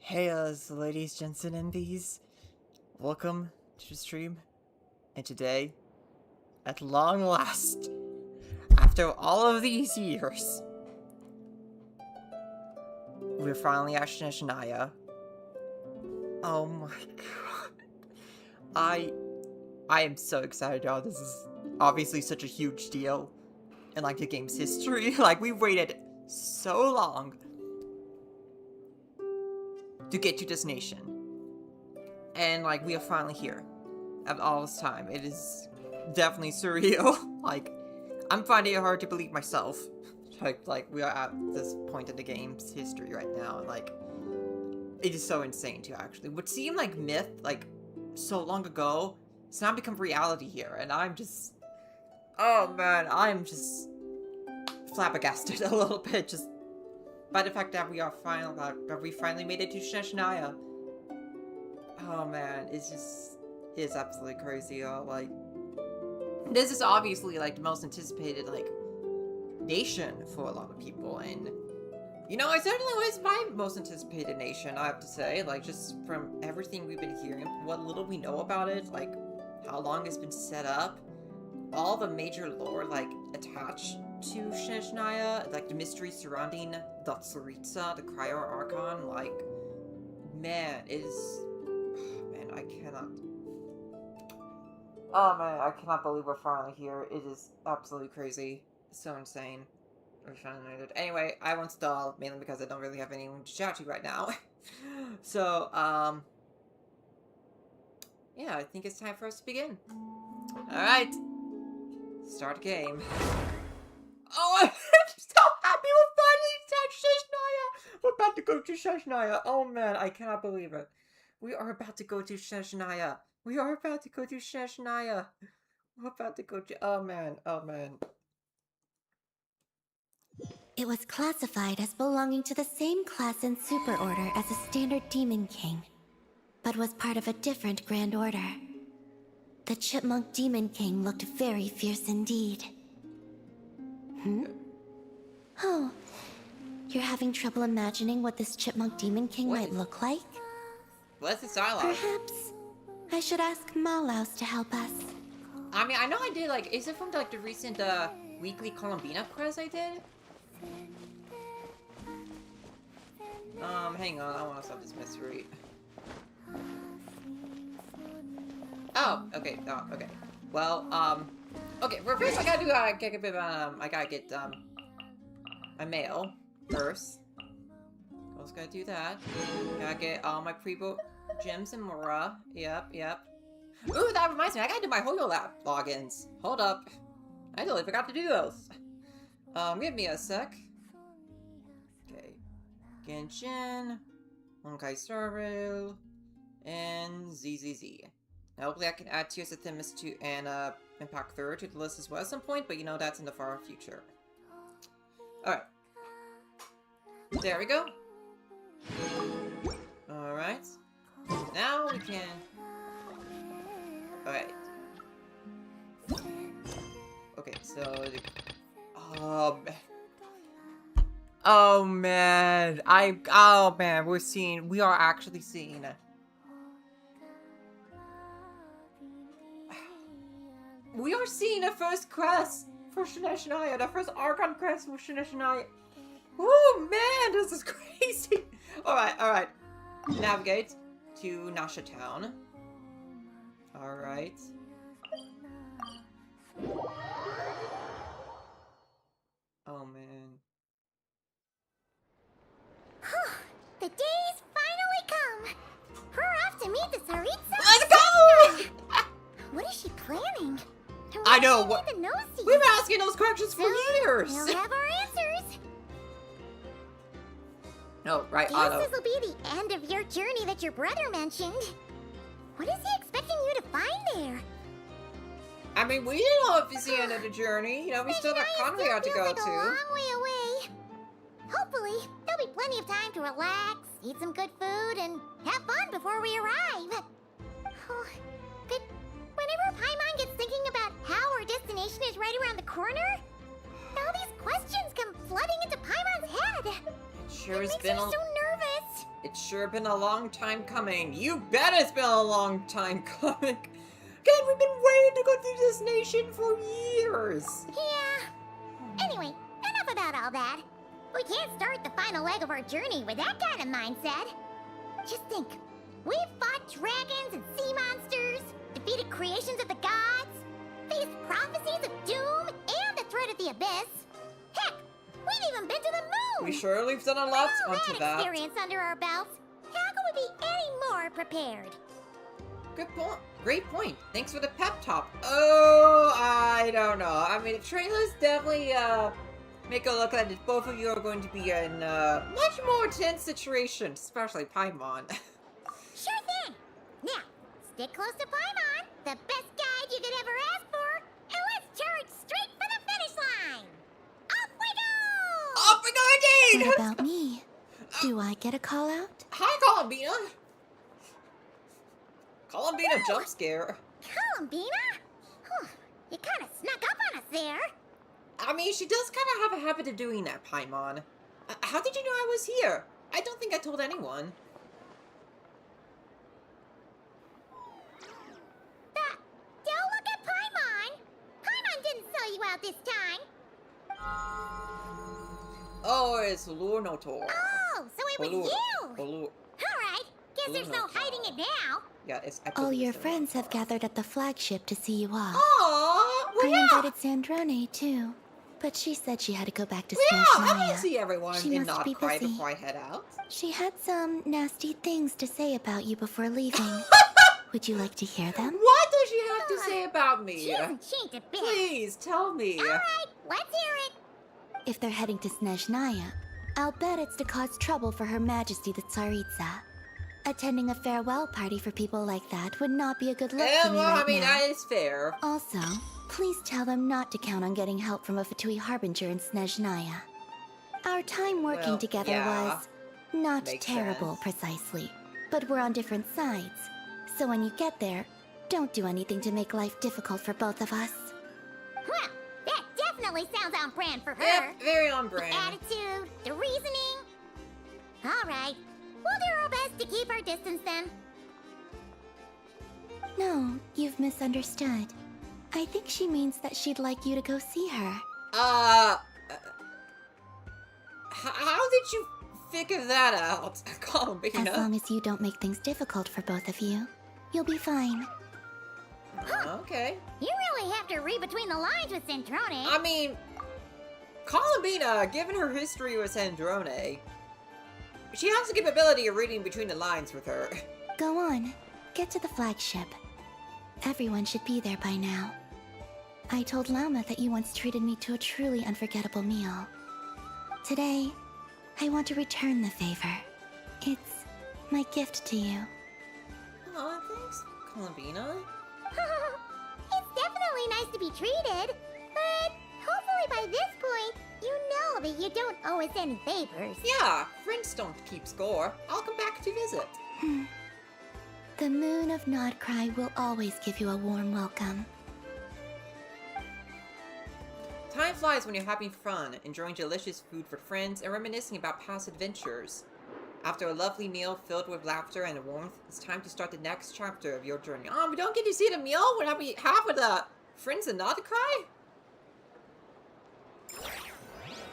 Hey, ladies, Jensen, and these. Welcome to the stream. And today, at long last, after all of these years, we're finally at SNEZHNAYA. Oh my god. I am so excited, y'all. This is obviously such a huge deal in, like, the game's history. Like, we waited so long to get to this nation. And, like, we are finally here. After all this time. It is definitely surreal. Like, I'm finding it hard to believe myself. Like, we are at this point in the game's history right now. And, like, it is so insane, too, actually. What seemed like myth, like, so long ago, it's now become reality here. And I'm just... Oh, man. I'm just... flabbergasted a little bit, just... by the fact that we finally made it to SNEZHNAYA. Oh man, it's absolutely crazy, y'all. Like, this is obviously, like, the most anticipated, like, nation for a lot of people, and, you know, it certainly was my most anticipated nation, I have to say. Like, just from everything we've been hearing, what little we know about it, like, how long it's been set up, all the major lore, like, attached to SNEZHNAYA, like the mystery surrounding the Tsaritsa, the Cryo Archon, like, man, it is... Oh, man, I cannot... Oh, man, I cannot believe we're finally here. It is absolutely crazy. It's so insane. We're finally made it. Anyway, I won't stall, mainly because I don't really have anyone to chat to right now. So, yeah, I think it's time for us to begin. Alright. Start game. Oh, I'm so happy we're finally at SNEZHNAYA! We're about to go to SNEZHNAYA. Oh man, I cannot believe it. We are about to go to SNEZHNAYA. We are about to go to SNEZHNAYA. We're about to go to... Oh man, oh man. It was classified as belonging to the same class and super order as a standard Demon King, but was part of a different Grand Order. The Chipmunk Demon King looked very fierce indeed. Oh, you're having trouble imagining what this Chipmunk Demon King might look like? What's this dialogue? Perhaps I should ask Malaus to help us. I mean, I know I did, like, is it from, like, the recent, weekly Columbina quest I did? Hang on, I want to solve this mystery. Oh, okay, okay. Well, okay, well, first I gotta get a bit of, I gotta get, my mail first. Also gotta do that. Gotta get all my pre-boot gems and Mora. Yep. Ooh, that reminds me, I gotta do my Hoyo Lab logins. Hold up. I totally forgot to do those. Give me a sec. Okay. Genshin, Honkai Star Rail, and ZZZ. Now, hopefully I can add Tears of Themis to and Impact 3 to the list as well at some point, but you know that's in the far future. Alright. There we go. Alright. Now we can... Alright. Okay, so... Oh man. Oh man, we are actually seeing... We are seeing the first quest for SNEZHNAYA, the first Archon quest for SNEZHNAYA. Oh man, this is crazy. Alright. Navigate to Nasha Town. Alright. Oh man. The day's finally come. We're off to meet the Tsaritsa. Let's go! What is she planning? I I know, what? The nose we've been asking those questions for years. We'll have our answers. No, right, Guess Otto. this will be the end of your journey that your brother mentioned. What is he expecting you to find there? I mean, we didn't know if it's the end of the journey. You know, we still got Conway out to go like a to. long way away. Hopefully, there'll be plenty of time to relax, eat some good food, and have fun before we arrive. Oh, but whenever Paimon gets thinking about how our destination is right around the corner, all these questions come flooding into Paimon's head. It sure has makes been me so nervous. It's sure been a long time coming. You bet it's been a long time coming. God, we've been waiting to go through this nation for years. Yeah. Anyway, enough about all that. We can't start the final leg of our journey with that kind of mindset. Just think. We've fought dragons and sea monsters, defeated creations of the gods, faced prophecies of doom and the threat of the abyss. Heck, we've even been to the moon! We surely have done a lot With all onto that that. experience under our belts, how could we be any more prepared? Good point. Great point. Thanks for the pep talk. Oh, I don't know. I mean, the trailers definitely make it look like both of you are going to be in a much more tense situation, especially Paimon. Sure thing. Now, stick close to Paimon, the best guide you could ever ask for, and let's charge straight for the finish line. Off we go! Off we go indeed! What about me? Do I get a call out? Hi, Columbina. Columbina jump scare. Columbina? Huh, you kind of snuck up on us there. I mean, she does kind of have a habit of doing that, Paimon. How did you know I was here? I don't think I told anyone. Don't look at Paimon. Paimon didn't sell you out this time. Oh, it's Lurnotor. Oh, so it was you. Balur. All right, guess there's no hiding it now. Yeah, I All believe your so. friends have gathered at the flagship to see you off. Aww, well, I yeah. invited Sandrone too, but she said she had to go back to Yeah, I want SNEZHNAYA. to see everyone She and must not be cry busy. before I head out. She had some nasty things to say about you before leaving. Would you like to hear them? What does she have to say about me? She hasn't changed a bit. Please, tell me. All right, let's hear it. If they're heading to SNEZHNAYA, I'll bet it's to cause trouble for Her Majesty the Tsaritsa. Attending a farewell party for people like that would not be a good look for me Well, right I mean, now. that is fair. Also, please tell them not to count on getting help from a Fatui Harbinger in SNEZHNAYA. Our time working Well, together yeah. was not Makes terrible sense. precisely, but we're on different sides. So when you get there, don't do anything to make life difficult for both of us. Well, that definitely sounds on brand for her. Yep, very on The brand. attitude, the reasoning. All right, we'll do our best to keep our distance then. No, you've misunderstood. I think she means that she'd like you to go see her. How did you figure that out, As Columbina? long as you don't make things difficult for both of you, you'll be fine. Okay. You really have to read between the lines with Centrone. I mean, Columbina, given her history with Sandrone, she has the capability of reading between the lines with her. Go on, get to the flagship. Everyone should be there by now. I told Lauma that you once treated me to a truly unforgettable meal. Today, I want to return the favor. It's my gift to you. Aw, thanks, Columbina. It's definitely nice to be treated, but hopefully by this point, you know that you don't owe us any favors. Yeah, friends don't keep score. I'll come back to visit. The moon of Nodcry will always give you a warm welcome. Time flies when you're having fun, enjoying delicious food with friends, and reminiscing about past adventures. After a lovely meal filled with laughter and warmth, it's time to start the next chapter of your journey. Oh, we don't get to see the meal when we have with the friends in Nodcry?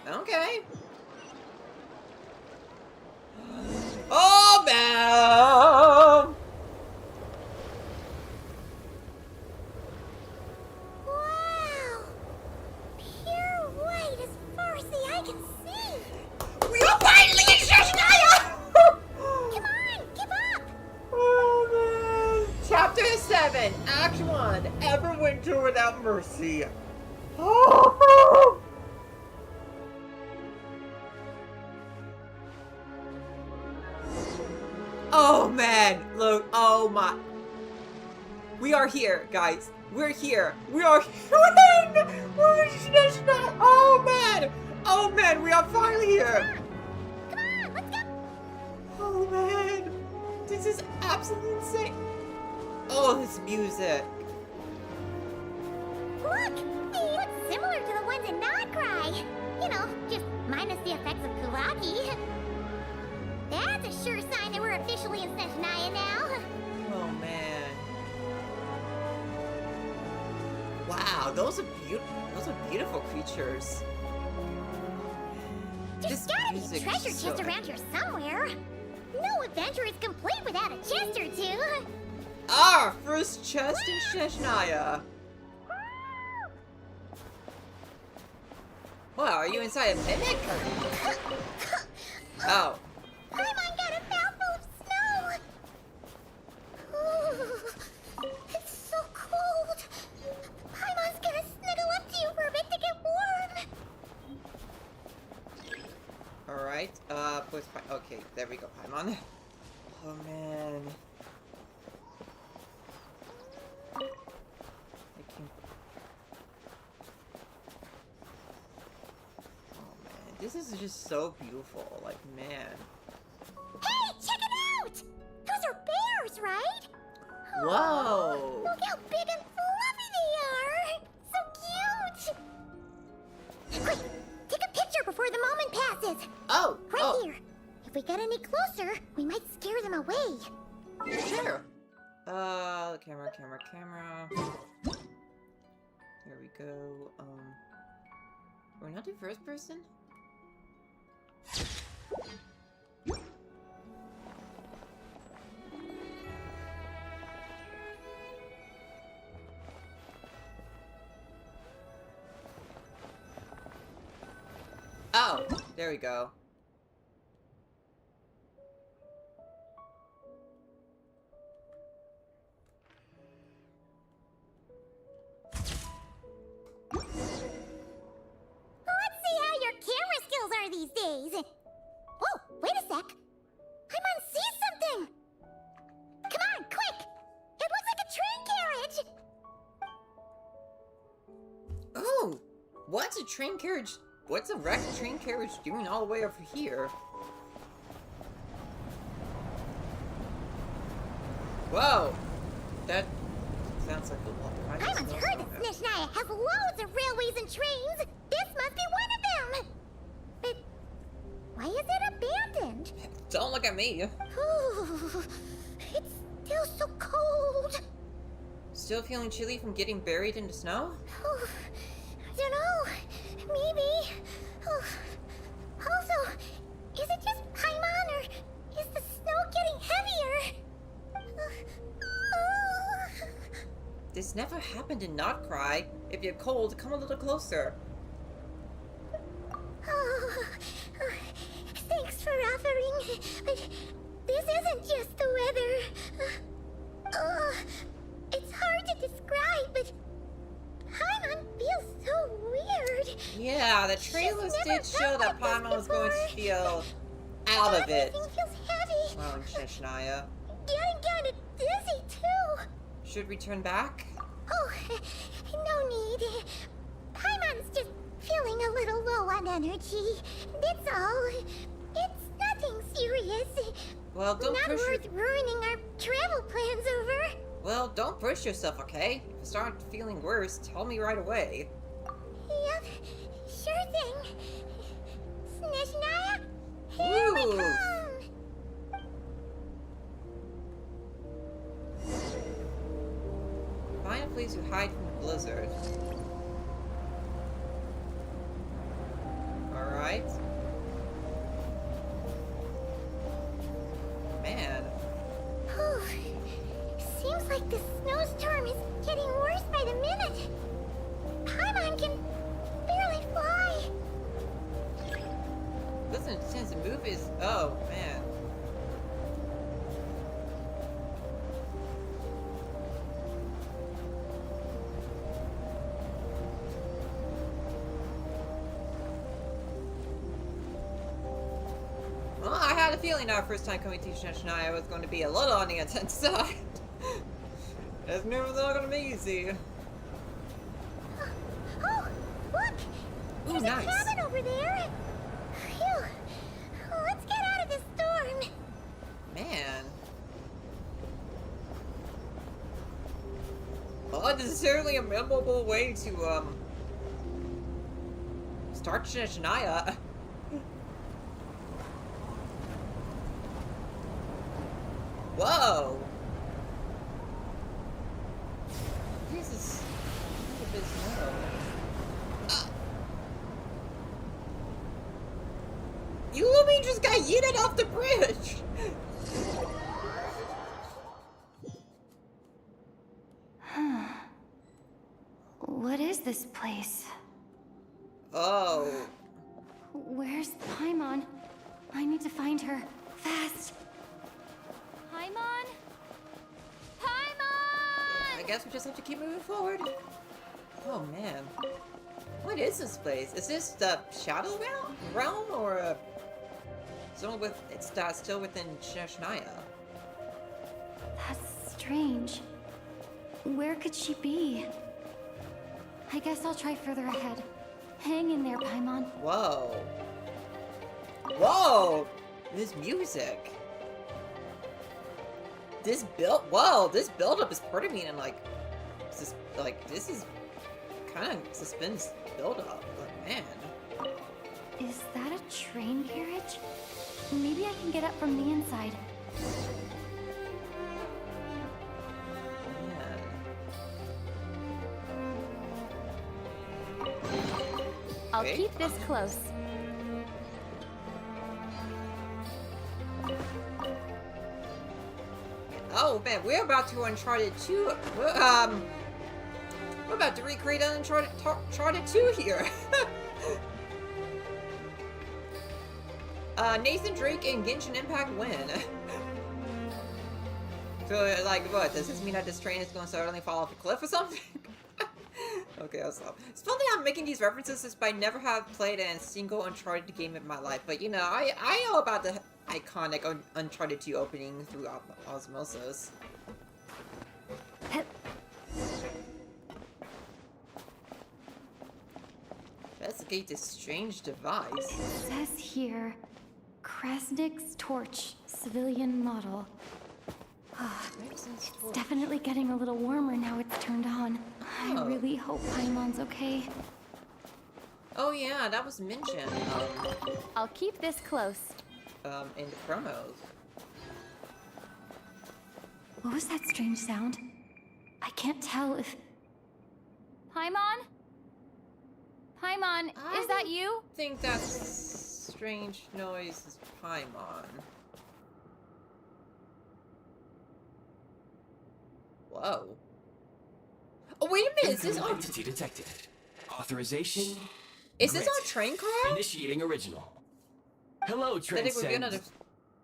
Okay. Oh, man! Wow! Pure white as far as the eye can see! We are finally in SNEZHNAYA! Come on, keep up! Oh, man. Chapter 7, Act 1, Everwinter Without Mercy. mercy. Oh! Oh man, look, oh my. We are here, guys. We're here. We are here. Oh man. Oh man, we are finally here. Come on, let's go. Oh man. This is absolutely insane. Oh, this music. Look, they look similar to the ones in Notcry. You know, just minus the effects of Kuraki. That's a sure sign that we're officially in SNEZHNAYA now. Oh man. Wow, those are beautiful creatures. There's gotta be a treasure chest around here somewhere. No adventure is complete without a chest or two. Our first chest in SNEZHNAYA. Wow, are you inside a mimic? Oh. Paimon got a mouthful of snow! Ooh, it's so cold! Paimon's gonna snuggle up to you for a bit to get warm! Alright, okay, there we go, Paimon. Oh man. Oh man, this is just so beautiful, like man. Hey, check it out! Those are bears, right? Whoa! Oh, look how big and fluffy they are! So cute! Quick, take a picture before the moment passes! Oh! Right here. If we get any closer, we might scare them away. Sure. Camera. There we go. We're not in first person? Oh, there we go. Let's see how your camera skills are these days. Oh, wait a sec. Paimon sees something. Come on, quick. It looks like a train carriage. Oh! What's a train carriage? What's a wrecked train carriage doing all the way over here? Whoa! That sounds like a lot. Paimon's heard that SNEZHNAYA has loads of railways and trains. This must be one of them. But why is it abandoned? Don't look at me. Ooh, it's still so cold. Still feeling chilly from getting buried in the snow? Ooh, I don't know. Maybe. Ooh. Also, is it just Paimon or is the snow getting heavier? This never happened in Notcry. If you're cold, come a little closer. Oh, thanks for offering, but this isn't just the weather. It's hard to describe, but Paimon feels so weird. Yeah, the trailers did show that Paimon was going to feel out of it. Everything feels heavy. Wow, SNEZHNAYA. Getting kinda dizzy, too. Should we turn back? Oh, no need. Paimon's just feeling a little low on energy. That's all. It's nothing serious. Well, don't Not push worth ruining our travel plans over. Well, don't push yourself, okay? If you start feeling worse, tell me right away. Yep, sure thing. SNEZHNAYA, here we Ooh. come. Find a place to hide from the blizzard. Alright. Man. Whew. Seems like the snowstorm is getting worse by the minute. Paimon can barely fly. Listen, since the move is... Oh, man. feeling our first time coming to SNEZHNAYA was going to be a little on the intense side. It's never going to be easy. Oh, look! Ooh, There's nice. a cabin over there. Phew. Let's get out of this storm. Man. Well, this is certainly a memorable way to, start SNEZHNAYA. Whoa! This is a bit slow. Yulumi just got yeeted off the bridge! What is this place? Oh. Where's Paimon? I need to find her. Fast! Paimon? Paimon! I guess we just have to keep moving forward. Oh man. What is this place? Is this the Shadow Realm or zone with it's still within SNEZHNAYA? That's strange. Where could she be? I guess I'll try further ahead. Hang in there, Paimon. Whoa. Whoa! This music. This build up is pretty mean and this is kind of suspense build up. Like, man. Is that a train carriage? Maybe I can get up from the inside. I'll Okay. keep this close. Oh man, we're about to Uncharted 2. We're about to recreate Uncharted 2 here. Nathan Drake and Genshin Impact win. So, like, what? Does this mean that this train is going to suddenly fall off a cliff or something? Okay, I'll stop. It's funny I'm making these references since I never have played a single Uncharted game in my life, but you know, I know about the iconic Uncharted 2 opening through osmosis. Investigate this strange device. It says here, Krasnik's torch, civilian model. It's definitely getting a little warmer now it's turned on. I really hope Paimon's okay. Oh yeah, that was mentioned. I'll keep this close. In the promos. What was that strange sound? I can't tell if... Paimon? Paimon, is that you? I think that strange noise is Paimon. Whoa. Oh, wait a minute, is this on... entity detected. Authorization... Is this on granted. train car? Initiating original. Hello, Then it would be another...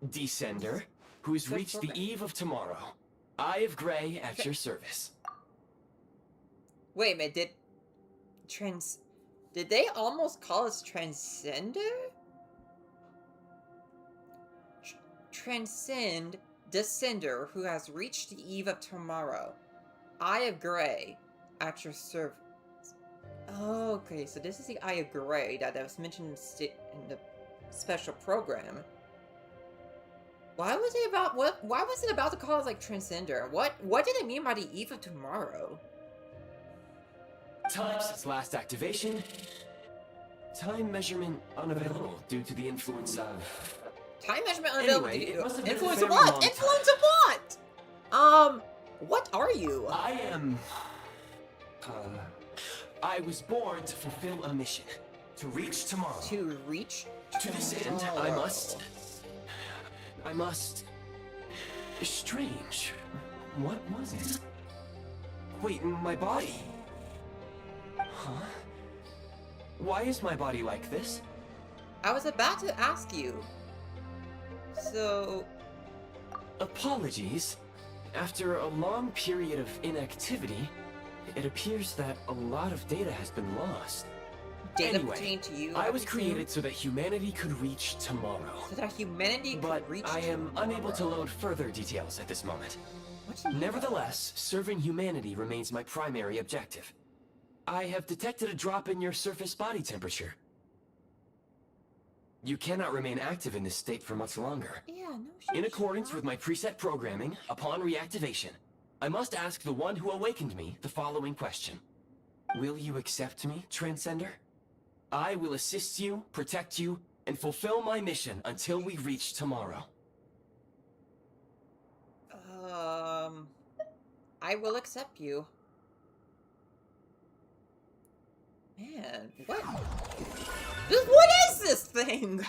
Descender, who's reached the eve of tomorrow. Eye of Grey at your service. Wait a minute, did they almost call us Transcender? Transcend, Descender, who has reached the eve of tomorrow. Eye of Grey at your service. Oh, okay, so this is the Eye of Grey that was mentioned in the special program. Why was it about why was it about to call us like Transcender? What did it mean by the eve of tomorrow? Time since last activation. Time measurement unavailable due to the influence of... Time measurement Anyway, it must have been influence a of very what? long Influence of what? What are you? I am... I was born to fulfill a mission. To reach tomorrow. To reach To this end, tomorrow. I must... Strange. What was it? Wait, my body? Huh? Why is my body like this? I was about to ask you. So... Apologies. After a long period of inactivity, it appears that a lot of data has been lost. data Anyway, pertaining to you. I was everything? created so that humanity could reach tomorrow. So that humanity But could reach I am tomorrow. unable to load further details at this moment. What do you mean? Nevertheless, serving humanity remains my primary objective. I have detected a drop in your surface body temperature. You cannot remain active in this state for much longer. Yeah, no shit. In accordance with my preset programming, upon reactivation, I must ask the one who awakened me the following question. Will you accept me, Transcender? I will assist you, protect you, and fulfill my mission until we reach tomorrow. I will accept you. Man, what? What is this thing?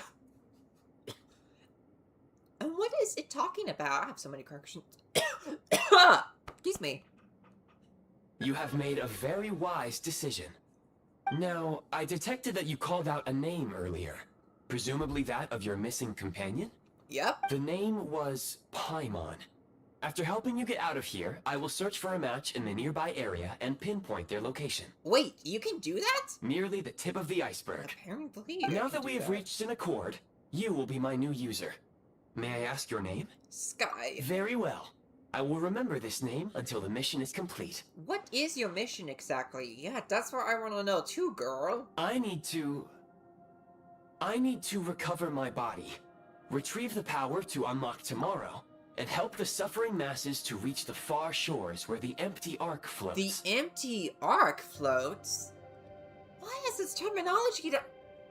And what is it talking about? I have so many corrections. Excuse me. You have made a very wise decision. Now, I detected that you called out a name earlier. Presumably that of your missing companion? Yep. The name was Paimon. After helping you get out of here, I will search for a match in the nearby area and pinpoint their location. Wait, you can do that? Merely the tip of the iceberg. Apparently. Now that we have reached an accord, you will be my new user. May I ask your name? Sky. Very well. I will remember this name until the mission is complete. What is your mission exactly? Yeah, that's what I want to know too, girl. I need to recover my body, retrieve the power to unlock tomorrow, and help the suffering masses to reach the far shores where the empty ark floats. The empty ark floats? What is this terminology that...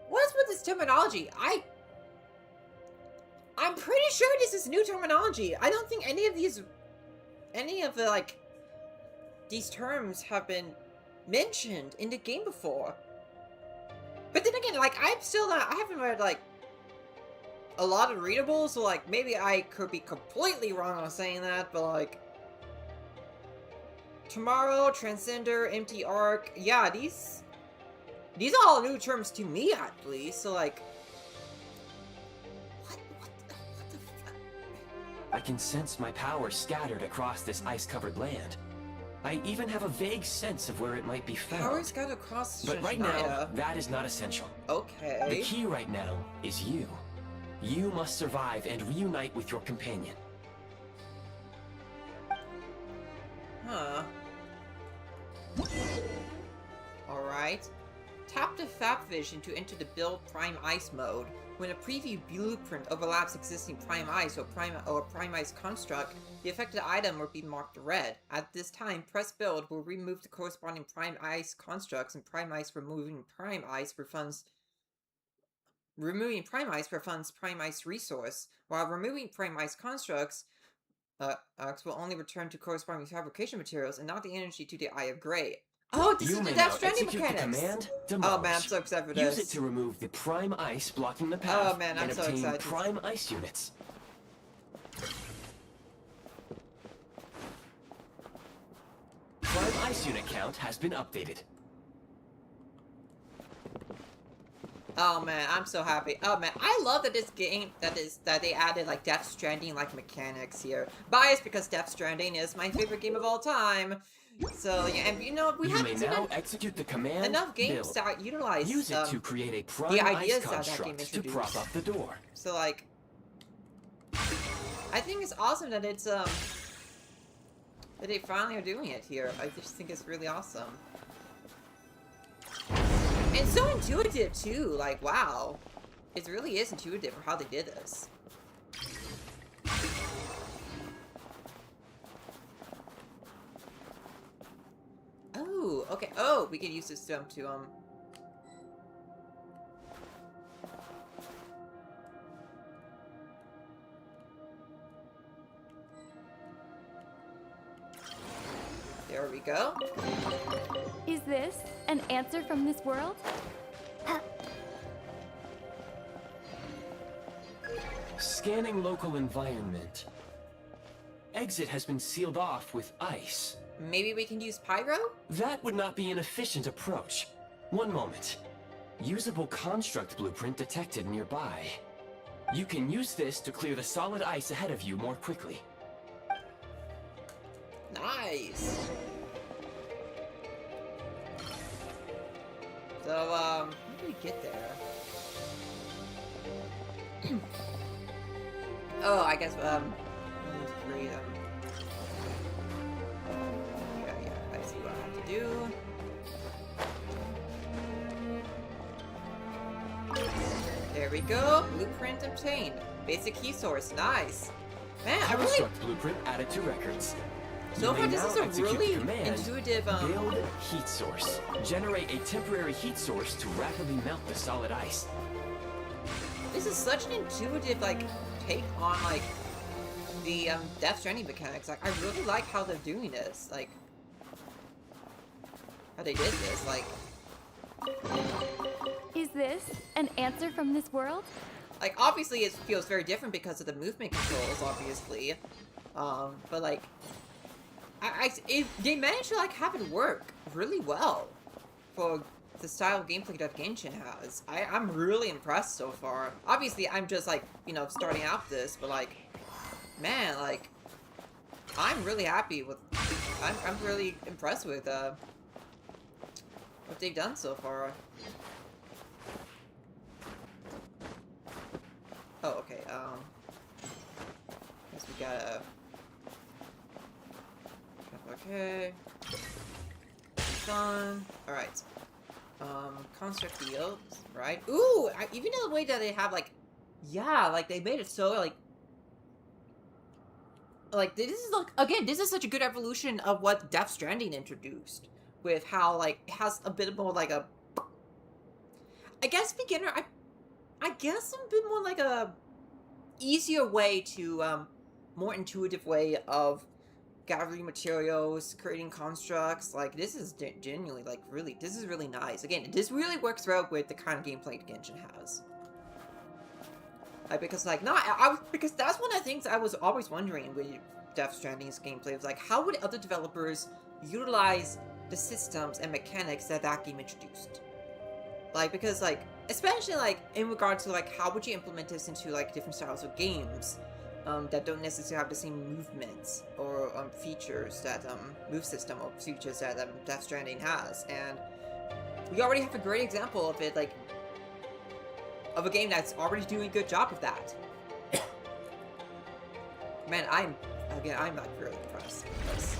What is with this terminology? I'm pretty sure this is new terminology. I don't think any of the, like, these terms have been mentioned in the game before. But then again, like, I haven't read, like, a lot of readables, so, like, maybe I could be completely wrong on saying that, but, like, tomorrow, Transcender, Empty Arc, yeah, these are all new terms to me, at least, so, like, what the fuck? I can sense my power scattered across this ice-covered land. I even have a vague sense of where it might be found. Power's got across But right now, SNEZHNAYA. that is not essential. Okay. The key right now is you. You must survive and reunite with your companion. Huh. Alright. Tap the FAP vision to enter the Build Prime Ice mode. When a preview blueprint overlaps existing Prime Ice or Prime Ice construct, the affected item will be marked red. At this time, press Build will remove the corresponding Prime Ice constructs, and Prime Ice removing Prime Ice refunds Prime Ice resource, while removing Prime Ice constructs will only return to corresponding fabrication materials and not the energy to the Eye of Grey. Oh, this You is the may Death now Stranding execute mechanics! the command, Oh Demolish. man, I'm so excited for Use this. it to remove the Prime Ice blocking the path Oh, man, I'm and so obtain excited. Prime Ice units. Prime Ice unit count has been updated. Oh man, I'm so happy. Oh man, I love that this game, that they added like Death Stranding like mechanics here. Biased because Death Stranding is my favorite game of all time. So yeah, and you know, we You may haven't seen now execute the command, enough games build. that utilize Use it to create a Prime the Ice ideas that game construct to prop introduced. up the door. So like, I think it's awesome that it's that they finally are doing it here. I just think it's really awesome. And so intuitive too, like wow. It really is intuitive for how they did this. Oh, okay. Oh, we can use this to there we go. Is this an answer from this world? Scanning local environment. Exit has been sealed off with ice. Maybe we can use pyro? That would not be an efficient approach. One moment. Usable construct blueprint detected nearby. You can use this to clear the solid ice ahead of you more quickly. Nice. So, how do we get there? Oh, I guess, 1, 2, 3, yeah, I see what I have to do. There we go. Blueprint obtained. Basic key source. Nice. Man, I really... Construct blueprint added to records. So far, this is a really intuitive, Build heat source. Generate a temporary heat source to rapidly melt the solid ice. This is such an intuitive, like, take on, like, the, Death Stranding mechanics. Like, I really like how they're doing this. Like, how they did this, like... Is this an answer from this world? Like, obviously it feels very different because of the movement controls, obviously. But, like... they managed to, like, have it work really well for the style of gameplay that Genshin has. I'm really impressed so far. Obviously, I'm just, like, you know, starting out this, but, like, man, like, I'm really happy with... I'm really impressed with, what they've done so far. Oh, okay, guess we gotta... Okay. Fun. Alright. Construct fields, right? Ooh! Even the way that they have, like... Yeah, like, they made it so, like, this is, like... Again, this is such a good evolution of what Death Stranding introduced. With how, like, it has a bit more, like, a... I guess beginner... I guess a bit more, like, a... easier way to, more intuitive way of gathering materials, creating constructs. Like, this is genuinely, like, really, this is really nice. Again, this really works well with the kind of gameplay Genshin has. Like, because, like, because that's one of the things I was always wondering with Death Stranding's gameplay. Was like, how would other developers utilize the systems and mechanics that game introduced? Like, because, like, especially, like, in regard to, like, how would you implement this into, like, different styles of games? That don't necessarily have the same movements or features that move system or features that Death Stranding has, and we already have a great example of it, like of a game that's already doing a good job of that. Man, I'm like really impressed with this,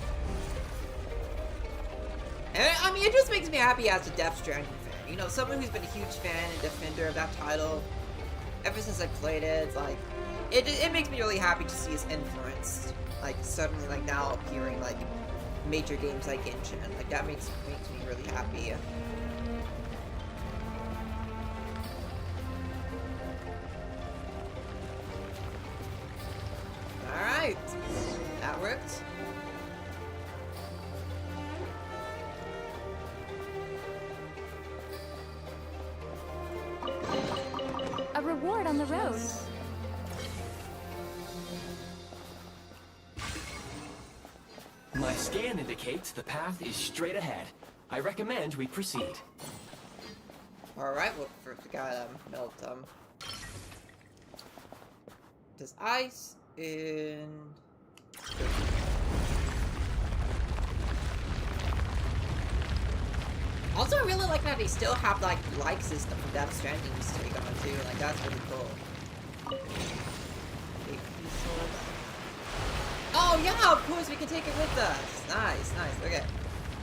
and I mean, it just makes me happy as a Death Stranding fan. You know, someone who's been a huge fan and defender of that title ever since I played it. It's like. It makes me really happy to see his influence, like, suddenly, like, now appearing, like, major games like Genshin. Like, that makes me really happy. Alright. That worked. A reward on the road. My scan indicates the path is straight ahead. I recommend we proceed. Alright, well, first we gotta melt, this ice in... Also, I really like that they still have, like system for Death Stranding to take on, too. Like, that's really cool. Oh, yeah, of course, we can take it with us. Nice, nice. Okay.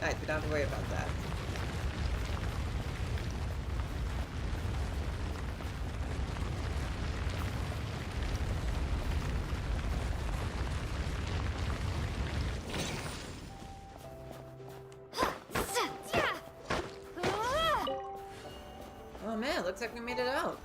Nice, we don't have to worry about that. Oh, man, looks like we made it out.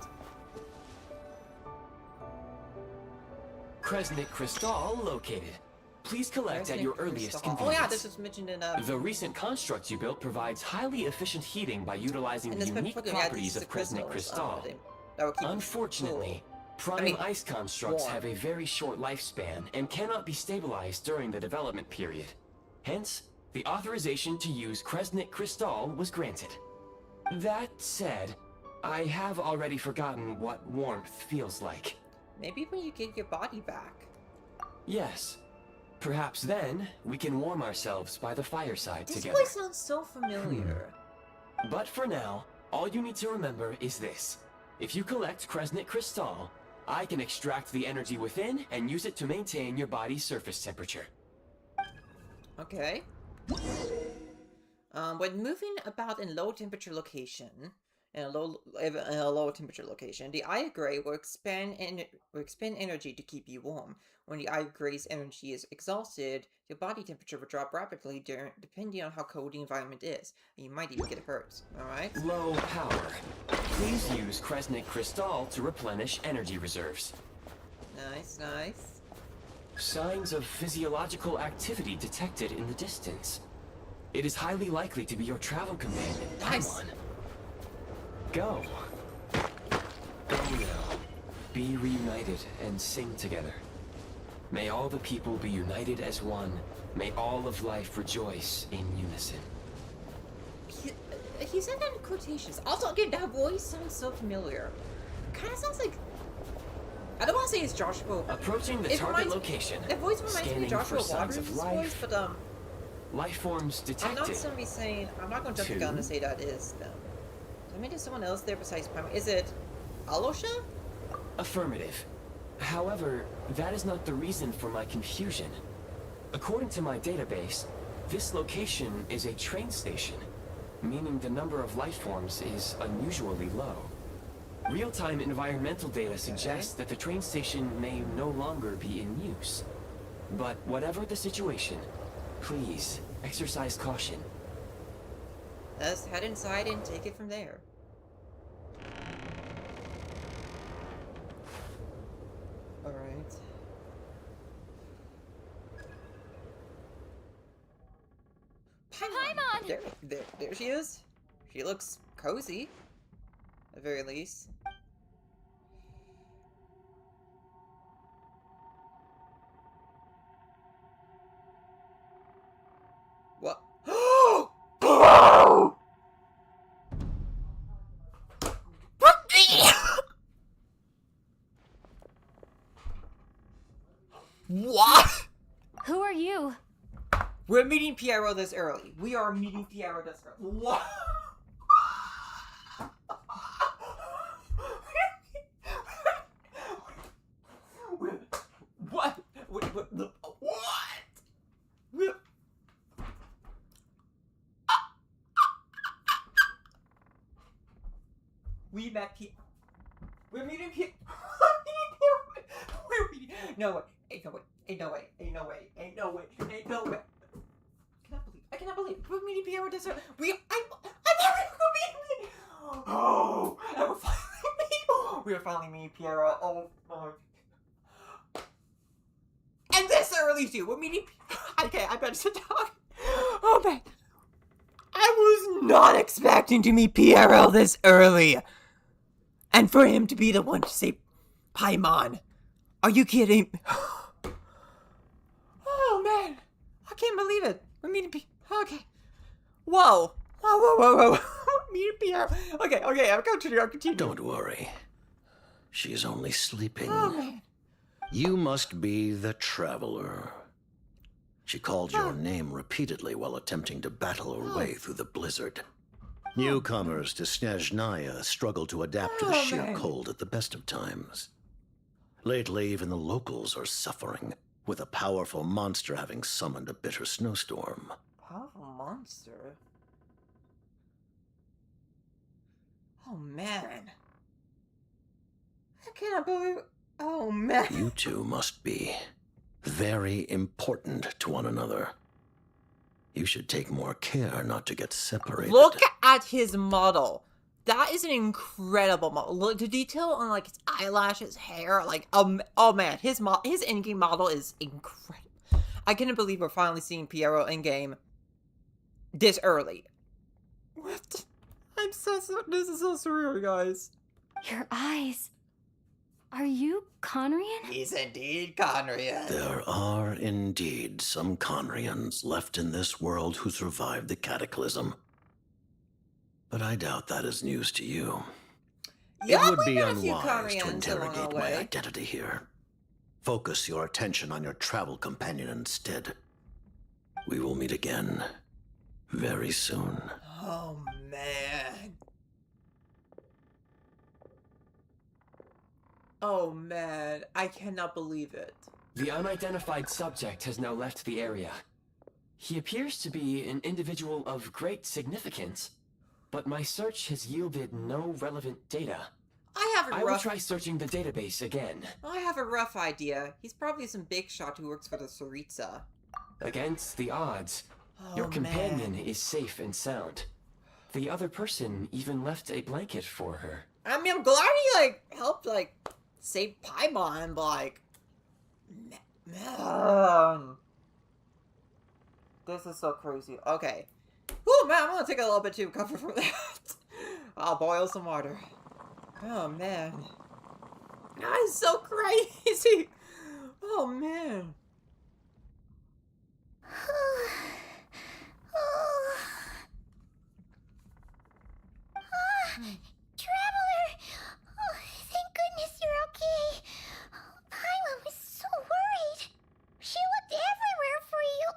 Kresnik Crystal located. Please collect at your earliest convenience. Oh yeah, this was mentioned in The recent construct you built provides highly efficient heating by utilizing the unique properties of Kresnik Crystal. Unfortunately, prime ice constructs have a very short lifespan and cannot be stabilized during the development period. Hence, the authorization to use Kresnik Crystal was granted. That said, I have already forgotten what warmth feels like. Maybe when you get your body back. Yes. Perhaps then, we can warm ourselves by the fireside together. This place sounds so familiar. But for now, All you need to remember is this. If you collect Kresnik Crystal, I can extract the energy within and use it to maintain your body's surface temperature. Okay. When moving about in low temperature location, in a low temperature location, the Eye of Grey will expend energy to keep you warm. When the Eye of Grey's energy is exhausted, your body temperature will drop rapidly depending on how cold the environment is. And you might even get hurt. Alright? Low power. Please use Kresnik Crystal to replenish energy reserves. Nice, nice. Signs of physiological activity detected in the distance. It is highly likely to be your travel companion. Nice. Come on. Go. Go now. Be reunited and sing together. May all the people be united as one. May all of life rejoice in unison. He said that in quotations. Also, again, that voice sounds so familiar. Kind of sounds like... I don't want to say it's Joshua. Approaching the target location. That voice reminds me of Scanning Joshua for signs Waters' of voice, life. but Life forms I'm detected. not going to be saying... I'm not going to jump the gun and say that is them. I mean, there's someone else there besides Prime. Is it Alosha? Affirmative. However, that is not the reason for my confusion. According to my database, this location is a train station, meaning the number of life forms is unusually low. Real-time environmental data suggests that the train station may no longer be in use. But whatever the situation, please exercise caution. Let's head inside and take it from there. Alright. Paimon! There she is. She looks cozy. At the very least. What? What? Who are you? We're meeting Piero this early. We are meeting Piero this early. What? What? We met Piero. We're meeting Piero. We're meeting. No way. Ain't no way. Ain't no way. Ain't no way. Ain't no way. Ain't no way. I cannot believe. We're meeting Piero this early. I thought we were meeting. Oh, and we're finally meeting. We are finally meeting Piero. Oh my. And this early too. We're meeting. Okay, I better sit down. Oh man. I was not expecting to meet Piero this early. And for him to be the one to say Paimon. Are you kidding? Oh man. I can't believe it. We're meeting Piero. Okay. Whoa. Whoa. Meeting Piero. Okay, I'll continue. Don't worry. She's only sleeping. Oh man. You must be the Traveler. She called your name repeatedly while attempting to battle her way through the blizzard. Newcomers to SNEZHNAYA struggle to adapt to the sheer man. cold at the best of times. Lately, even the locals are suffering, with a powerful monster having summoned a bitter snowstorm. Powerful monster? Oh man. I cannot believe. Oh man. You two must be very important to one another. You should take more care not to get separated. Look at his model. That is an incredible model. Look, the detail on like his eyelashes, hair, like oh man, his in-game model is incredible. I cannot believe we're finally seeing Piero in game this early. What? This is so surreal, guys. Your eyes. Are you Conrian? He's indeed Conrian. There are indeed some Conrians left in this world who survived the cataclysm. But I doubt that is news to you. Yeah, it would be we met a few unwise to Conrians along interrogate our my way. identity here. Focus your attention on your travel companion instead. We will meet again very soon. Oh man. Oh man, I cannot believe it. The unidentified subject has now left the area. He appears to be an individual of great significance, but my search has yielded no relevant data. I will try searching the database again. I have a rough idea. He's probably some big shot who works for the Tsaritsa. Against the odds, your companion is safe and sound. The other person even left a blanket for her. I mean, I'm glad he, like, helped, like, save Paimon, but, like... Man... This is so crazy. Okay. Oh man, I'm gonna take a little bit to recover from that. I'll boil some water. Oh man. That is so crazy. Oh man. Traveler! Oh, thank goodness you're okay. Paimon was so worried. She looked everywhere for you.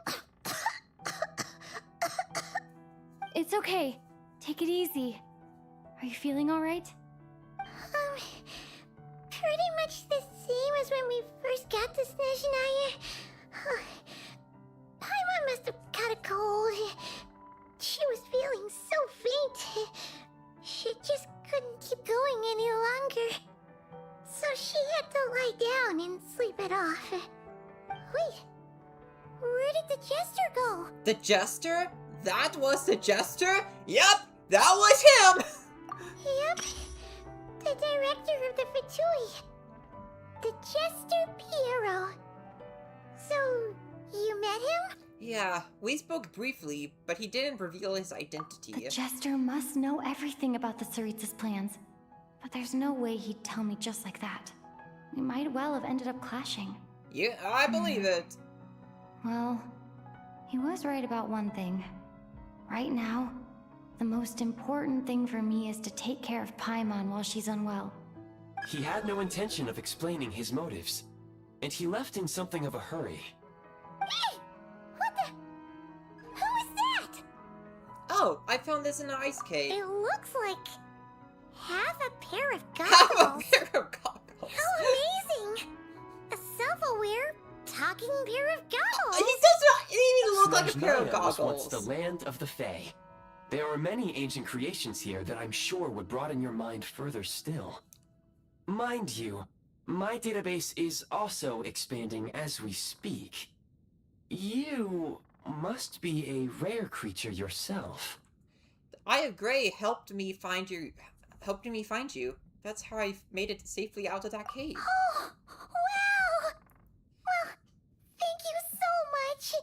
It's okay. Take it easy. Are you feeling alright? Pretty much the same as when we first got to SNEZHNAYA. Paimon must have caught a cold. She was feeling so faint. She just couldn't keep going any longer. So she had to lie down and sleep it off. Wait, where did the jester go? The jester? That was the jester? Yep, that was him! Yep, the director of the Fatui. The Jester Piero. So, you met him? Yeah, we spoke briefly, but he didn't reveal his identity. The Jester must know everything about the Tsaritsa's plans. But there's no way he'd tell me just like that. We might well have ended up clashing. Yeah, I believe it. Well, he was right about one thing. Right now, the most important thing for me is to take care of Paimon while she's unwell. He had no intention of explaining his motives, and he left in something of a hurry. Hey! What the? Who is that? Oh, I found this in an ice cave. It looks like half a pair of Have a goggles. pair of goggles. How amazing! A self-aware, talking pair of goggles. He does not even look like a pair of SNEZHNAYA was goggles. once the land of the Fae. There are many ancient creations here that I'm sure would broaden your mind further still. Mind you, my database is also expanding as we speak. You must be a rare creature yourself. Eye of Grey helped me find you. That's how I made it safely out of that cave. Oh, wow! Well, thank you so much.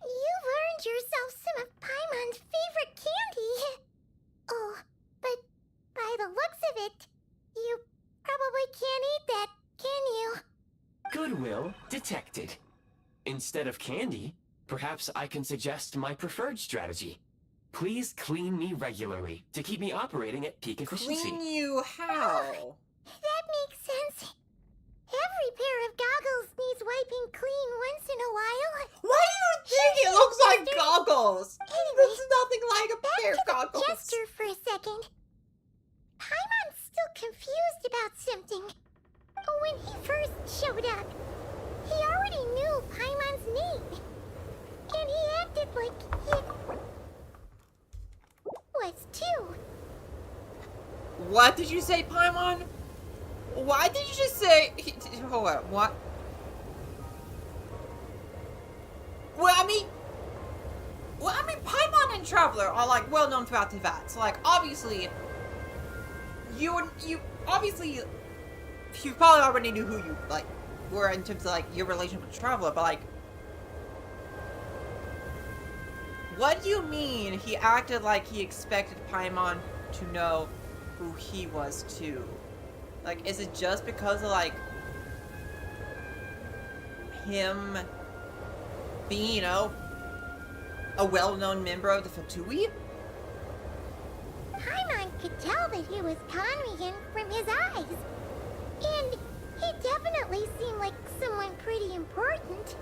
You've earned yourself some of Paimon's favorite candy. Oh, but by the looks of it, you probably can't eat that, can you? Goodwill detected. Instead of candy, perhaps I can suggest my preferred strategy. Please clean me regularly to keep me operating at peak efficiency. Clean you how? That makes sense. Every pair of goggles needs wiping clean once in a while. Why do you think it looks like goggles? Anyway, It's nothing like a pair of back to goggles. the jester for a second. Paimon's still confused about something. When he first showed up, he already knew Paimon's name. And he acted like he was too. What did you say, Paimon? Why did you just say... Hold on, what? Well, I mean, Paimon and Traveler are, like, well-known throughout the vats. Like, obviously, you probably already knew who you, like, were in terms of, like, your relationship with Traveler, but, like, what do you mean he acted like he expected Paimon to know who he was too? Like, is it just because of, like, him being, you know, a well-known member of the Fatui? Paimon could tell that he was Conrian from his eyes. And he definitely seemed like someone pretty important.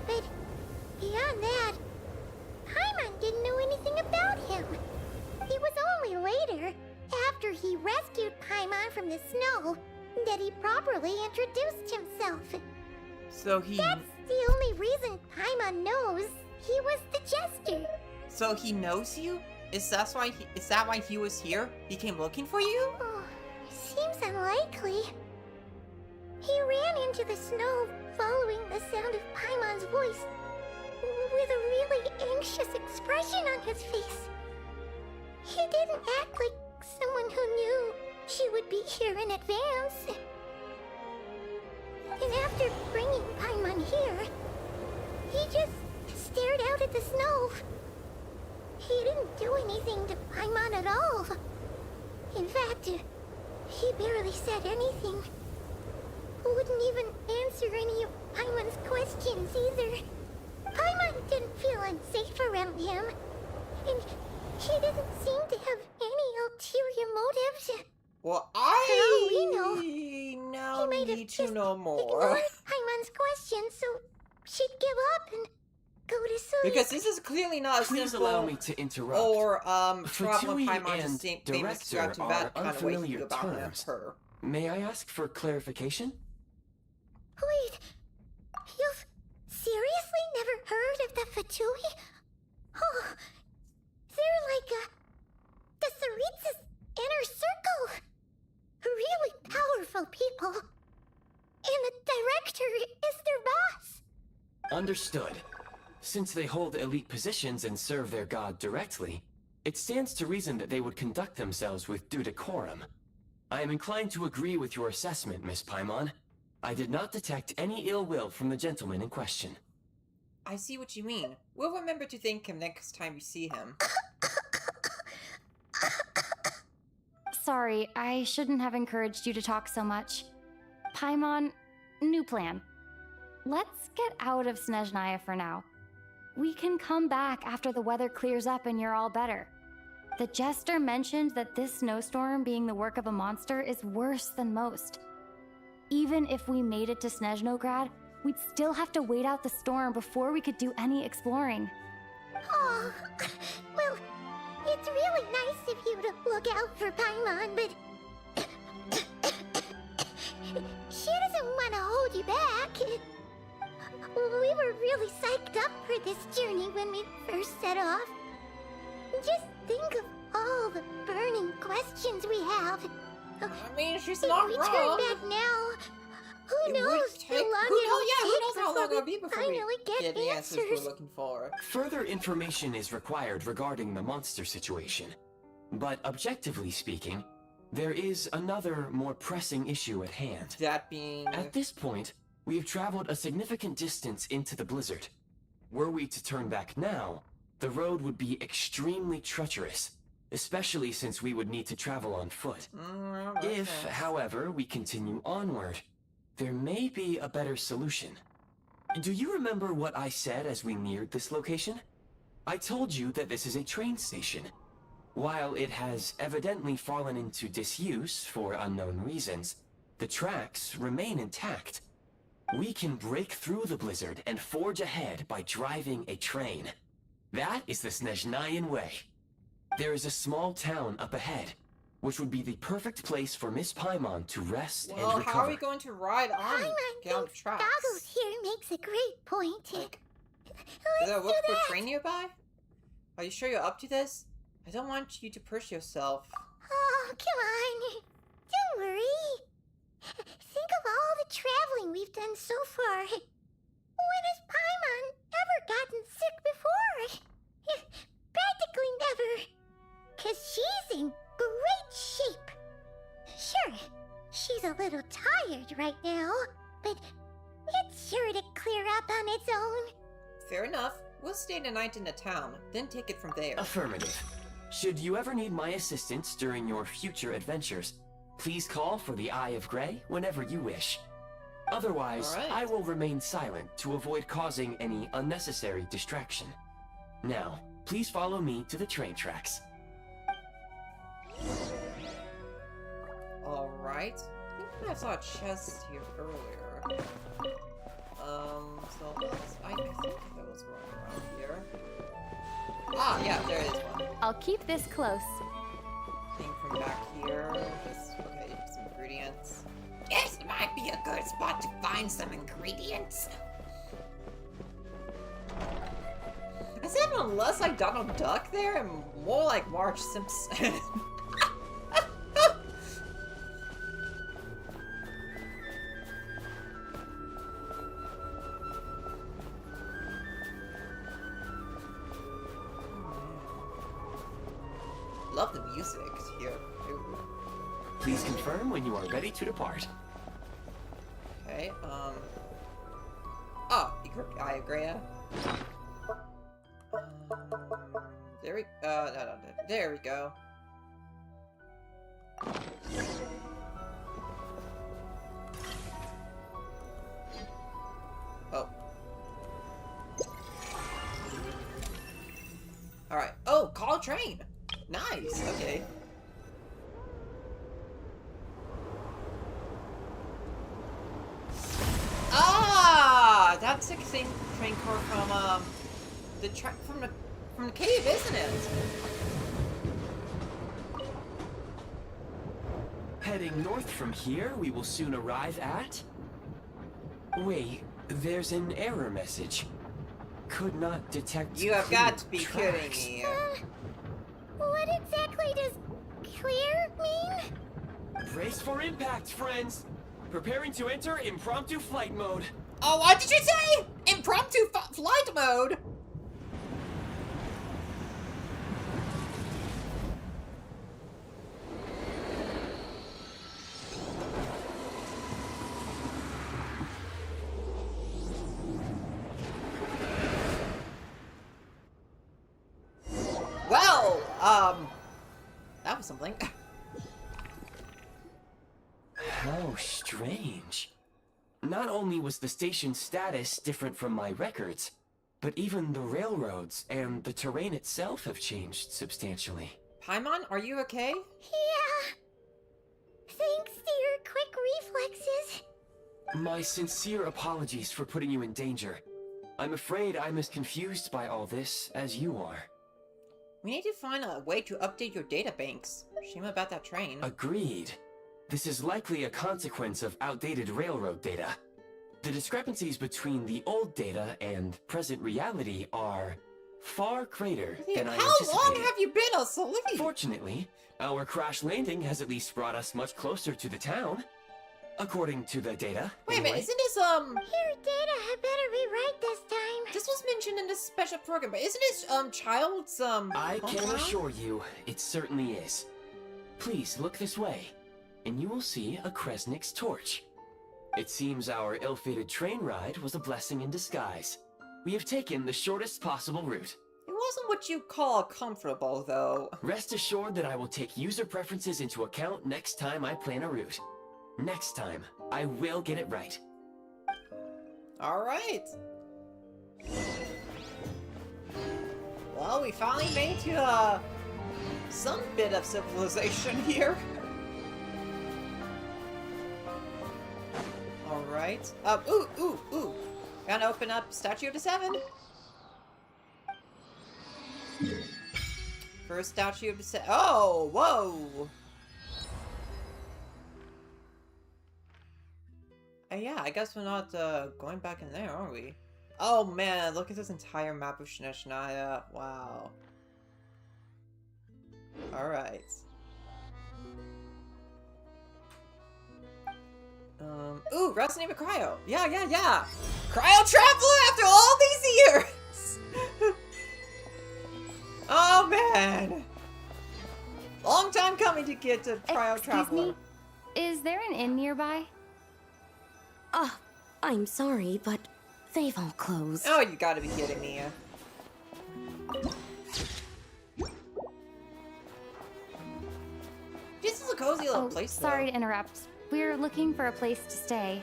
But beyond that, Paimon didn't know anything about him. It was only later, after he rescued Paimon from the snow, that he properly introduced himself. So he... That's the only reason Paimon knows he was the jester. So he knows you? Is that why he was here? He came looking for you? Oh, seems unlikely. He ran into the snow following the sound of Paimon's voice with a really anxious expression on his face. He didn't act like someone who knew she would be here in advance. And after bringing Paimon here, he just stared out at the snow. He didn't do anything to Paimon at all. In fact, he barely said anything. Wouldn't even answer any of Paimon's questions either. Paimon didn't feel unsafe around him, and he didn't seem to have any ulterior motives. Well, For all we know, now he might have need to just know more. ignored Paimon's questions so she'd give up and go to sleep. Because this is clearly not a Please simple allow me to interrupt. or traveling Fatui Paimon and just famous director to are that kind of way you unfamiliar about terms. her. May I ask for clarification? Wait, you've seriously never heard of the Fatui? Oh, they're like the Tsaritsa's inner circle. Really powerful people. And the director is their boss. Understood. Since they hold elite positions and serve their god directly, it stands to reason that they would conduct themselves with due decorum. I am inclined to agree with your assessment, Miss Paimon. I did not detect any ill will from the gentleman in question. I see what you mean. We'll remember to thank him next time we see him. Sorry, I shouldn't have encouraged you to talk so much. Paimon, new plan. Let's get out of SNEZHNAYA for now. We can come back after the weather clears up and you're all better. The jester mentioned that this snowstorm being the work of a monster is worse than most. Even if we made it to Snezhnograd, we'd still have to wait out the storm before we could do any exploring. Oh, well, it's really nice of you to look out for Paimon, but she doesn't want to hold you back. We were really psyched up for this journey when we first set off. Just think of all the burning questions we have. I mean, she's If not we wrong. turn back now, who It would knows take- how long who it'll knows, yeah, who take knows how long it'll be before we finally get the answers answers. we're looking for. Further information is required regarding the monster situation. But objectively speaking, there is another, more pressing issue at hand. That being... At this point, we have traveled a significant distance into the blizzard. Were we to turn back now, the road would be extremely treacherous, especially since we would need to travel on foot. If, however, we continue onward, there may be a better solution. Do you remember what I said as we neared this location? I told you that this is a train station. While it has evidently fallen into disuse for unknown reasons, the tracks remain intact. We can break through the blizzard and forge ahead by driving a train. That is the SNEZHNAYAN way. There is a small town up ahead, which would be the perfect place for Miss Paimon to rest Well, and recover. how are we going to ride on Paimon down thinks tracks? Goggles here makes a great point. Is there a Let's look do for that. train nearby? Are you sure you're up to this? I don't want you to push yourself. Oh, come on. Don't worry. Think of all the traveling we've done so far. When has Paimon ever gotten sick before? Practically never. 'Cause she's in great shape. Sure, she's a little tired right now, but it's sure to clear up on its own. Fair enough. We'll stay the night in the town, then take it from there. Affirmative. Should you ever need my assistance during your future adventures, please call for the Eye of Grey whenever you wish. Otherwise, All right. I will remain silent to avoid causing any unnecessary distraction. Now, please follow me to the train tracks. Alright. I think I saw a chest here earlier. So I think there was one around here. Ah, yeah, there is one. I'll keep this close. Thing from back here. Just, okay, some ingredients. good spot to find some ingredients. I said less like Donald Duck there and more like Marge Simpson. Love the music here. Ooh. Please confirm when you are ready to depart. Okay, oh, I agree. There we, no, there we go. Oh. Alright. Oh, call train! Nice, okay. Ah! That's the same train car from, from the cave, isn't it? Heading north from here, we will soon arrive at... Wait, there's an error message. Could not detect You have clear got to be tracks. kidding me. What exactly does clear mean? Brace for impact, friends! Preparing to enter impromptu flight mode. Oh, what did you say? Impromptu flight mode? Well, that was something. How strange. Not only was the station's status different from my records, but even the railroads and the terrain itself have changed substantially. Paimon, are you okay? Yeah. Thanks to your quick reflexes. My sincere apologies for putting you in danger. I'm afraid I'm as confused by all this as you are. We need to find a way to update your databanks. Shame about that train. Agreed. This is likely a consequence of outdated railroad data. The discrepancies between the old data and present reality are far greater than I How anticipated. long have you been asleep? Fortunately, our crash landing has at least brought us much closer to the town. According to the data. Wait a minute, anyway. isn't this, Your data had better be right this time. this was mentioned in this special program, but isn't this, child's, I can hometown? assure you, it certainly is. Please look this way, and you will see a Kresnik's torch. It seems our ill-fated train ride was a blessing in disguise. We have taken the shortest possible route. It wasn't what you call comfortable, though. Rest assured that I will take user preferences into account next time I plan a route. Next time, I will get it right. Alright. Well, we finally made to, some bit of civilization here. Alright. Ooh. Gotta open up Statue of the Seven. First Statue of the Seven. Oh, whoa! Yeah, I guess we're not, going back in there, are we? Oh man, look at this entire map of SNEZHNAYA. Wow. Alright. Ooh, Resident Evil Cryo. Yeah. Cryo Traveler after all these years! Oh man! Long time coming to get to Cryo Excuse Traveler. me? Is there an inn nearby? I'm sorry, but they've all closed. Oh, you gotta be kidding me. This is a cozy little Oh, place, sorry though. to interrupt. We're looking for a place to stay.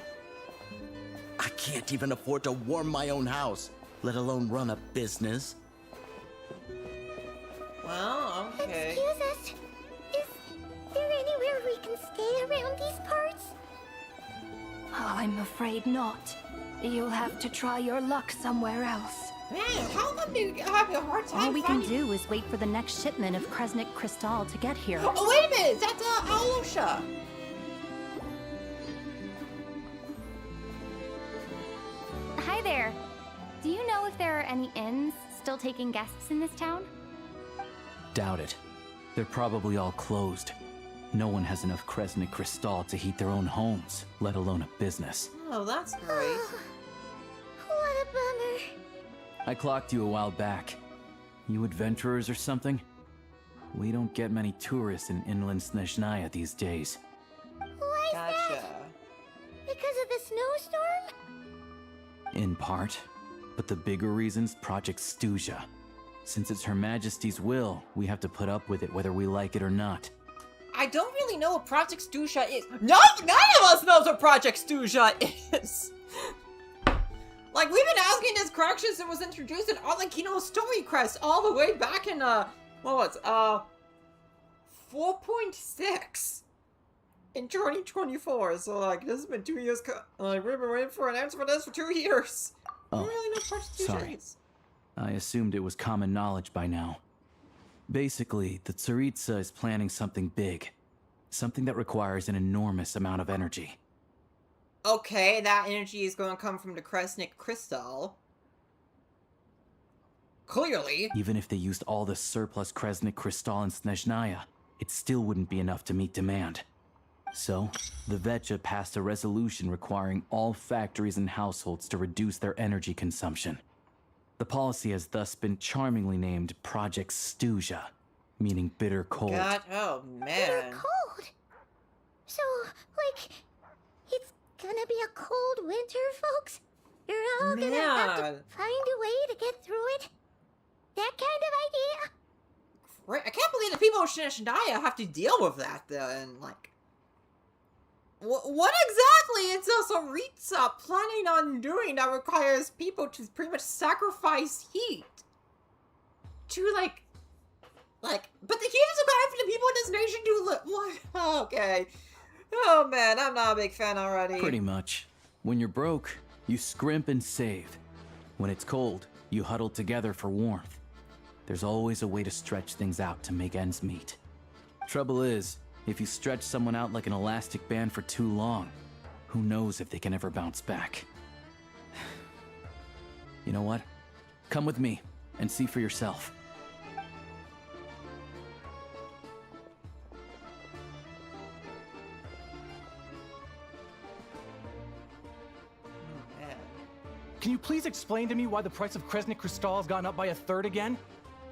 I can't even afford to warm my own house, let alone run a business. Well, okay. Excuse us. Is there anywhere we can stay around these parts? I'm afraid not. You'll have to try your luck somewhere else. Man, how come you have a hard time All we can finding... do is wait for the next shipment of Kresnik Crystal to get here. Oh, wait a minute! That's Alosha! if there are any inns still taking guests in this town? Doubt it. They're probably all closed. No one has enough Kresnik Crystal to heat their own homes, let alone a business. Oh, that's great. What a bummer. I clocked you a while back. You adventurers or something? We don't get many tourists in inland SNEZHNAYA these days. Why is Gotcha. that? Because of the snowstorm? In part. But the bigger reason's Project SNEZHNAYA. Since it's Her Majesty's will, we have to put up with it whether we like it or not. I don't really know what Project SNEZHNAYA is. No, none of us knows what Project SNEZHNAYA is. Like, we've been asking this correction since it was introduced in Arlecchino Story Crest all the way back in, what was, 4.6 in 2024. So, like, this has been 2 years, like, we've been waiting for an answer for this for 2 years. I don't really know what Project SNEZHNAYA sorry. is. I assumed it was common knowledge by now. Basically, the Tsaritsa is planning something big. Something that requires an enormous amount of energy. Okay, that energy is going to come from the Kresnik Crystal. Clearly. Even if they used all the surplus Kresnik Crystal in SNEZHNAYA, it still wouldn't be enough to meet demand. So, the Vetcha passed a resolution requiring all factories and households to reduce their energy consumption. The policy has thus been charmingly named Project SNEZHNAYA, meaning bitter cold. God, oh Bitter man. cold. So, like, it's gonna be a cold winter, folks? You're all gonna have to Man. find a way to get through it? That kind of idea? Right, I can't believe the people of SNEZHNAYA have to deal with that, then, like... What exactly is Tsaritsa planning on doing that requires people to pretty much sacrifice heat? To, like... But the heat is a guide for the people in this nation to live... What? Okay. Oh, man, I'm not a big fan already. Pretty much. When you're broke, you scrimp and save. When it's cold, you huddle together for warmth. There's always a way to stretch things out to make ends meet. Trouble is, if you stretch someone out like an elastic band for too long, who knows if they can ever bounce back. You know what? Come with me and see for yourself. Man. Can you please explain to me why the price of Kresnik Crystal has gone up by 1/3 again?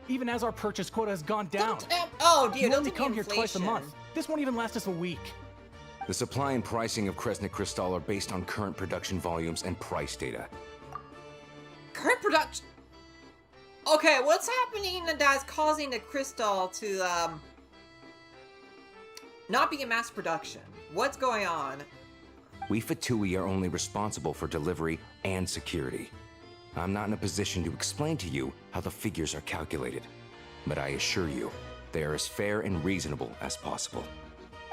Even as our purchase quota has gone down. Oh, dude, You don't only take come here twice a inflation. month. This won't even last us a week. The supply and pricing of Kresnik Crystal are based on current production volumes and price data. Current production. Okay, what's happening that's causing the crystal to not be in mass production? What's going on? We Fatui are only responsible for delivery and security. I'm not in a position to explain to you how the figures are calculated, but I assure you, they are as fair and reasonable as possible.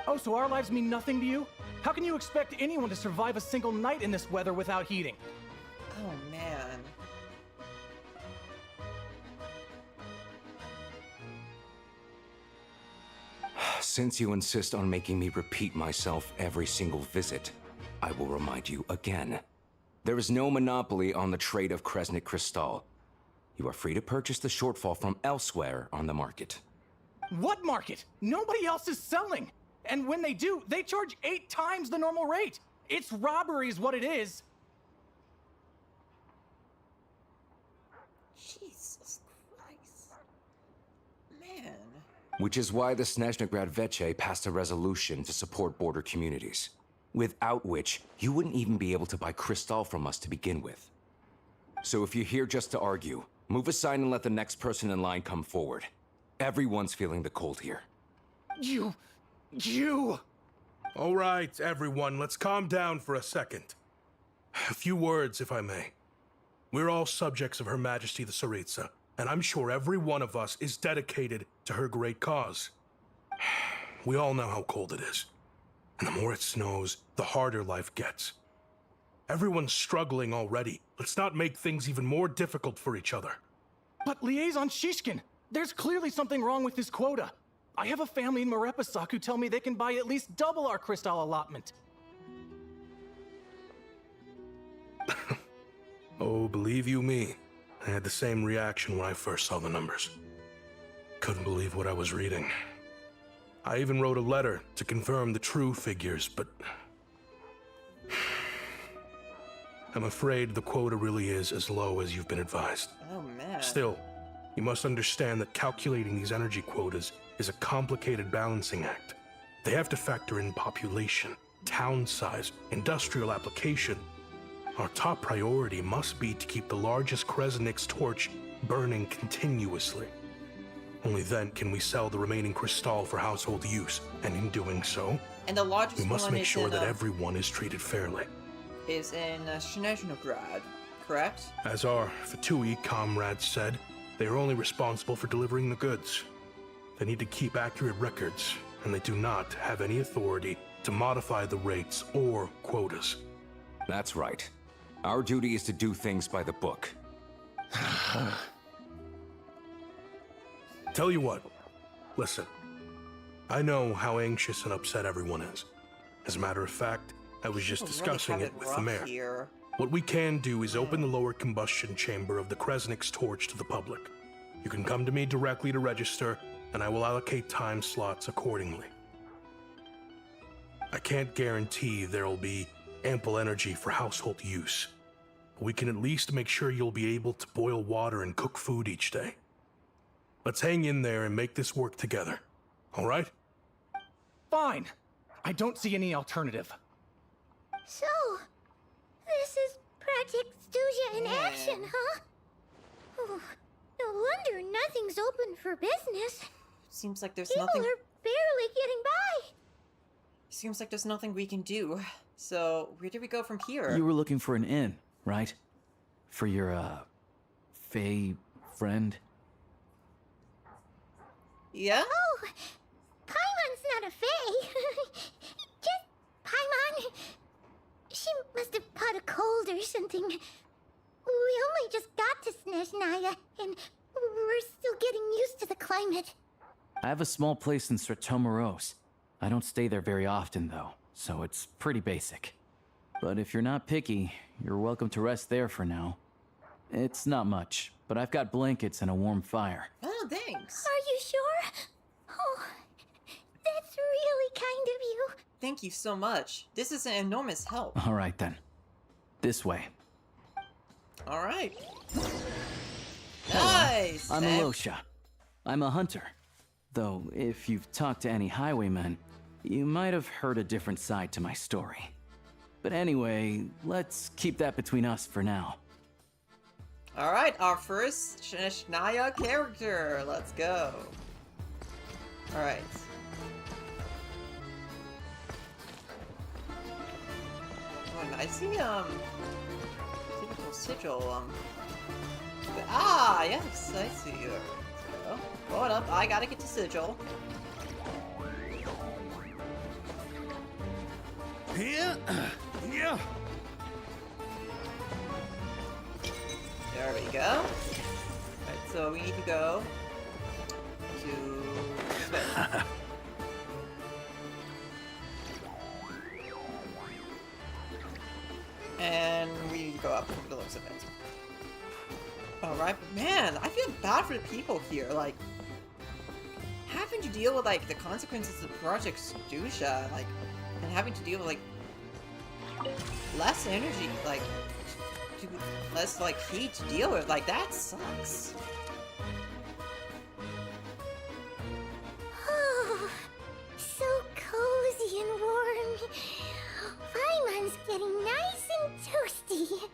Oh, so our lives mean nothing to you? How can you expect anyone to survive a single night in this weather without heating? Oh, man. Since you insist on making me repeat myself every single visit, I will remind you again. There is no monopoly on the trade of Kresnik Crystal. You are free to purchase the shortfall from elsewhere on the market. What market? Nobody else is selling. And when they do, they charge 8 times the normal rate. It's robbery is what it is. Jesus Christ. Man. Which is why the Snezhnagrad Veche passed a resolution to support border communities, without which you wouldn't even be able to buy crystal from us to begin with. So if you're here just to argue, move aside and let the next person in line come forward. Everyone's feeling the cold here. You... All right, everyone, let's calm down for a second. A few words, if I may. We're all subjects of Her Majesty the Tsaritsa, and I'm sure every one of us is dedicated to her great cause. We all know how cold it is. And the more it snows, the harder life gets. Everyone's struggling already. Let's not make things even more difficult for each other. But Liaison Shishkin, there's clearly something wrong with this quota. I have a family in Marepasak who tell me they can buy at least double our crystal allotment. Oh, believe you me, I had the same reaction when I first saw the numbers. Couldn't believe what I was reading. I even wrote a letter to confirm the true figures, but I'm afraid the quota really is as low as you've been advised. Oh, man. Still, you must understand that calculating these energy quotas is a complicated balancing act. They have to factor in population, town size, industrial application. Our top priority must be to keep the largest Kresnik's torch burning continuously. Only then can we sell the remaining crystal for household use, and in doing so, And the largest we must one make is sure in, that everyone is treated fairly. is in SNEZHNAYA, correct? As our Fatui comrades said, they are only responsible for delivering the goods. They need to keep accurate records, and they do not have any authority to modify the rates or quotas. That's right. Our duty is to do things by the book. Tell you what, listen. I know how anxious and upset everyone is. As a matter of fact, I was just discussing it with the mayor. Here. What we can do is open the lower combustion chamber of the Kresnik's torch to the public. You can come to me directly to register, and I will allocate time slots accordingly. I can't guarantee there'll be ample energy for household use, but we can at least make sure you'll be able to boil water and cook food each day. Let's hang in there and make this work together, all right? Fine. I don't see any alternative. So, this is Project SNEZHNAYA in action, huh? Oh, no wonder nothing's open for business. Seems like there's People nothing. are barely getting by. Seems like there's nothing we can do. So, where do we go from here? You were looking for an inn, right? For your, Fae friend? Yeah? Oh, Paimon's not a fae. Just Paimon. She must have caught a cold or something. We only just got to SNEZHNAYA, and we're still getting used to the climate. I have a small place in Sratomaros. I don't stay there very often, though, so it's pretty basic. But if you're not picky, you're welcome to rest there for now. It's not much, but I've got blankets and a warm fire. Oh, thanks. Are you sure? Oh, that's really kind of you. Thank you so much. This is an enormous help. All right, then. This way. All right. Nice. I'm and- Alosha. I'm a hunter. Though, if you've talked to any highwaymen, you might have heard a different side to my story. But anyway, let's keep that between us for now. All right, our first SNEZHNAYA character. Let's go. All right. Oh, I see typical sigil. Ah, yes, I see you. Let's go. Hold up, I gotta get to sigil. Yeah. There we go. Alright, so we need to go to Smith. And we need to go up from the looks of it. Alright, but man, I feel bad for the people here, like having to deal with like the consequences of Project SNEZHNAYA, like, and having to deal with like less energy, like less like heat to deal with, like that sucks. Oh, so cozy and warm. Paimon's getting nice and toasty.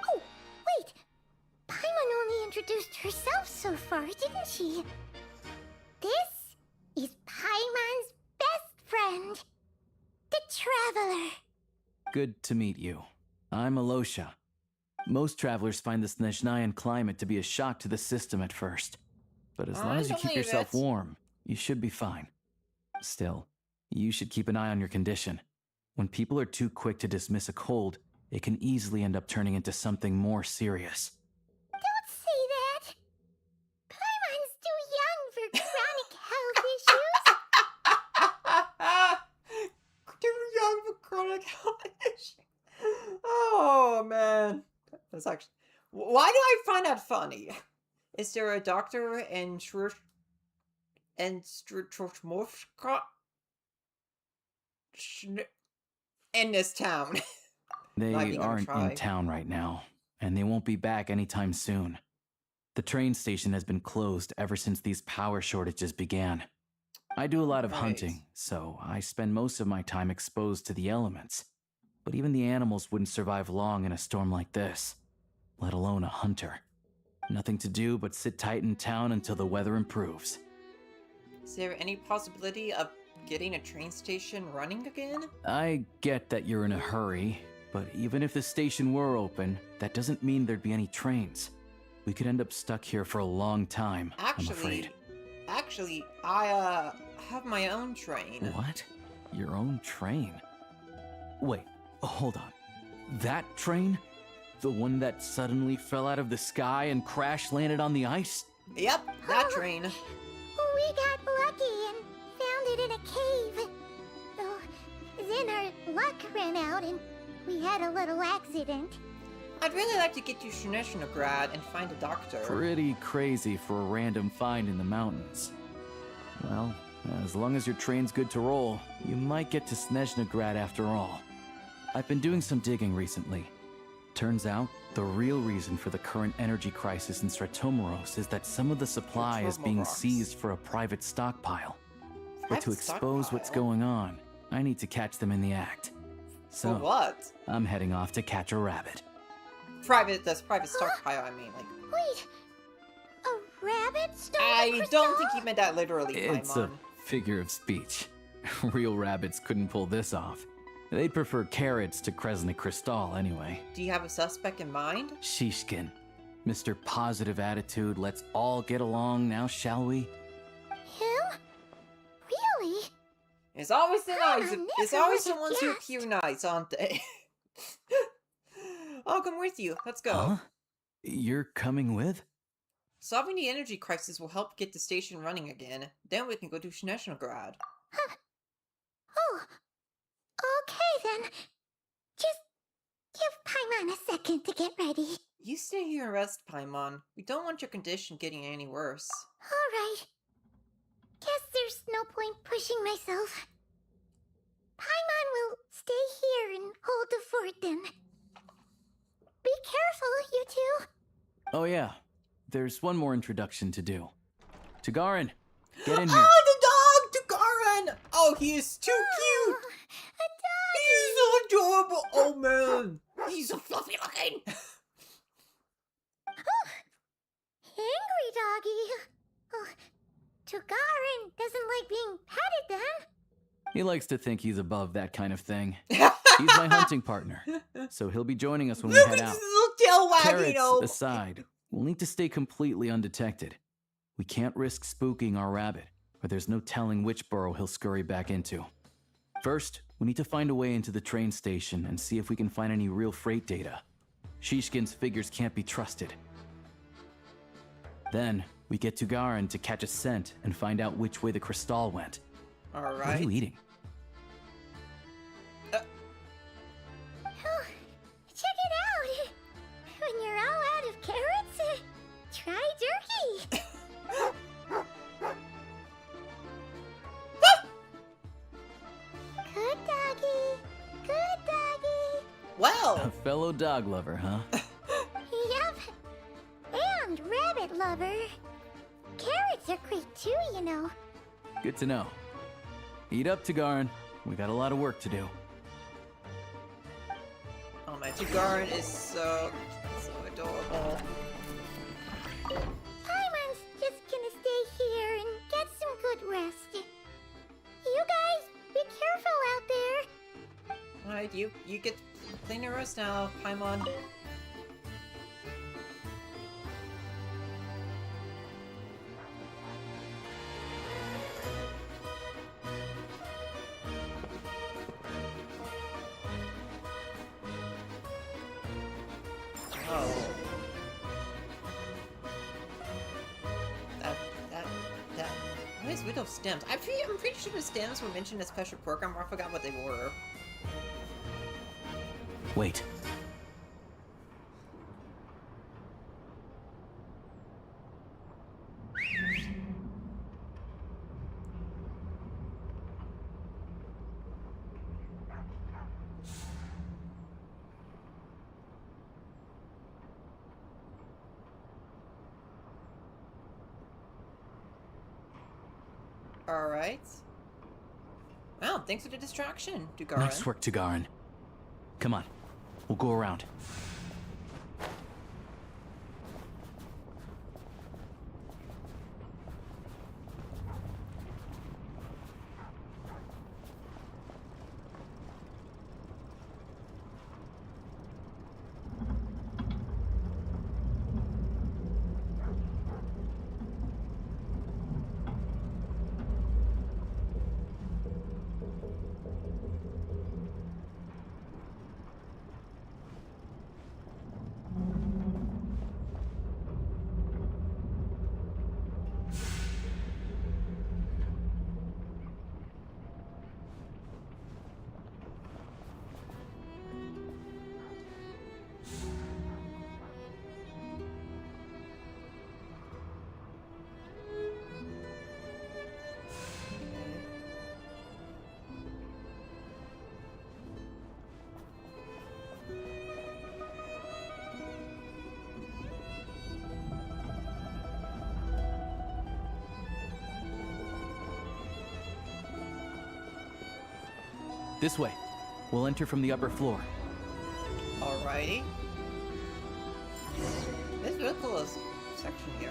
Oh, wait. Paimon only introduced herself so far, didn't she? This is Paimon's best friend, the Traveler. Good to meet you. I'm Alosha. Most travelers find the SNEZHNAYAN climate to be a shock to the system at first. But as long as you keep believe yourself it. warm, you should be fine. Still, you should keep an eye on your condition. When people are too quick to dismiss a cold, it can easily end up turning into something more serious. Don't say that. Paimon's too young for chronic health issues. Too young for chronic health issues. Oh man, that's actually Why do I find that funny? Is there a doctor in Strutmovska in this town? They aren't in town right now, and they won't be back anytime soon. The train station has been closed ever since these power shortages began. I do a lot of hunting, so I spend most of my time exposed to the elements. But even the animals wouldn't survive long in a storm like this, let alone a hunter. Nothing to do but sit tight in town until the weather improves. Is there any possibility of getting a train station running again? I get that you're in a hurry, but even if the station were open, that doesn't mean there'd be any trains. We could end up stuck here for a long time, I'm afraid. Actually, I have my own train. What? Your own train? Wait, hold on. That train? The one that suddenly fell out of the sky and crash-landed on the ice? Yep, that train. We got lucky and found it in a cave. Then our luck ran out and we had a little accident. I'd really like to get to SNEZHNAYA and find a doctor. Pretty crazy for a random find in the mountains. Well, as long as your train's good to roll, you might get to SNEZHNAYA after all. I've been doing some digging recently. Turns out, the real reason for the current energy crisis in Stratomoros is that some of the supply is being seized for a private stockpile. But to expose what's going on, I need to catch them in the act. So, for what? I'm heading off to catch a rabbit. That's private stockpile, I mean, like... Wait! A rabbit stole I don't think he meant that literally, It's a figure of speech. Real rabbits couldn't pull this off. They'd prefer carrots to Kresnik Crystal anyway. Do you have a suspect in mind? Shishkin. Mr. Positive Attitude, let's all get along now, shall we? Him? Really? It's always the nice. It's always the ones who appear nice, aren't they? I'll come with you. Let's go. Huh? You're coming with? Solving the energy crisis will help get the station running again. Then we can go to SNEZHNAYA. Huh. Oh. Okay then. Just give Paimon a second to get ready. You stay here and rest, Paimon. We don't want your condition getting any worse. Alright. Guess there's no point pushing myself. Paimon will stay here and hold the fort then. Be careful, you two. Oh yeah, there's one more introduction to do. Tagarin, get in here. Oh, the dog, Tagarin! Oh, he is too cute! A dog! He's so adorable! Oh man, he's so fluffy looking! Angry doggy. Oh, Tagarin doesn't like being petted then. He likes to think he's above that kind of thing. He's my hunting partner, so he'll be joining us when we head out. Tail wagging, Carrots aside, we'll need to stay completely undetected. We can't risk spooking our rabbit, or there's no telling which burrow he'll scurry back into. First, we need to find a way into the train station and see if we can find any real freight data. Shishkin's figures can't be trusted. Then, we get to Garin to catch a scent and find out which way the crystal went. Alright. What are you eating? Oh, check it out. When you're all out of carrots, try jerky. Good doggy. Good doggy. Wow. A fellow dog lover, huh? Yep. And rabbit lover. Carrots are great too, you know. Good to know. Eat up, Tagarin. We got a lot of work to do. Oh my, Tagarin is so adorable. Paimon's just gonna stay here and get some good rest. You guys, be careful out there. Alright, you get plenty of rest now, Paimon. Oh. What is Widow Stems? I'm pretty sure the stems were mentioned in a special program, or I forgot what they were. Wait. Alright. Well, thanks for the distraction, Dugarin. Nice work, Tugarin. Come on, we'll go around. This way. We'll enter from the upper floor. Alrighty. This is really cool section here.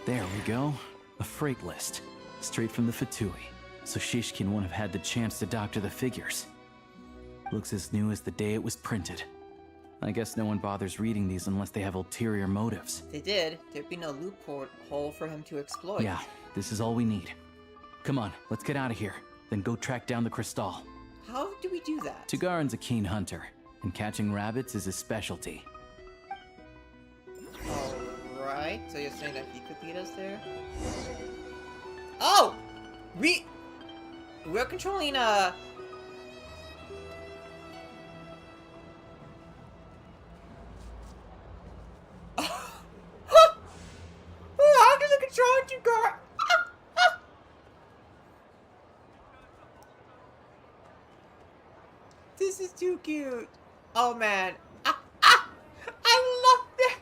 There we go. A freight list. Straight from the Fatui. So Shishkin won't have had the chance to doctor the figures. Looks as new as the day it was printed. I guess no one bothers reading these unless they have ulterior motives. If they did, there'd be no loophole for him to exploit. Yeah, this is all we need. Come on, let's get out of here. Then go track down the crystal. How do we do that? Tugarin's a keen hunter, and catching rabbits is his specialty. Alright, so you're saying that he could lead us there? Oh! We're controlling, How does it control Tugarin? This is too cute. Oh man. I love this.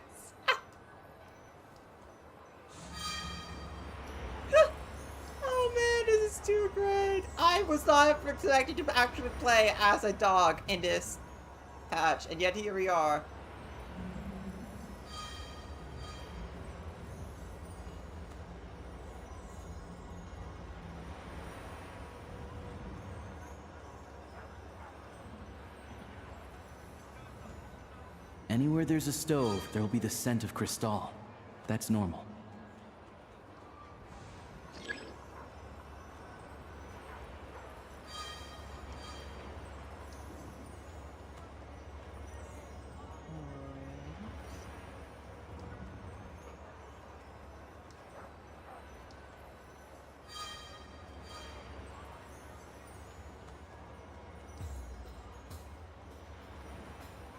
Oh man, this is too great. I was not expecting to actually play as a dog in this patch, and yet here we are. Anywhere there's a stove, there'll be the scent of crystal. That's normal.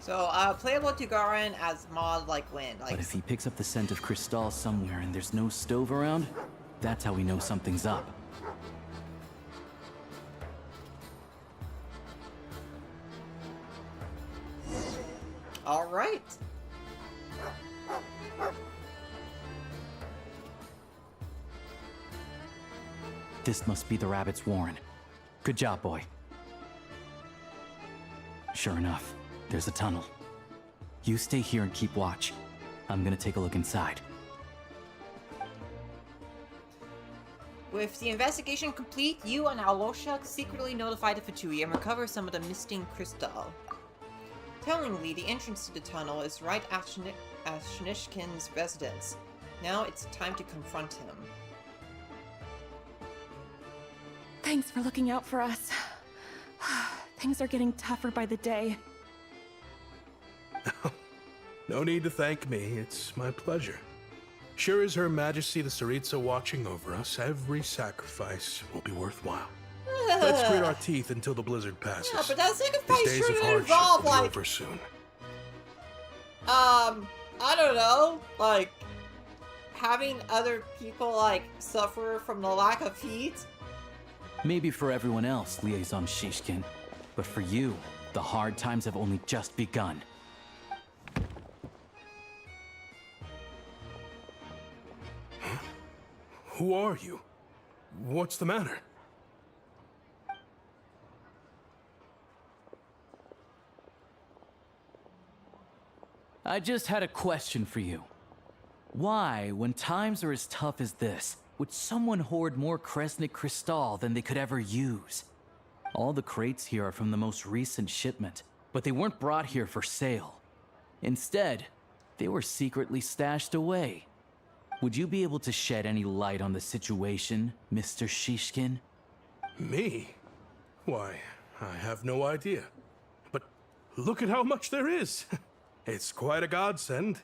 So, playable Tugarin as mod like wind. Like, But if he picks up the scent of crystal somewhere and there's no stove around, that's how we know something's up. alright. This must be the rabbit's warren. Good job, boy. Sure enough, there's a tunnel. You stay here and keep watch. I'm gonna take a look inside. With the investigation complete, you and Alosha secretly notify the Fatui and recover some of the missing crystal. Tellingly, the entrance to the tunnel is right at Shnishkin's residence. Now it's time to confront him. Thanks for looking out for us. Things are getting tougher by the day. No need to thank me. It's my pleasure. Sure as Her Majesty the Tsaritsa watching over us, every sacrifice will be worthwhile. Let's grit our teeth until the blizzard passes. Yeah, but that These sacrifice days of shouldn't hardship involve, will be like, over soon. I don't know, like, having other people, like, suffer from the lack of heat? Maybe for everyone else, Liaison Shishkin, but for you, the hard times have only just begun. Huh? Who are you? What's the matter? I just had a question for you. Why, when times are as tough as this, would someone hoard more Kresnik Crystal than they could ever use? All the crates here are from the most recent shipment, but they weren't brought here for sale. Instead, they were secretly stashed away. Would you be able to shed any light on the situation, Mr. Shishkin? Me? Why, I have no idea. But look at how much there is. It's quite a godsend.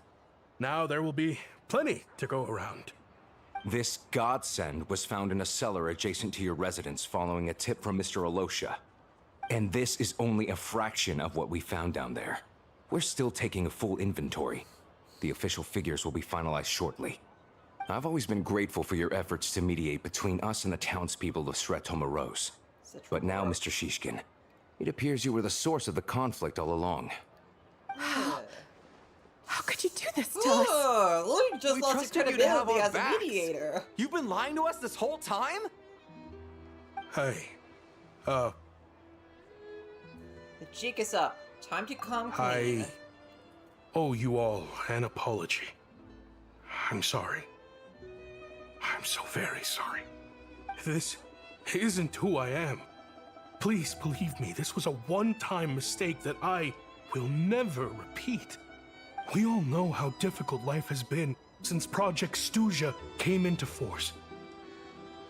Now there will be plenty to go around. This godsend was found in a cellar adjacent to your residence following a tip from Mr. Alosha. And this is only a fraction of what we found down there. We're still taking a full inventory. The official figures will be finalized shortly. I've always been grateful for your efforts to mediate between us and the townspeople of Sretomaros. But now, Mr. Shishkin, it appears you were the source of the conflict all along. How could you do this to us? Oh, Luke just lost his credibility as a backs. mediator. You've been lying to us this whole time? Hey, The cheek is up. Time to come clean. I owe you all an apology. I'm sorry. I'm so very sorry. This isn't who I am. Please believe me, this was a one-time mistake that I will never repeat. We all know how difficult life has been since Project Stuja came into force.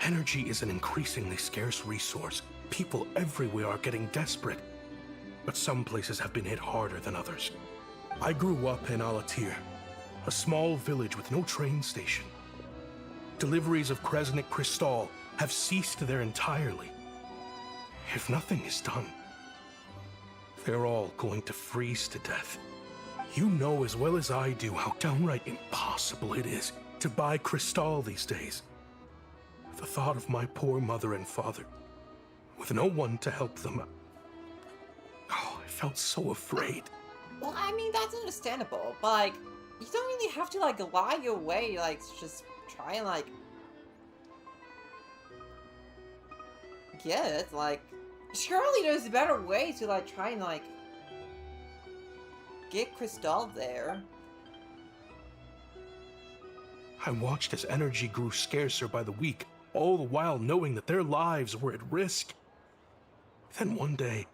Energy is an increasingly scarce resource. People everywhere are getting desperate. But some places have been hit harder than others. I grew up in Alatir, a small village with no train station. Deliveries of Kresnik Crystal have ceased there entirely. If nothing is done, they're all going to freeze to death. You know as well as I do how downright impossible it is to buy Crystal these days. The thought of my poor mother and father, with no one to help them, I felt so afraid. Well, I mean, that's understandable, but, like, you don't really have to, like, lie your way, like, just try and, like, get it, like, surely there's a better way to, like, try and, like, get Crystal there. I watched as energy grew scarcer by the week, all the while knowing that their lives were at risk. Then one day,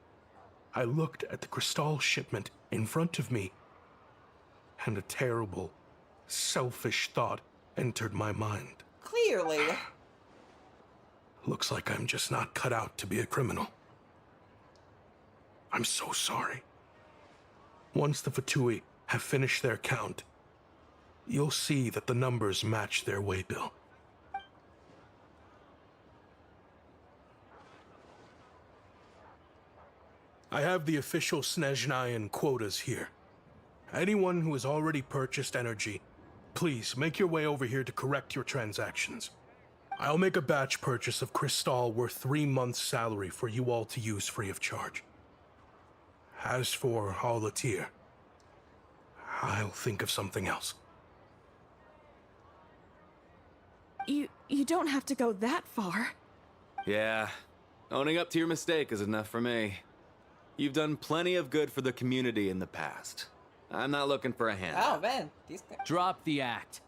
I looked at the Crystal shipment in front of me, and a terrible, selfish thought entered my mind. Clearly. Looks like I'm just not cut out to be a criminal. I'm so sorry. Once the Fatui have finished their count, you'll see that the numbers match their waybill. I have the official SNEZHNAYAN quotas here. Anyone who has already purchased energy, please make your way over here to correct your transactions. I'll make a batch purchase of Crystal worth 3 months' salary for you all to use free of charge. As for Alatir, I'll think of something else. You don't have to go that far. Yeah, owning up to your mistake is enough for me. You've done plenty of good for the community in the past. I'm not looking for a handout. Oh, man. These guys. Drop the act.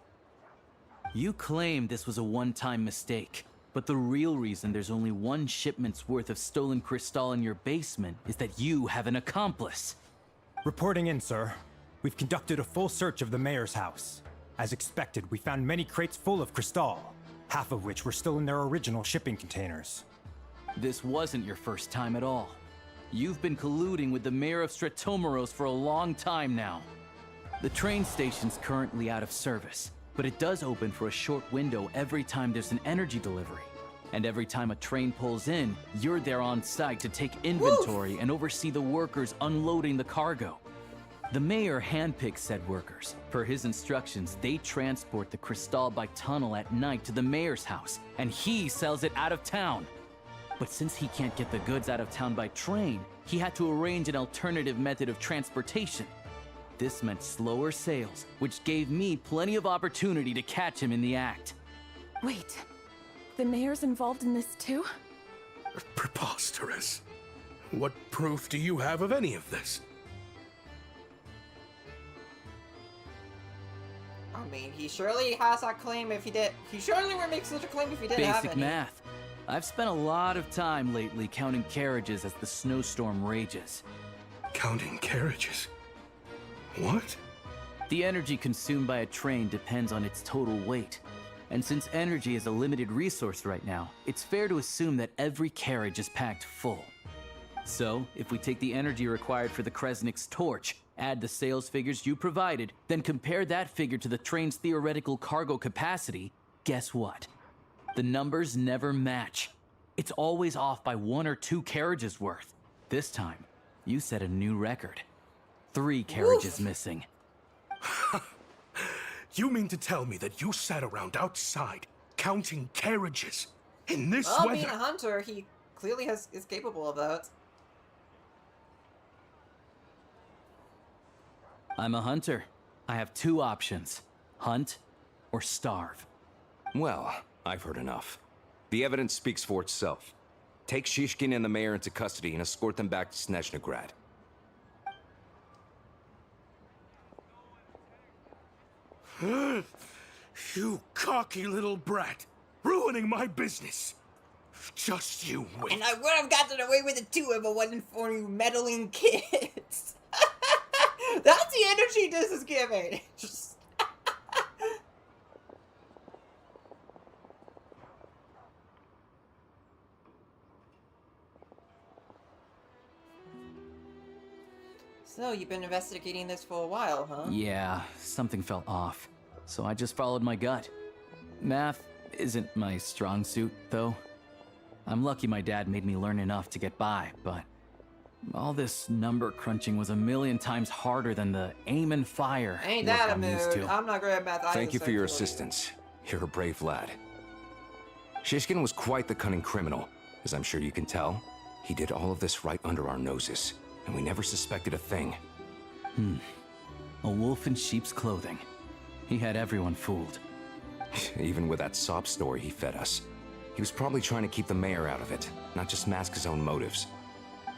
You claim this was a one-time mistake, but the real reason there's only one shipment's worth of stolen Crystal in your basement is that you have an accomplice. Reporting in, sir. We've conducted a full search of the mayor's house. As expected, we found many crates full of Crystal, half of which were still in their original shipping containers. This wasn't your first time at all. You've been colluding with the mayor of Sretomaros for a long time now. The train station's currently out of service, but it does open for a short window every time there's an energy delivery. And every time a train pulls in, you're there on site to take inventory and oversee the workers unloading the cargo. The mayor handpicks said workers. Per his instructions, they transport the crystal by tunnel at night to the mayor's house, and he sells it out of town. But since he can't get the goods out of town by train, he had to arrange an alternative method of transportation. This meant slower sales, which gave me plenty of opportunity to catch him in the act. Wait, the mayor's involved in this too? Preposterous. What proof do you have of any of this? I mean, he surely has that claim if he did. He surely would make such a claim if he didn't have Basic any. math. I've spent a lot of time lately counting carriages as the snowstorm rages. Counting carriages? What? The energy consumed by a train depends on its total weight. And since energy is a limited resource right now, it's fair to assume that every carriage is packed full. So, if we take the energy required for the Kresnik's torch, add the sales figures you provided, then compare that figure to the train's theoretical cargo capacity, guess what? The numbers never match. It's always off by 1 or 2 carriages worth. This time, you set a new record. 3 carriages missing. You mean to tell me that you sat around outside counting carriages in this Well, weather? being a hunter, he clearly is capable of that. I'm a hunter. I have 2 options. Hunt or starve. Well, I've heard enough. The evidence speaks for itself. Take Shishkin and the mayor into custody and escort them back to Snezhnagrad. You cocky little brat, ruining my business. Just you wait. And I would have gotten away with it too if it wasn't for you meddling kids. That's the energy this is giving. Just... So, you've been investigating this for a while, huh? Yeah, something felt off. So I just followed my gut. Math isn't my strong suit, though. I'm lucky my dad made me learn enough to get by, but all this number crunching was a million times harder than the aim and fire Ain't work that a I'm used mood? to. I'm not great at math. Thank you for your assistance. You're a brave lad. Shishkin was quite the cunning criminal. As I'm sure you can tell, he did all of this right under our noses, and we never suspected a thing. A wolf in sheep's clothing. He had everyone fooled. Even with that sob story he fed us, he was probably trying to keep the mayor out of it, not just mask his own motives.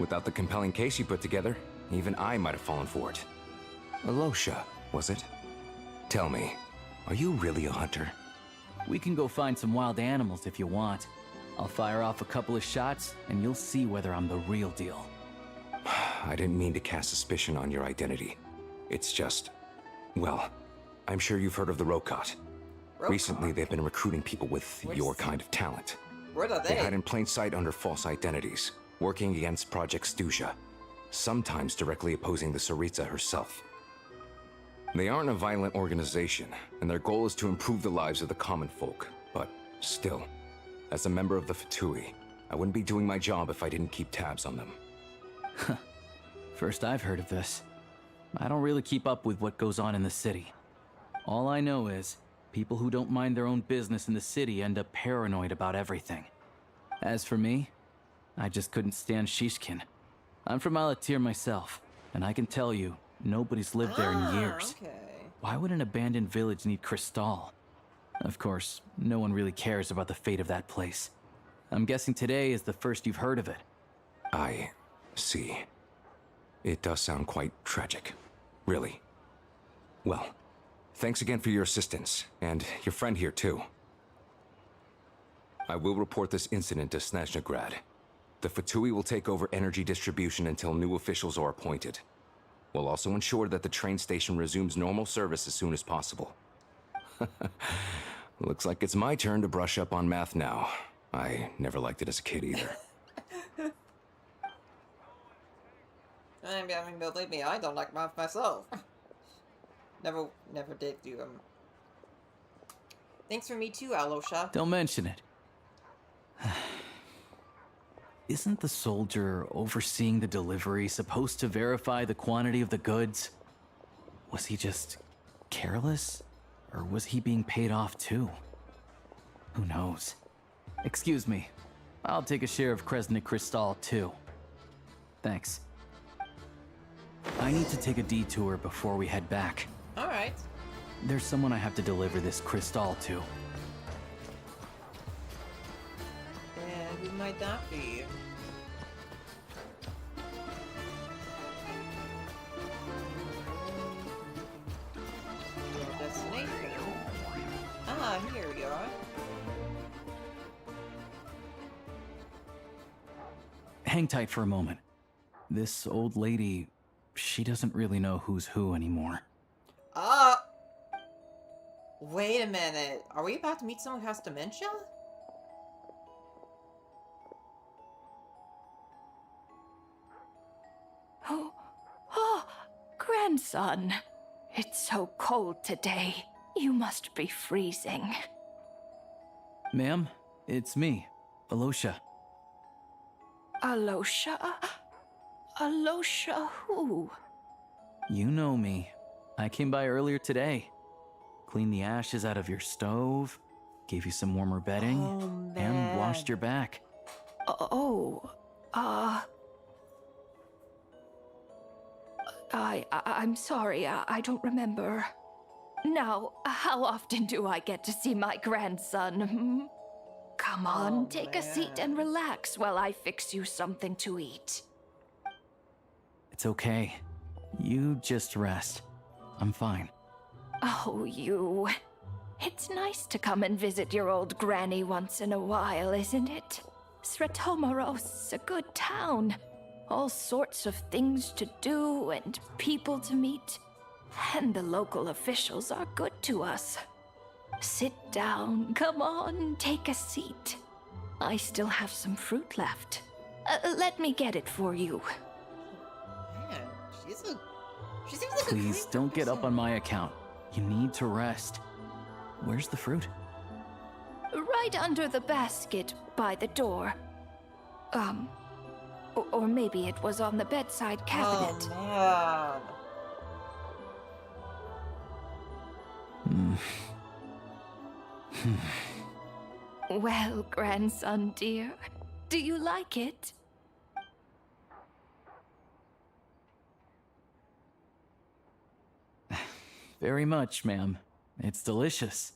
Without the compelling case he put together, even I might have fallen for it. Alosha, was it? Tell me, are you really a hunter? We can go find some wild animals if you want. I'll fire off a couple of shots, and you'll see whether I'm the real deal. I didn't mean to cast suspicion on your identity. It's just... well, I'm sure you've heard of the Rokot. Recently, they've been recruiting people with your kind of talent. What are They they? hide in plain sight under false identities, working against Project Stuzha, sometimes directly opposing the Tsaritsa herself. They aren't a violent organization, and their goal is to improve the lives of the common folk. But still, as a member of the Fatui, I wouldn't be doing my job if I didn't keep tabs on them. First I've heard of this. I don't really keep up with what goes on in the city. All I know is, people who don't mind their own business in the city end up paranoid about everything. As for me, I just couldn't stand Shishkin. I'm from Alatir myself, and I can tell you, nobody's lived there in years. Okay. Why would an abandoned village need crystal? Of course, no one really cares about the fate of that place. I'm guessing today is the first you've heard of it. I see. It does sound quite tragic. Really. Well, thanks again for your assistance, and your friend here too. I will report this incident to Snezhnagrad. The Fatui will take over energy distribution until new officials are appointed. We'll also ensure that the train station resumes normal service as soon as possible. Looks like it's my turn to brush up on math now. I never liked it as a kid either. I mean, believe me, I don't like math myself. never did do them. Thanks for me too, Alosha. Don't mention it. Isn't the soldier overseeing the delivery supposed to verify the quantity of the goods? Was he just careless? Or was he being paid off too? Who knows? Excuse me. I'll take a share of Kresnik Crystal too. Thanks. I need to take a detour before we head back. Alright. There's someone I have to deliver this crystal to. And who might that be? Your destination. Ah, here we are. Hang tight for a moment. This old lady, she doesn't really know who's who anymore. Wait a minute. Are we about to meet someone who has dementia? Oh, grandson. It's so cold today. You must be freezing. Ma'am, it's me, Alosha. Alosha? Alosha who? You know me. I came by earlier today. Cleaned the ashes out of your stove, gave you some warmer bedding, and washed your back. I'm sorry, I don't remember. Now, how often do I get to see my grandson? Come on, take a seat and relax while I fix you something to eat. It's okay. You just rest. I'm fine. Oh, you. It's nice to come and visit your old granny once in a while, isn't it? Sretomaros, a good town. All sorts of things to do and people to meet. And the local officials are good to us. Sit down, come on, take a seat. I still have some fruit left. Let me get it for you. Man, she seems like Please don't get up on my account. You need to rest. Where's the fruit? Right under the basket by the door. Or maybe it was on the bedside cabinet. Oh, man. Well, grandson dear, do you like it? Very much, ma'am. It's delicious.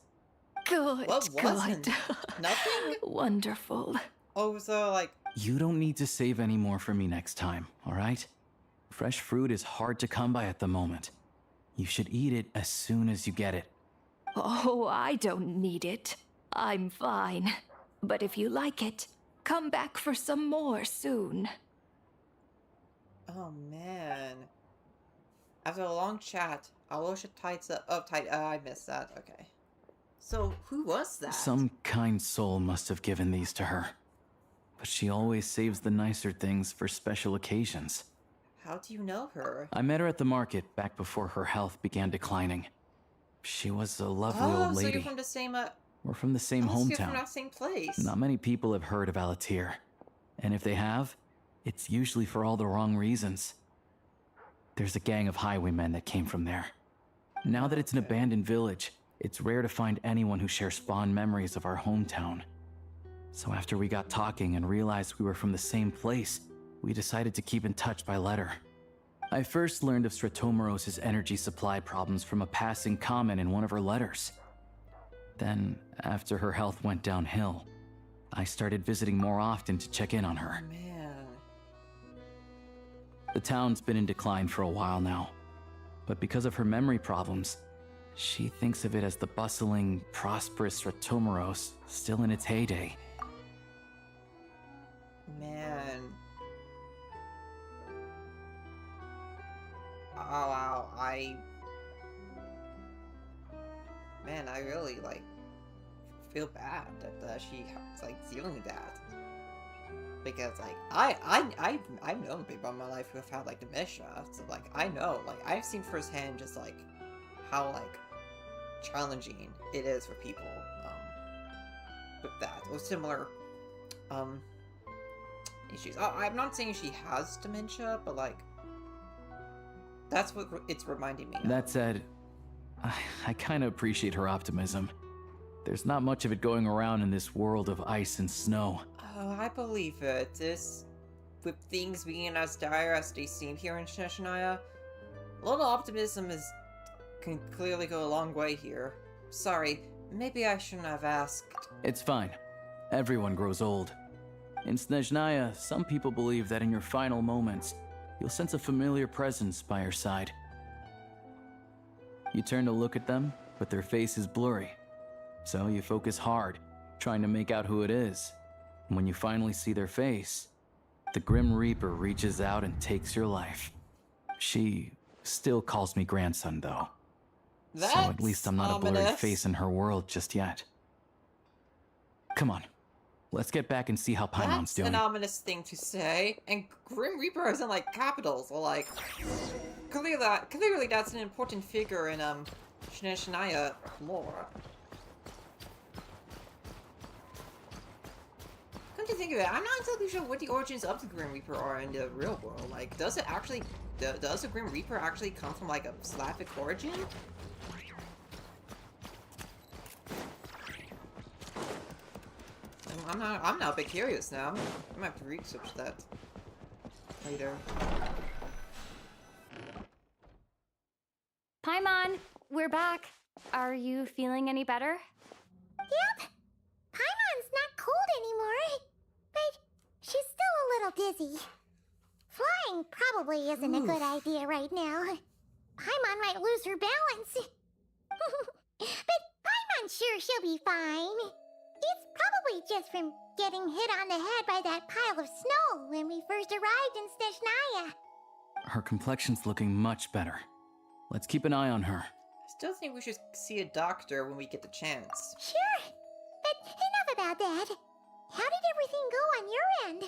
Good, What wasn't? good. Nothing? Wonderful. Oh, so like... You don't need to save any more for me next time, alright? Fresh fruit is hard to come by at the moment. You should eat it as soon as you get it. Oh, I don't need it. I'm fine. But if you like it, come back for some more soon. Oh, man. After a long chat, Alosha tights up... Oh, I missed that. Okay. So, who was that? Some kind soul must have given these to her. But she always saves the nicer things for special occasions. How do you know her? I met her at the market back before her health began declining. She was a lovely old lady. So you're from the same, We're from the same So you're hometown. from that same place. Not many people have heard of Alatir. And if they have, it's usually for all the wrong reasons. There's a gang of highwaymen that came from there. Now that it's an abandoned village, it's rare to find anyone who shares fond memories of our hometown. So after we got talking and realized we were from the same place, we decided to keep in touch by letter. I first learned of Sretomaros' energy supply problems from a passing comment in one of her letters. Then, after her health went downhill, I started visiting more often to check in on her. Man. The town's been in decline for a while now, but because of her memory problems, she thinks of it as the bustling, prosperous Sretomaros still in its heyday. Man. Oh, wow. Man, I really, like, feel bad that she's, like, dealing with that. Because, like, I've known people in my life who have had, like, dementia. So, like, I know. Like, I've seen firsthand just, like, how, like, challenging it is for people, with that. Or similar, issues. I'm not saying she has dementia, but, like, That's what it's reminding me of. That said, I kind of appreciate her optimism. There's not much of it going around in this world of ice and snow. Oh, I believe it. With things being as dire as they seem here in SNEZHNAYA, a little optimism can clearly go a long way here. Sorry, maybe I shouldn't have asked. It's fine. Everyone grows old. In SNEZHNAYA, some people believe that in your final moments, you'll sense a familiar presence by your side. You turn to look at them, but their face is blurry. So you focus hard, trying to make out who it is. And when you finally see their face, the Grim Reaper reaches out and takes your life. She still calls me grandson, though. So at least I'm not a blurry face in her world just yet. Come on. Let's get back and see how Paimon's doing. That's an ominous thing to say. And Grim Reaper is in, like, capitals. So, like, clearly that's an important figure in, SNEZHNAYA lore. Come to think of it, I'm not exactly sure what the origins of the Grim Reaper are in the real world. Like, does the Grim Reaper actually come from, like, a Slavic origin? I'm now a bit curious now. I might have to research that later. Paimon, we're back. Are you feeling any better? Yep. Paimon's not cold anymore. But she's still a little dizzy. Flying probably isn't a good idea right now. Paimon might lose her balance. But Paimon's sure she'll be fine. It's probably just from getting hit on the head by that pile of snow when we first arrived in SNEZHNAYA. Her complexion's looking much better. Let's keep an eye on her. I still think we should see a doctor when we get the chance. Sure. But enough about that. How did everything go on your end?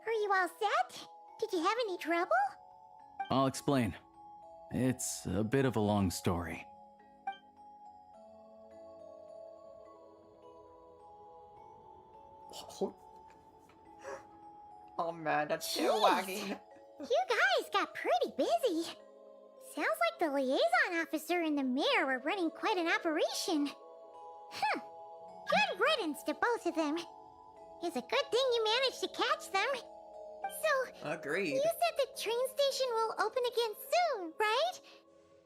Are you all set? Did you have any trouble? I'll explain. It's a bit of a long story. Oh man, that's tail wagging. You guys got pretty busy. Sounds like the liaison officer and the mayor were running quite an operation. Good riddance to both of them. It's a good thing you managed to catch them. So, agreed. You said the train station will open again soon, right?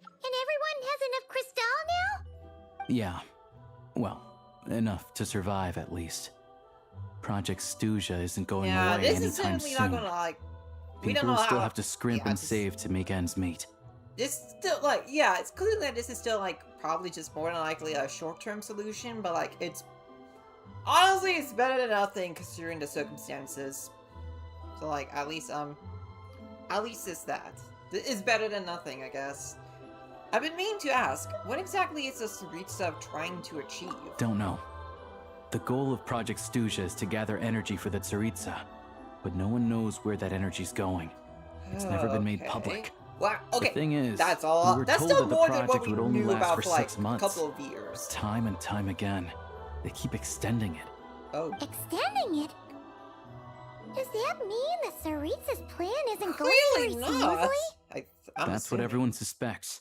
And everyone has enough crystal now? Yeah. Well, enough to survive at least. Project SNEZHNAYA isn't going away this is anytime certainly soon. not gonna, like... We People don't know still how... have to scrimp and save to make ends meet. This still, like, yeah, it's clear that this is still, like, probably just more than likely a short-term solution, but, like, it's... Honestly, it's better than nothing, considering the circumstances. So, like, at least it's that. It's better than nothing, I guess. I've been meaning to ask, what exactly is the Tsaritsa trying to achieve? Don't know. The goal of Project SNEZHNAYA is to gather energy for the Tsaritsa, but no one knows where that energy's going. It's never been made public. Well, okay, The thing is, that's all. we were That's told still that the more than what project we would only knew last about for for like 6 months. a couple of years. Time and time again, they keep extending it. Oh. Extending it? Does that mean the Tsaritsa's plan isn't going Clearly very not. smoothly? That's what everyone suspects.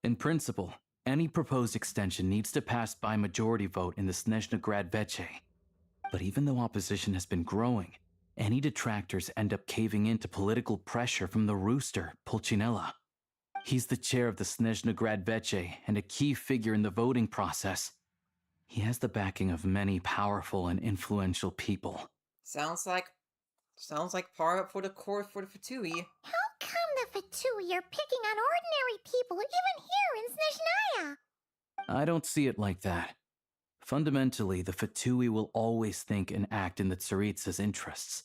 In principle, any proposed extension needs to pass by majority vote in the SNEZHNAYA Veche. But even though opposition has been growing, any detractors end up caving in to political pressure from the rooster, Pulcinella. He's the chair of the SNEZHNAYA Veche and a key figure in the voting process. He has the backing of many powerful and influential people. Sounds like par for the court for the Fatui. How come the Fatui are picking on ordinary people even here in SNEZHNAYA? I don't see it like that. Fundamentally, the Fatui will always think and act in the Tsaritsa's interests.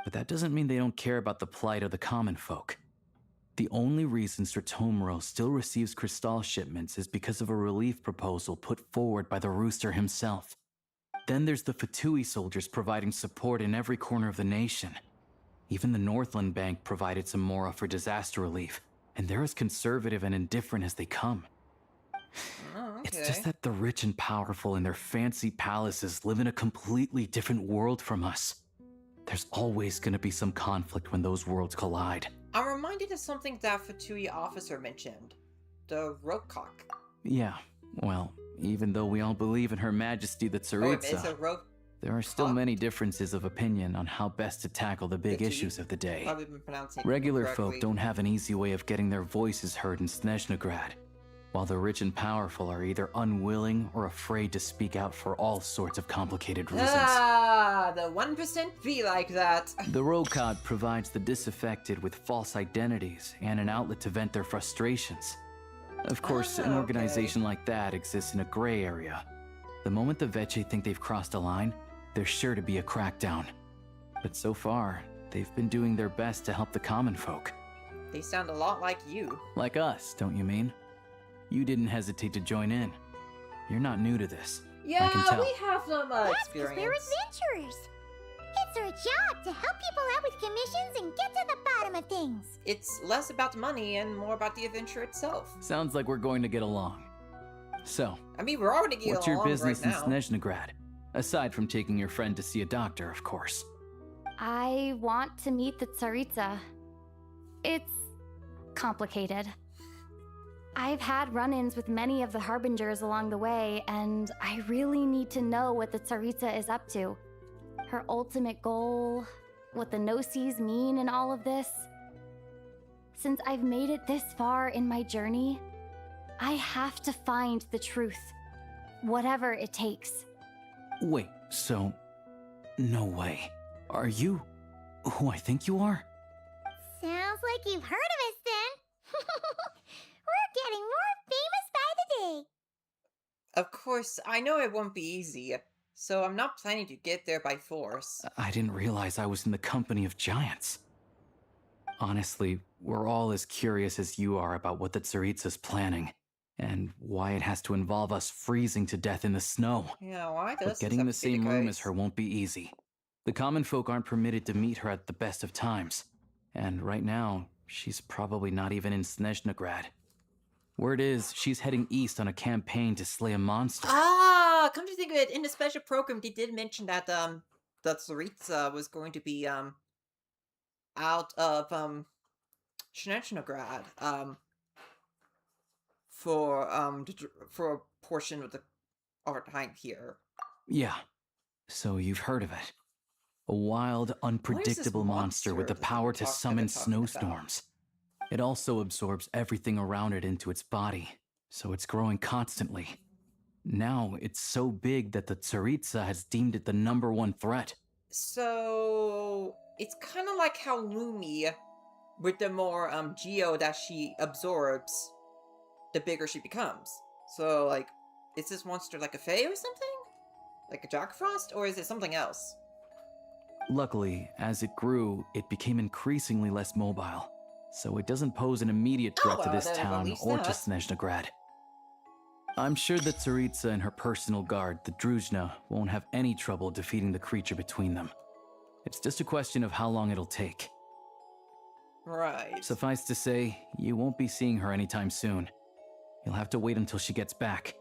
But that doesn't mean they don't care about the plight of the common folk. The only reason Sratomoro still receives crystal shipments is because of a relief proposal put forward by the rooster himself. Then there's the Fatui soldiers providing support in every corner of the nation. Even the Northland Bank provided some mora for disaster relief, and they're as conservative and indifferent as they come. Oh, okay. It's just that the rich and powerful in their fancy palaces live in a completely different world from us. There's always going to be some conflict when those worlds collide. I'm reminded of something that Fatui officer mentioned. The ropecock. Yeah, well, even though we all believe in Her Majesty the Oh, it's a Tsaritsa, rope. there are still many differences of opinion on how best to tackle the big Fatui? issues of the day. Probably been pronouncing it Regular correctly. folk don't have an easy way of getting their voices heard in Snezhnagrad, while the rich and powerful are either unwilling or afraid to speak out for all sorts of complicated reasons. Ah, the 1% be like that. The Rokad provides the disaffected with false identities and an outlet to vent their frustrations. Of course, an organization like that exists in a gray area. The moment the Veche think they've crossed a line, there's sure to be a crackdown. But so far, they've been doing their best to help the common folk. They sound a lot like you. Like us, don't you mean? You didn't hesitate to join in. You're not new to this. I can tell. we have some That's because we're experience. adventurers. It's our job to help people out with commissions and get to the bottom of things. It's less about the money and more about the adventure itself. Sounds like we're going to get along. So, I mean, we're already getting what's your along business right in now. Snezhnagrad? Aside from taking your friend to see a doctor, of course. I want to meet the Tsaritsa. It's complicated. I've had run-ins with many of the Harbingers along the way, and I really need to know what the Tsaritsa is up to. Her ultimate goal, what the Gnosis mean in all of this. Since I've made it this far in my journey, I have to find the truth, whatever it takes. Wait, so... No way. Are you who I think you are? Sounds like you've heard of us then. We're getting more famous by the day. Of course, I know it won't be easy, so I'm not planning to get there by force. I didn't realize I was in the company of giants. Honestly, we're all as curious as you are about what the Tsaritsa's planning, and why it has to involve us freezing to death in the snow. Yeah, why does But getting in the same room as her won't be easy. The common folk aren't permitted to meet her at the best of times, and right now, she's probably not even in Snezhnagrad. Word is, she's heading east on a campaign to slay a monster. Ah, come to think of it, in the special program, they did mention that, the Tsaritsa was going to be, out of, Snezhnagrad, for a portion of our time here. Yeah, so you've heard of it. A wild, unpredictable monster with the power to summon snowstorms. It also absorbs everything around it into its body, so it's growing constantly. Now, it's so big that the Tsaritsa has deemed it the #1 threat. So, it's kind of like how Lumi, with the more, geo that she absorbs, the bigger she becomes. So, like, is this monster like a fae or something? Like a Jack Frost? Or is it something else? Luckily, as it grew, it became increasingly less mobile, so it doesn't pose an immediate threat to well, this then at town least or to that. Snezhnagrad. I'm sure that Tsaritsa and her personal guard, the Druzhna, won't have any trouble defeating the creature between them. It's just a question of how long it'll take. Right. Suffice to say, you won't be seeing her anytime soon. You'll have to wait until she gets back.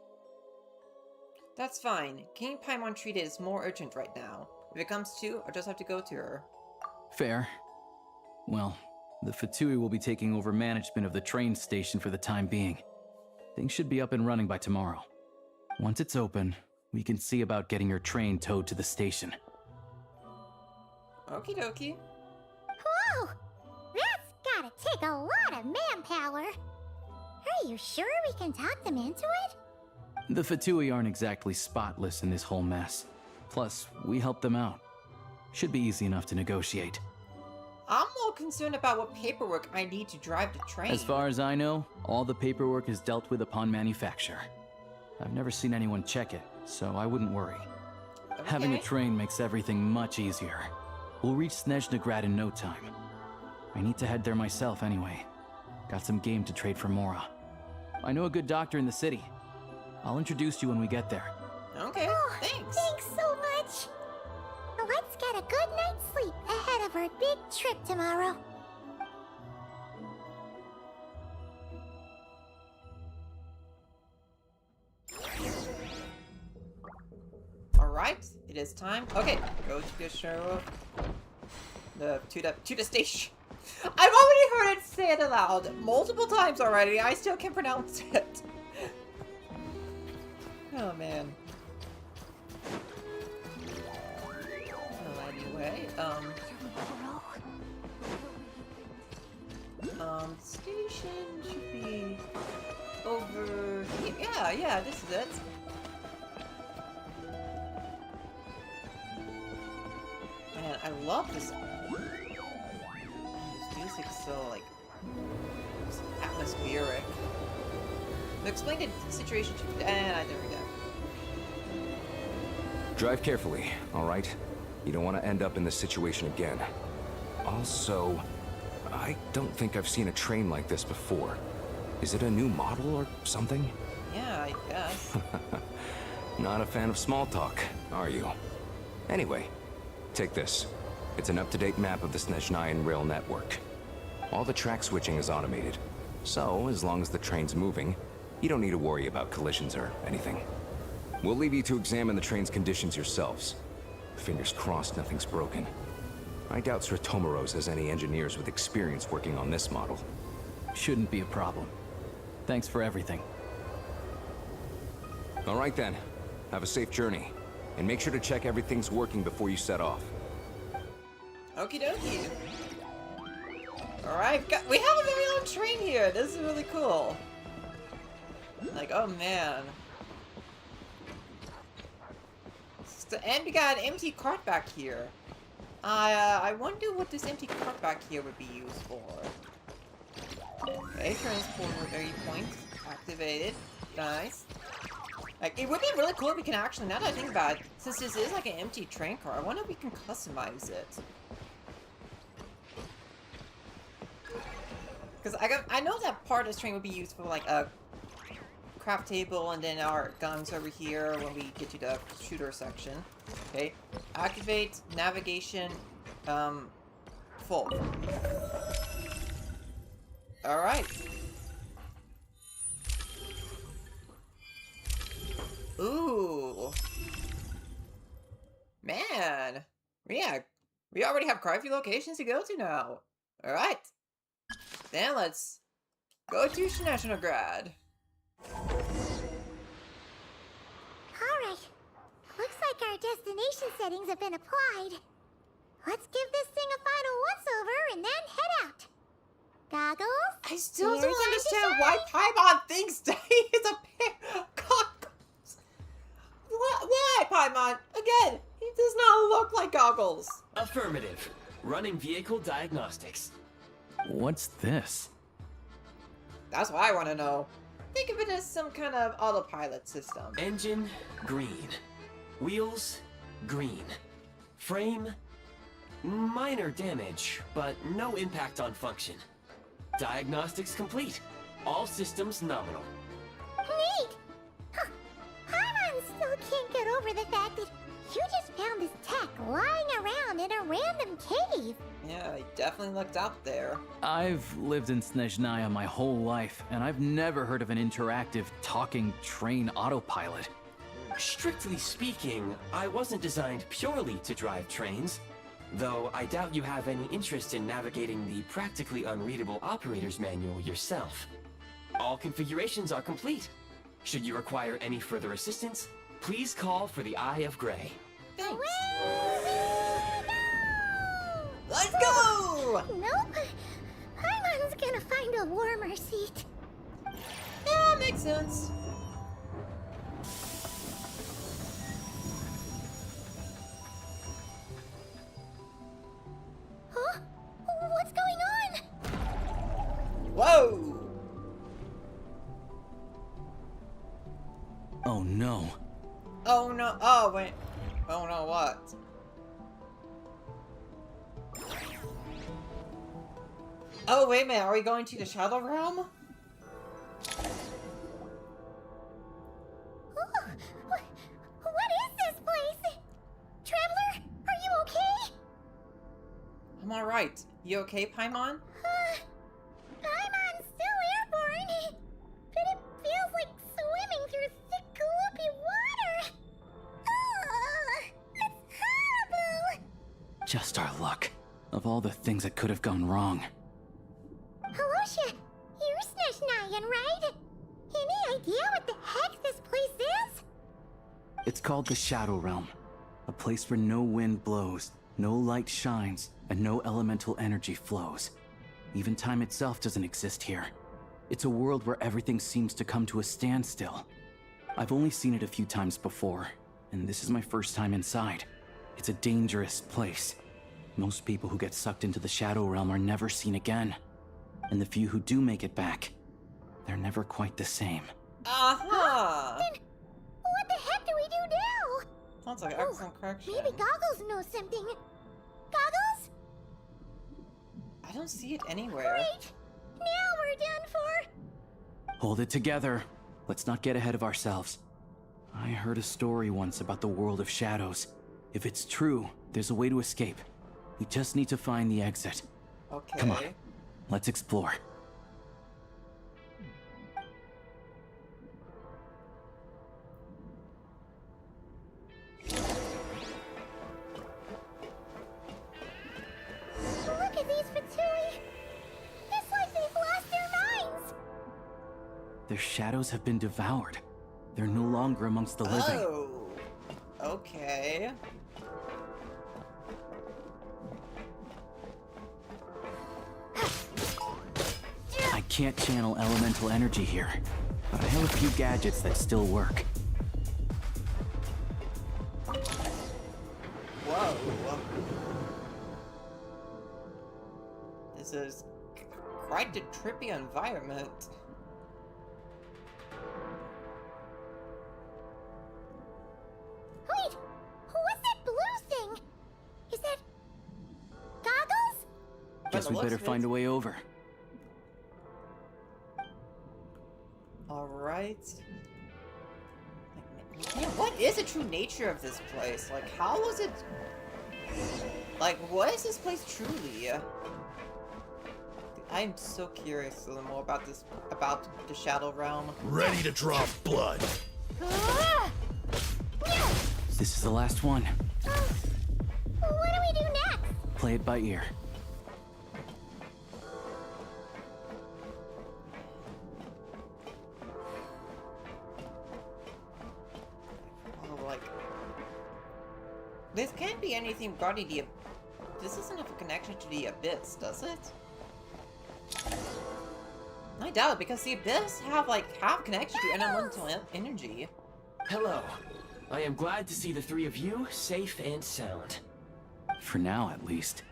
That's fine. King Paimon treated is more urgent right now. If it comes to, I'll just have to go to her. Fair. Well, the Fatui will be taking over management of the train station for the time being. Things should be up and running by tomorrow. Once it's open, we can see about getting your train towed to the station. Okie dokie. Whoa! That's gotta take a lot of manpower. Are you sure we can talk them into it? The Fatui aren't exactly spotless in this whole mess. Plus, we helped them out. Should be easy enough to negotiate. I'm more concerned about what paperwork I need to drive the train. As far as I know, all the paperwork is dealt with upon manufacture. I've never seen anyone check it, so I wouldn't worry. Okay. Having a train makes everything much easier. We'll reach Snezhnagrad in no time. I need to head there myself anyway. Got some game to trade for Mora. I know a good doctor in the city. I'll introduce you when we get there. Okay, Oh, thanks. Thanks so much. Let's get a good night's sleep ahead of our big trip tomorrow. Alright, it is time. Okay, go to the show. to the station. I've already heard it say it aloud multiple times already. I still can't pronounce it. Oh man. Anyway, station should be over here. Yeah, this is it. Man, I love this. This music's so, like, atmospheric. Explain the situation to... there we go. Drive carefully, all right? You don't want to end up in this situation again. Also, I don't think I've seen a train like this before. Is it a new model or something? Yeah, I guess. Not a fan of small talk, are you? Anyway, take this. It's an up-to-date map of the SNEZHNAYA rail network. All the track switching is automated. So, as long as the train's moving, you don't need to worry about collisions or anything. We'll leave you to examine the train's conditions yourselves. Fingers crossed nothing's broken. I doubt Sritomoros has any engineers with experience working on this model. Shouldn't be a problem. Thanks for everything. All right then. Have a safe journey. And make sure to check everything's working before you set off. Okie dokie. Alright, we have a very own train here. This is really cool. Like, oh man. And we got an empty cart back here. I wonder what this empty cart back here would be used for. Okay, transporter 30 points activated. Nice. Like, it would be really cool if we can actually, now that I think about it, since this is like an empty train car, I wonder if we can customize it. Because I know that part of this train would be used for like a craft table and then our guns over here when we get to the shooter section. Okay. Activate navigation full. Alright. Ooh. Man. Yeah. We already have quite a few locations to go to now. Alright. Then let's go to SNEZHNAYA. Alright. Looks like our destination settings have been applied. Let's give this thing a final once-over and then head out. Goggles? I still Here's don't our understand design. why Paimon thinks that he is a pair of goggles. Why, Paimon? Again, he does not look like goggles. Affirmative. Running vehicle diagnostics. What's this? That's what I want to know. Think of it as some kind of autopilot system. Engine, green. Wheels, green. Frame, minor damage, but no impact on function. Diagnostics complete. All systems nominal. Neat! Huh. Paimon still can't get over the fact that you just found this tech lying around in a random cave. Yeah, he definitely looked out there. I've lived in SNEZHNAYA my whole life, and I've never heard of an interactive, talking train autopilot. Strictly speaking, I wasn't designed purely to drive trains, though I doubt you have any interest in navigating the practically unreadable operator's manual yourself. All configurations are complete. Should you require any further assistance, please call for the Eye of Grey. Thanks. Away we go! Let's go! Nope. Paimon's gonna find a warmer seat. Yeah, makes sense. Huh? What's going on? Whoa! Oh no. Oh no, oh wait. Oh no, what? Oh wait a minute, are we going to the Shadow Realm? What is this place? Traveler, are you okay? I'm alright. You okay, Paimon? Paimon's still airborne, but it feels like swimming through thick, gloopy water. Ugh, it's horrible. Just our luck. Of all the things that could have gone wrong. Halosha, you're SNEZHNAYA, right? Any idea what the heck this place is? It's called the Shadow Realm. A place where no wind blows, no light shines, and no elemental energy flows. Even time itself doesn't exist here. It's a world where everything seems to come to a standstill. I've only seen it a few times before, and this is my first time inside. It's a dangerous place. Most people who get sucked into the Shadow Realm are never seen again. And the few who do make it back, they're never quite the same. Uh-huh. Then what the heck do we do now? Sounds like excellent correction. Maybe Goggles knows something. Goggles? I don't see it anywhere. Great! Now we're done for! Hold it together. Let's not get ahead of ourselves. I heard a story once about the world of shadows. If it's true, there's a way to escape. We just need to find the exit. Okay. Come on, let's explore. Look at these Fatui! It's like they've lost their minds! Their shadows have been devoured. They're no longer amongst the living. Oh. Okay. I can't channel elemental energy here, but I have a few gadgets that still work. Whoa. This is quite a trippy environment. Wait! What's that blue thing? Is that... Goggles? Guess we better find a way over. Alright. Man, what is the true nature of this place? Like, how was it... Like, what is this place truly? I'm so curious to learn more about this, about the Shadow Realm. Ready to draw blood. Ah! This is the last one. What do we do next? Play it by ear. Oh, like... This can't be anything regarding the... This doesn't have a connection to the Abyss, does it? I doubt it, because the Abyss have connection to elemental energy. Hello. I am glad to see the three of you safe and sound. For now, at least.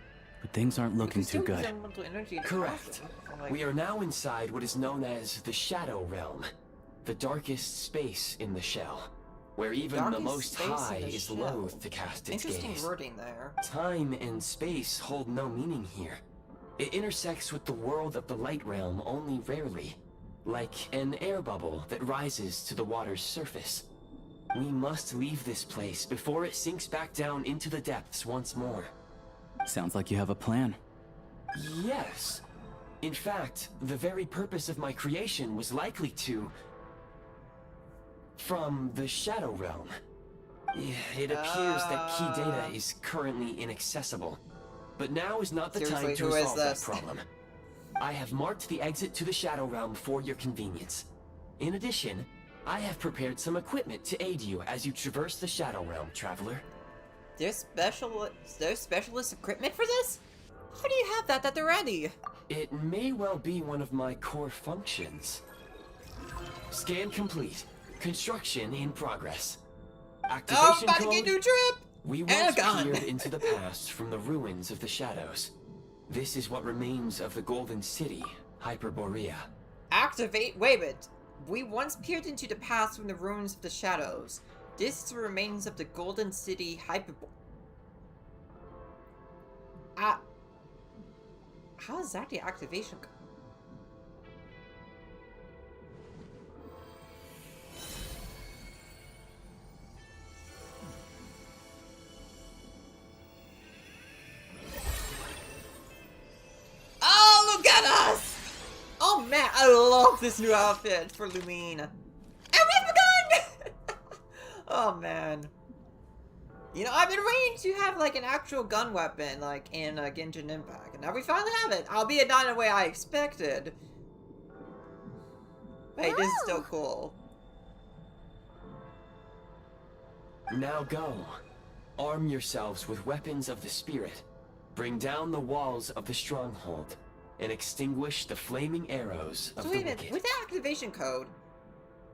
But things aren't looking too good. Correct. We are now inside what is known as the Shadow Realm, the darkest space in the shell, where even the Most High is loath to cast its gaze. Interesting wording there. Time and space hold no meaning here. It intersects with the world of the Light Realm only rarely, like an air bubble that rises to the water's surface. We must leave this place before it sinks back down into the depths once more. Sounds like you have a plan. Yes. In fact, the very purpose of my creation was likely to... from the Shadow Realm. It appears that key data is currently inaccessible. But now is not the time to resolve that problem. I have marked the exit to the Shadow Realm for your convenience. In addition, I have prepared some equipment to aid you as you traverse the Shadow Realm, traveler. There's specialist equipment for this? How do you have that at the ready? It may well be one of my core functions. Scan complete. Construction in progress. Activation about to get a new trip! We once peered into the past from the ruins of the shadows. This is what remains of the Golden City, Hyperborea. Activate? Wait a minute. We once peered into the past from the ruins of the shadows. This is the remains of the Golden City, Hyperborea. How is that the activation? Oh, look at us! Oh man, I love this new outfit for Lumine. And we've begun! Oh man. You know, I've been waiting to have like an actual gun weapon, like in Genshin Impact, and now we finally have it. Albeit not in the way I expected. Hey, this is still cool. Now go. Arm yourselves with weapons of the spirit. Bring down the walls of the stronghold, and extinguish the flaming arrows of So the wait a minute, wicked. with the activation code,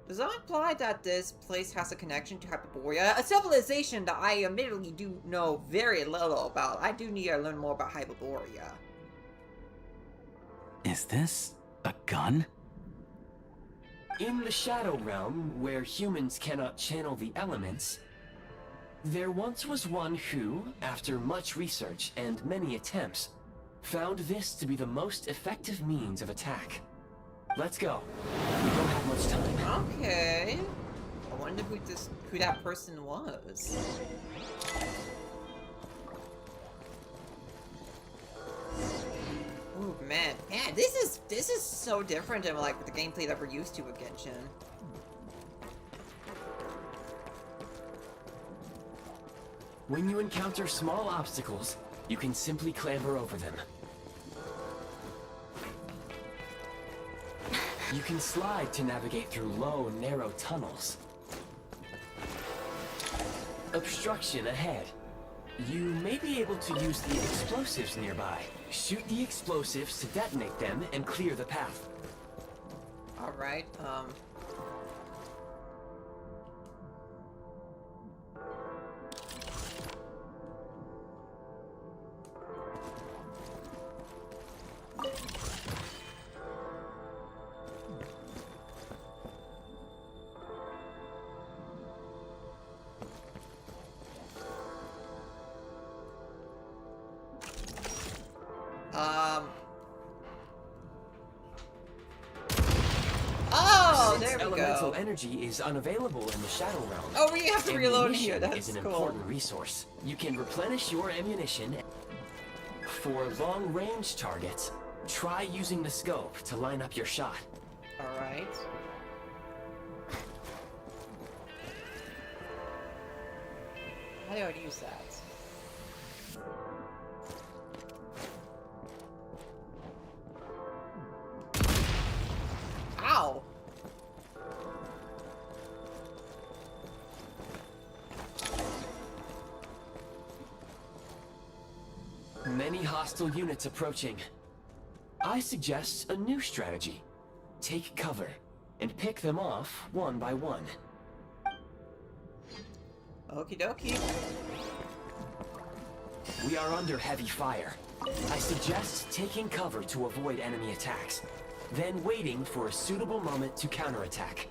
does that imply that this place has a connection to Hyperborea? A civilization that I admittedly do know very little about. I do need to learn more about Hyperborea. Is this a gun? In the Shadow Realm, where humans cannot channel the elements, there once was one who, after much research and many attempts, found this to be the most effective means of attack. Let's go. We don't have much time. Okay. I wonder who that person was. Ooh, man, this is so different than like the gameplay that we're used to with Genshin. When you encounter small obstacles, you can simply clamber over them. You can slide to navigate through low, narrow tunnels. Obstruction ahead. You may be able to use the explosives nearby. Shoot the explosives to detonate them and clear the path. Alright, Oh, Since there we elemental go. energy is unavailable in the Shadow Realm. Oh, we have to reload here. Ammunition That's is an cool. important resource. You can replenish your ammunition. For long-range targets, try using the scope to line up your shot. Alright. How do I use that? Ow! Many hostile units approaching. I suggest a new strategy. Take cover, and pick them off one by one. Okie dokie. We are under heavy fire. I suggest taking cover to avoid enemy attacks, then waiting for a suitable moment to counterattack.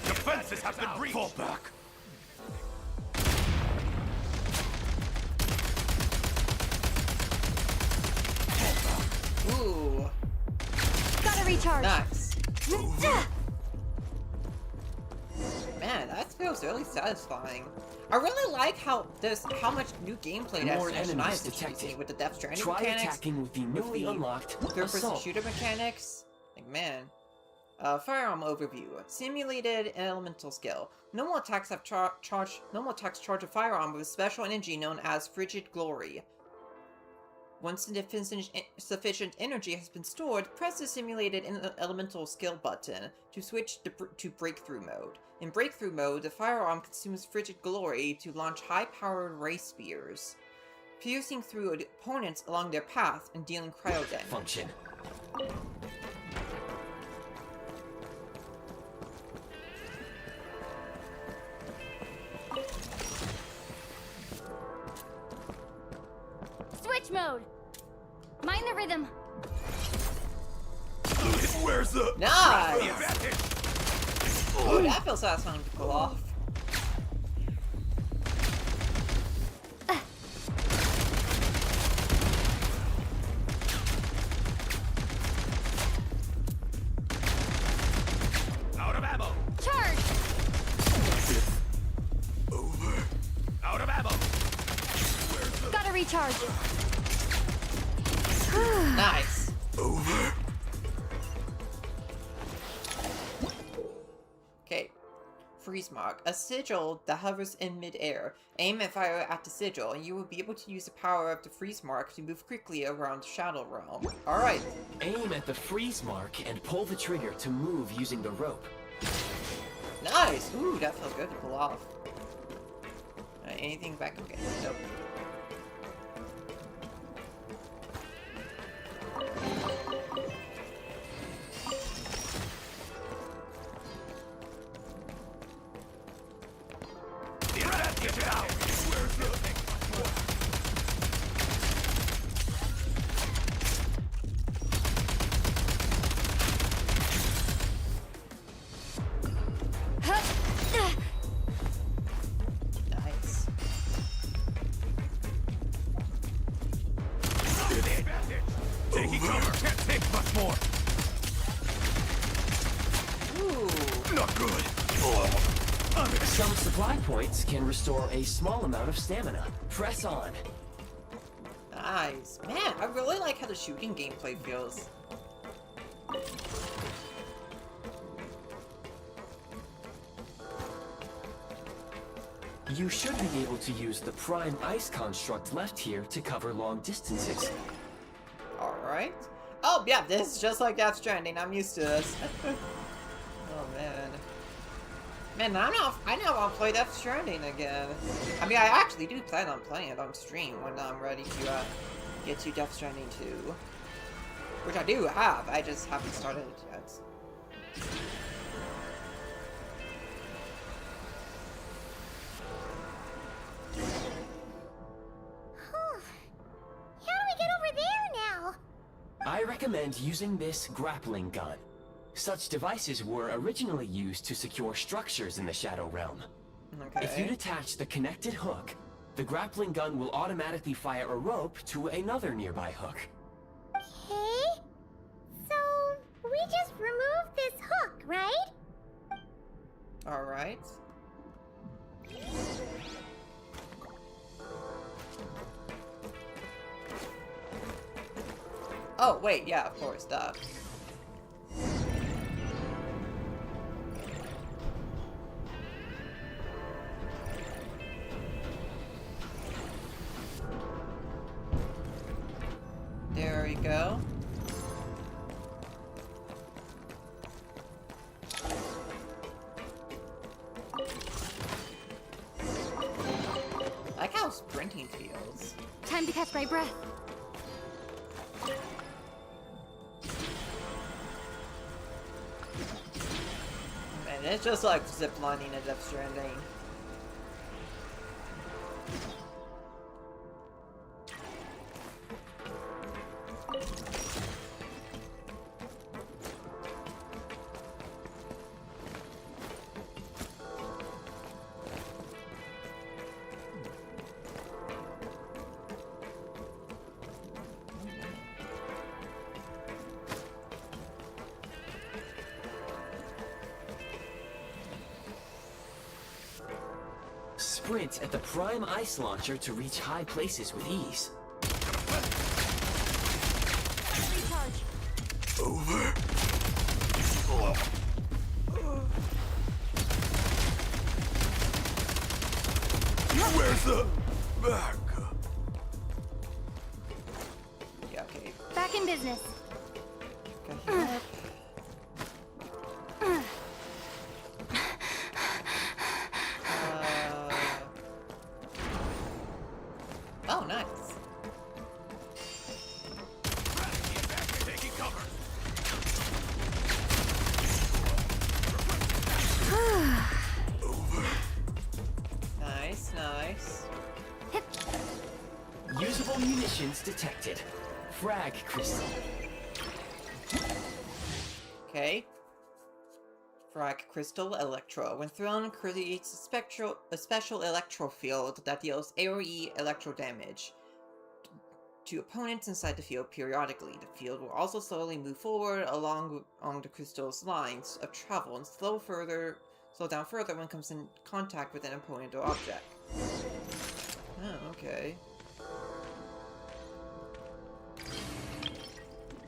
Defenses have been breached! Fall back! Ooh. Gotta recharge. Nice. Man, that feels really satisfying. I really like how much new gameplay that More SNEZHNAYA enemies is detected. introducing with the Death Stranding Try mechanics, attacking with the newly unlocked third-person assault. shooter mechanics. Like, man. Firearm overview. Simulated elemental skill. Normal attacks have normal attacks charge a firearm with a special energy known as Frigid Glory. Once sufficient energy has been stored, press the simulated elemental skill button to switch to breakthrough mode. In breakthrough mode, the firearm consumes Frigid Glory to launch high-powered ray spears, piercing through opponents along their path and dealing cryo damage. Function. Switch mode. Mind the rhythm. Where's the... Nice! Oh, that feels satisfying to pull off. Out of ammo! Charge! Over. Out of ammo! Gotta recharge. Nice. Over. freeze mark, a sigil that hovers in mid-air. Aim and fire at the sigil, and you will be able to use the power of the freeze mark to move quickly around the Shadow Realm. Alright. Aim at the freeze mark and pull the trigger to move using the rope. Nice! Ooh, that felt good to pull off. Alright, anything back? Okay, nope. Nice. Taking cover can't take much more. Ooh. Not good. Some supply points can restore a small amount of stamina. Press on. Nice. Man, I really like how the shooting gameplay feels. You should be able to use the prime ice construct left here to cover long distances. Alright. Oh, yeah, this is just like Death Stranding. I'm used to this. Oh, man. Man, I now want to play Death Stranding again. I mean, I actually do plan on playing it on stream when I'm ready to get to Death Stranding 2. Which I do have, I just haven't started it yet. How do we get over there now? I recommend using this grappling gun. Such devices were originally used to secure structures in the Shadow Realm. Okay. If you detach the connected hook, the grappling gun will automatically fire a rope to another nearby hook. Okay. So, we just removed this hook, right? Alright. Oh, wait, yeah, of course, duh. There we go. I like how sprinting feels. Time to catch my breath. Man, it's just like ziplining in Death Stranding. Sprint at the prime ice launcher to reach high places with ease. Over. Where's the backup? Yeah, okay. Back in business. Okay. Oh, nice. Taking cover. Over. Nice, nice. Usable munitions detected. Frag crystal. Okay. Frag crystal electro. When thrown, creates a special electro field that deals AoE electro damage to opponents inside the field periodically. The field will also slowly move forward along the crystal's lines of travel and slow down further when it comes in contact with an opponent or object. Oh, okay.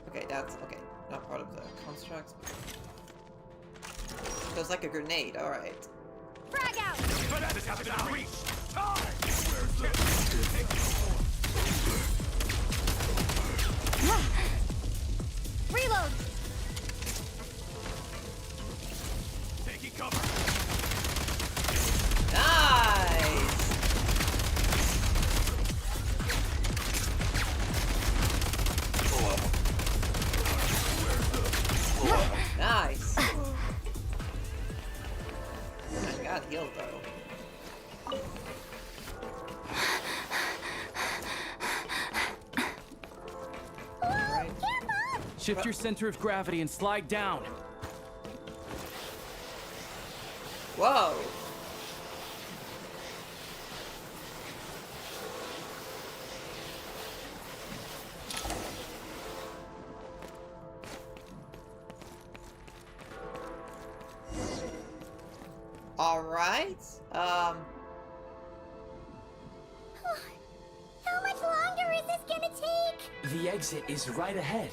Okay, that's okay. Not part of the constructs. So it's like a grenade, alright. Frag out! Defenses have been breached! Time! Reload! Taking cover! Nice! Nice! I got healed though. Alright. Shift your center of gravity and slide down. Whoa! Alright, How much longer is this gonna take? The exit is right ahead.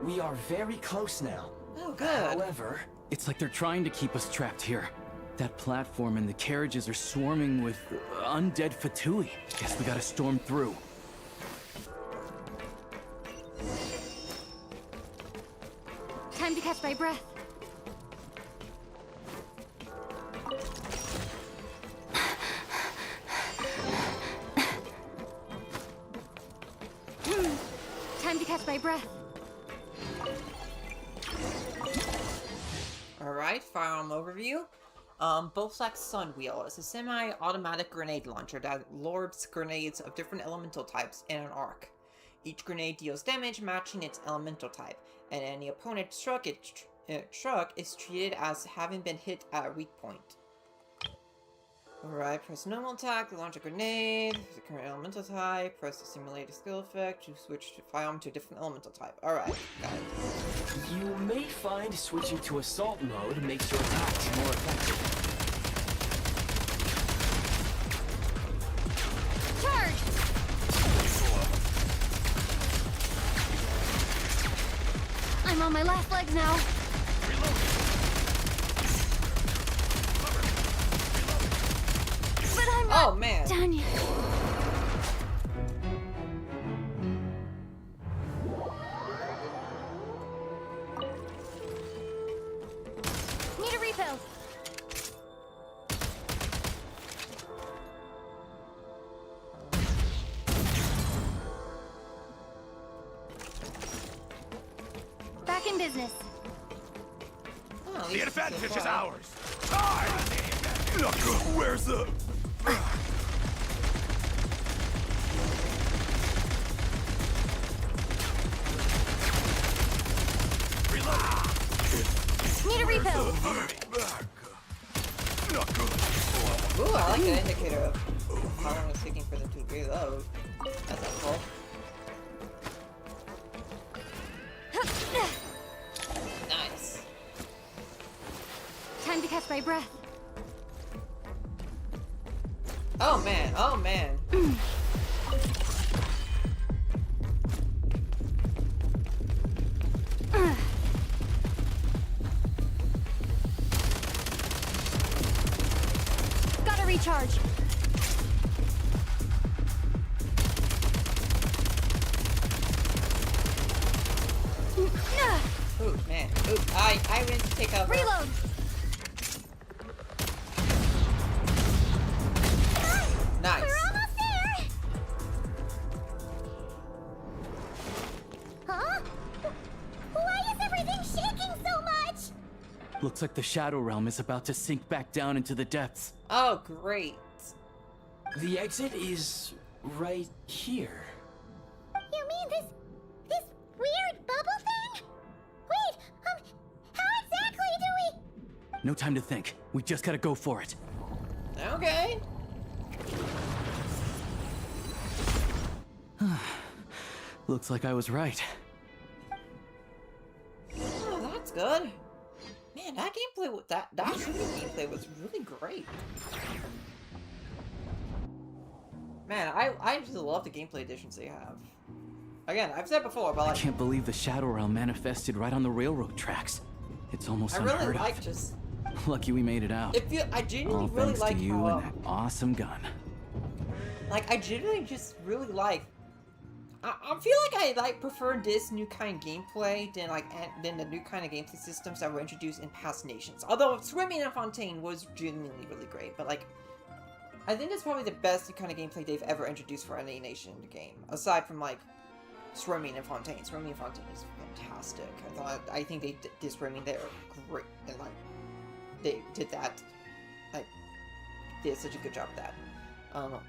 We are very close now. Oh, good. However, It's like they're trying to keep us trapped here. That platform and the carriages are swarming with undead Fatui. Guess we gotta storm through. Time to catch my breath. Time to catch my breath. Alright, firearm overview. Bolsack Sunwheel is a semi-automatic grenade launcher that lorbs grenades of different elemental types in an arc. Each grenade deals damage matching its elemental type, and any opponent struck is treated as having been hit at a weak point. Alright, press normal attack to launch a grenade, the current elemental type, press the simulated skill effect to switch the firearm to a different elemental type. Alright, got it. you may find switching to assault mode makes your attacks more effective. Charge! I'm on my last legs now. But I'm not done yet. Need a refill. Back in business. The advantage is ours! Time! Look, where's the... Need a refill. Ooh, I like the indicator of how long it's taking for them to reload. That's helpful. Nice. Time to catch my breath. Oh man, oh man. Gotta recharge. Ooh, man. Ooh, I ran to take out. Reload. Nice. We're almost there! Huh? Why is everything shaking so much? Looks like the Shadow Realm is about to sink back down into the depths. Oh, great. The exit is right here. You mean this weird bubble thing? Wait, how exactly do we... No time to think. We just gotta go for it. Okay. Looks like I was right. Oh, that's good. Man, that gameplay, that shooting gameplay was really great. Man, I just love the gameplay additions they have. Again, I've said before, but I like, can't believe the Shadow Realm manifested right on the railroad tracks. It's almost I unheard really of. like just Lucky we made it out. I genuinely All really thanks like to you how, and that awesome gun. like, I genuinely just really like. I feel like I prefer this new kind of gameplay than the new kind of gameplay systems that were introduced in past nations. Although Swimming in Fontaine was genuinely really great, but like, I think it's probably the best new kind of gameplay they've ever introduced for any nation in the game, aside from like Swimming in Fontaine. Swimming in Fontaine is fantastic. I think they did Swimming there great, and like they did that, like, did such a good job of that.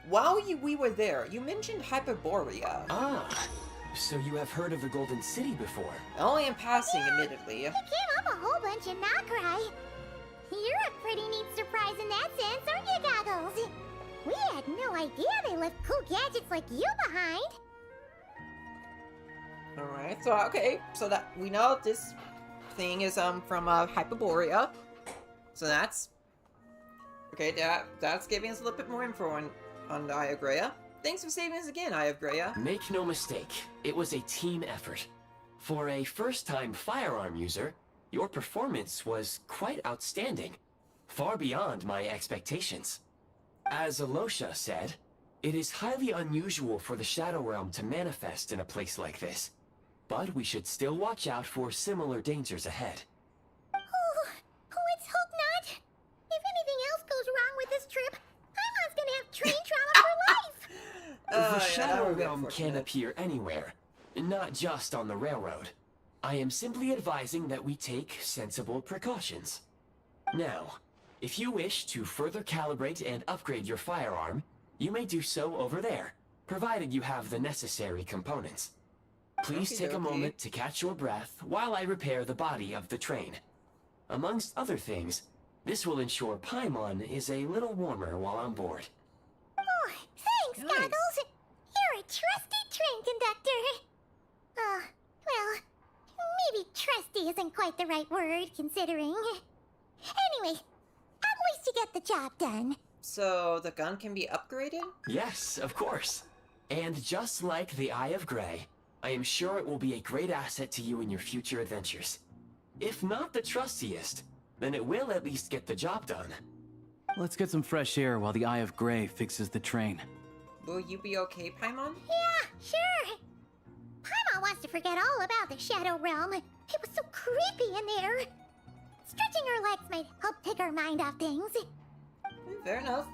While we were there, you mentioned Hyperborea. Ah, so you have heard of the Golden City before? Only in passing, admittedly. You came up a whole bunch in Nocrai. You're a pretty neat surprise in that sense, aren't you, Goggles? We had no idea they left cool gadgets like you behind. Alright, so okay, so that we know this thing is from Hyperborea. So that's okay, that's giving us a little bit more info on the Eye of Greya. Thanks for saving us again, Eye of Greya. Make no mistake, it was a team effort. For a first-time firearm user, your performance was quite outstanding, far beyond my expectations. As Alosha said, it is highly unusual for the Shadow Realm to manifest in a place like this, but we should still watch out for similar dangers ahead. Oh, let's hope not. If anything else goes wrong with this trip, Paimon's gonna have train trauma for life. The Shadow Realm can appear anywhere, not just on the railroad. I am simply advising that we take sensible precautions. Now, if you wish to further calibrate and upgrade your firearm, you may do so over there, provided you have the necessary components. Please take a moment to catch your breath while I repair the body of the train. Amongst other things, this will ensure Paimon is a little warmer while on board. Oh, thanks, Goggles. You're a trusty train conductor. Well, maybe trusty isn't quite the right word, considering. Anyway, at least you get the job done. So the gun can be upgraded? Yes, of course. And just like the Eye of Grey, I am sure it will be a great asset to you in your future adventures. If not the trustiest, then it will at least get the job done. Let's get some fresh air while the Eye of Grey fixes the train. Will you be okay, Paimon? Yeah, sure. Paimon wants to forget all about the Shadow Realm. It was so creepy in there. Stretching her legs might help take her mind off things. Fair enough.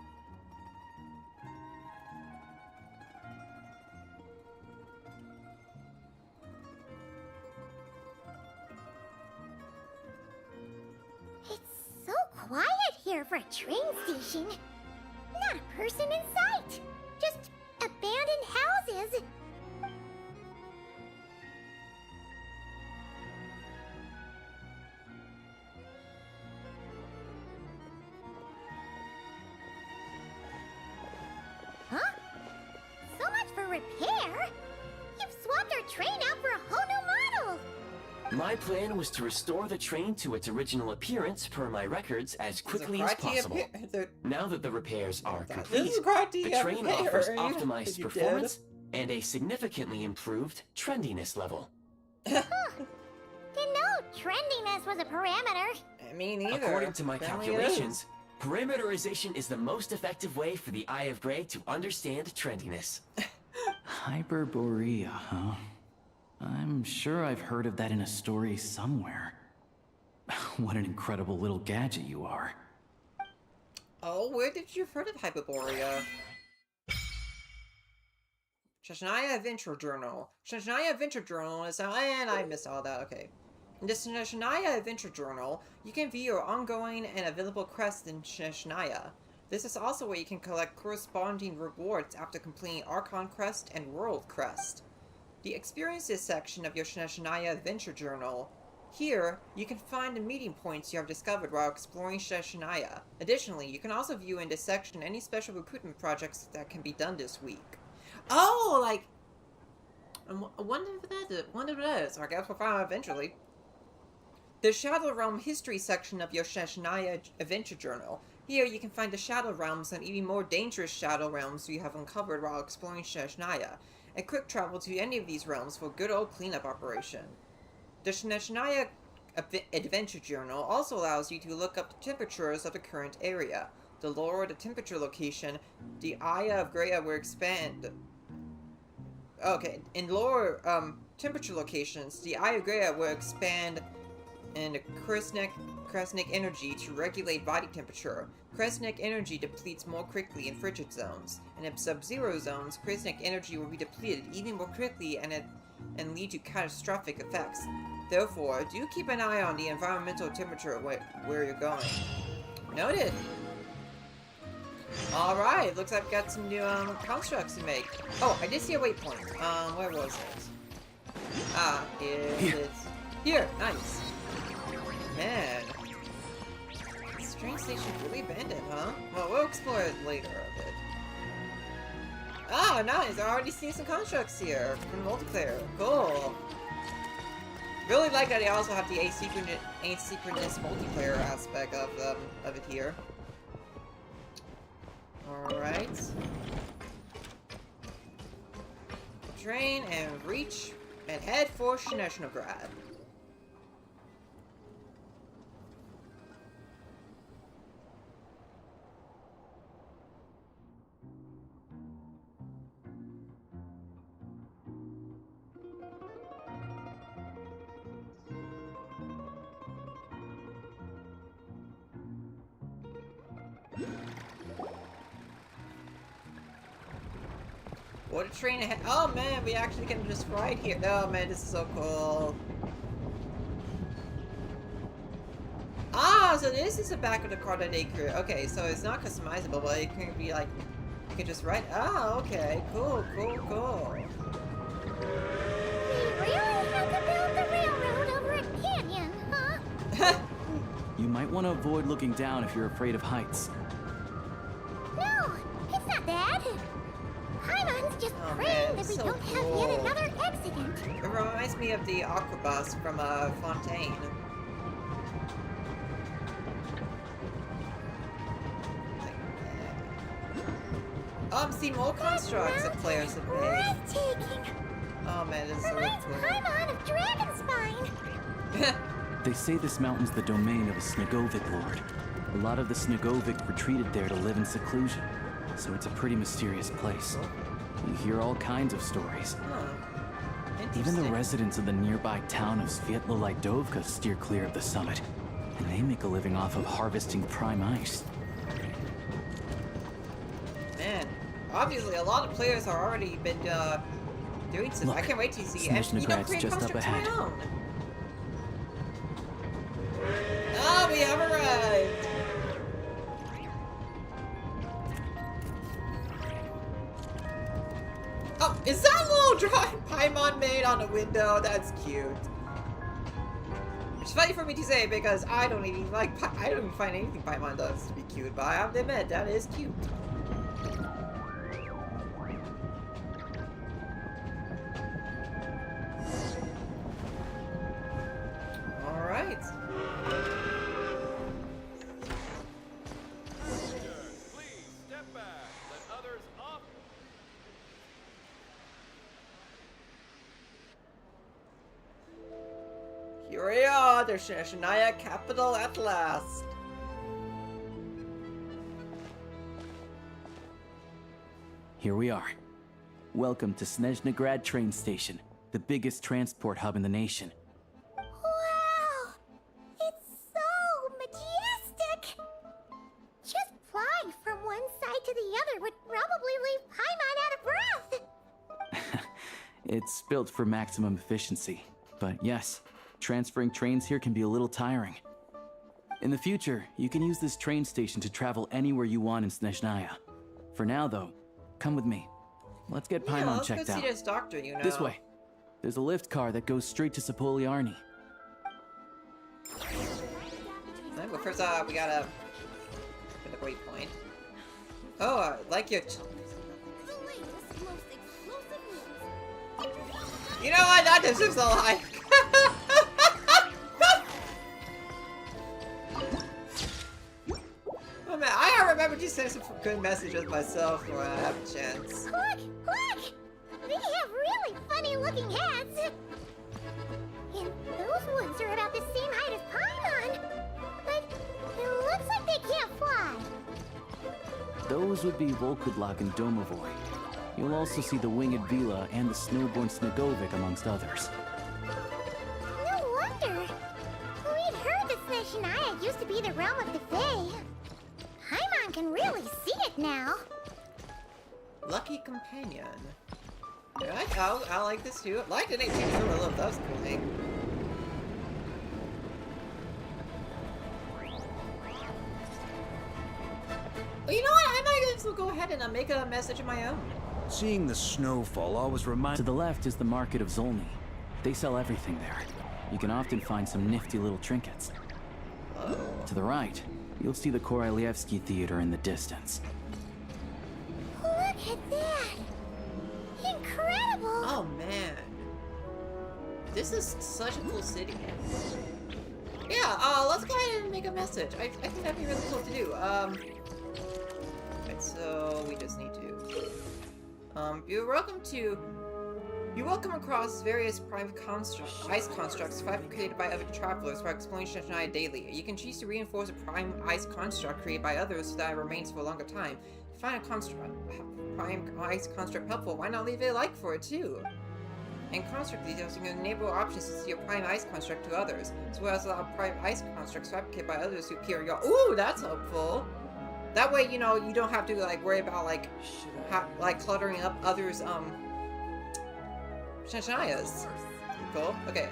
It's so quiet here for a train station. Not a person in sight. Just abandoned houses. Huh? So much for repair. You've swapped our train out for a whole new model. My plan was to restore the train to its original appearance per my records as quickly as possible. Now that the repairs are complete, the train offers optimized performance and a significantly improved trendiness level. Didn't know trendiness was a parameter. Me neither. According to my calculations, parameterization is the most effective way for the Eye of Grey to understand trendiness. Hyperborea, huh? I'm sure I've heard of that in a story somewhere. What an incredible little gadget you are. Oh, where did you heard of Hyperborea? SNEZHNAYA Adventure Journal. SNEZHNAYA Adventure Journal is how, and I missed all that, okay. In the SNEZHNAYA Adventure Journal, you can view your ongoing and available quests in SNEZHNAYA. This is also where you can collect corresponding rewards after completing Archon Crest and World Crest. The Experiences section of your SNEZHNAYA Adventure Journal. Here, you can find the meeting points you have discovered while exploring SNEZHNAYA. Additionally, you can also view in this section any special recruitment projects that can be done this week. Oh, like... I wonder if that is. I guess we'll find out eventually. The Shadow Realm History section of your SNEZHNAYA Adventure Journal. Here, you can find the Shadow Realms and even more dangerous Shadow Realms you have uncovered while exploring SNEZHNAYA, and quick travel to any of these realms for a good old cleanup operation. The SNEZHNAYA adventure journal also allows you to look up the temperatures of the current area. The lower the temperature location, the area of Greya will expand. Okay, in lower temperature locations, the eye of Greya will expand in Kresnik energy to regulate body temperature. Kresnik energy depletes more quickly in frigid zones, and in sub-zero zones, Kresnik energy will be depleted even more quickly and lead to catastrophic effects. Therefore, do keep an eye on the environmental temperature where you're going. Noted! Alright, looks like I've got some new constructs to make. Oh, I did see a waypoint. Where was it? Ah, it's here. Nice. Man. This train station's really abandoned, huh? Well, we'll explore it later a bit. Ah, nice. I already see some constructs here from multiplayer. Cool. Really like that they also have the asynchronous multiplayer aspect of it here. Alright. Train and reach and head for SNEZHNAYA. What a train ahead. Oh man, we actually can just ride here. Oh man, this is so cool. Ah, so this is the back of the car that they create. Okay, so it's not customizable, but it can be like, you can just ride. Ah, okay, cool. We really had to build the railroad over a canyon, huh? You might want to avoid looking down if you're afraid of heights. No, it's not that. Paimon's just praying that we don't have yet another accident. It reminds me of the Aquabus from Fontaine. I'm seeing more constructs that players have made. Breathtaking. Oh man, this is so cool. Paimon of Dragonspine. They say this mountain's the domain of a Snegovic lord. A lot of the Snegovic retreated there to live in seclusion, so it's a pretty mysterious place. You hear all kinds of stories. Even the residents of the nearby town of Svietla-Lidovka steer clear of the summit, and they make a living off of harvesting prime ice. Man, obviously a lot of players have already been doing some. I can't wait to see SNEZHNAYA's just up ahead. Oh, we have arrived! Oh, is that a little drawing Paimon made on the window? That's cute. It's funny for me to say because I don't even find anything Paimon does to be cute, but I have to admit that is cute. Alright. Here we are, the SNEZHNAYA capital at last. Here we are. Welcome to SNEZHNAYA train station, the biggest transport hub in the nation. Wow! It's so majestic! Just flying from one side to the other would probably leave Paimon out of breath! It's built for maximum efficiency, but yes, transferring trains here can be a little tiring. In the future, you can use this train station to travel anywhere you want in SNEZHNAYA. For now, though, come with me. Let's get Paimon checked out. Let's go see this doctor, you know. This way. There's a lift car that goes straight to Sapoliarni. Well, first, we gotta get the waypoint. Oh, I like your... You know what? That deserves a like. Oh man, I remember to send some good messages myself when I have a chance. Look! Look! They have really funny looking hats! And those woods are about the same height as Paimon. But it looks like they can't fly. Those would be Volkudlak and Domovoy. You'll also see the winged Vila and the snowborn Snegovic amongst others. No wonder. We'd heard that SNEZHNAYA used to be the realm of the Fae. Paimon can really see it now. Lucky companion. Alright, oh, I like this too. I like the name too. I love that. Was a cool name. Well, you know what? I might as well go ahead and make a message of my own. Seeing the snowfall always reminds... To the left is the market of Zolny. They sell everything there. You can often find some nifty little trinkets. Oh. To the right, you'll see the Korolyevsky Theater in the distance. Look at that! Incredible! Oh man. This is such a cool city. Yeah, let's go ahead and make a message. I think that'd be really cool to do. Right, so we just need to... You're welcome across various prime ice constructs fabricated by other travelers while exploring SNEZHNAYA daily. You can choose to reinforce a prime ice construct created by others so that it remains for a longer time. If you find a prime ice construct helpful, why not leave a like for it too? And construct details, you can enable options to see your prime ice construct to others, as well as allow prime ice constructs fabricated by others to appear in your— Ooh, that's helpful! That way, you know, you don't have to, like, worry about, like, cluttering up others', SNEZHNAYAs. Cool. Okay,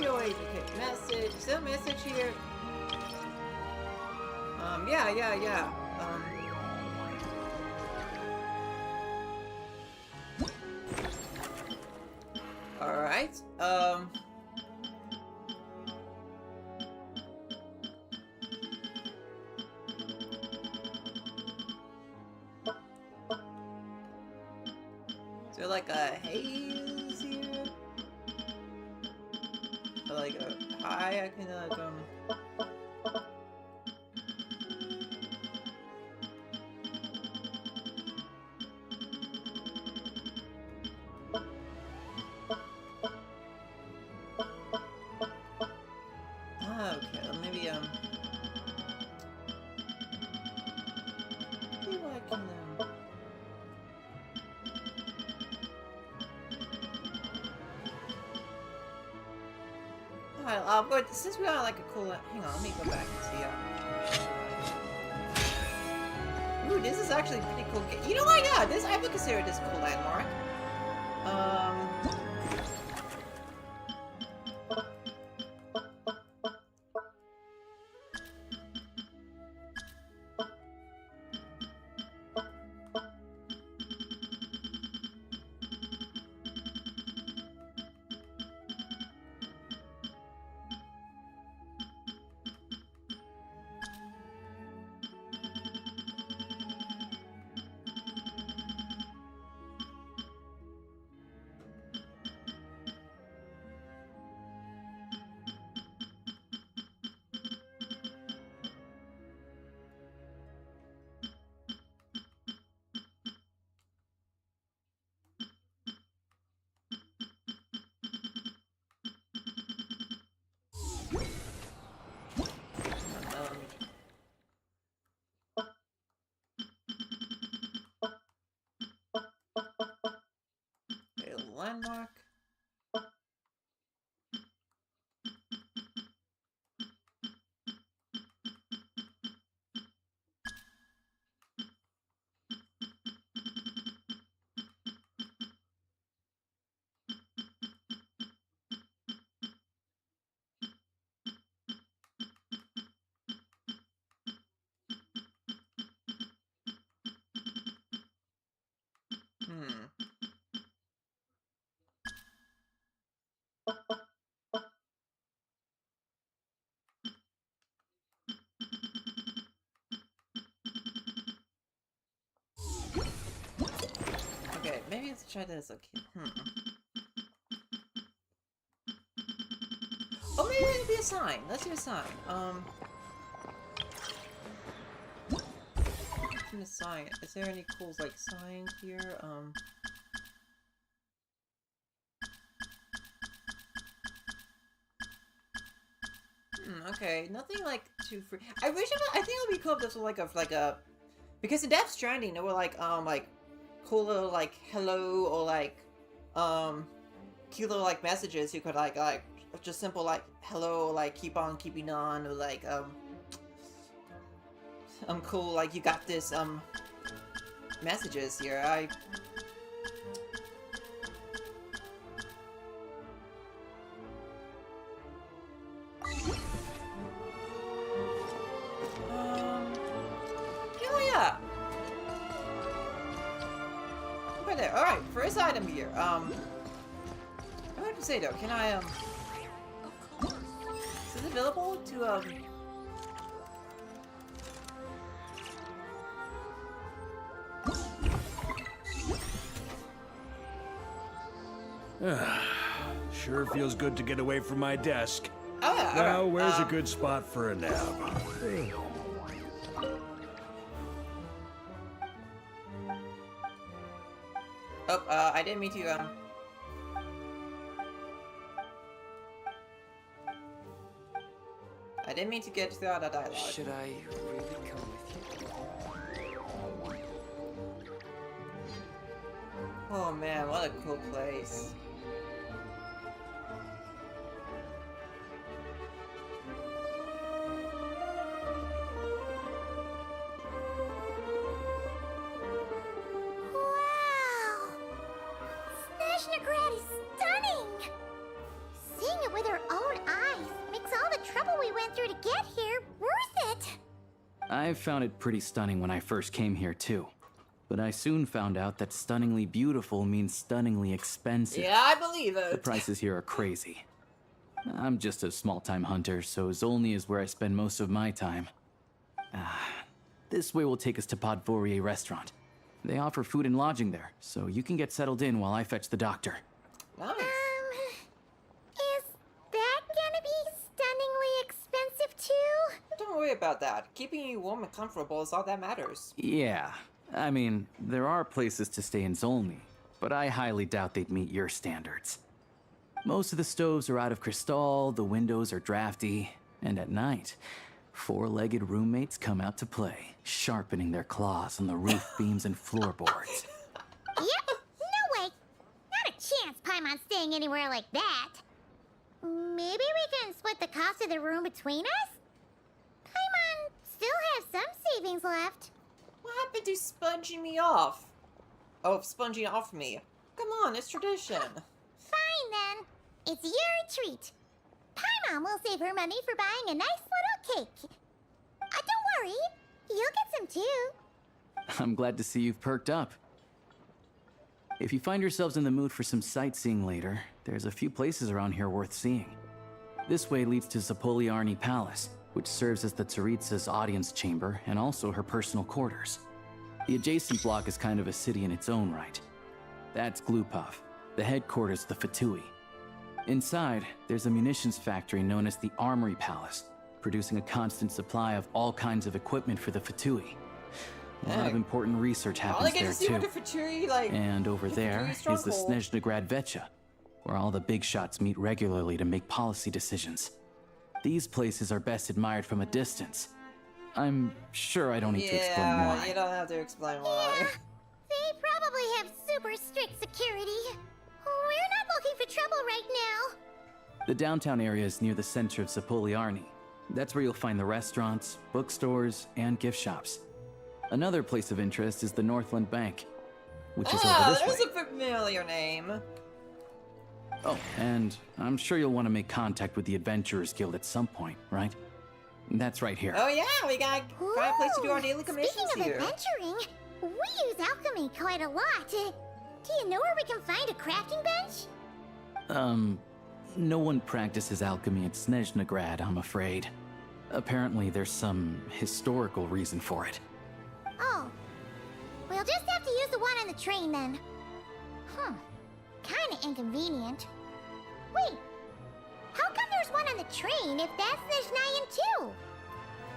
Okay, message. Is there a message here? Yeah. Alright, is there like a haze here? Or like a hi, I can okay, maybe maybe I can Alright, but since we are like a cool— hang on, let me go back and see. Ooh, this is actually pretty cool. You know what? Yeah, I would consider this a cool landmark. Landmark. Okay, maybe let's try this. Okay. Oh, maybe it'll be a sign. Let's do a sign. A sign. Is there any cool like signs here? Okay, nothing like too free. I wish I think it would be cool if this was like a because in Death Stranding there were like cool little like hello or like cute little like messages you could like just simple like hello, like keep on keeping on, or like cool, like you got this messages here. Yeah. Okay there. Alright, first item here. I have to say though, can I is it available to Sure feels good to get away from my desk. Oh yeah, Now, where's a good spot for a nap? Oh, I didn't mean to, I didn't mean to get through that dialogue. Should I really come with you? Oh man, what a cool place. Wow! SNEZHNAYA is stunning! Seeing it with our own eyes makes all the trouble we went through to get here worth it! I found it pretty stunning when I first came here too. But I soon found out that stunningly beautiful means stunningly expensive. Yeah, I believe it. The prices here are crazy. I'm just a small-time hunter, so Zolny is where I spend most of my time. This way will take us to Podvorier restaurant. They offer food and lodging there, so you can get settled in while I fetch the doctor. Nice. Is that gonna be stunningly expensive too? Don't worry about that. Keeping you warm and comfortable is all that matters. Yeah, I mean, there are places to stay in Zolny, but I highly doubt they'd meet your standards. Most of the stoves are out of crystal, the windows are drafty, and at night, four-legged roommates come out to play, sharpening their claws on the roof beams and floorboards. Yep, no way! Not a chance Paimon's staying anywhere like that. Maybe we can split the cost of the room between us? Paimon still has some savings left. What happened to sponging me off? Oh, sponging off me. Come on, it's tradition. Fine then. It's your treat. Paimon will save her money for buying a nice little cake. Don't worry, you'll get some too. I'm glad to see you've perked up. If you find yourselves in the mood for some sightseeing later, there's a few places around here worth seeing. This way leads to Zapoliarny Palace, which serves as the Tsaritsa's audience chamber and also her personal quarters. The adjacent block is kind of a city in its own right. That's Glupov, the headquarters of the Fatui. Inside, there's a munitions factory known as the Armory Palace, producing a constant supply of all kinds of equipment for the Fatui. A lot of important research happens there too. And over there is the SNEZHNAYA Vecha, where all the big shots meet regularly to make policy decisions. These places are best admired from a distance. I'm sure I don't need to explain why. Yeah, you don't have to explain why. Yeah, they probably have super strict security. We're not looking for trouble right now. The downtown area is near the center of Zapoliarny. That's where you'll find the restaurants, bookstores, and gift shops. Another place of interest is the Northland Bank, which is over this way. There's a familiar name. Oh, and I'm sure you'll want to make contact with the Adventurers Guild at some point, right? That's right here. Oh yeah, we got a place to do our daily commissions Speaking of here. adventuring, we use alchemy quite a lot. Do you know where we can find a crafting bench? No one practices alchemy at SNEZHNAYA, I'm afraid. Apparently there's some historical reason for it. Oh. We'll just have to use the one on the train then. Kinda inconvenient. Wait. How come there's one on the train if that's SNEZHNAYA too?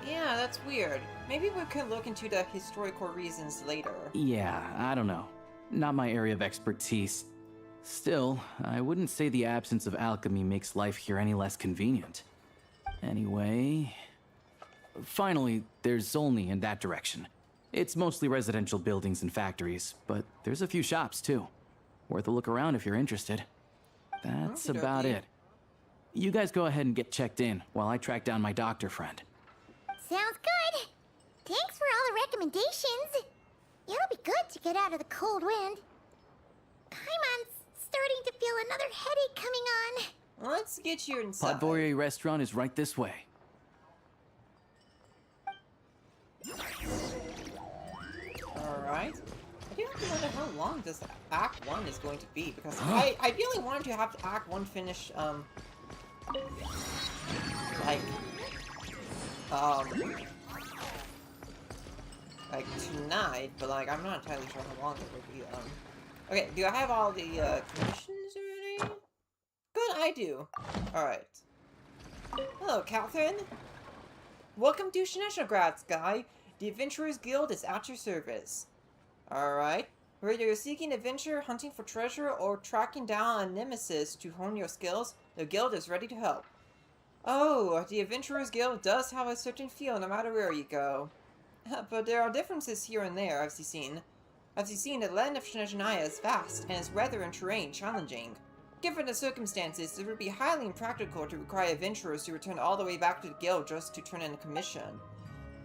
Yeah, that's weird. Maybe we can look into the historical reasons later. Yeah, I don't know. Not my area of expertise. Still, I wouldn't say the absence of alchemy makes life here any less convenient. Anyway... Finally, there's Zolny in that direction. It's mostly residential buildings and factories, but there's a few shops too. Worth a look around if you're interested. That's about it. You guys go ahead and get checked in while I track down my doctor friend. Sounds good. Thanks for all the recommendations. It'll be good to get out of the cold wind. Paimon's starting to feel another headache coming on. Let's get you inside. Podvoye restaurant is right this way. Alright. I do have to wonder how long this Act 1 is going to be, because I ideally wanted to have Act 1 finish, like tonight, but like I'm not entirely sure how long it will be. Okay, do I have all the commissions already? Good, I do. Alright. Hello, Catherine. Welcome to SNEZHNAYA, Sky. The Adventurers Guild is at your service. Alright. Whether you're seeking adventure, hunting for treasure, or tracking down a nemesis to hone your skills, the guild is ready to help. Oh, the Adventurers Guild does have a certain feel no matter where you go. But there are differences here and there, as you've seen. As you've seen, the land of SNEZHNAYA is vast, and its weather and terrain challenging. Given the circumstances, it would be highly impractical to require adventurers to return all the way back to the guild just to turn in a commission.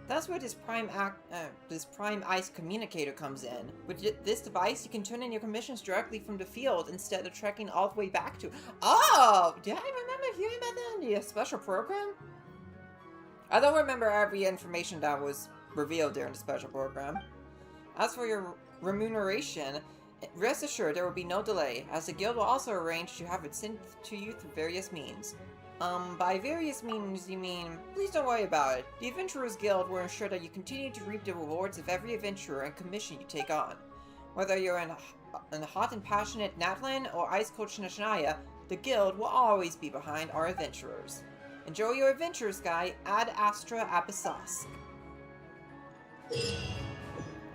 That's where this Prime Ice Communicator comes in. With this device, you can turn in your commissions directly from the field instead of trekking all the way back to... Oh! Did I remember hearing about that in the special program? I don't remember every information that was revealed during the special program. As for your remuneration, rest assured there will be no delay, as the guild will also arrange to have it sent to you through various means. By various means, you mean, please don't worry about it. The Adventurers Guild will ensure that you continue to reap the rewards of every adventurer and commission you take on. Whether you're in hot and passionate Natlan or ice-cold SNEZHNAYA, the guild will always be behind our adventurers. Enjoy your adventure, Sky. Ad Astra Abyssosque.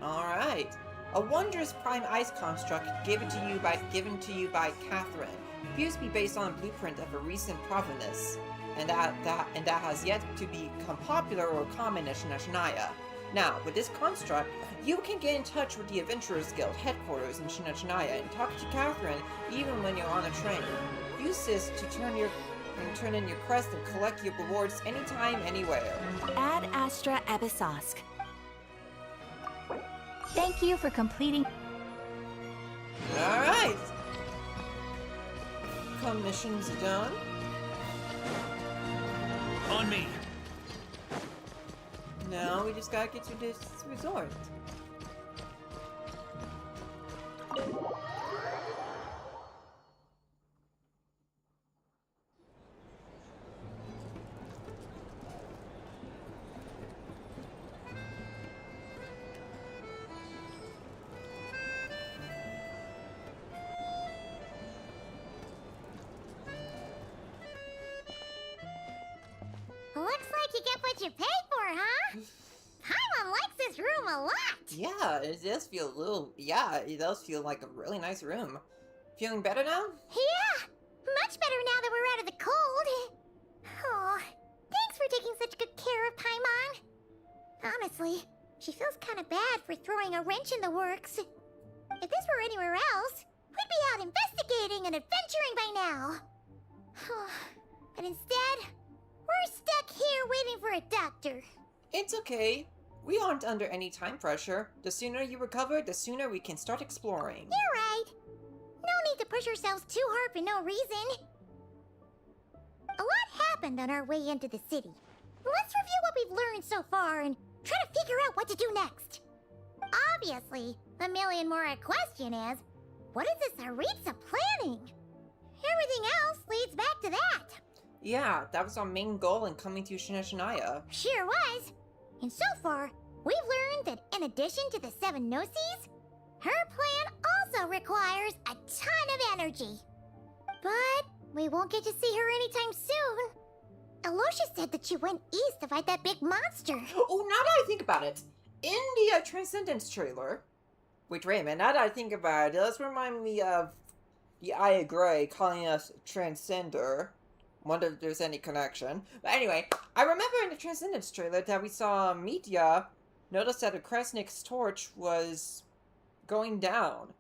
Alright. A wondrous prime ice construct given to you by Catherine. Appears to be based on a blueprint of a recent provenance, and that has yet to become popular or common in SNEZHNAYA. Now, with this construct, you can get in touch with the Adventurers Guild headquarters in SNEZHNAYA and talk to Catherine even when you're on a train. Use this to turn in your quest and collect your rewards anytime, anywhere. Ad Astra Abyssosque. Thank you for completing... Alright! Commission's done. On me! Now we just gotta get to this resort. Looks like you get what you pay for, huh? Paimon likes this room a lot! Yeah, it does feel a little... Yeah, it does feel like a really nice room. Feeling better now? Yeah! Much better now that we're out of the cold! Oh, thanks for taking such good care of Paimon. Honestly, she feels kind of bad for throwing a wrench in the works. If this were anywhere else, we'd be out investigating and adventuring by now. But instead, we're stuck here waiting for a doctor. It's okay. We aren't under any time pressure. The sooner you recover, the sooner we can start exploring. You're right. No need to push ourselves too hard for no reason. A lot happened on our way into the city. Let's review what we've learned so far and try to figure out what to do next. Obviously, the million-more question is, what is this Saritsa planning? Everything else leads back to that. Yeah, that was our main goal in coming to SNEZHNAYA. Sure was. And so far, we've learned that in addition to the 7 Gnosis, her plan also requires a ton of energy. But we won't get to see her anytime soon. Aloysius said that she went east to fight that big monster. Oh, now that I think about it, in the Transcendence trailer... Wait a minute, now that I think about it, it does remind me of the Eye of Grey calling us Transcender. Wonder if there's any connection. But anyway, I remember in the Transcendence trailer that we saw Media notice that the Kresnik's torch was going down.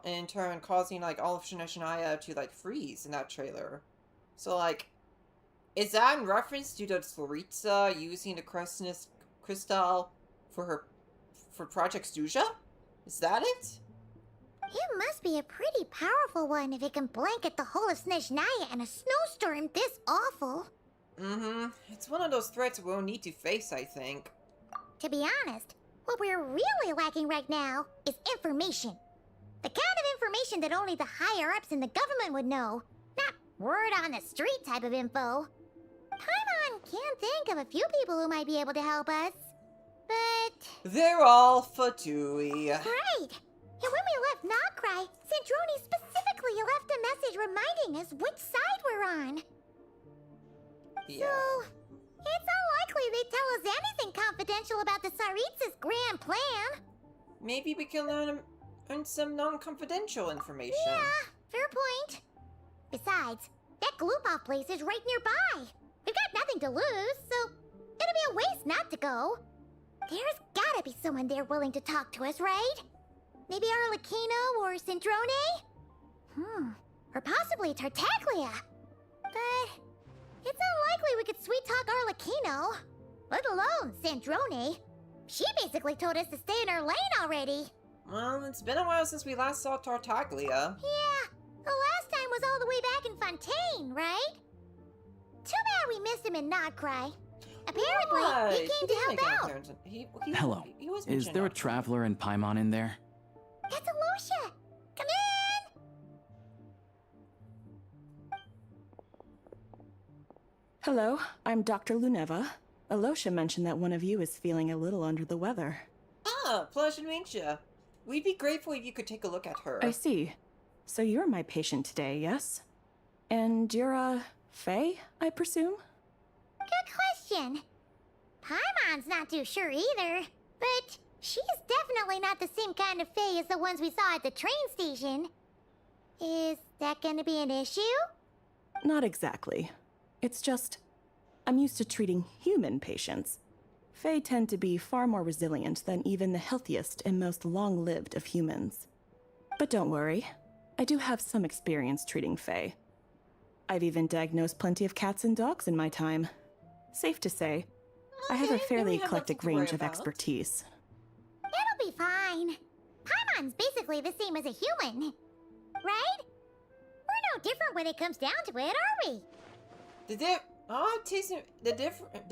In turn, causing, like, all of SNEZHNAYA to, like, freeze in that trailer. So, like, is that in reference to the Tsaritsa using the Kresnik crystal for Project Stuja? Is that it? It must be a pretty powerful one if it can blanket the whole of SNEZHNAYA in a snowstorm this awful. Mm-hmm. It's one of those threats we'll need to face, I think. To be honest, what we're really lacking right now is information. The kind of information that only the higher-ups in the government would know. Not word on the street type of info. Paimon can think of a few people who might be able to help us. But... they're all Fatui. Right! And when we left Nocry, Zandroni specifically left a message reminding us which side we're on. Yeah. So, it's unlikely they'd tell us anything confidential about the Tsaritsa's grand plan. Maybe we can learn some non-confidential information. Yeah, fair point. Besides, that Gloop-off place is right nearby. We've got nothing to lose, so it'd be a waste not to go. There's gotta be someone there willing to talk to us, right? Maybe Arlecchino or Zandroni? Or possibly Tartaglia. But it's unlikely we could sweet-talk Arlecchino. Let alone Zandroni. She basically told us to stay in her lane already. Well, it's been a while since we last saw Tartaglia. Yeah, the last time was all the way back in Fontaine, right? Too bad we missed him in Nocry. Apparently, he came to help out. Hello. Is there a traveler in Paimon in there? That's Alosha! Come in! Hello, I'm Dr. Luneva. Alosha mentioned that one of you is feeling a little under the weather. Ah, pleasure to meet you. We'd be grateful if you could take a look at her. I see. So you're my patient today, yes? And you're, Faye, I presume? Good question. Paimon's not too sure either, but she's definitely not the same kind of Fae as the ones we saw at the train station. Is that gonna be an issue? Not exactly. It's just, I'm used to treating human patients. Fae tend to be far more resilient than even the healthiest and most long-lived of humans. But don't worry, I do have some experience treating Fae. I've even diagnosed plenty of cats and dogs in my time. Safe to say, I have a fairly eclectic range of expertise. It'll be fine. Paimon's basically the same as a human, right? We're no different when it comes down to it, are we? The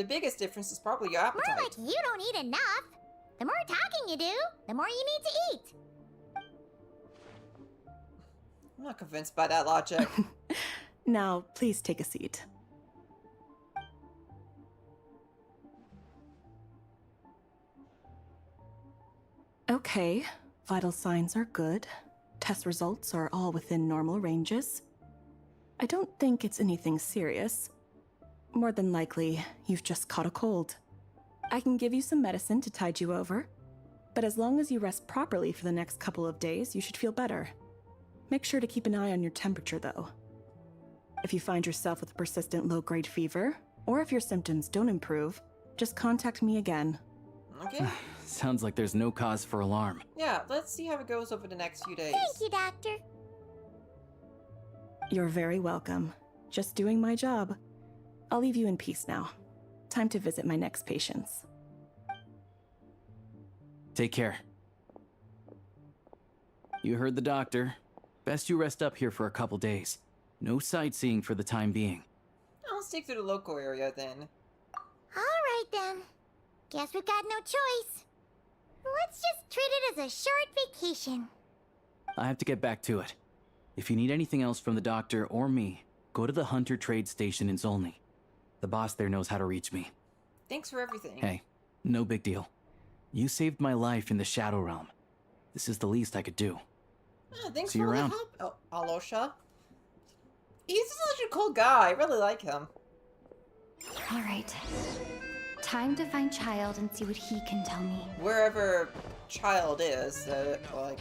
biggest difference is probably your appetite. More like you don't eat enough. The more talking you do, the more you need to eat. I'm not convinced by that logic. Now, please take a seat. Okay, vital signs are good. Test results are all within normal ranges. I don't think it's anything serious. More than likely, you've just caught a cold. I can give you some medicine to tide you over, but as long as you rest properly for the next couple of days, you should feel better. Make sure to keep an eye on your temperature, though. If you find yourself with a persistent low-grade fever, or if your symptoms don't improve, just contact me again. Okay. Sounds like there's no cause for alarm. Yeah, let's see how it goes over the next few days. Thank you, Doctor. You're very welcome. Just doing my job. I'll leave you in peace now. Time to visit my next patients. Take care. You heard the doctor. Best you rest up here for a couple days. No sightseeing for the time being. I'll stick to the local area then. Alright then. Guess we've got no choice. Let's just treat it as a short vacation. I have to get back to it. If you need anything else from the doctor or me, go to the Hunter Trade Station in Zolny. The boss there knows how to reach me. Thanks for everything. Hey, no big deal. You saved my life in the Shadow Realm. This is the least I could do. Thanks See you for all around. the help, Alosha. He's such a cool guy. I really like him. Alright. Time to find Child and see what he can tell me. Wherever Child is, like...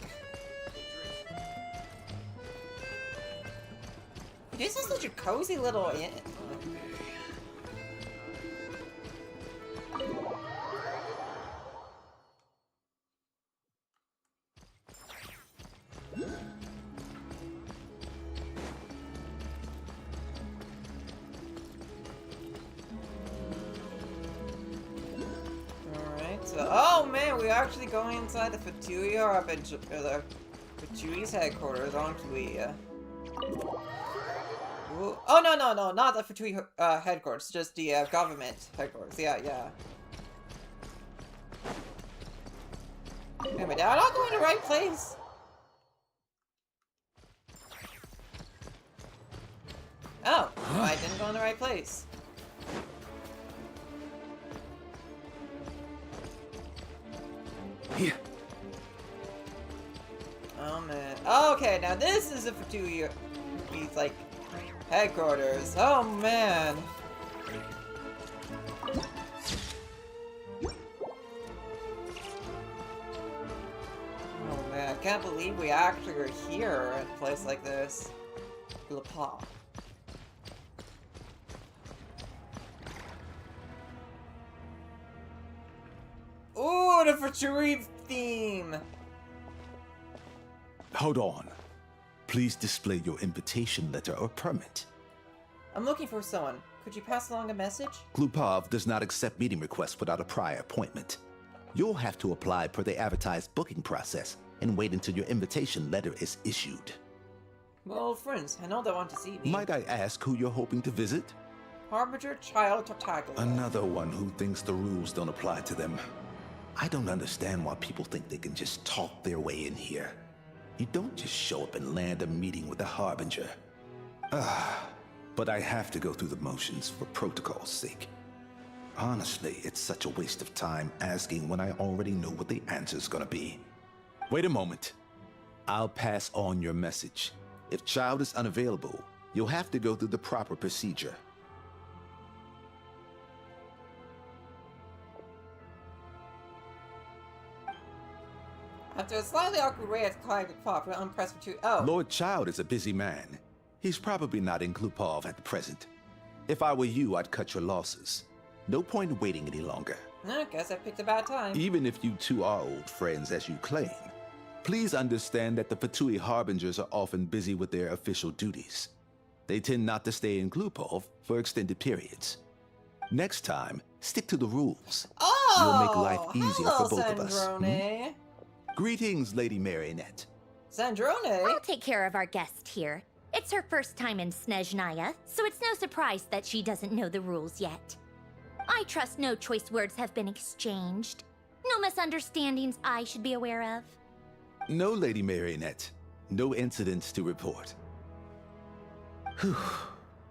This is such a cozy little inn. Alright, so oh man, we're actually going inside the Fatui Harbinger, the Fatui's headquarters, aren't we? Ooh. Oh no, not the Fatui headquarters, just the government headquarters. Yeah. Wait a minute, am I not going to the right place? Oh, I didn't go in the right place. Here. Oh man. Okay, now this is a Fatui. He's like headquarters. Oh man. Oh man, I can't believe we actually are here at a place like this. Glapa. Ooh, the Fatui theme! Hold on. Please display your invitation letter or permit. I'm looking for someone. Could you pass along a message? Glupov does not accept meeting requests without a prior appointment. You'll have to apply per the advertised booking process and wait until your invitation letter is issued. Well, friends, I know they want to see me. Might I ask who you're hoping to visit? Harbinger Child Tartaglia. Another one who thinks the rules don't apply to them. I don't understand why people think they can just talk their way in here. You don't just show up and land a meeting with the Harbinger. But I have to go through the motions for protocol's sake. Honestly, it's such a waste of time asking when I already know what the answer's gonna be. Wait a moment. I'll pass on your message. If Child is unavailable, you'll have to go through the proper procedure. After a slightly awkward way of climbing pop, we're unpressed for two. Oh. Lord Child is a busy man. He's probably not in Glupov at the present. If I were you, I'd cut your losses. No point in waiting any longer. I guess I picked a bad time. Even if you two are old friends as you claim, please understand that the Fatui Harbingers are often busy with their official duties. They tend not to stay in Glupov for extended periods. Next time, stick to the rules. Oh, you'll make life easier for both of us. Sandrone. Greetings, Lady Marionette. Sandrone? I'll take care of our guest here. It's her first time in SNEZHNAYA, so it's no surprise that she doesn't know the rules yet. I trust no choice words have been exchanged. No misunderstandings I should be aware of. No, Lady Marionette. No incidents to report. Whew.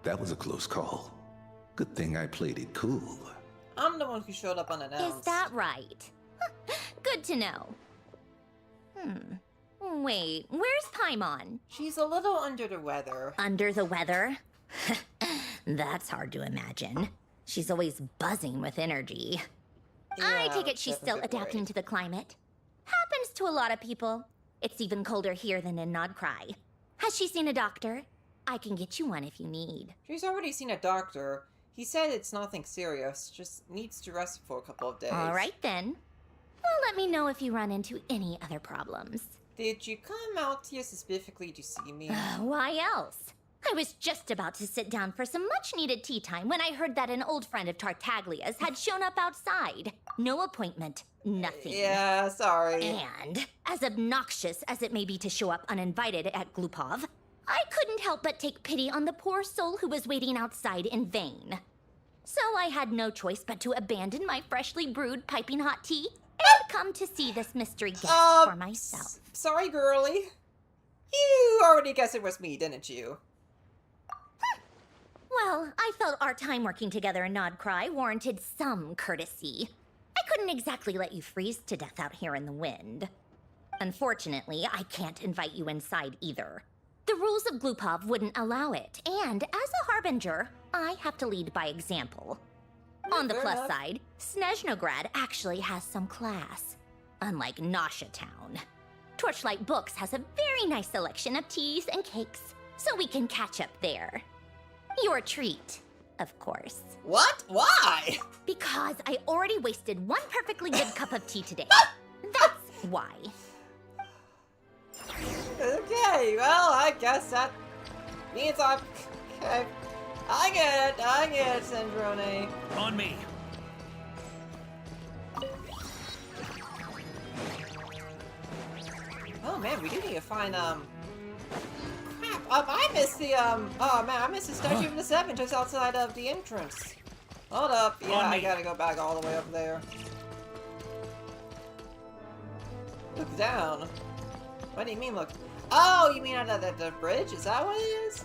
That was a close call. Good thing I played it cool. I'm the one who showed up unannounced. Is that right? Good to know. Wait, where's Paimon? She's a little under the weather. Under the weather? That's hard to imagine. She's always buzzing with energy. Yeah, I take it she's still adapting to the climate. Happens to a lot of people. It's even colder here than in Nodcry. Has she seen a doctor? I can get you one if you need. She's already seen a doctor. He said it's nothing serious, just needs to rest for a couple of days. All right then. Well, let me know if you run into any other problems. Did you come out here specifically to see me? Why else? I was just about to sit down for some much-needed tea time when I heard that an old friend of Tartaglia's had shown up outside. No appointment, nothing. Yeah, sorry. And, as obnoxious as it may be to show up uninvited at Glupov, I couldn't help but take pity on the poor soul who was waiting outside in vain. So I had no choice but to abandon my freshly brewed piping hot tea and come to see this mystery guest for myself. Sorry, girlie. You already guessed it was me, didn't you? Well, I felt our time working together in Nodcry warranted some courtesy. I couldn't exactly let you freeze to death out here in the wind. Unfortunately, I can't invite you inside either. The rules of Glupov wouldn't allow it, and as a Harbinger, I have to lead by example. On the plus side, SNEZHNAGRAD actually has some class, unlike Nasha Town. Torchlight Books has a very nice selection of teas and cakes, so we can catch up there. Your treat, of course. What? Why? Because I already wasted one perfectly good cup of tea today. That's why. Okay, well, I guess that means I'm... Okay. I get it, Syndrome. On me. Oh man, we do need to find, crap, I missed the, oh man, I missed the Statue of the Seven just outside of the entrance. Hold up, yeah, I gotta go back all the way up there. Look down. What do you mean look? Oh, you mean at the bridge? Is that what it is?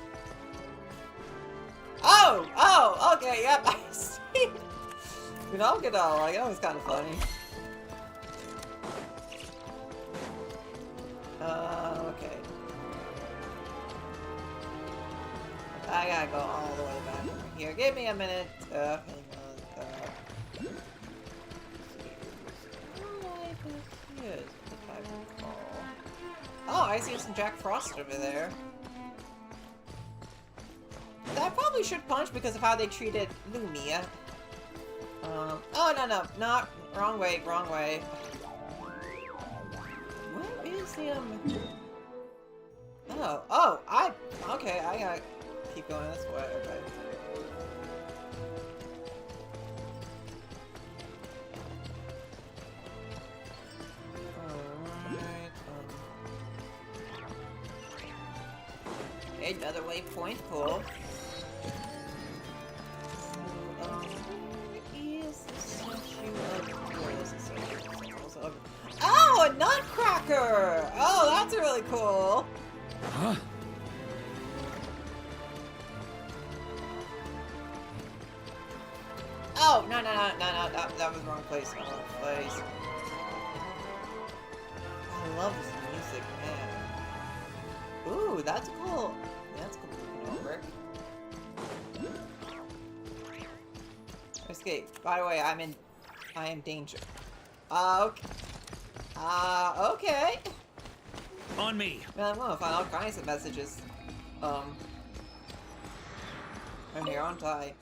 Oh, okay, yep, I see. You know, like, that was kind of funny. Okay. I gotta go all the way back over here. Give me a minute. Hang on. Oh, I see some Jack Frost over there. I probably should punch because of how they treated Lumia. Oh, no, not wrong way. Where is the, okay, I gotta keep going this way, okay. Alright, another waypoint, cool. Oh, a nutcracker! Oh, that's really cool. Huh? Oh, no, that was the wrong place. I love this music, man. Ooh, that's cool. That's cool. Over. Escape. By the way, I am in danger. Okay. Okay. On me. Man, I'm gonna find all kinds of messages. And here, aren't I?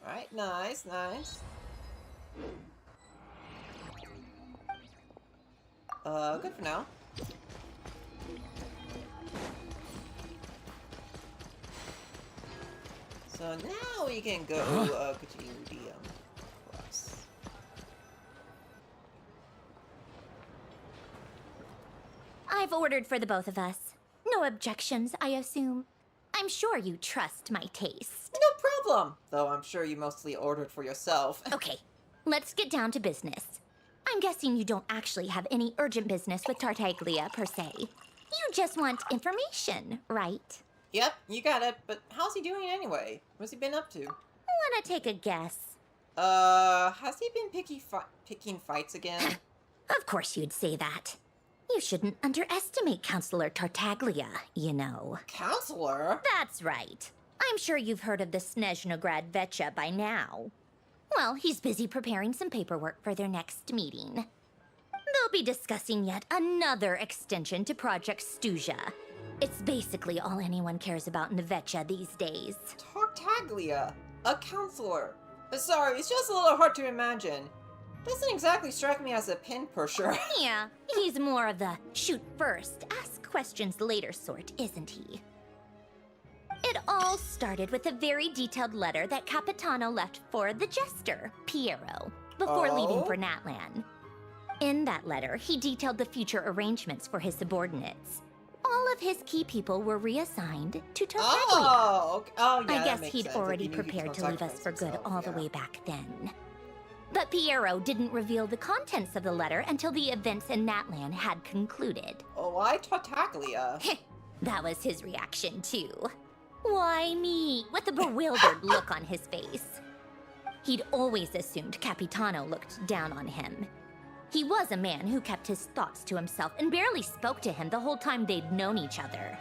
Alright, nice. Good for now. So now we can go continue the class. I've ordered for the both of us. No objections, I assume. I'm sure you trust my taste. No problem! Though I'm sure you mostly ordered for yourself. Okay, let's get down to business. I'm guessing you don't actually have any urgent business with Tartaglia, per se. You just want information, right? Yep, you got it, but how's he doing anyway? What's he been up to? Wanna take a guess? Has he been picking fights again? Of course you'd say that. You shouldn't underestimate Counselor Tartaglia, you know. Counselor? That's right. I'm sure you've heard of the SNEZHNAYA Vetcha by now. Well, he's busy preparing some paperwork for their next meeting. They'll be discussing yet another extension to Project SNEZHNAYA. It's basically all anyone cares about in the Vetcha these days. Tartaglia, a counselor. Sorry, it's just a little hard to imagine. Doesn't exactly strike me as a pin pusher. Yeah, he's more of the shoot first, ask questions later sort, isn't he? It all started with a very detailed letter that Capitano left for the jester, Piero, before leaving for Natlan. In that letter, he detailed the future arrangements for his subordinates. All of his key people were reassigned to Tartaglia. Yeah, I guess he'd already prepared to leave us for good all the way back then. But Piero didn't reveal the contents of the letter until the events in Natlan had concluded. Oh, why Tartaglia? That was his reaction, too. Why me? With a bewildered look on his face. He'd always assumed Capitano looked down on him. He was a man who kept his thoughts to himself and barely spoke to him the whole time they'd known each other.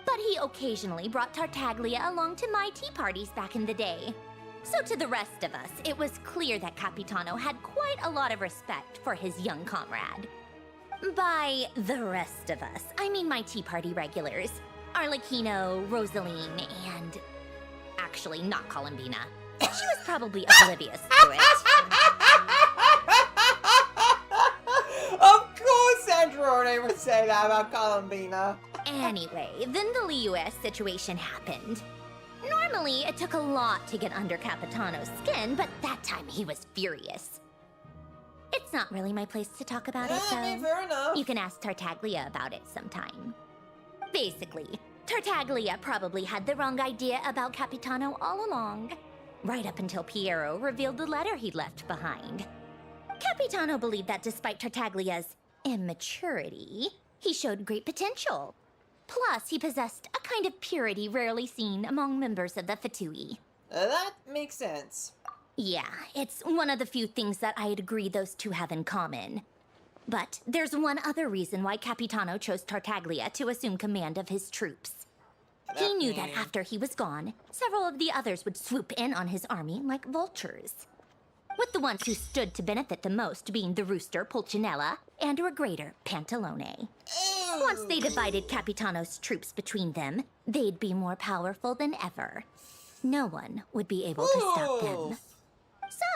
But he occasionally brought Tartaglia along to my tea parties back in the day. So to the rest of us, it was clear that Capitano had quite a lot of respect for his young comrade. By the rest of us, I mean my Tea Party regulars. Arlecchino, Rosaline, and... actually, not Columbina. She was probably oblivious to it. Of course Androne would say that about Columbina. Anyway, then the Liu's situation happened. Normally, it took a lot to get under Capitano's skin, but that time he was furious. It's not really my place to talk about it, though. Fair enough. You can ask Tartaglia about it sometime. Basically, Tartaglia probably had the wrong idea about Capitano all along. Right up until Piero revealed the letter he'd left behind. Capitano believed that despite Tartaglia's immaturity, he showed great potential. Plus, he possessed a kind of purity rarely seen among members of the Fatui. That makes sense. Yeah, it's one of the few things that I'd agree those two have in common. But there's one other reason why Capitano chose Tartaglia to assume command of his troops. He knew that after he was gone, several of the others would swoop in on his army like vultures. With the ones who stood to benefit the most being the rooster Pulcinella and Regrator Pantalone. Once they divided Capitano's troops between them, they'd be more powerful than ever. No one would be able to stop them.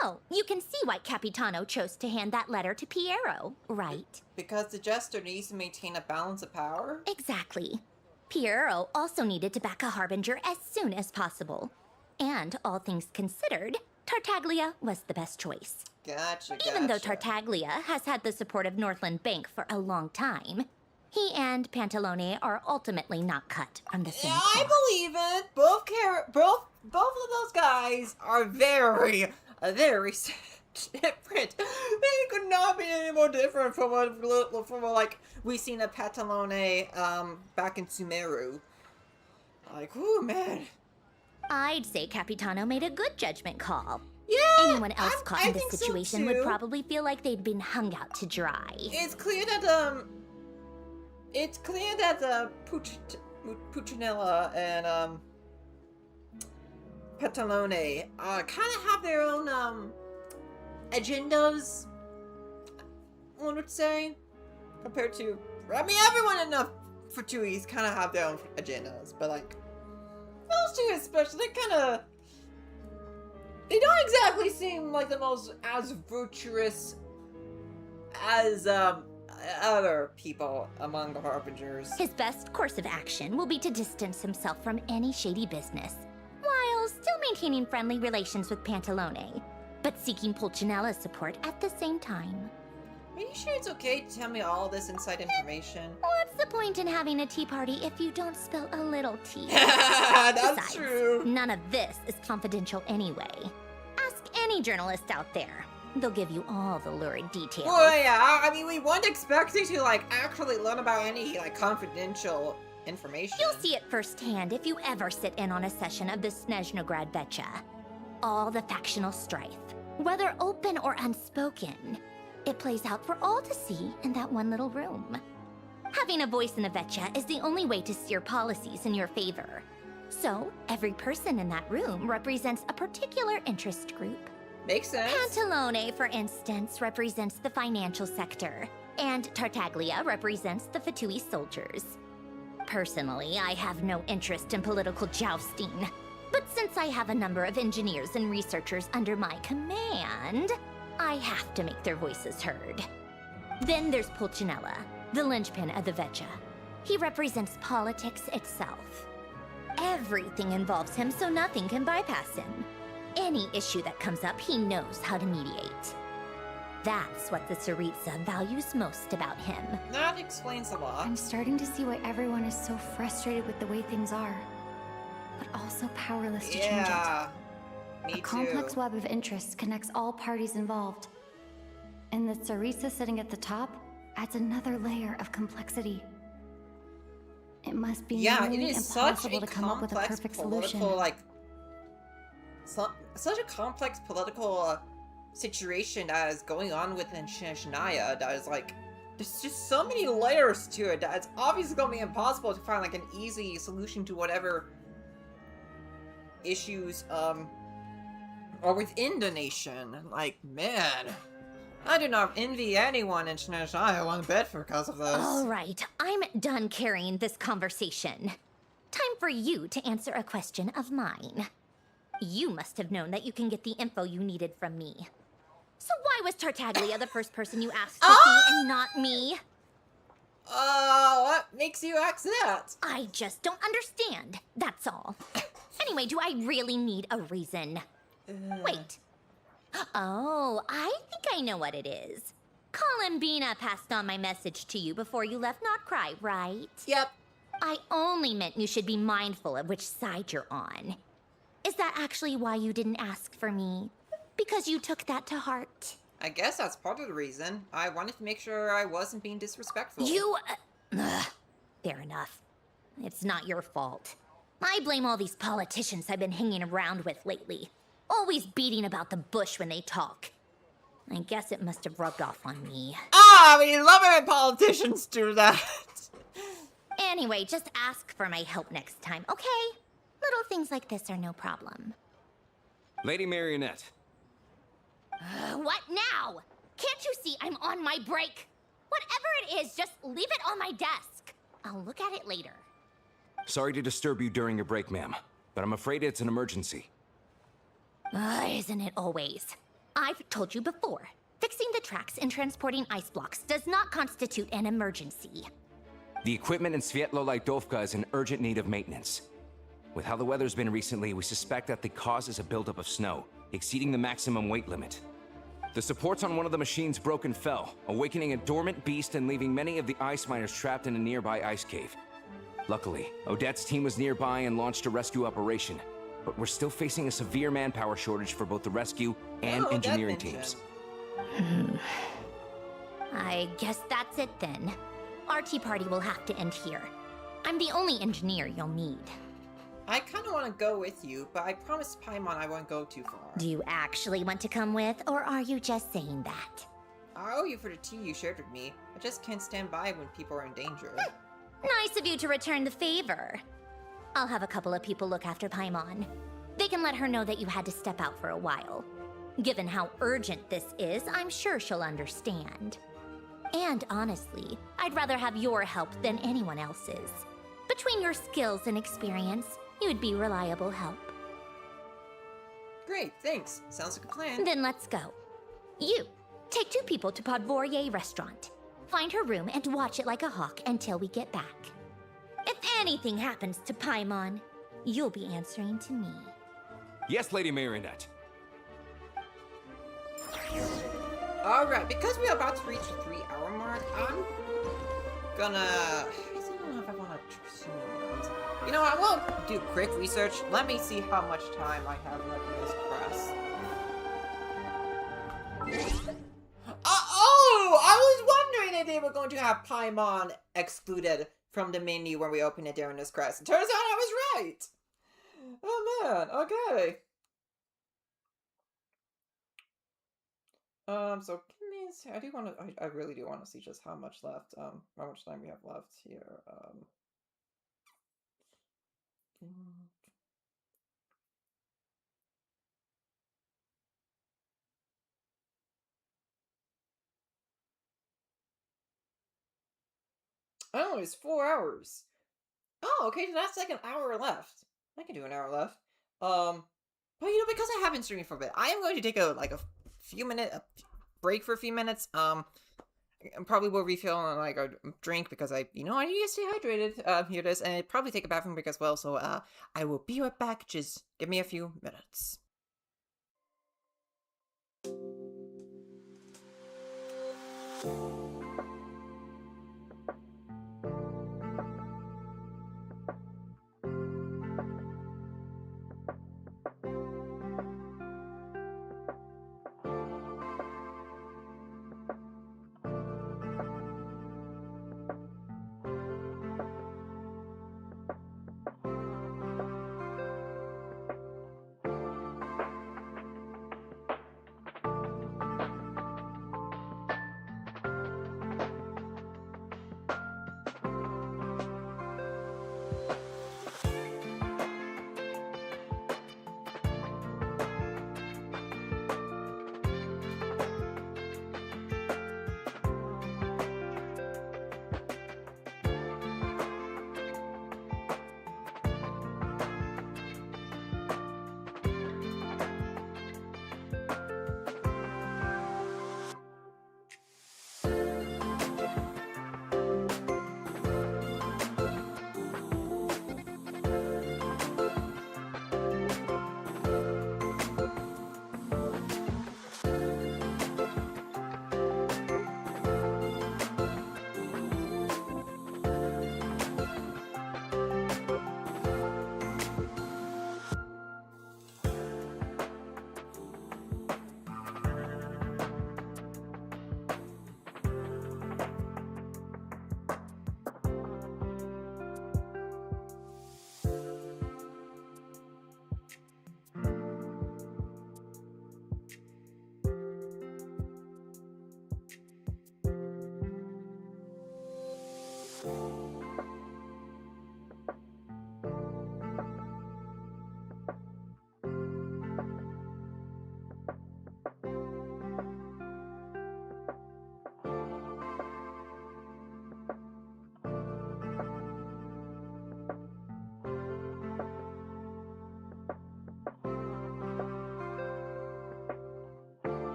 So, you can see why Capitano chose to hand that letter to Piero, right? Because the Jester needs to maintain a balance of power? Exactly. Piero also needed to back a Harbinger as soon as possible. And, all things considered, Tartaglia was the best choice. Gotcha. Even though Tartaglia has had the support of Northland Bank for a long time, he and Pantalone are ultimately not cut from the same cloth. I believe it. Both of those guys are very different. They could not be any more different from what like we seen at Pantalone back in Sumeru. Like, ooh, man. I'd say Capitano made a good judgment call. Yeah, anyone else caught in this situation would probably feel like they'd been hung out to dry. It's clear that Puccinella and Pantalone kind of have their own agendas, one would say, compared to, I mean, everyone in the Fatuis kind of have their own agendas, but like those two especially, they don't exactly seem like the most as virtuous as other people among the Harbingers. His best course of action will be to distance himself from any shady business, while still maintaining friendly relations with Pantalone, but seeking Pulcinella's support at the same time. Are you sure it's okay to tell me all this inside information? What's the point in having a tea party if you don't spill a little tea? That's Besides, true. None of this is confidential anyway. Ask any journalist out there. They'll give you all the lurid details. Well, yeah, I mean, we weren't expecting to, like, actually learn about any, like, confidential information. You'll see it firsthand if you ever sit in on a session of the SNEZHNAYA Vecha. All the factional strife, whether open or unspoken, it plays out for all to see in that one little room. Having a voice in the Vecha is the only way to steer policies in your favor. So, every person in that room represents a particular interest group. Makes sense. Pantalone, for instance, represents the financial sector, and Tartaglia represents the Fatui soldiers. Personally, I have no interest in political jousting, but since I have a number of engineers and researchers under my command, I have to make their voices heard. Then there's Pulcinella, the linchpin of the Vecha. He represents politics itself. Everything involves him, so nothing can bypass him. Any issue that comes up, he knows how to mediate. That's what the Tsaritsa values most about him. That explains a lot. I'm starting to see why everyone is so frustrated with the way things are, but also powerless to change it. Me A complex web of interests connects all parties involved. And the Tsaritsa sitting at the top adds another layer of complexity. It must be nearly impossible to come up with a perfect solution. Such a complex political situation that is going on within SNEZHNAYA that is like, there's just so many layers to it that it's obviously going to be impossible to find like an easy solution to whatever issues are within the nation. Like, man, I do not envy anyone in SNEZHNAYA one bit because of this. All right, I'm done carrying this conversation. Time for you to answer a question of mine. You must have known that you can get the info you needed from me. So why was Tartaglia the first person you asked to see and not me? What makes you ask that? I just don't understand, that's all. Anyway, do I really need a reason? Wait. Oh, I think I know what it is. Columbina passed on my message to you before you left Not Cry, right? Yep. I only meant you should be mindful of which side you're on. Is that actually why you didn't ask for me? Because you took that to heart? I guess that's part of the reason. I wanted to make sure I wasn't being disrespectful. Fair enough. It's not your fault. I blame all these politicians I've been hanging around with lately. Always beating about the bush when they talk. I guess it must have rubbed off on me. We love it when politicians do that. Anyway, just ask for my help next time, okay? Little things like this are no problem. Lady Marionette. What now? Can't you see I'm on my break? Whatever it is, just leave it on my desk. I'll look at it later. Sorry to disturb you during your break, ma'am, but I'm afraid it's an emergency. Isn't it always? I've told you before, fixing the tracks and transporting ice blocks does not constitute an emergency. The equipment in Svietlo-Lajdovka is in urgent need of maintenance. With how the weather's been recently, we suspect that the cause is a buildup of snow, exceeding the maximum weight limit. The supports on one of the machines broke and fell, awakening a dormant beast and leaving many of the ice miners trapped in a nearby ice cave. Luckily, Odette's team was nearby and launched a rescue operation, but we're still facing a severe manpower shortage for both the rescue and engineering teams. I guess that's it then. Our tea party will have to end here. I'm the only engineer you'll need. I kind of want to go with you, but I promised Paimon I won't go too far. Do you actually want to come with, or are you just saying that? I owe you for the tea you shared with me. I just can't stand by when people are in danger. Nice of you to return the favor. I'll have a couple of people look after Paimon. They can let her know that you had to step out for a while. Given how urgent this is, I'm sure she'll understand. And honestly, I'd rather have your help than anyone else's. Between your skills and experience, you'd be reliable help. Great, thanks. Sounds like a plan. Then let's go. You, take 2 people to Podvorier restaurant. Find her room and watch it like a hawk until we get back. If anything happens to Paimon, you'll be answering to me. Yes, Lady Marionette. Alright, because we're about to reach the 3-hour mark, I'm gonna... I don't know if I want to... You know, I won't do quick research. Let me see how much time I have left in this quest. I was wondering if they were going to have Paimon excluded from the menu when we opened it during this quest. It turns out I was right! Oh man, okay. So give me a second. I really do want to see just how much left, how much time we have left here. Oh, it's 4 hours. Oh, okay, so that's like an hour left. I can do an hour left. But you know, because I have been streaming for a bit, I am going to take a few minute break for a few minutes. I probably will refill on like a drink because I need to stay hydrated. Here it is, and probably take a bathroom break as well. So I will be right back. Just give me a few minutes.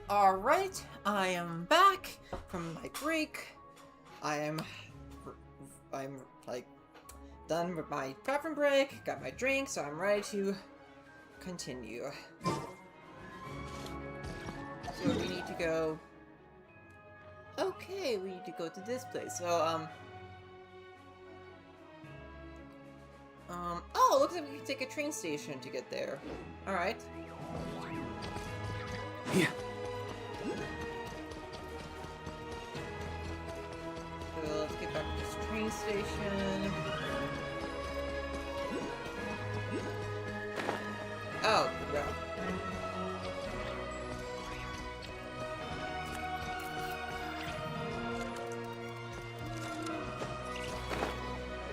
Alright, I am back from my break. I'm like done with my prepping break, got my drink, so I'm ready to continue. So we need to go. Okay, we need to go to this place. So oh, looks like we can take a train station to get there. Alright. Yeah. So let's get back to this train station. Oh, yeah.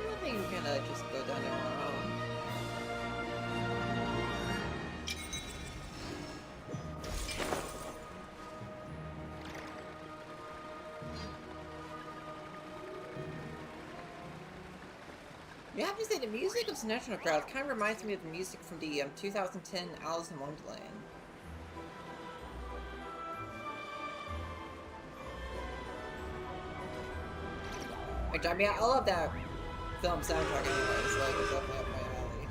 I think we're gonna just go down there on our own. You have to say, the music of SNEZHNAYA crowd kind of reminds me of the music from the 2010 Alice in Wonderland. Which, I mean, I love that film soundtrack anyway, so like, it's definitely up my alley.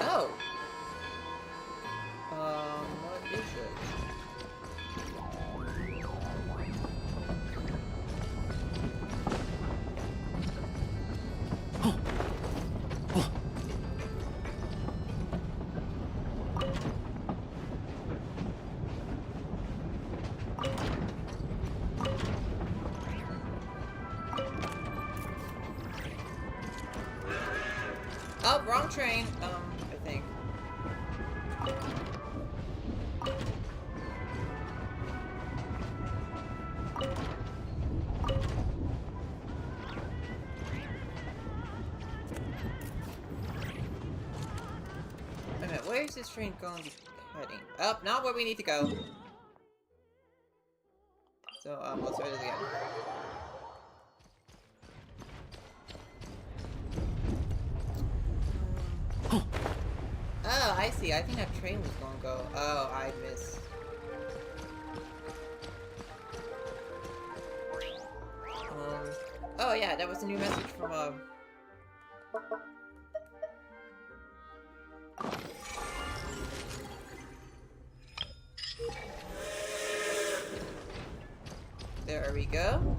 Oh! What is it? Oh, wrong train, I think. Wait a minute, where is this train going to be heading? Oh, not where we need to go. So, let's try this again. Oh, I see. I think that train was gonna go. Oh, I missed. Oh yeah, that was a new message from, There we go.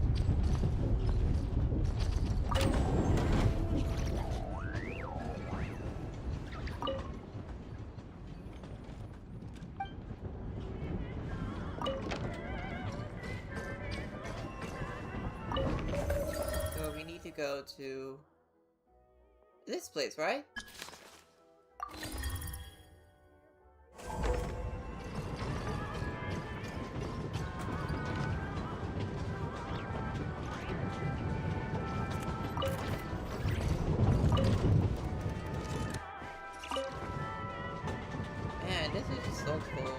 So we need to go to this place, right? Man, this is just so cool.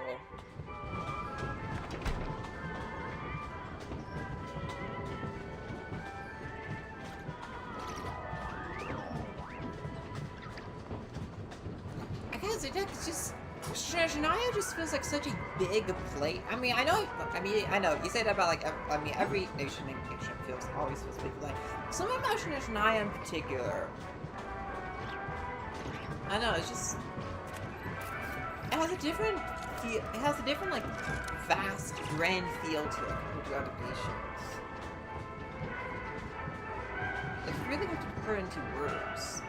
I guess it's just SNEZHNAYA just feels like such a big plate. I mean, I know you say that about like every nation in Genshin always feels big. Like something about SNEZHNAYA in particular. I know, it's just it has a different feel. It has a different like vast, grand feel to it compared to other nations. It's really hard to put into words.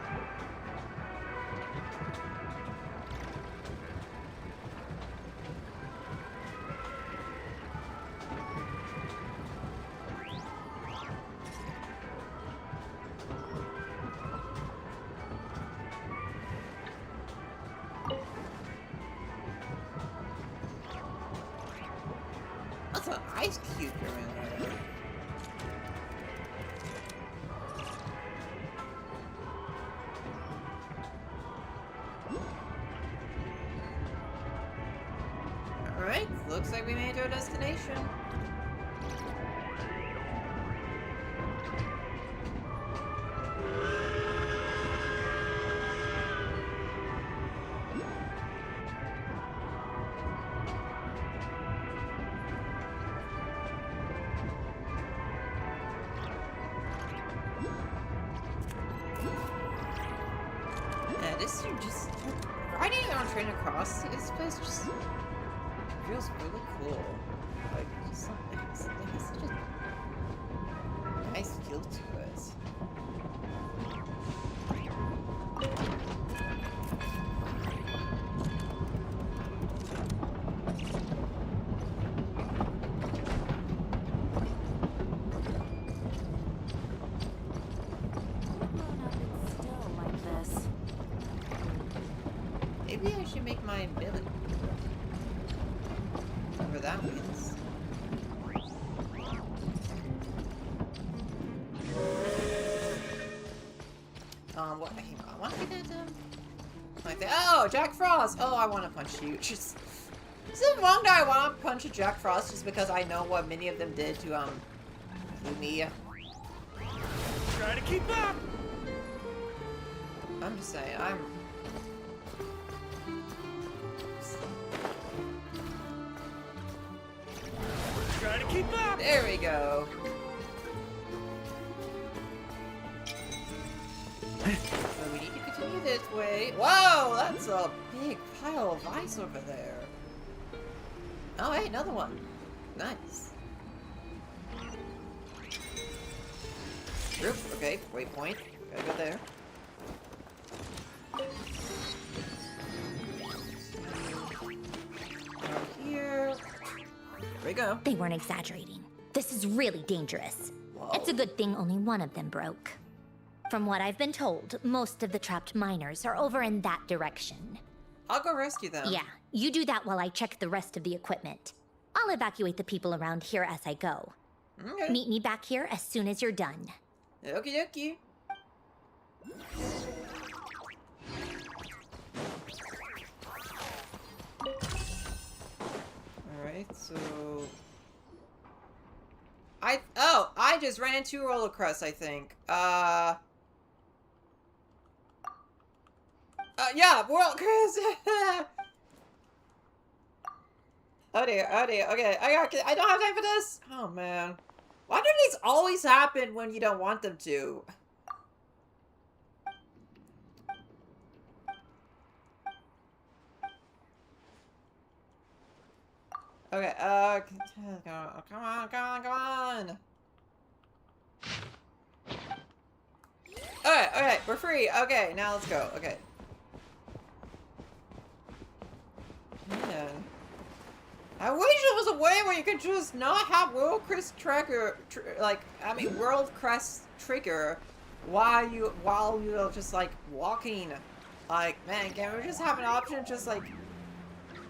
That's an ice cube you're in there. Alright, looks like we made it to our destination. this is just riding on train across this place just feels really cool. Like, it's such a nice feel to it. Maybe I should make my ability. Whatever that means. What? Hang on. I want to get that, like that. Oh, Jack Frost! Oh, I want to punch you. Just. Is it wrong that I want to punch a Jack Frost just because I know what many of them did to, me? Try to keep up! I'm just saying, Try to keep up! There we go. So we need to continue this way. Whoa, that's a big pile of ice over there. Oh, hey, another one. Nice. Group, okay, waypoint. Gotta go there. Down here. There we go. They weren't exaggerating. This is really dangerous. Whoa. It's a good thing only one of them broke. From what I've been told, most of the trapped miners are over in that direction. I'll go rescue them. Yeah, you do that while I check the rest of the equipment. I'll evacuate the people around here as I go. Okay. Meet me back here as soon as you're done. Okie dokie. Alright, so... I just ran into Roller Crest, I think. Yeah, World Crest! Oh dear, okay, I don't have time for this! Oh man. Why do these always happen when you don't want them to? Okay, come on. Okay, we're free. Okay, now let's go. Okay. Man. I wish there was a way where you could just not have World Crest Trigger, World Crest Trigger while you're just like walking. Like, man, can we just have an option just like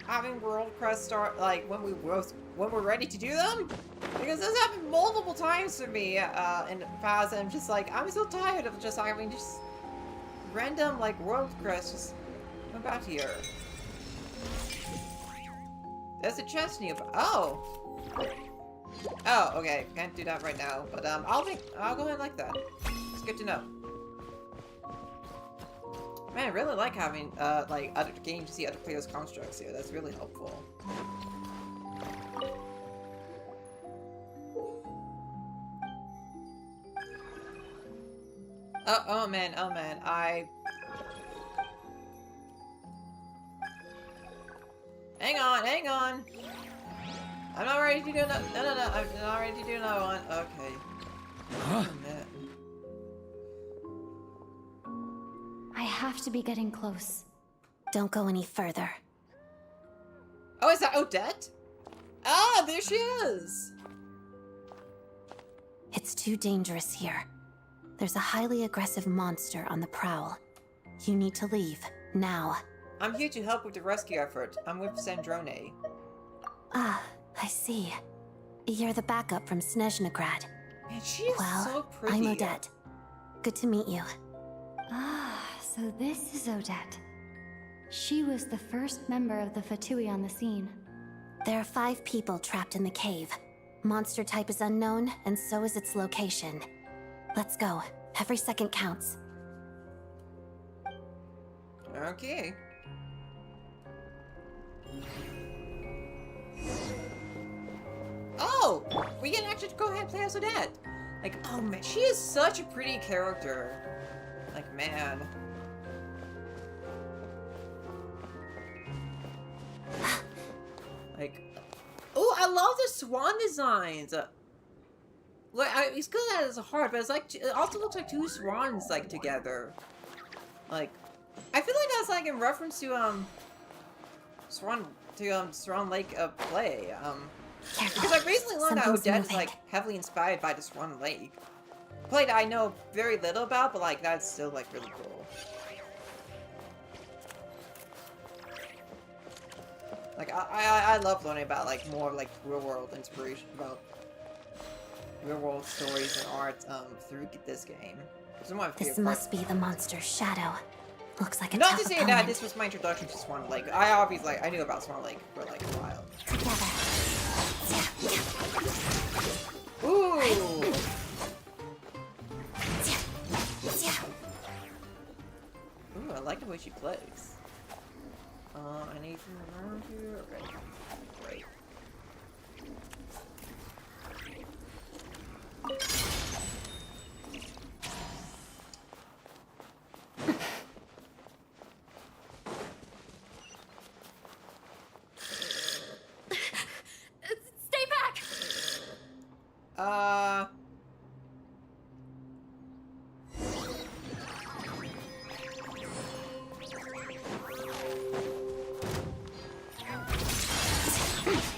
having World Crest start like when we're ready to do them? Because this happened multiple times for me in the past, and I'm just like, I'm so tired of just having just random like World Crest just come back here. There's a chest nearby. Oh, okay. Can't do that right now, but I'll go ahead like that. It's good to know. Man, I really like having getting to see other players' constructs here. That's really helpful. Oh man, Hang on. I'm not ready to do no, I'm not ready to do another one. Okay. Huh? I have to be getting close. Don't go any further. Oh, is that Odette? Ah, there she is! It's too dangerous here. There's a highly aggressive monster on the prowl. You need to leave, now. I'm here to help with the rescue effort. I'm with SNEZHNAYA. Ah, I see. You're the backup from SNEZHNAGRAD. Man, she is so pretty. I'm Odette. Good to meet you. Ah, so this is Odette. She was the first member of the Fatui on the scene. There are 5 people trapped in the cave. Monster type is unknown, and so is its location. Let's go. Every second counts. Okay. Oh! We can actually go ahead and play as Odette! Like, oh man, she is such a pretty character. Like, man. Like, oh, I love the swan designs. Like, it's good that it's a heart, but it's like it also looks like two swans like together. Like, I feel like that's like in reference to Swan Lake play. Because I recently learned that Odette is like heavily inspired by the Swan Lake play that I know very little about, but like that's still like really cool. Like I love learning about like more like real world inspiration about real world stories and art through this game. This must be the monster's shadow. Looks like a Not tough to say opponent. that this was my introduction to Swan Lake. I obviously I knew about Swan Lake for like a while. Ooh. Ooh, I like the way she plays. I need to remember here. Okay. Great. Stay back!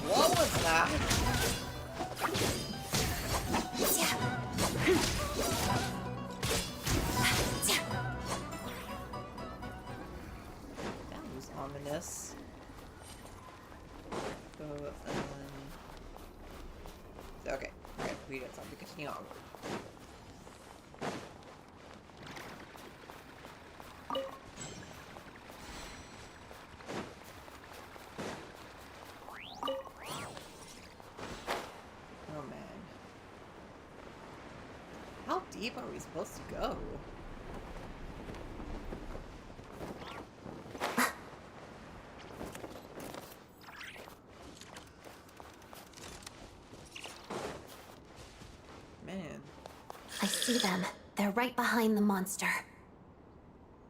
What was that? That was ominous. Okay, we got something to continue onward. Oh man. How deep are we supposed to go? I see them. They're right behind the monster.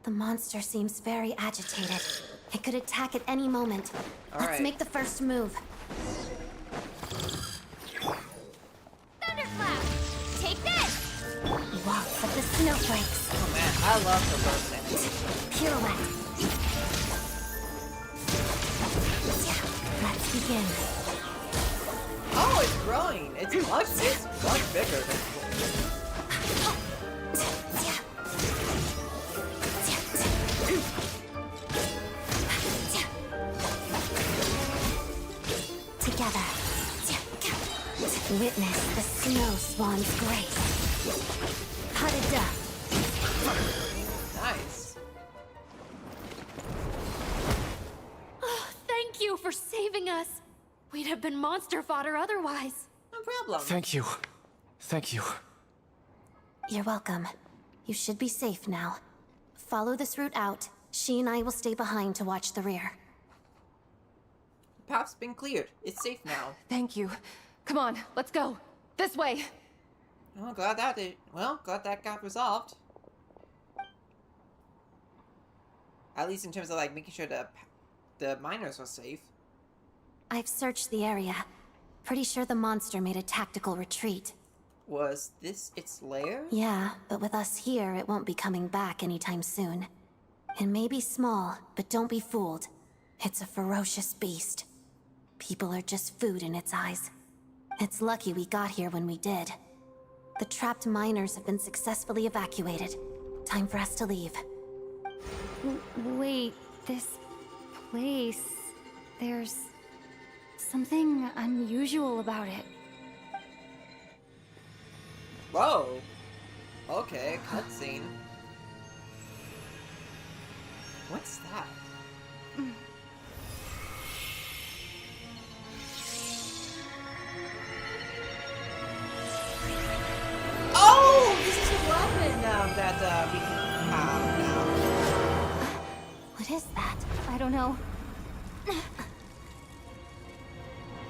The monster seems very agitated. It could attack at any moment. Let's make the first move. Thunderclap! Take this! Waltz of the snowflakes. Oh man, I love the burst animation. Pirouette. Let's begin. Oh, it's growing. It's much bigger than before. Together. Witness the snow swan's grace. Harada. Nice. Oh, thank you for saving us. We'd have been monster fodder otherwise. No problem. Thank you. Thank you. You're welcome. You should be safe now. Follow this route out. She and I will stay behind to watch the rear. The path's been cleared. It's safe now. Thank you. Come on, let's go. This way. Oh, glad that got resolved. At least in terms of like making sure the miners were safe. I've searched the area. Pretty sure the monster made a tactical retreat. Was this its lair? Yeah, but with us here, it won't be coming back anytime soon. It may be small, but don't be fooled. It's a ferocious beast. People are just food in its eyes. It's lucky we got here when we did. The trapped miners have been successfully evacuated. Time for us to leave. Wait, this place... There's... something unusual about it. Whoa. Okay, cutscene. What's that? Oh, this is a weapon that we can have now. What is that? I don't know.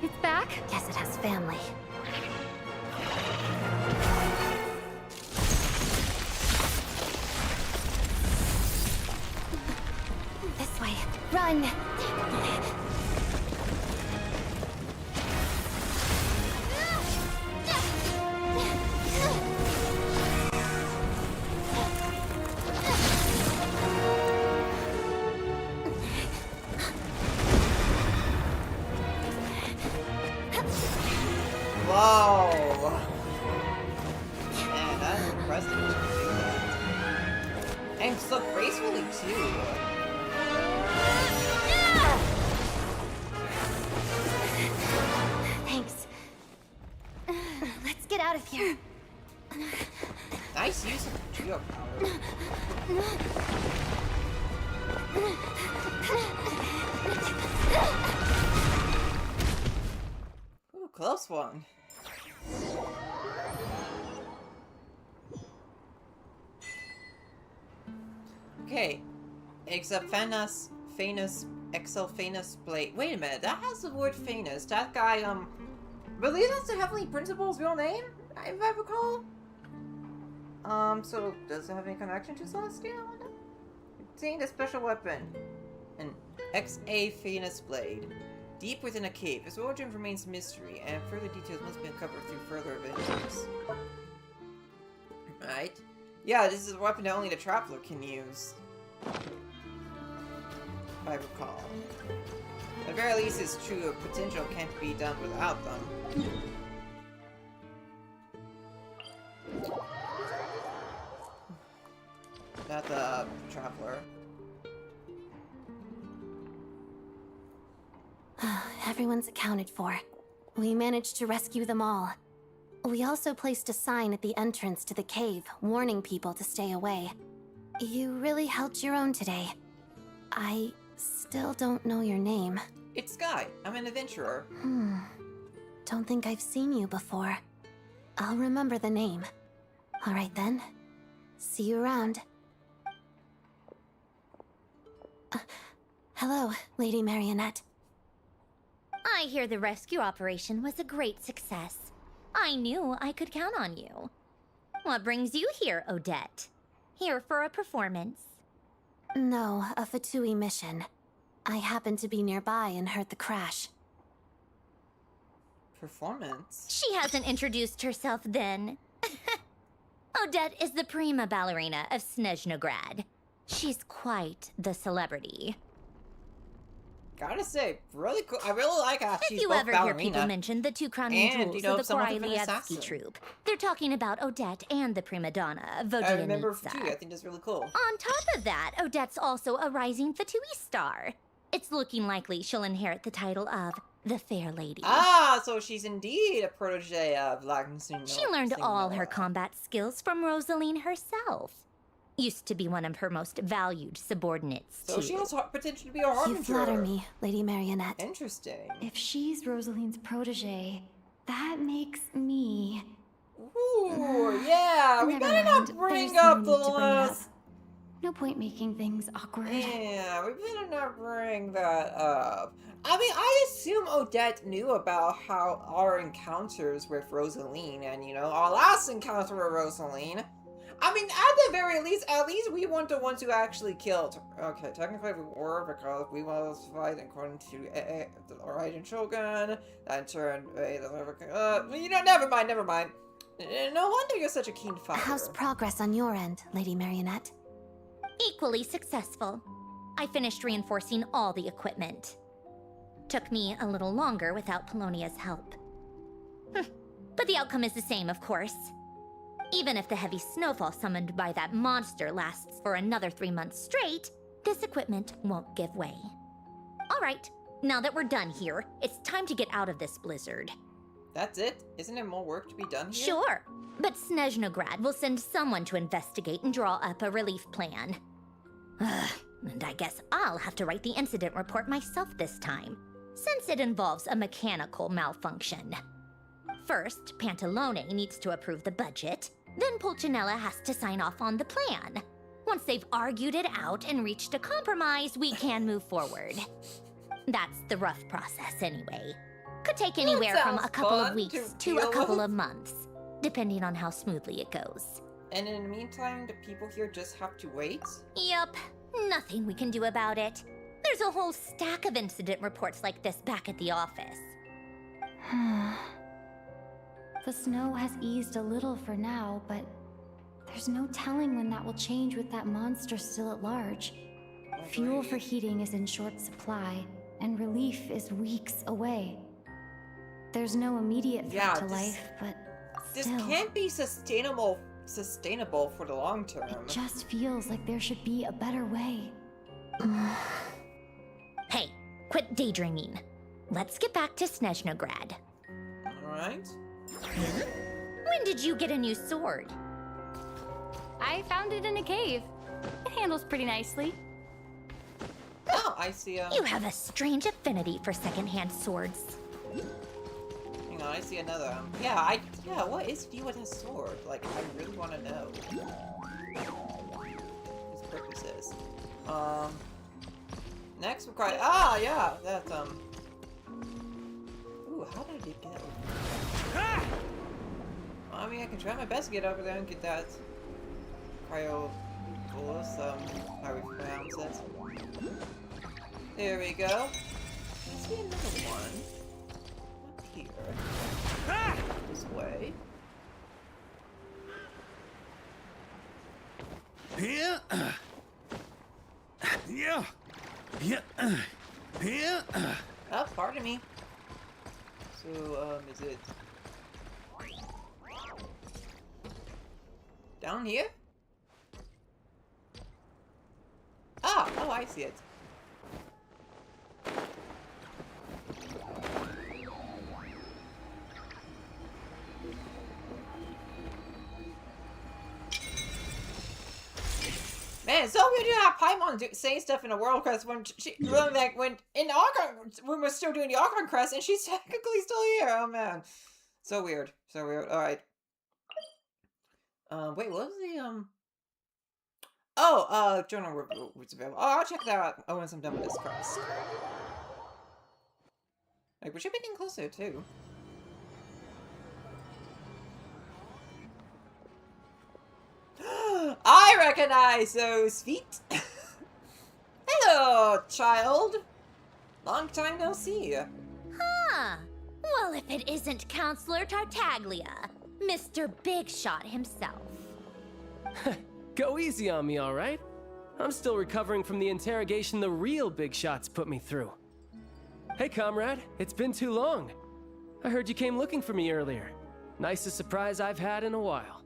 It's back? Guess it has family. This way. Run! so gracefully too. Thanks. Let's get out of here. Nice use of geo power. Ooh, close one. Okay, except Fanus, Exophanus Blade. Wait a minute, that has the word Fanus. That guy, really that's the Heavenly Principal's real name, if I recall? So does it have any connection to Celestia? I wonder? Obtained a special weapon. An Exophanus Blade. Deep within a cave. Its origin remains a mystery, and further details must be uncovered through further adventures. Right? Yeah, this is a weapon that only the Traveler can use. If I recall. At the very least, it's true of potential can't be done without them. Not the Traveler. Everyone's accounted for. We managed to rescue them all. We also placed a sign at the entrance to the cave, warning people to stay away. You really held your own today. I still don't know your name. It's Sky. I'm an adventurer. Don't think I've seen you before. I'll remember the name. All right then. See you around. Hello, Lady Marionette. I hear the rescue operation was a great success. I knew I could count on you. What brings you here, Odette? Here for a performance? No, a Fatui mission. I happened to be nearby and heard the crash. Performance? She hasn't introduced herself then. Odette is the prima ballerina of SNEZHNAYA. She's quite the celebrity. Gotta say, really cool. I really like how she's If you both ever ballerina hear people mention the two crowning and, jewels you know, of the somewhat of an Koraievsky assassin. troupe, they're talking about Odette and the prima donna, I remember Vodyanitsa. Fatui. I think that's really cool. On top of that, Odette's also a rising Fatui star. It's looking likely she'll inherit the title of the Fair Lady. Ah, so she's indeed a protege of Lagnusino. She learned all her combat skills from Rosaline herself. Used to be one of her most valued subordinates, So too. she has potential to be a harbinger. You flatter me, Lady Marionette. Interesting. If she's Rosaline's protege, that makes me... Ooh, yeah, we Never better mind. not bring There's up no the need to bring it up. last... No point making things awkward. Yeah, we better not bring that up. I mean, I assume Odette knew about how our encounters with Rosaline and, you know, our last encounter with Rosaline. I mean, at the very least, at least we weren't the ones who actually killed her. Okay, technically we were because we was fighting according to the Raiden Shogun, that turned you know, never mind. No wonder you're such a keen fighter. How's progress on your end, Lady Marionette? Equally successful. I finished reinforcing all the equipment. Took me a little longer without Polonia's help. But the outcome is the same, of course. Even if the heavy snowfall summoned by that monster lasts for another 3 months straight, this equipment won't give way. All right, now that we're done here, it's time to get out of this blizzard. That's it? Isn't there more work to be done here? Sure, but SNEZHNAYA will send someone to investigate and draw up a relief plan. And I guess I'll have to write the incident report myself this time, since it involves a mechanical malfunction. First, Pantalone needs to approve the budget, then Pulcinella has to sign off on the plan. Once they've argued it out and reached a compromise, we can move forward. That's the rough process anyway. Could take anywhere from a couple of weeks to a couple of months, depending on how smoothly it goes. And in the meantime, the people here just have to wait? Yup, nothing we can do about it. There's a whole stack of incident reports like this back at the office. The snow has eased a little for now, but there's no telling when that will change with that monster still at large. Fuel for heating is in short supply, and relief is weeks away. There's no immediate threat to life, but This still. can't be sustainable sustainable for the long term. It just feels like there should be a better way. Hey, quit daydreaming. Let's get back to Snezhnograd. Alright. When did you get a new sword? I found it in a cave. It handles pretty nicely. Oh, I see. You have a strange affinity for secondhand swords. Hang on, I see another. Yeah, what is view with a sword? Like, I really want to know. His purpose is. Next require. Ah, yeah, that's Ooh, how did it go? I mean, I can try my best to get over there and get that Cryobolus, how we pronounce it. There we go. I see another one. Up here. This way. Yeah. Yeah. Yeah. Yeah. Oh, pardon me. So, is it down here? Ah, oh, I see it. Man, it's so weird to have Paimon say stuff in a world quest when she like when in the Archon when we're still doing the Archon quest and she's technically still here. Oh man, so weird, so weird. All right. Wait, what was the Oh, journal was available. Oh, I'll check that out. Oh, once I'm done with this quest. Like, we should be getting closer too. I recognize those feet. Hello, child. Long time no see. Huh. Well, if it isn't Counselor Tartaglia, Mr. Big Shot himself. Go easy on me, all right? I'm still recovering from the interrogation the real Big Shots put me through. Hey, comrade, it's been too long. I heard you came looking for me earlier. Nicest surprise I've had in a while.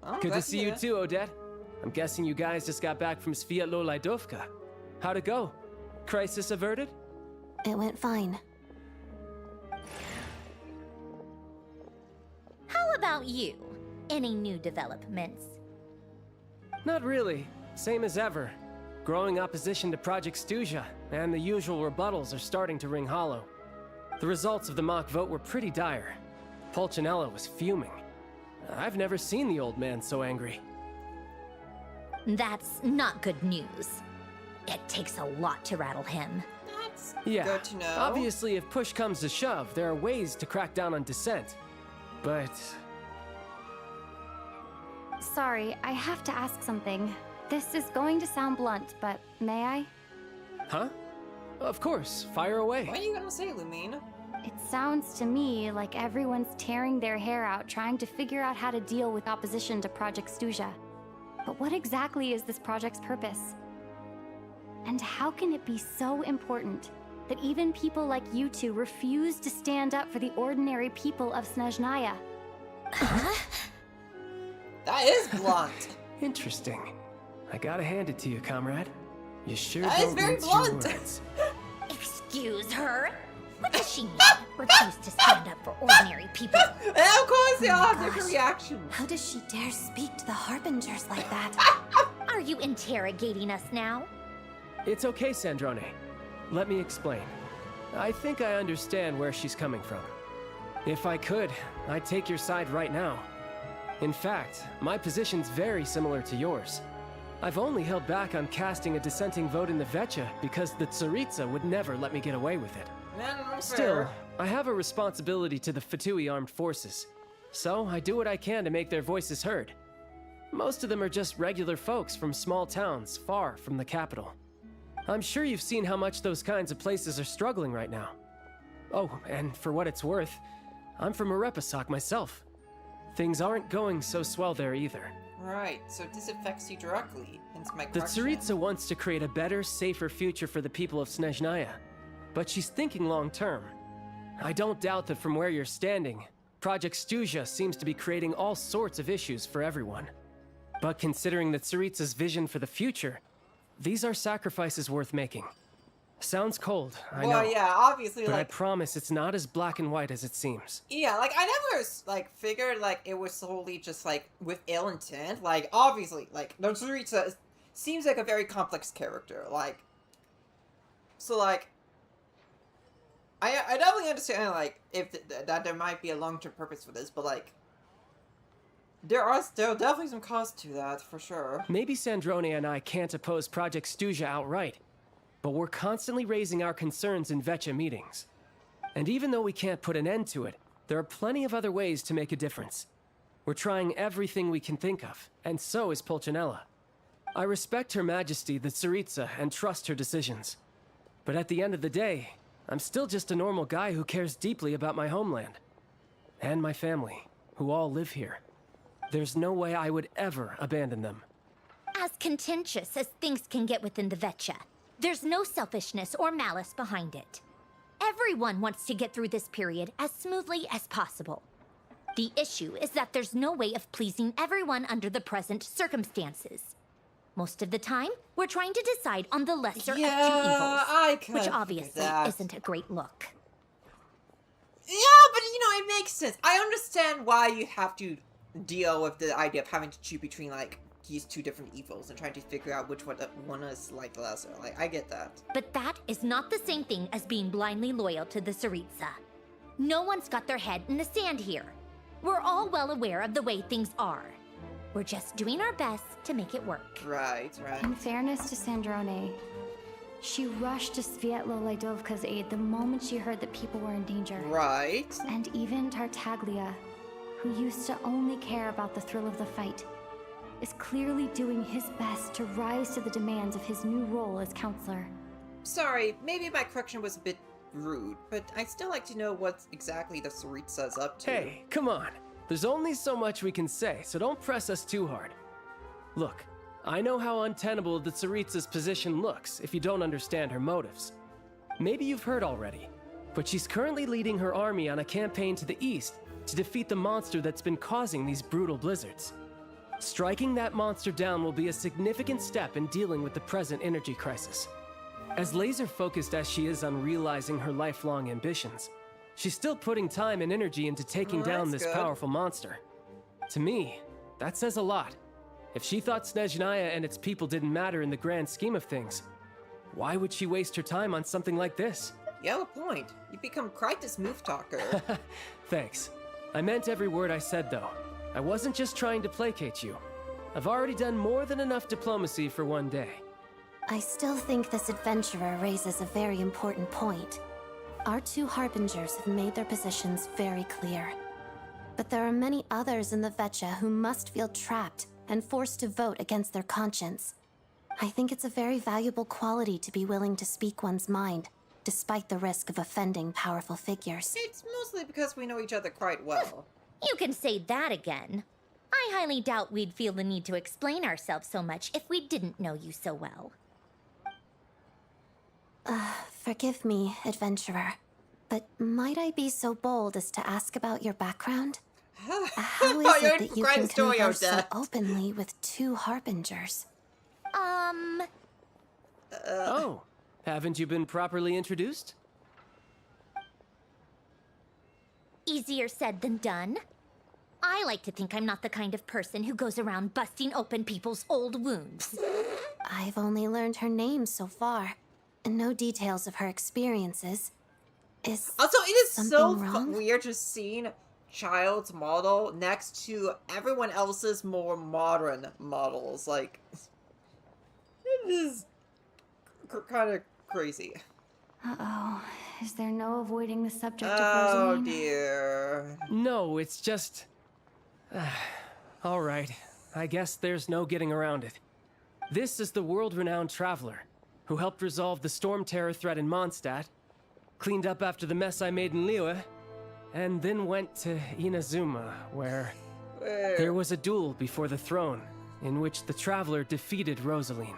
Oh, good to see you too, Odette. I'm guessing you guys just got back from Sviatlo-Laidovka. How'd it go? Crisis averted? It went fine. How about you? Any new developments? Not really. Same as ever. Growing opposition to Project Stuja, and the usual rebuttals are starting to ring hollow. The results of the mock vote were pretty dire. Pulcinella was fuming. I've never seen the old man so angry. That's not good news. It takes a lot to rattle him. That's good to know. Obviously, if push comes to shove, there are ways to crack down on dissent. But... Sorry, I have to ask something. This is going to sound blunt, but may I? Huh? Of course, fire away. What are you gonna say, Lumine? It sounds to me like everyone's tearing their hair out trying to figure out how to deal with opposition to Project Stuja. But what exactly is this project's purpose? And how can it be so important that even people like you two refuse to stand up for the ordinary people of Snezhnaya? That is blunt. Interesting. I gotta hand it to you, comrade. You sure That is don't very mince your blunt. words. Excuse her? What does she mean? Refuse to stand up for ordinary people? And of course they all have Gosh. different reactions. How does she dare speak to the Harbingers like that? Are you interrogating us now? It's okay, Sandrone. Let me explain. I think I understand where she's coming from. If I could, I'd take your side right now. In fact, my position's very similar to yours. I've only held back on casting a dissenting vote in the Vecha because the Tsaritsa would never let me get away with it. Still, I have a responsibility to the Fatui armed forces, so I do what I can to make their voices heard. Most of them are just regular folks from small towns far from the capital. I'm sure you've seen how much those kinds of places are struggling right now. Oh, and for what it's worth, I'm from Arepasak myself. Things aren't going so swell there either. Right, so this affects you directly, hence my The question. Tsaritsa wants to create a better, safer future for the people of Snezhnaya, but she's thinking long term. I don't doubt that from where you're standing, Project Stuja seems to be creating all sorts of issues for everyone. But considering the Tsaritsa's vision for the future, these are sacrifices worth making. Sounds cold, I know. Well, yeah, obviously, but I like, promise it's not as black and white as it seems. yeah, like, I never, like, figured, like, it was solely just, like, with ill intent. Like, obviously, like, no Tsaritsa seems like a very complex character, like, so, like, I definitely understand, like, if that there might be a long-term purpose for this, but, like, there are definitely some costs to that, for sure. Maybe Sandrone and I can't oppose Project Stuja outright, but we're constantly raising our concerns in Vetcha meetings. And even though we can't put an end to it, there are plenty of other ways to make a difference. We're trying everything we can think of, and so is Pulcinella. I respect Her Majesty, the Tsaritsa, and trust her decisions. But at the end of the day, I'm still just a normal guy who cares deeply about my homeland. And my family, who all live here. There's no way I would ever abandon them. As contentious as things can get within the Vetcha, there's no selfishness or malice behind it. Everyone wants to get through this period as smoothly as possible. The issue is that there's no way of pleasing everyone under the present circumstances. Most of the time, we're trying to decide on the lesser of two evils, which obviously isn't a great look. Yeah, but, you know, it makes sense. I understand why you have to deal with the idea of having to choose between, like, these two different evils and trying to figure out which one is, like, lesser. Like, I get that. But that is not the same thing as being blindly loyal to the Tsaritsa. No one's got their head in the sand here. We're all well aware of the way things are. We're just doing our best to make it work. Right. In fairness to Sandrone, she rushed to Svietlo Laidovka's aid the moment she heard that people were in danger. Right. And even Tartaglia, who used to only care about the thrill of the fight, is clearly doing his best to rise to the demands of his new role as counselor. Sorry, maybe my correction was a bit rude, but I'd still like to know what exactly the Tsaritsa's up to. Hey, come on. There's only so much we can say, so don't press us too hard. Look, I know how untenable the Tsaritsa's position looks if you don't understand her motives. Maybe you've heard already, but she's currently leading her army on a campaign to the east to defeat the monster that's been causing these brutal blizzards. Striking that monster down will be a significant step in dealing with the present energy crisis. As laser-focused as she is on realizing her lifelong ambitions, she's still putting time and energy into taking down this powerful monster. To me, that says a lot. If she thought SNEZHNAYA and its people didn't matter in the grand scheme of things, why would she waste her time on something like this? You have a point. You become quite the smooth talker. Thanks. I meant every word I said, though. I wasn't just trying to placate you. I've already done more than enough diplomacy for one day. I still think this adventurer raises a very important point. Our two harbingers have made their positions very clear. But there are many others in the Vetcha who must feel trapped and forced to vote against their conscience. I think it's a very valuable quality to be willing to speak one's mind, despite the risk of offending powerful figures. It's mostly because we know each other quite well. You can say that again. I highly doubt we'd feel the need to explain ourselves so much if we didn't know you so well. Forgive me, adventurer, but might I be so bold as to ask about your background? How is it that you can converse so openly with two harbingers? Oh, haven't you been properly introduced? Easier said than done. I like to think I'm not the kind of person who goes around busting open people's old wounds. I've only learned her name so far, and no details of her experiences. Also, it is so wrong? weird just seeing Child's model next to everyone else's more modern models. Like, it is kind of crazy. Uh-oh. Is there no avoiding the subject of Oh, Rosaline? dear. No, it's just... all right, I guess there's no getting around it. This is the world-renowned traveler who helped resolve the storm terror threat in Mondstadt, cleaned up after the mess I made in Liyue, and then went to Inazuma, where there was a duel before the throne, in which the traveler defeated Rosaline.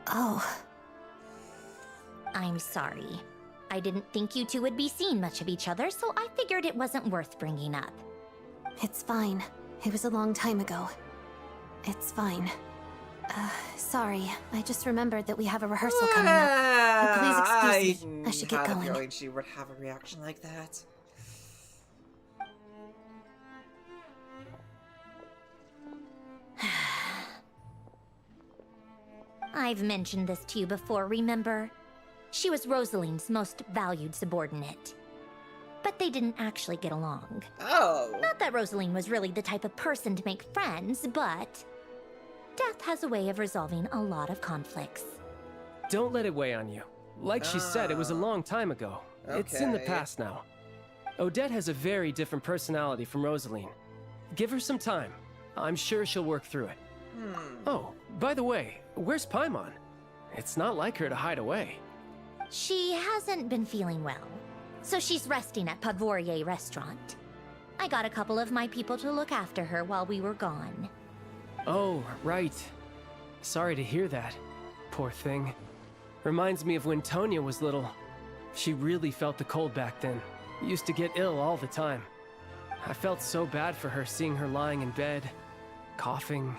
Oh. I'm sorry. I didn't think you two would be seeing much of each other, so I figured it wasn't worth bringing up. It's fine. It was a long time ago. It's fine. Sorry. I just remembered that we have a rehearsal coming up. Please excuse me. I should get going. I had a feeling she would have a reaction like that. I've mentioned this to you before, remember? She was Rosaline's most valued subordinate. But they didn't actually get along. Oh. Not that Rosaline was really the type of person to make friends, but death has a way of resolving a lot of conflicts. Don't let it weigh on you. Like she said, it was a long time ago. It's in the past now. Odette has a very different personality from Rosaline. Give her some time. I'm sure she'll work through it. Oh, by the way, where's Paimon? It's not like her to hide away. She hasn't been feeling well, so she's resting at Pavorier Restaurant. I got a couple of my people to look after her while we were gone. Oh, right. Sorry to hear that. Poor thing. Reminds me of when Tonya was little. She really felt the cold back then. Used to get ill all the time. I felt so bad for her seeing her lying in bed, coughing.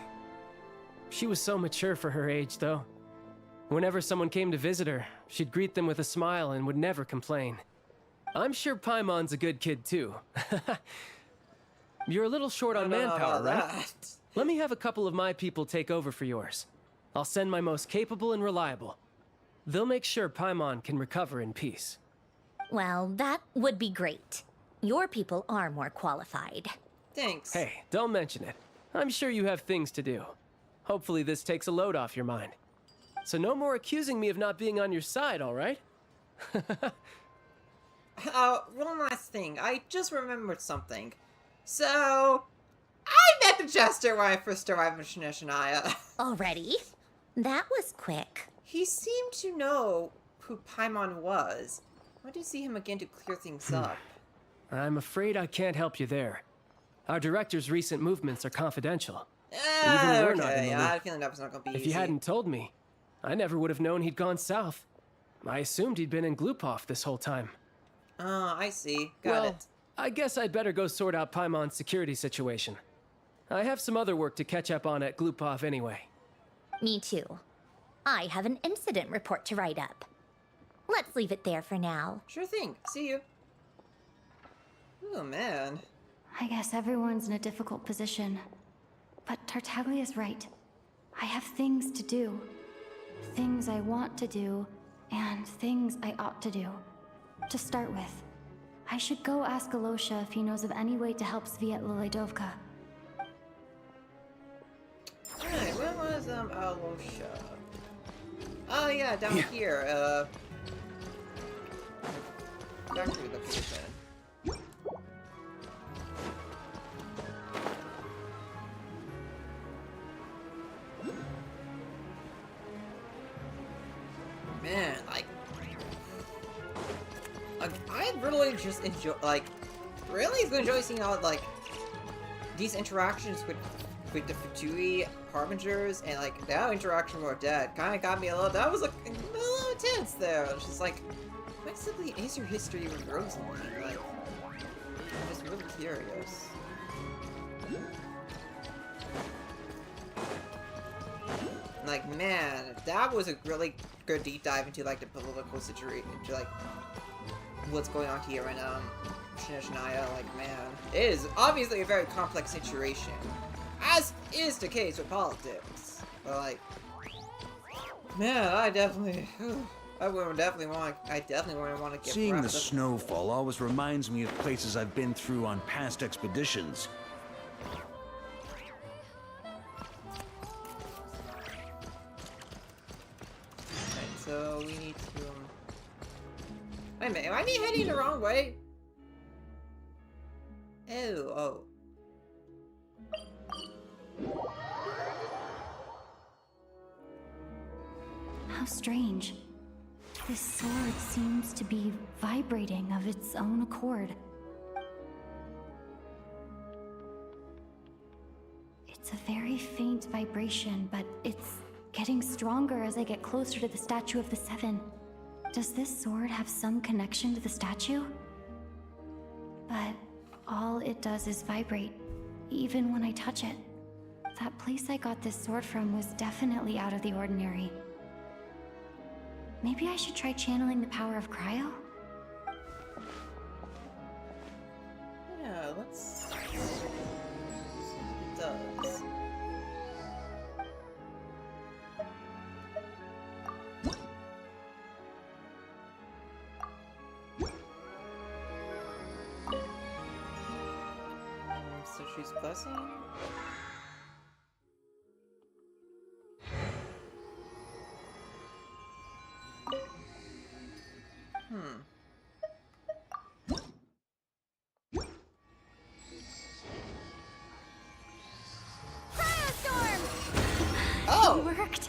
She was so mature for her age, though. Whenever someone came to visit her, she'd greet them with a smile and would never complain. I'm sure Paimon's a good kid, too. You're a little short on manpower, right? Let me have a couple of my people take over for yours. I'll send my most capable and reliable. They'll make sure Paimon can recover in peace. Well, that would be great. Your people are more qualified. Thanks. Hey, don't mention it. I'm sure you have things to do. Hopefully this takes a load off your mind. So no more accusing me of not being on your side, all right? One last thing. I just remembered something. So, I met the Jester when I first arrived in SNEZHNAYA. Already? That was quick. He seemed to know who Paimon was. Why did you see him again to clear things up? I'm afraid I can't help you there. Our director's recent movements are confidential. Even we're not in the loop. I had a feeling that was not going to be If easy. you hadn't told me, I never would have known he'd gone south. I assumed he'd been in Glupov this whole time. I see. Got it. I guess I'd better go sort out Paimon's security situation. I have some other work to catch up on at Glupov anyway. Me too. I have an incident report to write up. Let's leave it there for now. Sure thing. See you. Oh, man. I guess everyone's in a difficult position. But Tartaglia's right. I have things to do. Things I want to do, and things I ought to do. To start with, I should go ask Alosha if he knows of any way to help Sviatla-Ledovka. Alright, where was, Alosha? Oh, yeah, down here, factory location. Man, I really just enjoy, really enjoy seeing how, these interactions with the Fatui Harbingers, and, that interaction with Dad kind of got me a little, that was, a little intense there. It's just, what simply is your history with Rosaline? I'm just really curious. Man, that was a really good deep dive into, the political situation, into, what's going on here in, SNEZHNAYA. Man, it is obviously a very complex situation, as is the case with politics. But, man, I definitely wouldn't want to get Seeing the wrapped up. snowfall always reminds me of places I've been through on past expeditions. So we need to. Wait a minute, am I heading the wrong way? Oh. How strange. This sword seems to be vibrating of its own accord. It's a very faint vibration, but it's getting stronger as I get closer to the Statue of the Seven. Does this sword have some connection to the statue? But all it does is vibrate, even when I touch it. That place I got this sword from was definitely out of the ordinary. Maybe I should try channeling the power of cryo? Yeah, let's see what it does. So she's blessing. Oh! It worked!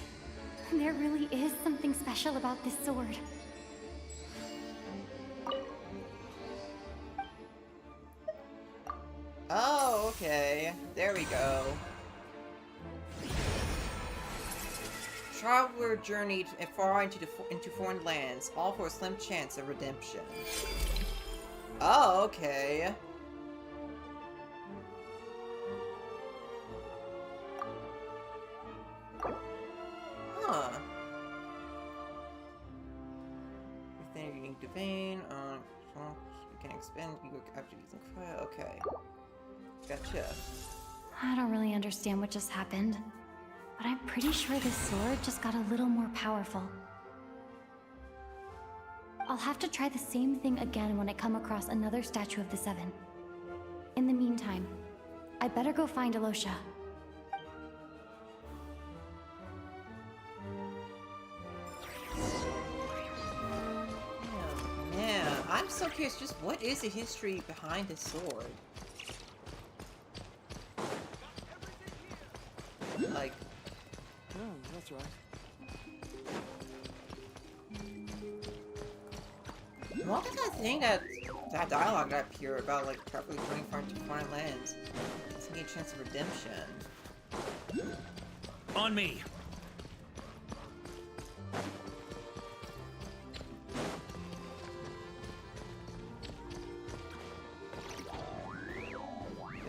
There really is something special about this sword. Oh, okay. There we go. Traveler journeyed far into foreign lands, all for a slim chance of redemption. Oh, okay. Huh. Within a unique domain, you can expand after using cryo. Okay. Gotcha. I don't really understand what just happened, but I'm pretty sure this sword just got a little more powerful. I'll have to try the same thing again when I come across another statue of the Seven. In the meantime, I better go find Alosha. Oh, man, I'm so curious, just what is the history behind this sword? Like... Oh, that's right. What was that thing that dialogue got appear about, like, properly going far into foreign lands? It's a chance of redemption. On me!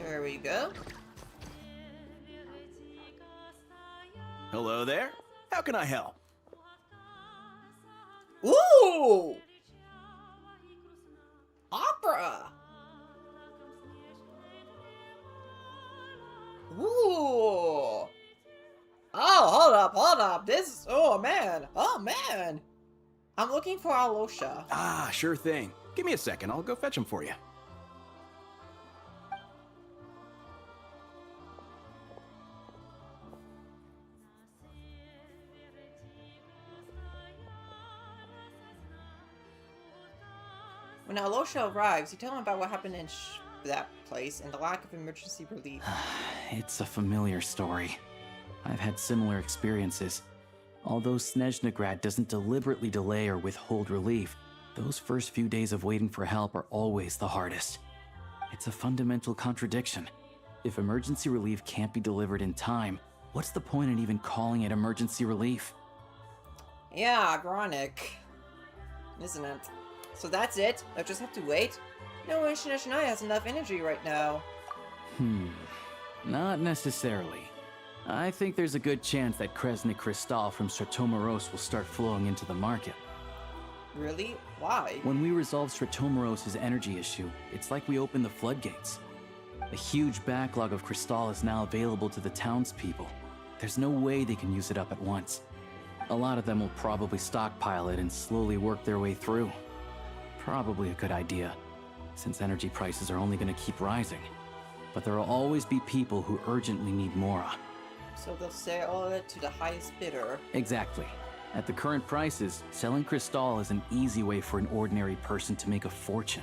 There we go. Hello there. How can I help? Ooh! Opera! Ooh! Oh, hold up. This, oh man. I'm looking for Alosha. Ah, sure thing. Give me a second, I'll go fetch him for you. When Alosha arrives, you tell him about what happened in that place and the lack of emergency relief. It's a familiar story. I've had similar experiences. Although SNEZHNAYA doesn't deliberately delay or withhold relief, those first few days of waiting for help are always the hardest. It's a fundamental contradiction. If emergency relief can't be delivered in time, what's the point in even calling it emergency relief? Yeah, ironic. Isn't it? So that's it? I just have to wait? No one in SNEZHNAYA has enough energy right now. Not necessarily. I think there's a good chance that Kresnik Crystal from Stratomeros will start flowing into the market. Really? Why? When we resolve Stratomeros' energy issue, it's like we open the floodgates. A huge backlog of Crystal is now available to the townspeople. There's no way they can use it up at once. A lot of them will probably stockpile it and slowly work their way through. Probably a good idea, since energy prices are only going to keep rising. But there will always be people who urgently need Mora. So they'll sell it to the highest bidder. Exactly. At the current prices, selling Crystal is an easy way for an ordinary person to make a fortune.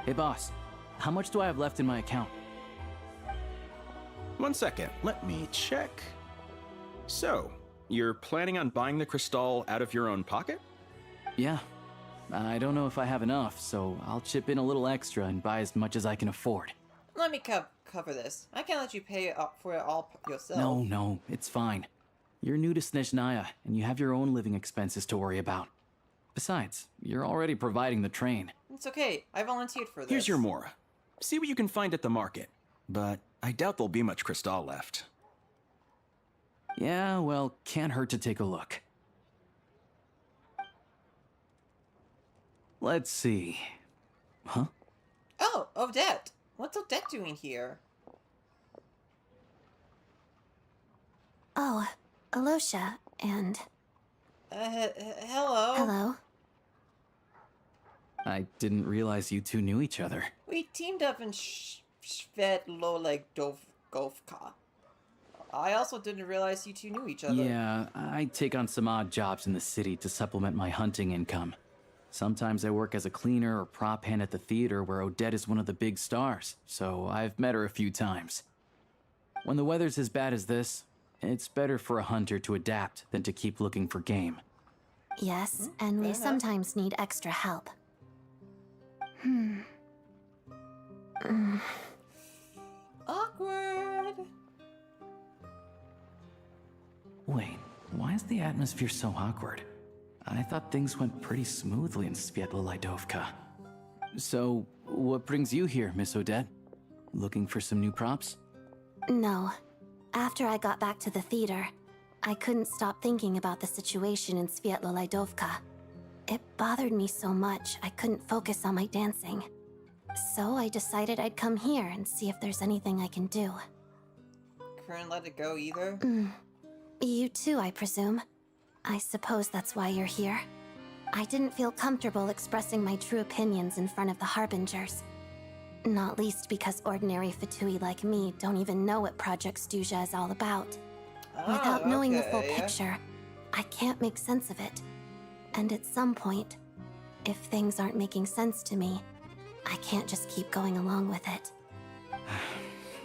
Hey boss, how much do I have left in my account? 1 second, let me check. So, you're planning on buying the Crystal out of your own pocket? Yeah. I don't know if I have enough, so I'll chip in a little extra and buy as much as I can afford. Let me cover this. I can't let you pay up for it all yourself. No, it's fine. You're new to SNEZHNAYA, and you have your own living expenses to worry about. Besides, you're already providing the train. It's okay. I volunteered for this. Here's your Mora. See what you can find at the market. But I doubt there'll be much Crystal left. Yeah, well, can't hurt to take a look. Let's see. Huh? Oh, Odette. What's Odette doing here? Oh, Alosha, and... Hello. Hello. I didn't realize you two knew each other. We teamed up in Svetlolagdovka. I also didn't realize you two knew each other. Yeah, I take on some odd jobs in the city to supplement my hunting income. Sometimes I work as a cleaner or prop hand at the theater where Odette is one of the big stars, so I've met her a few times. When the weather's as bad as this, it's better for a hunter to adapt than to keep looking for game. Yes, and we sometimes need extra help. Awkward. Wait, why is the atmosphere so awkward? I thought things went pretty smoothly in Svetlolidovka. So, what brings you here, Miss Odette? Looking for some new props? No. After I got back to the theater, I couldn't stop thinking about the situation in Svetlolidovka. It bothered me so much, I couldn't focus on my dancing. So I decided I'd come here and see if there's anything I can do. Couldn't let it go either? You too, I presume. I suppose that's why you're here. I didn't feel comfortable expressing my true opinions in front of the Harbingers. Not least because ordinary Fatui like me don't even know what Project Stuzha is all about. Without knowing the full picture, I can't make sense of it. And at some point, if things aren't making sense to me, I can't just keep going along with it.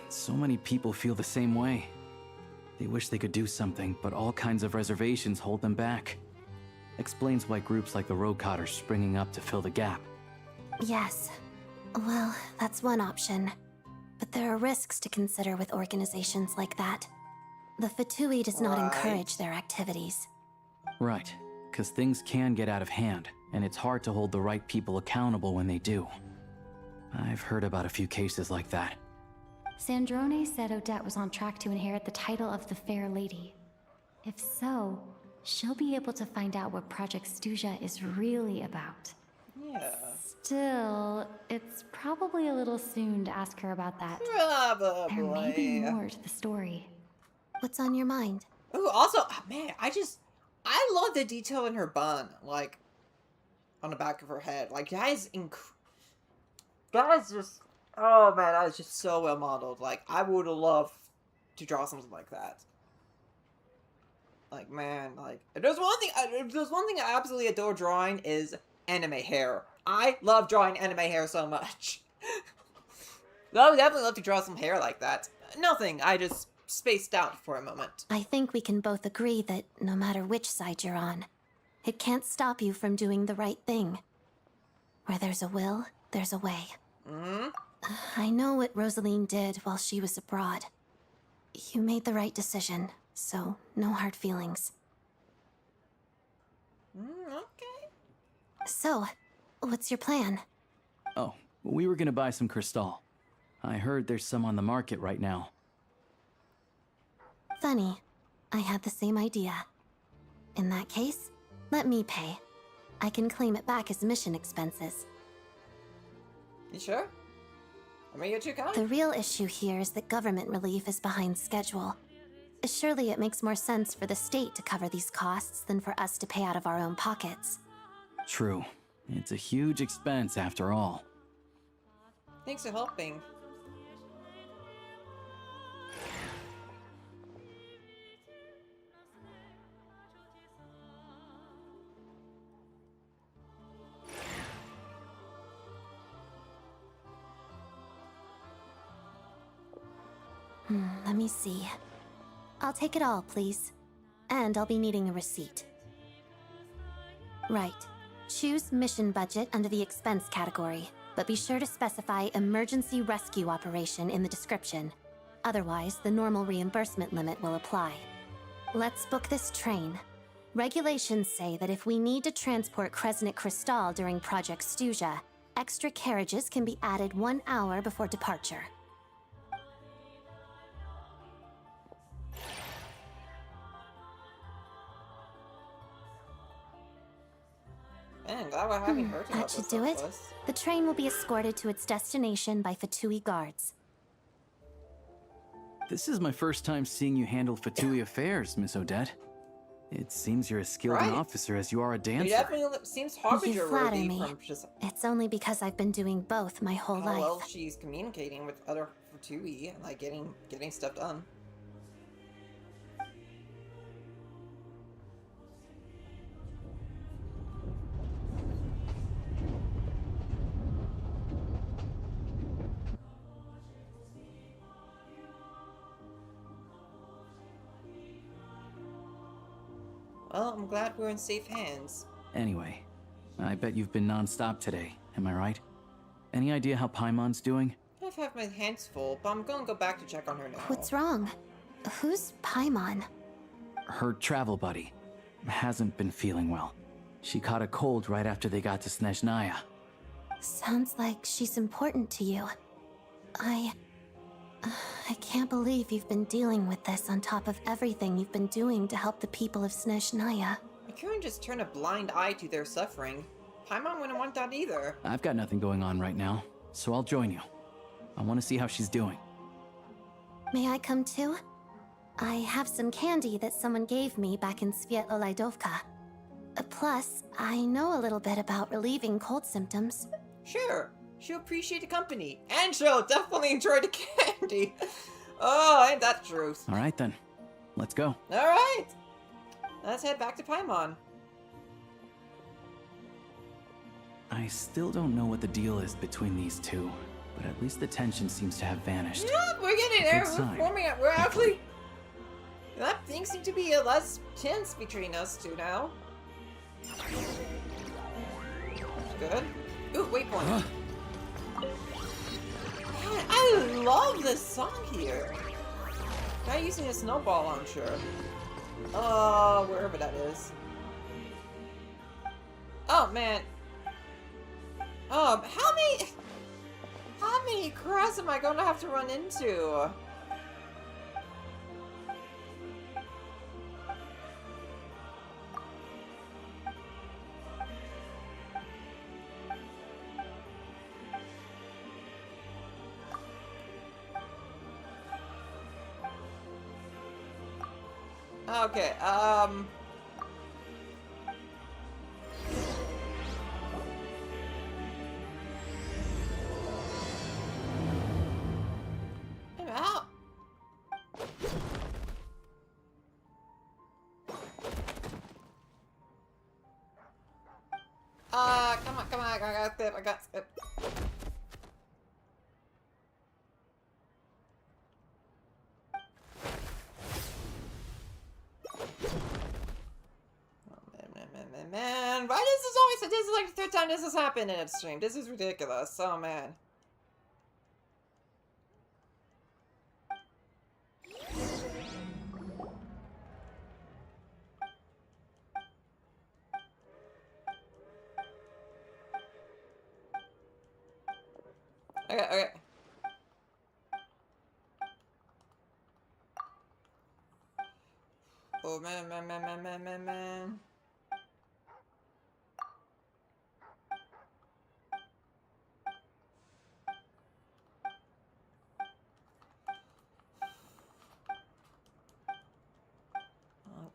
So many people feel the same way. They wish they could do something, but all kinds of reservations hold them back. Explains why groups like the Rokot are springing up to fill the gap. Yes. Well, that's one option. But there are risks to consider with organizations like that. The Fatui does not encourage their activities. Right, because things can get out of hand, and it's hard to hold the right people accountable when they do. I've heard about a few cases like that. Sandrone said Odette was on track to inherit the title of the Fair Lady. If so, she'll be able to find out what Project Stuzha is really about. Yeah. Still, it's probably a little soon to ask her about that. Probably. There may be more to the story. What's on your mind? Ooh, also, man, I love the detail in her bun, like, on the back of her head. Like, that is just, oh man, that is just so well modeled. Like, I would have loved to draw something like that. Like, man, like, if there's one thing I absolutely adore drawing is anime hair. I love drawing anime hair so much. I would definitely love to draw some hair like that. Nothing, I just spaced out for a moment. I think we can both agree that no matter which side you're on, it can't stop you from doing the right thing. Where there's a will, there's a way. I know what Rosaline did while she was abroad. You made the right decision, so no hard feelings. Okay. So, what's your plan? Oh, we were gonna buy some Crystal. I heard there's some on the market right now. Funny. I had the same idea. In that case, let me pay. I can claim it back as mission expenses. You sure? I mean, you're too kind. The real issue here is that government relief is behind schedule. Surely it makes more sense for the state to cover these costs than for us to pay out of our own pockets. True. It's a huge expense after all. Thanks for helping. Let me see. I'll take it all, please. And I'll be needing a receipt. Right. Choose mission budget under the expense category, but be sure to specify emergency rescue operation in the description. Otherwise, the normal reimbursement limit will apply. Let's book this train. Regulations say that if we need to transport Kresnik Crystal during Project Stuzha, extra carriages can be added 1 hour before departure. Man, glad we're having her to help That should us do out it. with this. The train will be escorted to its destination by Fatui guards. This is my first time seeing you handle Fatui affairs, Miss Odette. It seems you're as skilled an Right. officer as you are a He dancer. definitely seems You harbinger flatter worthy me. from just It's only because I've been doing both my whole how life. well she's communicating with other Fatui and like getting stuff done. Well, I'm glad we're in safe hands. Anyway, I bet you've been non-stop today, am I right? Any idea how Paimon's doing? I've had my hands full, but I'm gonna go back to check on her now. What's wrong? Who's Paimon? Her travel buddy hasn't been feeling well. She caught a cold right after they got to Snezhnaya. Sounds like she's important to you. I can't believe you've been dealing with this on top of everything you've been doing to help the people of SNEZHNAYA. I couldn't just turn a blind eye to their suffering. Paimon wouldn't want that either. I've got nothing going on right now, so I'll join you. I want to see how she's doing. May I come too? I have some candy that someone gave me back in Svietlolaidovka. Plus, I know a little bit about relieving cold symptoms. Sure, she'll appreciate the company, and she'll definitely enjoy the candy. Oh, ain't that the truth? All right then, let's go. All right, let's head back to Paimon. I still don't know what the deal is between these two, but at least the tension seems to have vanished. Yeah, we're getting there. Good We're sign. forming it. We're actually. That things seem to be less tense between us two now. Good. Ooh, waypoint. Man, I love this song here. Guy using a snowball launcher. Wherever that is. Oh man. How many crabs am I gonna have to run into? Okay, I'm out. Come on, I got skip, I got skip. Man, why does this is like the third time this has happened in a stream. This is ridiculous. Oh man. Okay. Oh man.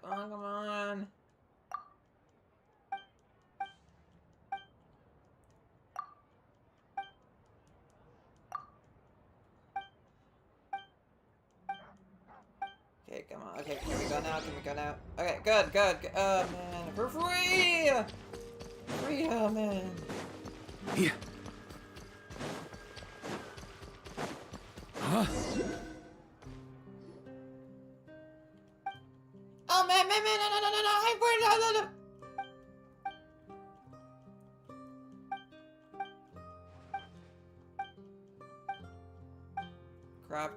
Come on. Okay, come on. Okay, can we go now? Okay, good. Oh, man. We're free! Free, oh, man. Yeah. Huh? Oh, man, no. I'm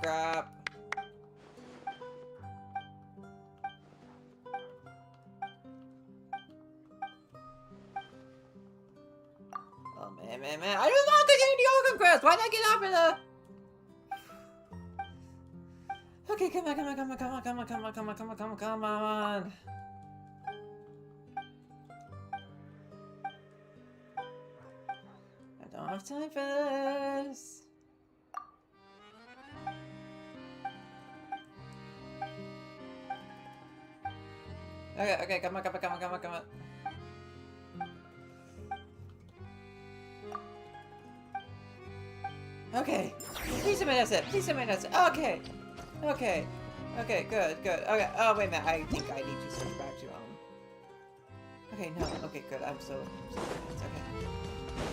Crap. Oh, man. I don't want to continue the Organ Quest! Why'd I get up in the... Okay, come on. don't have time for this. Okay, come on. Okay. Please tell me that's it. Okay, good. Okay, oh, wait a minute. I think I need to switch back to, Okay, no. Okay, good. I'm so okay.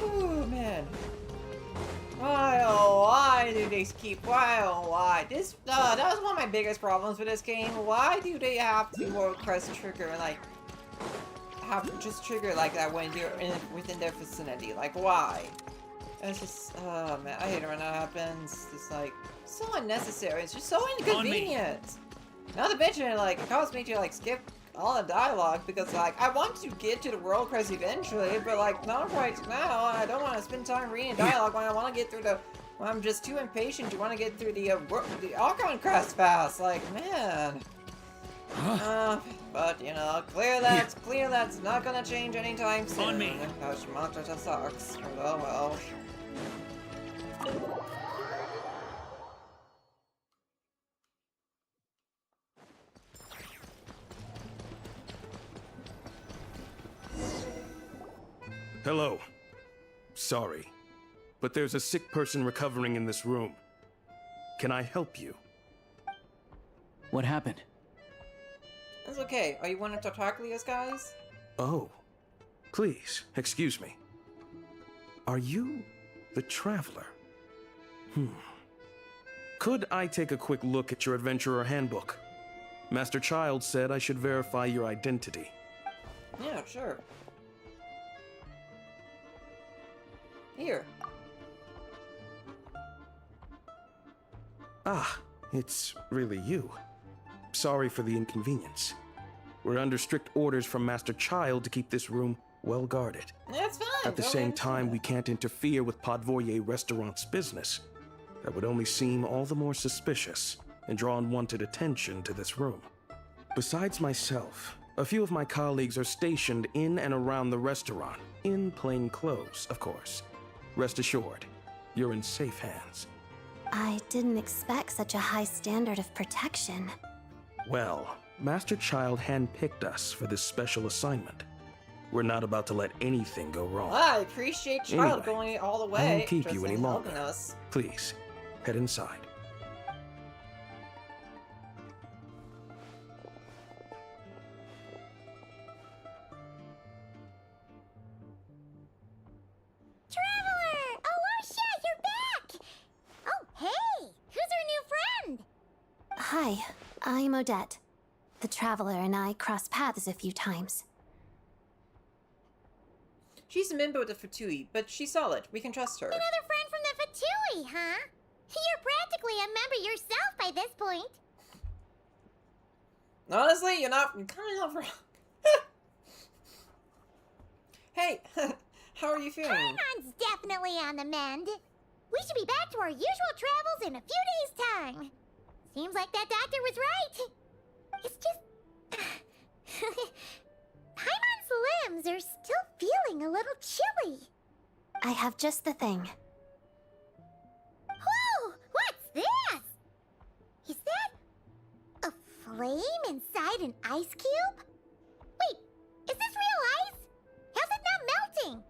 Ooh, man. Why, oh, why do they keep, why? This, that was one of my biggest problems with this game. Why do they have to World Crest trigger, like, just trigger like that when you're within their vicinity? Like, why? It's just, oh man, I hate it when that happens. It's like, so unnecessary. It's just so inconvenient. Not to mention, like, it caused me to, like, skip all the dialogue because, like, I want to get to the World Crest eventually, but, like, not right now. I don't want to spend time reading dialogue when I want to get through the, when I'm just too impatient to want to get through the Archon Crest fast. Like, man. But, you know, clear that's not gonna change anytime soon. On me. Monster just sucks. Oh well. Hello. Sorry, but there's a sick person recovering in this room. Can I help you? What happened? That's okay. Are you one of Tartaglia's guys? Oh. Please, excuse me. Are you the Traveler? Could I take a quick look at your Adventurer Handbook? Master Child said I should verify your identity. Yeah, sure. Here. Ah, it's really you. Sorry for the inconvenience. We're under strict orders from Master Child to keep this room well guarded. That's fine. At the same time, we can't interfere with Podvoye Restaurant's business. That would only seem all the more suspicious and draw unwanted attention to this room. Besides myself, a few of my colleagues are stationed in and around the restaurant, in plain clothes, of course. Rest assured, you're in safe hands. I didn't expect such a high standard of protection. Well, Master Child handpicked us for this special assignment. We're not about to let anything go wrong. I appreciate Child Anyway, going all the I way. won't keep just you any in longer. helping us. Please, head inside. Traveler! Oh, Lucia, you're back! Oh, hey! Who's our new friend? Hi, I'm Odette. The Traveler and I crossed paths a few times. She's a member of the Fatui, but she's solid. We can trust her. Another friend from the Fatui, huh? You're practically a member yourself by this point. Honestly, you're coming off wrong. Hey, how are you feeling? Paimon's definitely on the mend. We should be back to our usual travels in a few days' time. Seems like that doctor was right. It's just... Paimon's limbs are still feeling a little chilly. I have just the thing. Whoa! What's this? Is that a flame inside an ice cube? Wait, is this real ice? How's it not melting?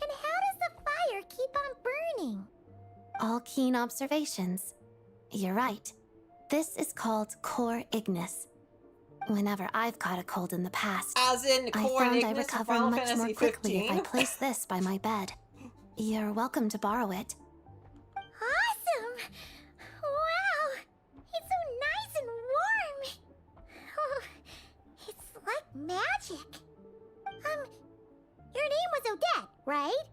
And how does the fire keep on burning? All keen observations. You're right. This is called Core Ignis. Whenever I've caught a cold in the past, As in I Core found I Ignis from recover Final much more Fantasy quickly if I 15. place this by my bed. You're welcome to borrow it. Awesome! Wow! It's so nice and warm! Oh, it's like magic. Your name was Odette, right?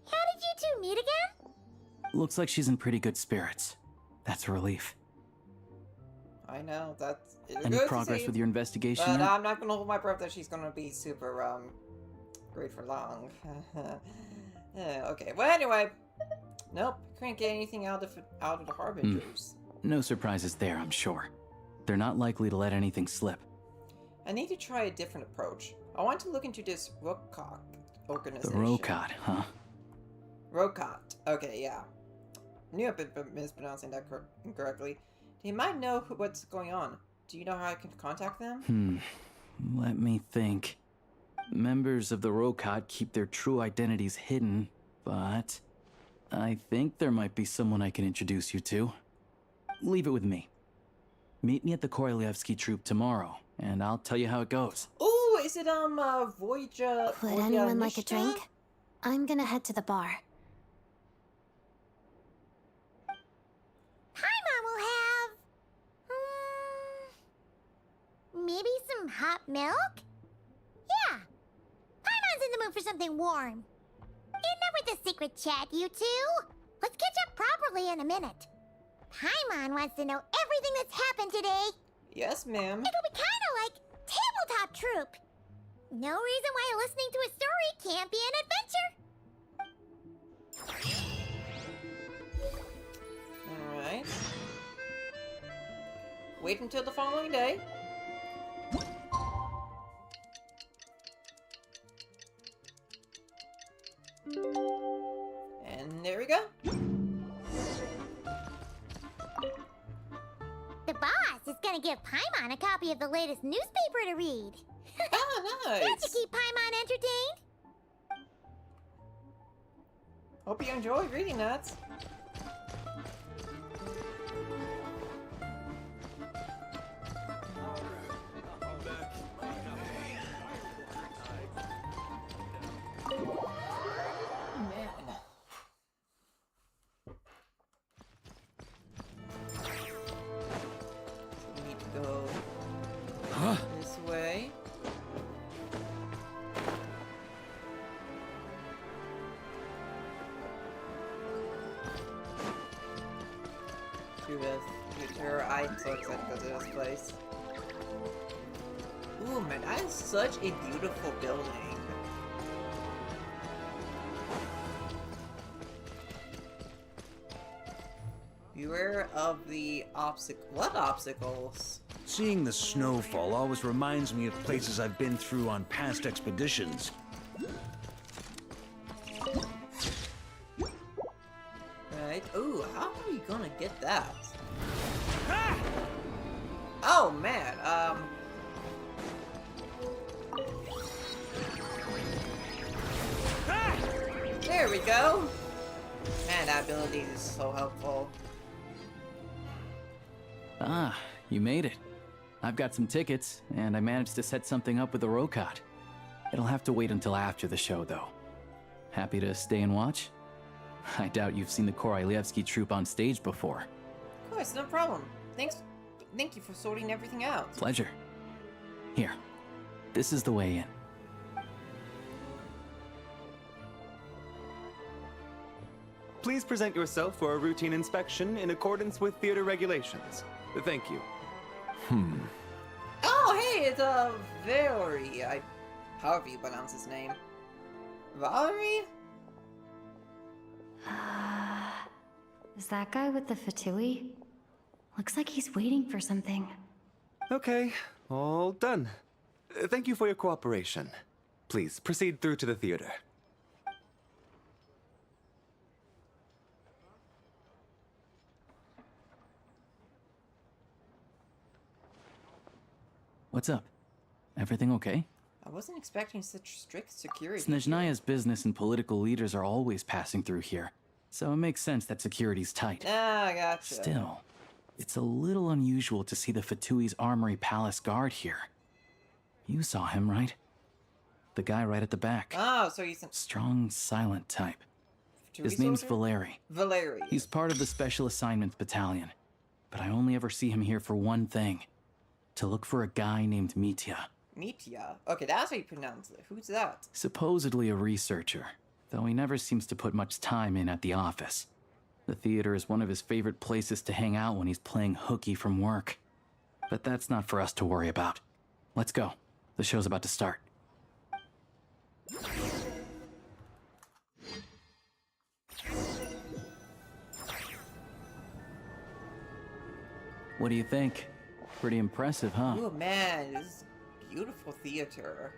How did you two meet again? Looks like she's in pretty good spirits. That's a relief. I know, that's Any good to progress see, with your investigation but yet? I'm not gonna hold my breath that she's gonna be super, great for long. Okay, well anyway. Nope, couldn't get anything out of the Harbingers. No surprises there, I'm sure. They're not likely to let anything slip. I need to try a different approach. I want to look into this Rokok The organization. Rokot, huh? Rokot. Okay, yeah. Knew I've been mispronouncing that incorrectly. They might know what's going on. Do you know how I can contact them? Let me think. Members of the Rokot keep their true identities hidden, but I think there might be someone I can introduce you to. Leave it with me. Meet me at the Korolyevsky troop tomorrow, and I'll tell you how it goes. Oh, is it Voyager? Would anyone like a drink? I'm gonna head to the bar. Paimon will have... maybe some hot milk? Yeah. Paimon's in the mood for something warm. Enough with the secret chat, you two. Let's catch up properly in a minute. Paimon wants to know everything that's happened today. Yes, ma'am. It'll be kind of like Tabletop Troop. No reason why listening to a story can't be an adventure. Alright. Wait until the following day. And there we go. The boss is gonna give Paimon a copy of the latest newspaper to read. Oh, nice. That should keep Paimon entertained. Hope you enjoy reading that. This way. To her, I'm so excited to go to this place. Ooh, man, that is such a beautiful building. Beware of the what obstacles? Seeing the snowfall always reminds me of places I've been through on past expeditions. Right. Ooh, how are you gonna get that? Oh man, there we go. Man, that ability is so helpful. Ah, you made it. I've got some tickets, and I managed to set something up with the Rokot. It'll have to wait until after the show, though. Happy to stay and watch? I doubt you've seen the Korolyevsky troupe on stage before. Of course, no problem. Thank you for sorting everything out. Pleasure. Here, this is the way in. Please present yourself for a routine inspection in accordance with theater regulations. Thank you. Oh, hey, it's Valerie. However you pronounce his name. Valerie? Is that guy with the fatui? Looks like he's waiting for something. Okay, all done. Thank you for your cooperation. Please proceed through to the theater. What's up? Everything okay? I wasn't expecting such strict security. SNEZHNAYA's business and political leaders are always passing through here, so it makes sense that security's tight. Ah, I gotcha. Still, it's a little unusual to see the Fatui's Armory Palace guard here. You saw him, right? The guy right at the back. Oh, so he's a strong, silent type. Fatui His name's soldier? Valeri. Valeri. He's part of the Special Assignments Battalion, but I only ever see him here for one thing. To look for a guy named Mitya. Mitya? Okay, that's how you pronounce it. Who's that? Supposedly a researcher, though he never seems to put much time in at the office. The theater is one of his favorite places to hang out when he's playing hooky from work. But that's not for us to worry about. Let's go. The show's about to start. What do you think? Pretty impressive, huh? Oh man, this is beautiful theater.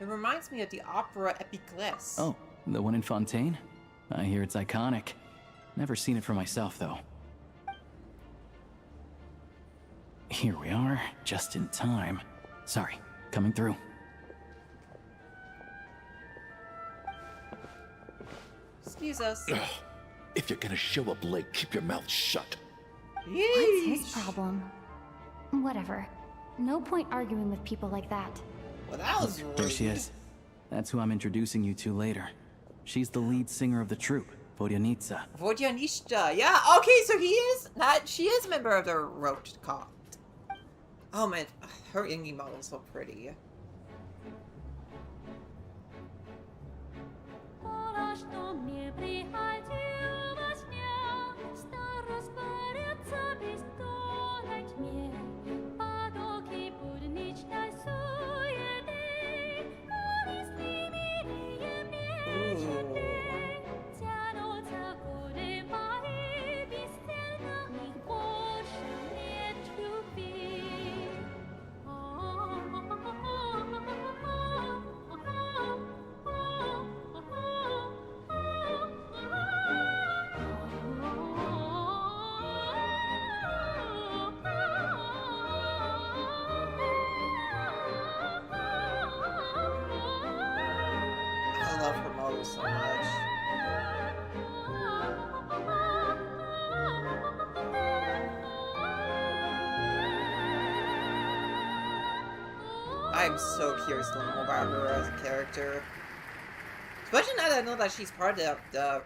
It reminds me of the opera Epiclese. Oh, the one in Fontaine? I hear it's iconic. Never seen it for myself, though. Here we are, just in time. Sorry, coming through. Excuse us. Ugh. If you're gonna show up late, keep your mouth shut. What's his problem? Whatever. No point arguing with people like that. Well, that was rude. There she is. That's who I'm introducing you to later. She's the lead singer of the troupe, Vodyanitsa. Vodyanishta. Yeah, okay, so she is a member of the Roach Cult. Oh man, her Ingi model is so pretty. I love her model so much. I'm so curious to learn more about her as a character. Especially now that I know that she's part of the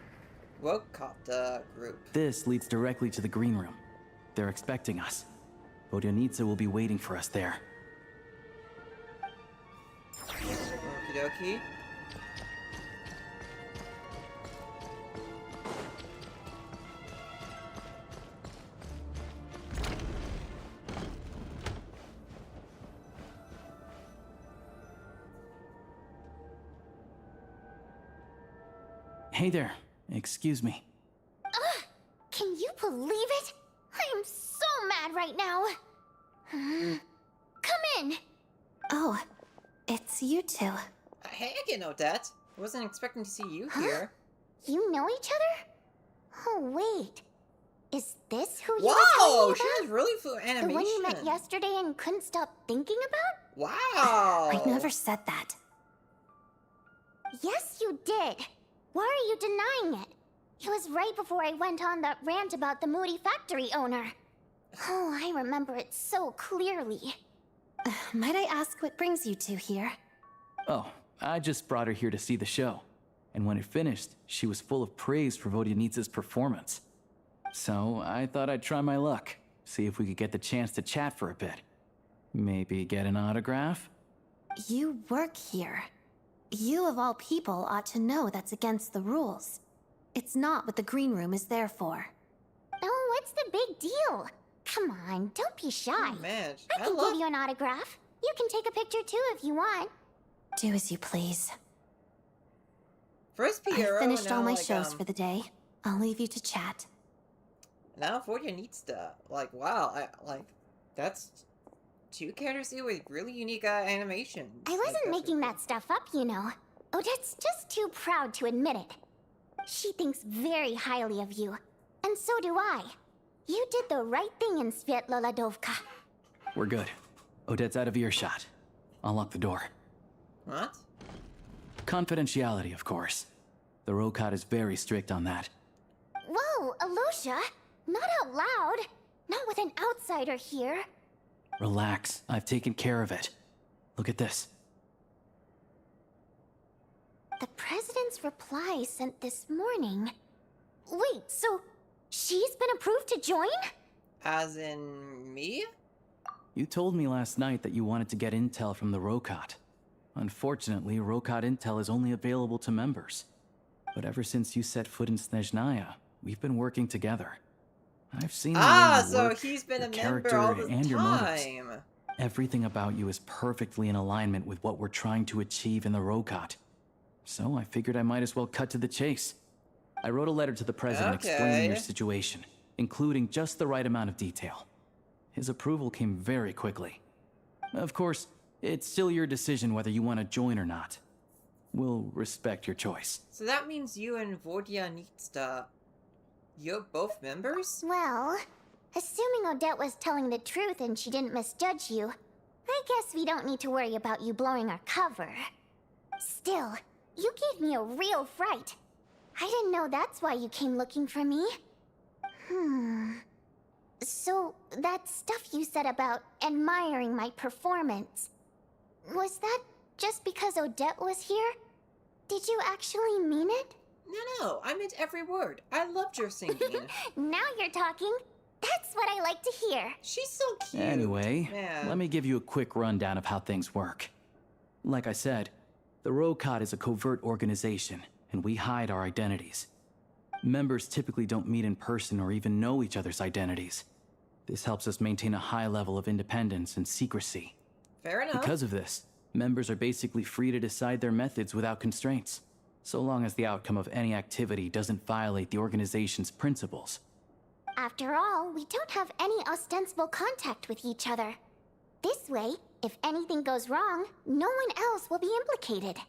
Wokot group. This leads directly to the green room. They're expecting us. Vodyanitsa will be waiting for us there. Okie dokie. Hey there. Excuse me. Can you believe it? I am so mad right now. Come in. Oh, it's you two. Hey again, Odette. I wasn't expecting to see you here. You know each other? Oh, wait. Is this who you Wow, were telling me she has about? really fluent animation. The one you met yesterday and couldn't stop thinking about? Wow. I never said that. Yes, you did. Why are you denying it? It was right before I went on that rant about the moody factory owner. Oh, I remember it so clearly. Might I ask what brings you two here? Oh, I just brought her here to see the show. And when it finished, she was full of praise for Vodyanitsa's performance. So I thought I'd try my luck, see if we could get the chance to chat for a bit. Maybe get an autograph? You work here. You of all people ought to know that's against the rules. It's not what the green room is there for. Oh, what's the big deal? Come on, don't be shy. Oh, man. I can give you an autograph. You can take a picture too if you want. Do as you please. First Piero, I've finished now, all my like, shows for the day. I'll leave you to chat. Now Vodyanitsa. Like, wow, that's two characters here with really unique animations. I wasn't making that stuff up, you know. Odette's just too proud to admit it. She thinks very highly of you. And so do I. You did the right thing in Svietloladovka. We're good. Odette's out of earshot. I'll lock the door. What? Confidentiality, of course. The Rokot is very strict on that. Whoa, Alosha! Not out loud! Not with an outsider here. Relax, I've taken care of it. Look at this. The president's reply sent this morning. Wait, so she's been approved to join? As in me? You told me last night that you wanted to get intel from the Rokot. Unfortunately, Rokot intel is only available to members. But ever since you set foot in Snezhnaya, we've been working together. I've seen the way you so work, he's been your a member character all the and your motives. time. Everything about you is perfectly in alignment with what we're trying to achieve in the Rokot. So I figured I might as well cut to the chase. I wrote a letter to the president explaining your situation, including just the right amount of detail. His approval came very quickly. Of course, It's still your decision whether you want to join or not. We'll respect your choice. So that means you and Vodyanitsta, you're both members? Well, assuming Odette was telling the truth and she didn't misjudge you, I guess we don't need to worry about you blowing our cover. Still, you gave me a real fright. I didn't know that's why you came looking for me. So, that stuff you said about admiring my performance, was that just because Odette was here? Did you actually mean it? No, I meant every word. I loved your singing. Now you're talking. That's what I like to hear. She's so cute. Anyway, Man. let me give you a quick rundown of how things work. Like I said, the Rokot is a covert organization, and we hide our identities. Members typically don't meet in person or even know each other's identities. This helps us maintain a high level of independence and secrecy. Fair enough. Because of this, members are basically free to decide their methods without constraints, so long as the outcome of any activity doesn't violate the organization's principles. After all, we don't have any ostensible contact with each other. This way, if anything goes wrong, no one else will be implicated.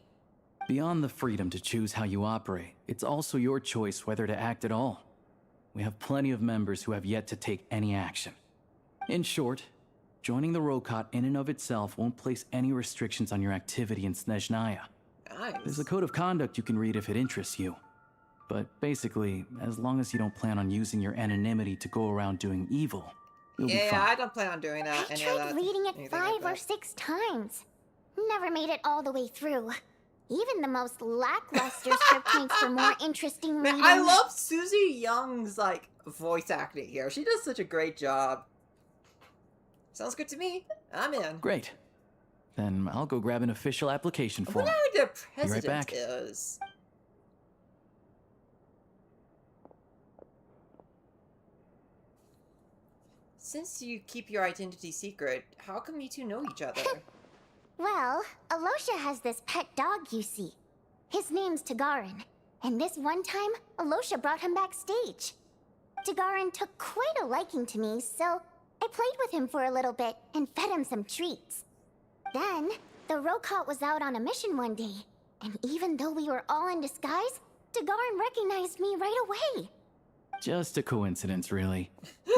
Beyond the freedom to choose how you operate, it's also your choice whether to act at all. We have plenty of members who have yet to take any action. In short, joining the Rokot in and of itself won't place any restrictions on your activity in SNEZHNAYA. Nice. There's a code of conduct you can read if it interests you. But basically, as long as you don't plan on using your anonymity to go around doing evil, you'll be fine. Yeah, I don't plan on doing that. I tried reading it 5 or 6 times. Never made it all the way through. Even the most lackluster script makes for more interesting reading. Man, I love Susie Young's, like, voice acting here. She does such a great job. Sounds good to me. I'm in. Great. Then I'll go grab an official application I form. wonder who the Be president right back. is. Since you keep your identity secret, how come you two know each other? Well, Alosha has this pet dog, you see. His name's Tagarin, and this one time, Alosha brought him backstage. Tagarin took quite a liking to me, so I played with him for a little bit and fed him some treats. Then, the Rokot was out on a mission one day, and even though we were all in disguise, Tagarin recognized me right away. Just a coincidence, really.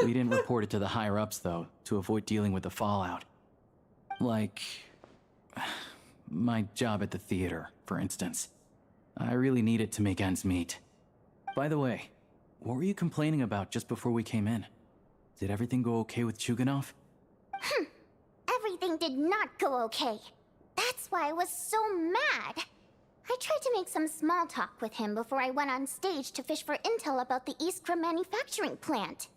We didn't report it to the higher-ups, though, to avoid dealing with the fallout. Like, my job at the theater, for instance. I really need it to make ends meet. By the way, what were you complaining about just before we came in? Did everything go okay with Chuganov? Everything did not go okay. That's why I was so mad. I tried to make some small talk with him before I went on stage to fish for intel about the Iskra manufacturing plant.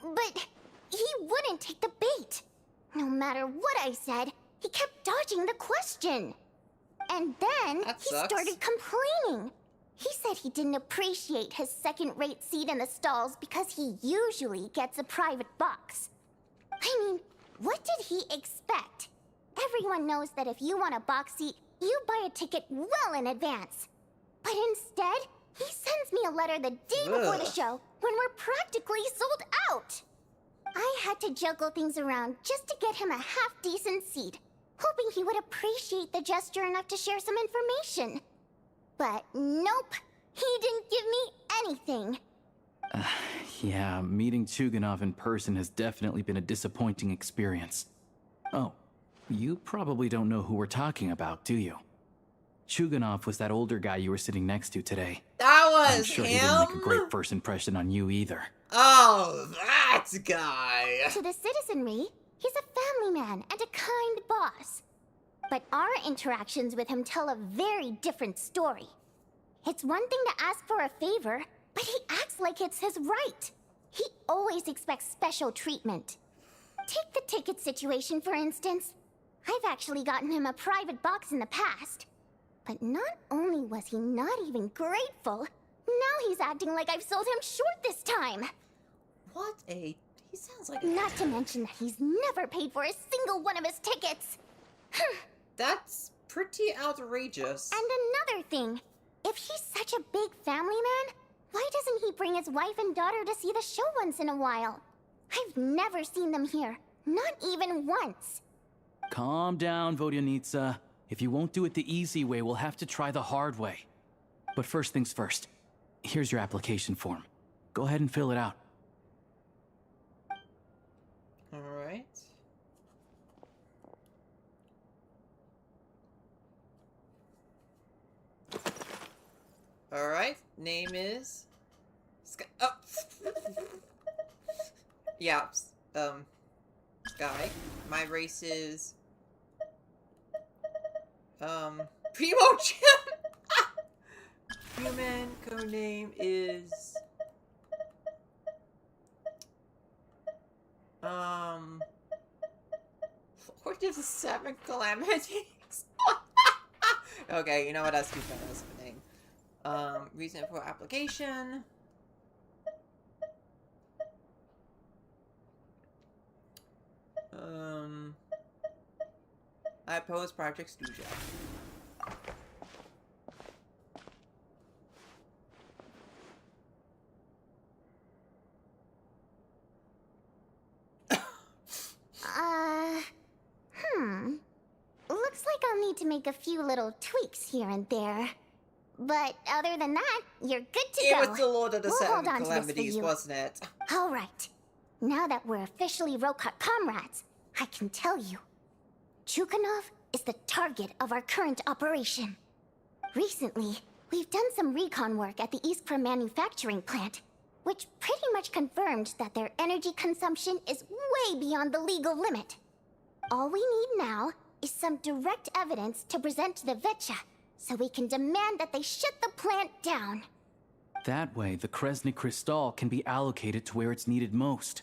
But he wouldn't take the bait. No matter what I said, he kept dodging the question. And then he started complaining. He said he didn't appreciate his second-rate seat in the stalls because he usually gets a private box. I mean, what did he expect? Everyone knows that if you want a box seat, you buy a ticket well in advance. But instead, he sends me a letter the day before the show when we're practically sold out. I had to juggle things around just to get him a half-decent seat, hoping he would appreciate the gesture enough to share some information. But nope, he didn't give me anything. Yeah, meeting Chuganov in person has definitely been a disappointing experience. Oh, you probably don't know who we're talking about, do you? Chuganov was that older guy you were sitting next to today. That was I'm sure him? he didn't make a great first impression on you either. Oh, that guy. To the citizenry, he's a family man and a kind boss. But our interactions with him tell a very different story. It's one thing to ask for a favor, but he acts like it's his right. He always expects special treatment. Take the ticket situation, for instance. I've actually gotten him a private box in the past. But not only was he not even grateful, now he's acting like I've sold him short this time. What a... He sounds like Not to mention that he's never paid for a single one of his tickets. That's pretty outrageous. And another thing, if he's such a big family man, why doesn't he bring his wife and daughter to see the show once in a while? I've never seen them here, not even once. Calm down, Vodyanitsa. If you won't do it the easy way, we'll have to try the hard way. But first things first. Here's your application form. Go ahead and fill it out. Alright. Alright, name is... Oh! Yeah, Sky. My race is... Primogen! Human codename is... Lord of the Seven Calamities? Okay, you know what, that's too fun, that's the name. Reason for application. I oppose Project SNEZHNAYA. Looks like I'll need to make a few little tweaks here and there. But other than that, you're good to go. It was the Lord of the We'll Seven hold on to this for Calamities, you. wasn't it? Alright. Now that we're officially Rokat comrades, I can tell you. Chukhanov is the target of our current operation. Recently, we've done some recon work at the Iskra manufacturing plant, which pretty much confirmed that their energy consumption is way beyond the legal limit. All we need now is some direct evidence to present to the Vetcha, so we can demand that they shut the plant down. That way, the Kresny Crystal can be allocated to where it's needed most.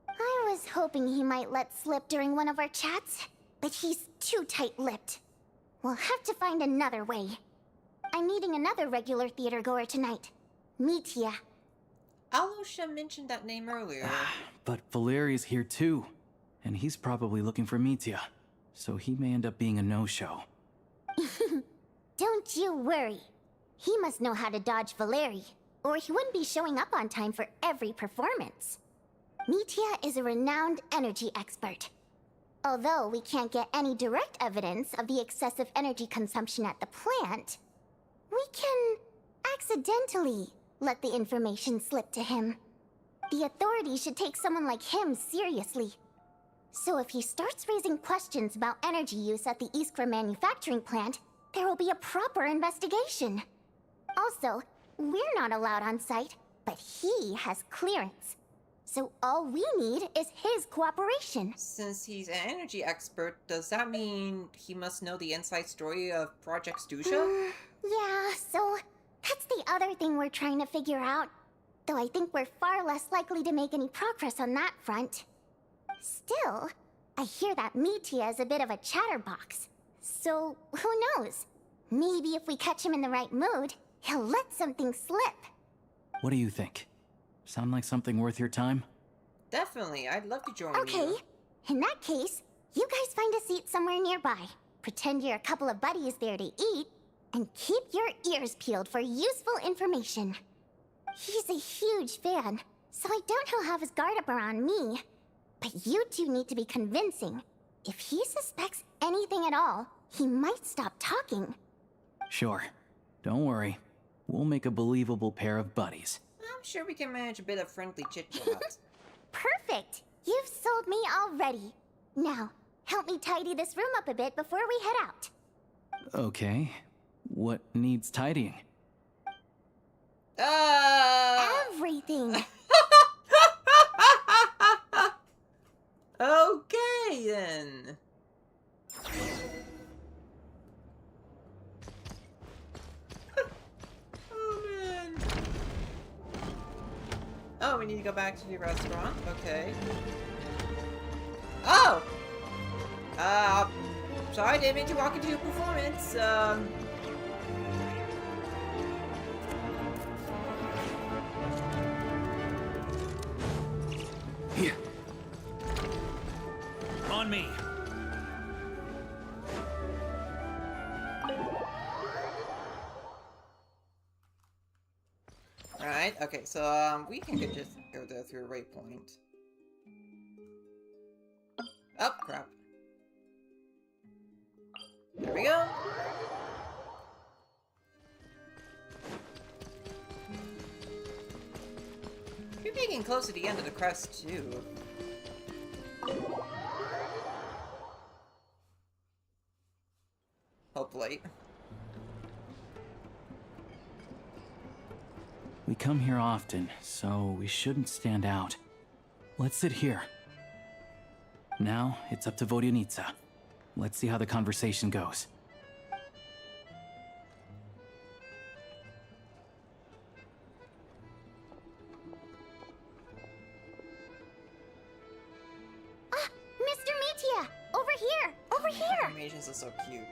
I was hoping he might let slip during one of our chats, but he's too tight-lipped. We'll have to find another way. I'm meeting another regular theater goer tonight, Mitya. Alusha mentioned that name earlier. But Valeri's here too, and he's probably looking for Mitya, so he may end up being a no-show. Don't you worry. He must know how to dodge Valeri, or he wouldn't be showing up on time for every performance. Mitya is a renowned energy expert. Although we can't get any direct evidence of the excessive energy consumption at the plant, we can accidentally let the information slip to him. The authorities should take someone like him seriously. So if he starts raising questions about energy use at the Iskra manufacturing plant, there will be a proper investigation. Also, we're not allowed on site, but he has clearance. So all we need is his cooperation. Since he's an energy expert, does that mean he must know the inside story of Project SNEZHNAYA? Yeah, so that's the other thing we're trying to figure out. Though I think we're far less likely to make any progress on that front. Still, I hear that Mitya is a bit of a chatterbox. So, who knows? Maybe if we catch him in the right mood, he'll let something slip. What do you think? Sound like something worth your time? Definitely, I'd love to join Okay, you. in that case, you guys find a seat somewhere nearby. Pretend you're a couple of buddies there to eat, and keep your ears peeled for useful information. He's a huge fan, so I doubt he'll have his guard up around me. But you two need to be convincing. If he suspects anything at all, he might stop talking. Sure. Don't worry. We'll make a believable pair of buddies. I'm sure we can manage a bit of friendly chit-chat. Perfect! You've sold me already. Now, help me tidy this room up a bit before we head out. Okay. What needs tidying? Everything! Okay, then. Oh, man. Oh, we need to go back to the restaurant. Okay. Oh! Sorry, didn't mean to walk into your performance. Here. On me. Alright, okay, so, we can just go there through a waypoint. Oh, crap. There we go. We're getting close to the end of the quest, too. Hopefully. We come here often, so we shouldn't stand out. Let's sit here. Now, it's up to Vodyanica. Let's see how the conversation goes. Mr. Metia! Over here! Over here! Animations are so cute.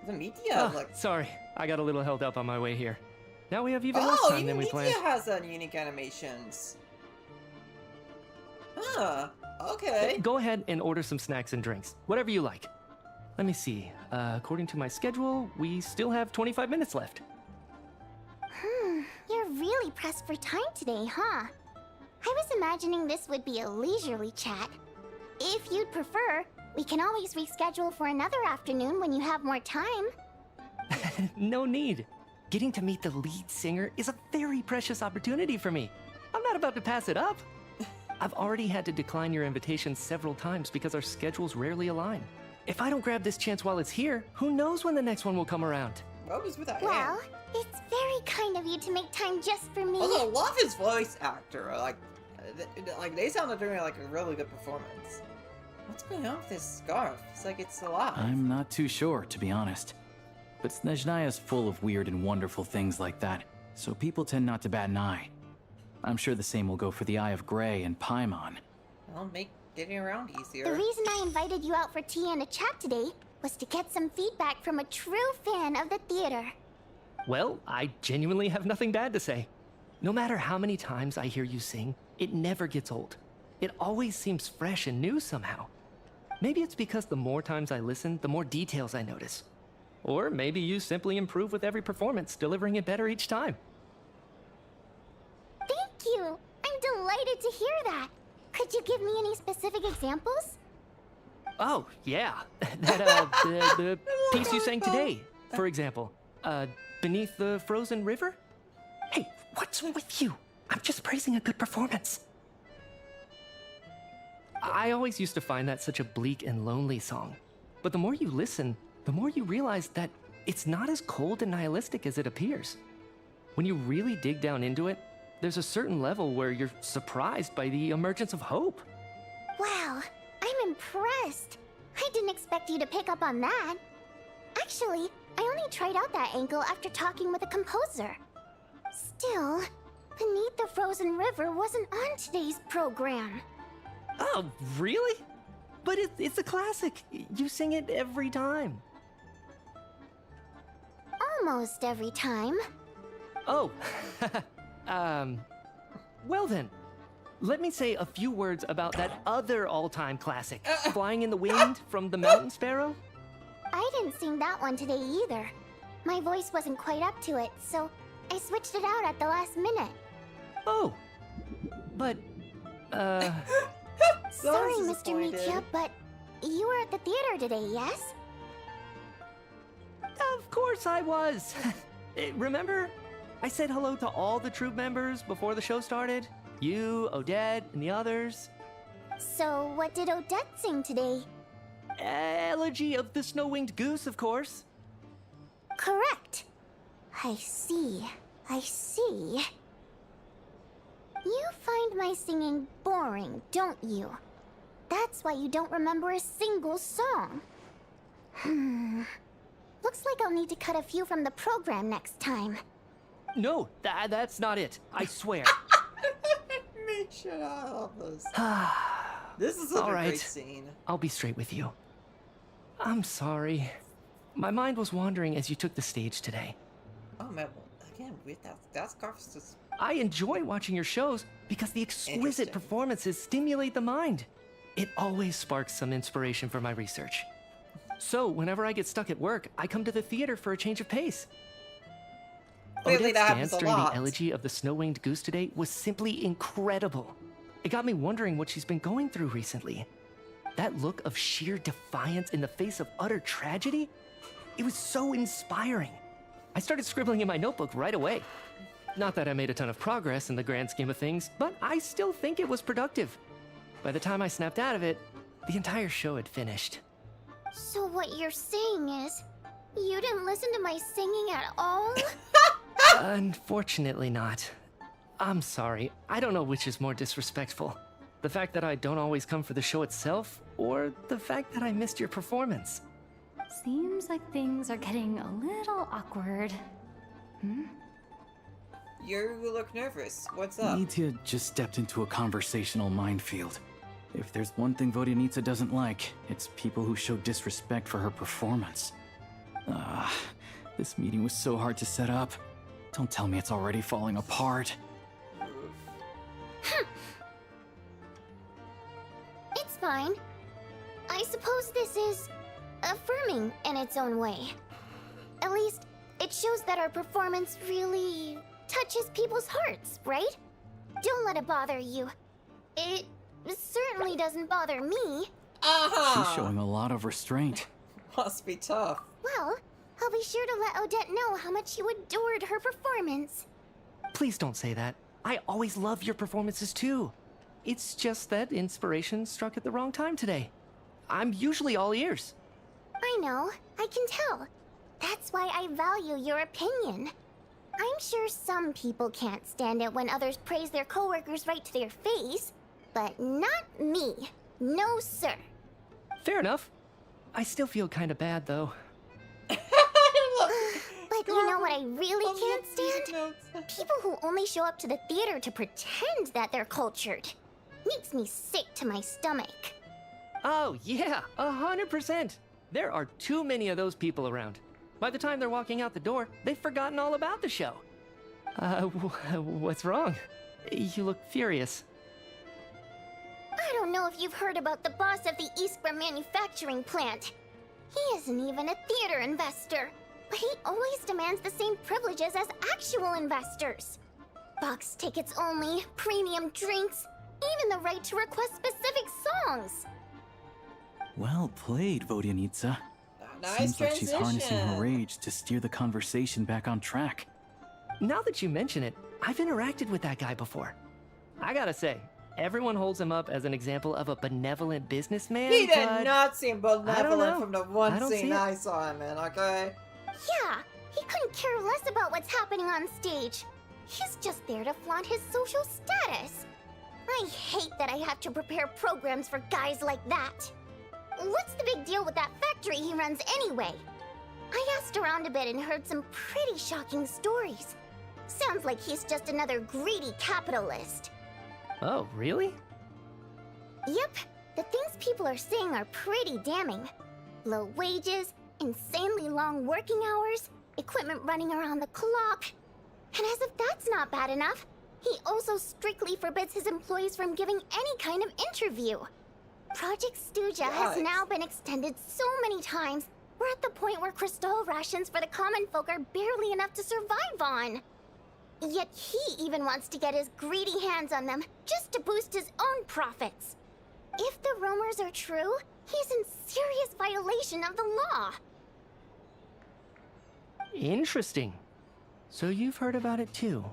The Metia, like... Sorry, I got a little held up on my way here. Now we have even less Oh, time even than we Metia planned. has unique animations. Huh, okay. Go ahead and order some snacks and drinks, whatever you like. Let me see. According to my schedule, we still have 25 minutes left. You're really pressed for time today, huh? I was imagining this would be a leisurely chat. If you'd prefer, we can always reschedule for another afternoon when you have more time. No need. Getting to meet the lead singer is a very precious opportunity for me. I'm not about to pass it up. I've already had to decline your invitation several times because our schedules rarely align. If I don't grab this chance while it's here, who knows when the next one will come around? What was with that? Well, it's very kind of you to make time just for me. Also, love his voice actor. Like they sound like doing like a really good performance. What's going on with this scarf? It's like it's alive. I'm not too sure, to be honest. But SNEZHNAYA's full of weird and wonderful things like that, so people tend not to bat an eye. I'm sure the same will go for the Eye of Grey and Paimon. I'll make getting around easier. The reason I invited you out for tea and a chat today was to get some feedback from a true fan of the theater. Well, I genuinely have nothing bad to say. No matter how many times I hear you sing, it never gets old. It always seems fresh and new somehow. Maybe it's because the more times I listen, the more details I notice. Or maybe you simply improve with every performance, delivering it better each time. Thank you! I'm delighted to hear that. Could you give me any specific examples? Oh, yeah. the piece you sang today, for example. Beneath the Frozen River? Hey, what's with you? I'm just praising a good performance. I always used to find that such a bleak and lonely song. But the more you listen, the more you realize that it's not as cold and nihilistic as it appears. When you really dig down into it, there's a certain level where you're surprised by the emergence of hope. Wow, I'm impressed. I didn't expect you to pick up on that. Actually, I only tried out that angle after talking with a composer. Still, Beneath the Frozen River wasn't on today's program. Oh, really? But it's a classic. You sing it every time. Almost every time. Oh, well then, let me say a few words about that other all-time classic, Flying in the Wind from the Mountain Sparrow. I didn't sing that one today either. My voice wasn't quite up to it, so I switched it out at the last minute. Oh, but, Sorry, Mr. Metia, but you were at the theater today, yes? Of course I was. Remember? I said hello to all the troupe members before the show started. You, Odette, and the others. So what did Odette sing today? Elegy of the Snow-Winged Goose, of course. Correct. I see. I see. You find my singing boring, don't you? That's why you don't remember a single song. Looks like I'll need to cut a few from the program next time. No, that's not it. I swear. Make sure I love this. This is such All a right. great scene. I'll be straight with you. I'm sorry. My mind was wandering as you took the stage today. Oh man, again, with that scarf is just... I enjoy watching your shows because the exquisite performances stimulate the mind. It always sparks some inspiration for my research. So, whenever I get stuck at work, I come to the theater for a change of pace. Clearly Odette's that happens dance a during lot. the elegy of the Snow-Winged Goose today was simply incredible. It got me wondering what she's been going through recently. That look of sheer defiance in the face of utter tragedy? It was so inspiring. I started scribbling in my notebook right away. Not that I made a ton of progress in the grand scheme of things, but I still think it was productive. By the time I snapped out of it, the entire show had finished. So what you're saying is, you didn't listen to my singing at all? Unfortunately not. I'm sorry, I don't know which is more disrespectful. The fact that I don't always come for the show itself, or the fact that I missed your performance. Seems like things are getting a little awkward. Hmm? You look nervous. What's up? Nitya just stepped into a conversational minefield. If there's one thing Vodyanitsa doesn't like, it's people who show disrespect for her performance. This meeting was so hard to set up. Don't tell me it's already falling apart. It's fine. I suppose this is affirming in its own way. At least, it shows that our performance really touches people's hearts, right? Don't let it bother you. It certainly doesn't bother me. She's showing a lot of restraint. Must be tough. Well, I'll be sure to let Odette know how much you adored her performance. Please don't say that. I always love your performances too. It's just that inspiration struck at the wrong time today. I'm usually all ears. I know, I can tell. That's why I value your opinion. I'm sure some people can't stand it when others praise their coworkers right to their face, but not me. No, sir. Fair enough. I still feel kinda bad though. But you know what I really can't stand? People who only show up to the theater to pretend that they're cultured. Makes me sick to my stomach. Oh yeah, 100%. There are too many of those people around. By the time they're walking out the door, they've forgotten all about the show. What's wrong? You look furious. I don't know if you've heard about the boss of the Iskra manufacturing plant. He isn't even a theater investor, but he always demands the same privileges as actual investors. Box tickets only, premium drinks, even the right to request specific songs. Well played, Vodyanitsa. Nice Seems like she's harnessing her transition. rage to steer the conversation back on track. Now that you mention it, I've interacted with that guy before. I gotta say, everyone holds him up as an example of a benevolent businessman. He did but not seem I don't benevolent know. from the I one don't see scene it. I saw him in, okay? Yeah, he couldn't care less about what's happening on stage. He's just there to flaunt his social status. I hate that I have to prepare programs for guys like that. What's the big deal with that factory he runs anyway? I asked around a bit and heard some pretty shocking stories. Sounds like he's just another greedy capitalist. Oh, really? Yep, the things people are saying are pretty damning. Low wages, insanely long working hours, equipment running around the clock. And as if that's not bad enough, he also strictly forbids his employees from giving any kind of interview. Project Stuja has Yikes. now been extended so many times, we're at the point where crystal rations for the common folk are barely enough to survive on. Yet he even wants to get his greedy hands on them just to boost his own profits. If the rumors are true, he's in serious violation of the law. Interesting. So you've heard about it too.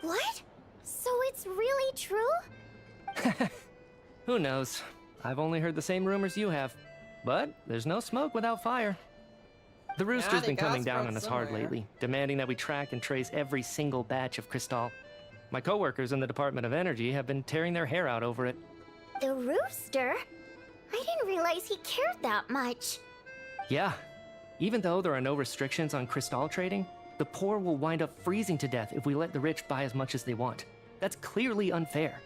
What? So it's really true? Who knows? I've only heard the same rumors you have. But there's no smoke without fire. The Rooster's they been gotta coming down spread on us hard somewhere. lately, demanding that we track and trace every single batch of Crystal. My coworkers in the Department of Energy have been tearing their hair out over it. The rooster? I didn't realize he cared that much. Yeah. Even though there are no restrictions on Crystal trading, the poor will wind up freezing to death if we let the rich buy as much as they want. That's clearly unfair.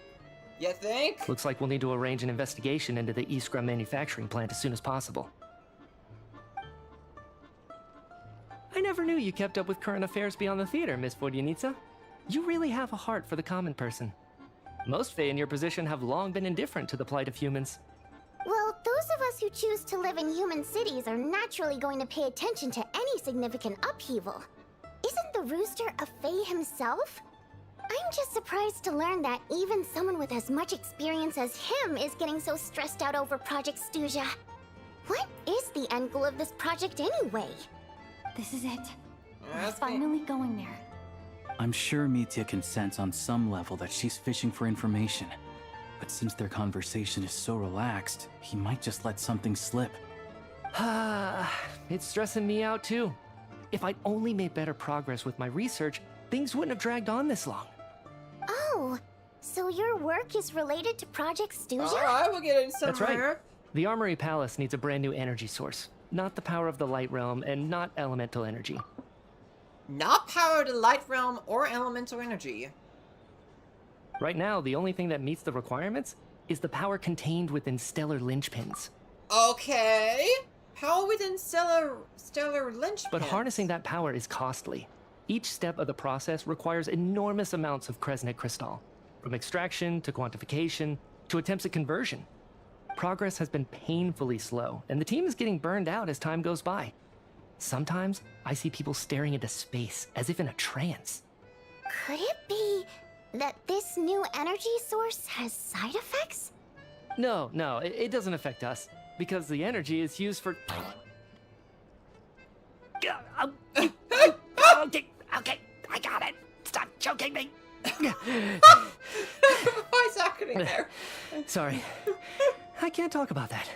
You think? Looks like we'll need to arrange an investigation into the Iskra manufacturing plant as soon as possible. I never knew you kept up with current affairs beyond the theater, Miss Vodyanitsa. You really have a heart for the common person. Most Fae in your position have long been indifferent to the plight of humans. Well, those of us who choose to live in human cities are naturally going to pay attention to any significant upheaval. Isn't the rooster a Fae himself? I'm just surprised to learn that even someone with as much experience as him is getting so stressed out over Project Stuja. What is the end goal of this project anyway? This is it. We're That's finally going there. I'm sure Mitya can sense on some level that she's fishing for information. But since their conversation is so relaxed, he might just let something slip. It's stressing me out too. If I'd only made better progress with my research, things wouldn't have dragged on this long. Oh, so your work is related to Project SNEZHNAYA? Alright, we'll get in somewhere. That's right. The Armory Palace needs a brand new energy source. Not the power of the Light Realm and not elemental energy. Not power to light realm or elemental energy. Right now, the only thing that meets the requirements is the power contained within stellar linchpins. Okay. Power within stellar linchpins. But harnessing that power is costly. Each step of the process requires enormous amounts of Kresnik crystal, from extraction to quantification to attempts at conversion. Progress has been painfully slow, and the team is getting burned out as time goes by. Sometimes, I see people staring into space as if in a trance. Could it be that this new energy source has side effects? No, it doesn't affect us, because the energy is used for... Okay, I got it. Stop choking me. What's happening there? Sorry, I can't talk about that.